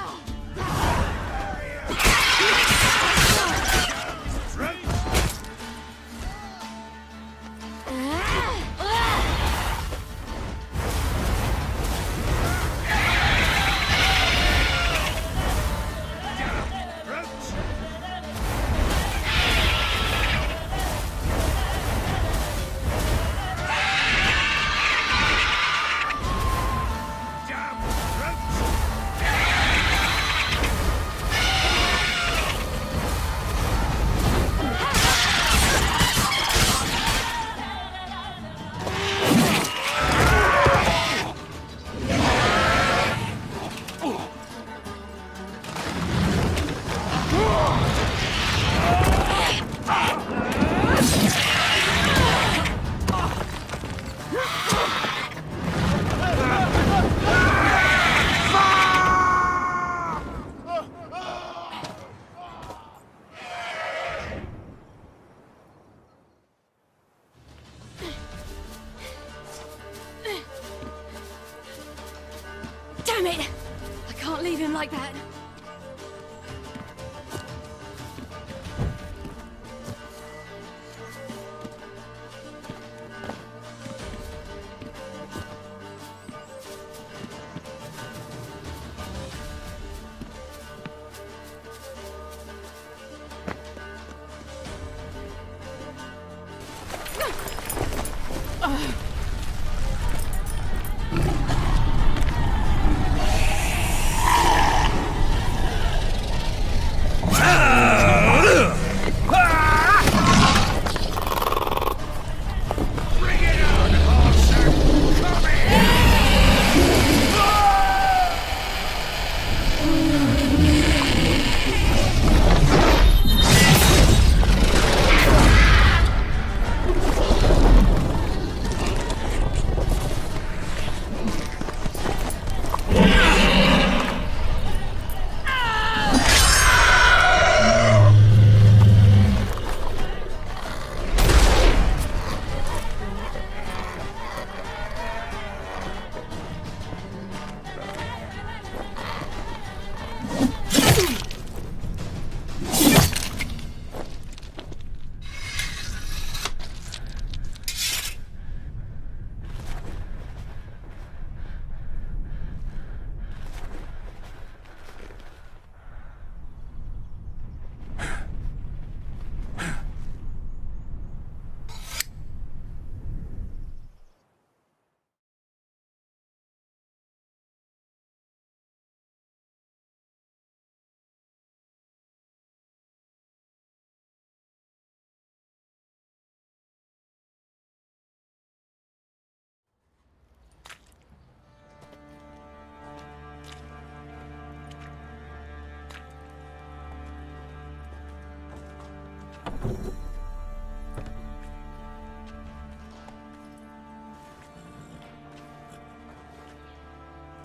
Damn it! I can't leave him like that.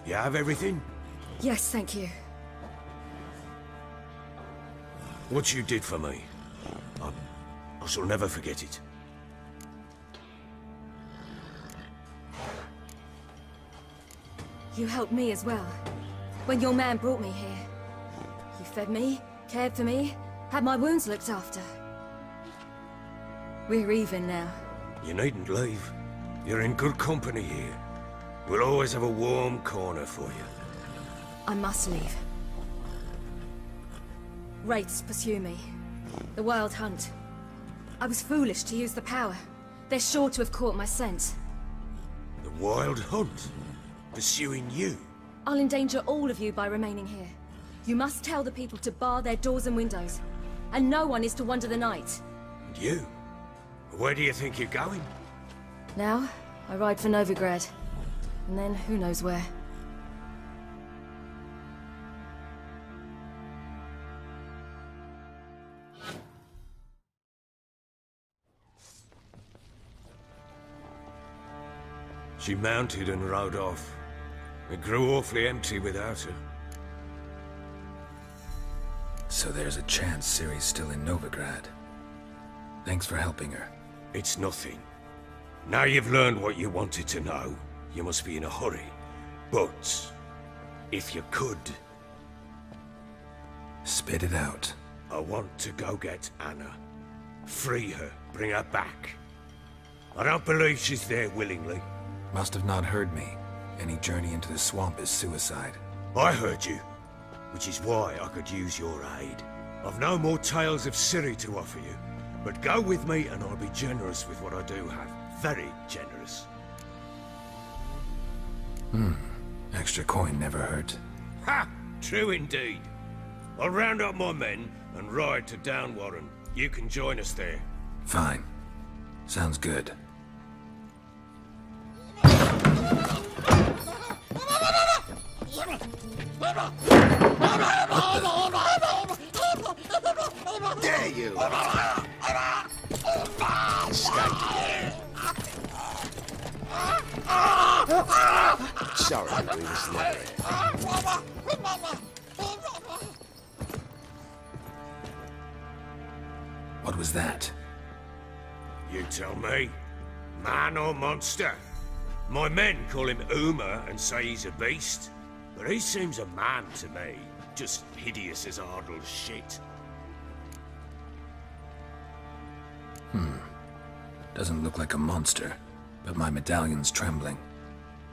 You have everything? Yes, thank you. What you did for me, I shall never forget it. You helped me as well. When your man brought me here. You fed me, cared for me, had my wounds looked after. We're even now. You needn't leave. You're in good company here. We'll always have a warm corner for you. I must leave. Wraiths pursue me. The Wild Hunt. I was foolish to use the power. They're sure to have caught my scent. The Wild Hunt? Pursuing you? I'll endanger all of you by remaining here. You must tell the people to bar their doors and windows. And no one is to wander the night. And you? Where do you think you're going? Now, I ride for Novigrad. And then who knows where. She mounted and rode off. It grew awfully empty without her. So there's a chance Ciri's still in Novigrad. Thanks for helping her. It's nothing. Now you've learned what you wanted to know, you must be in a hurry. But, if you could... Spit it out. I want to go get Anna. Free her, bring her back. I don't believe she's there willingly. Must have not heard me. Any journey into the swamp is suicide. I heard you, which is why I could use your aid. I've no more tales of Ciri to offer you, but go with me and I'll be generous with what I do have. Very generous. Extra coin never hurt. Ha! True indeed. I'll round up my men and ride to Downwarren. You can join us there. Fine. Sounds good. Dare you! Sorry, we was late. What was that? You tell me. Man or monster? My men call him Uma and say he's a beast. But he seems a man to me. Just hideous as Ardle's shit. Doesn't look like a monster, but my medallion's trembling.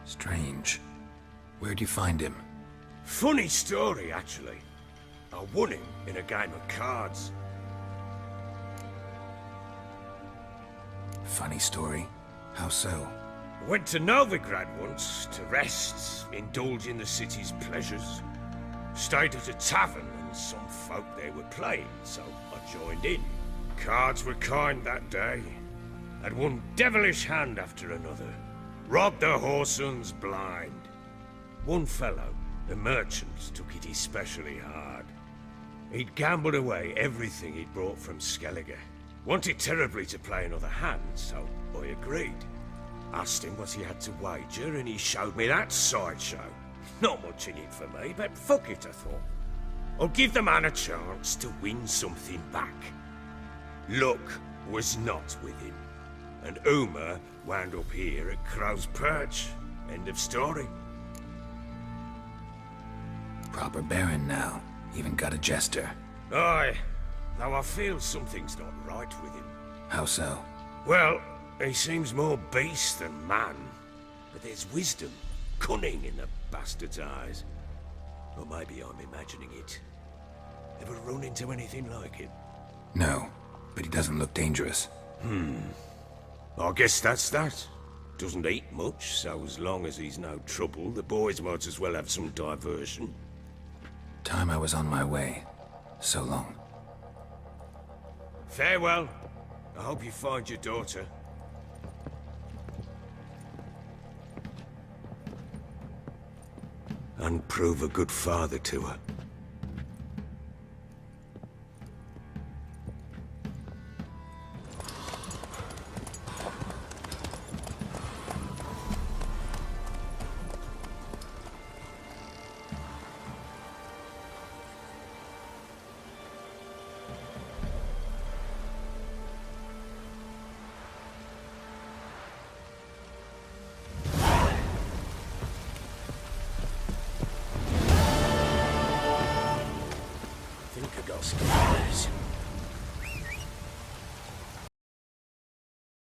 Strange. Where'd you find him? Funny story, actually. I won him in a game of cards. Funny story? How so? Went to Novigrad once to rest, indulge in the city's pleasures. Stayed at a tavern and some folk there were playing, so I joined in. Cards were kind that day. Had one devilish hand after another. Robbed the whoresons blind. One fellow, a merchant, took it especially hard. He'd gambled away everything he'd brought from Skellige. Wanted terribly to play another hand, so I agreed. Asked him what he had to wager, and he showed me that sideshow. Not much in it for me, but fuck it, I thought. I'll give the man a chance to win something back. Luck was not with him, and Uma wound up here at Crow's Perch. End of story. Proper baron now. Even got a jester. Aye, though I feel something's not right with him. How so? Well, he seems more beast than man, but there's wisdom, cunning in the bastard's eyes. Or maybe I'm imagining it. Ever run into anything like him? No, but he doesn't look dangerous. I guess that's that. Doesn't eat much, so as long as he's no trouble, the boys might as well have some diversion. Time I was on my way. So long. Farewell. I hope you find your daughter. And prove a good father to her.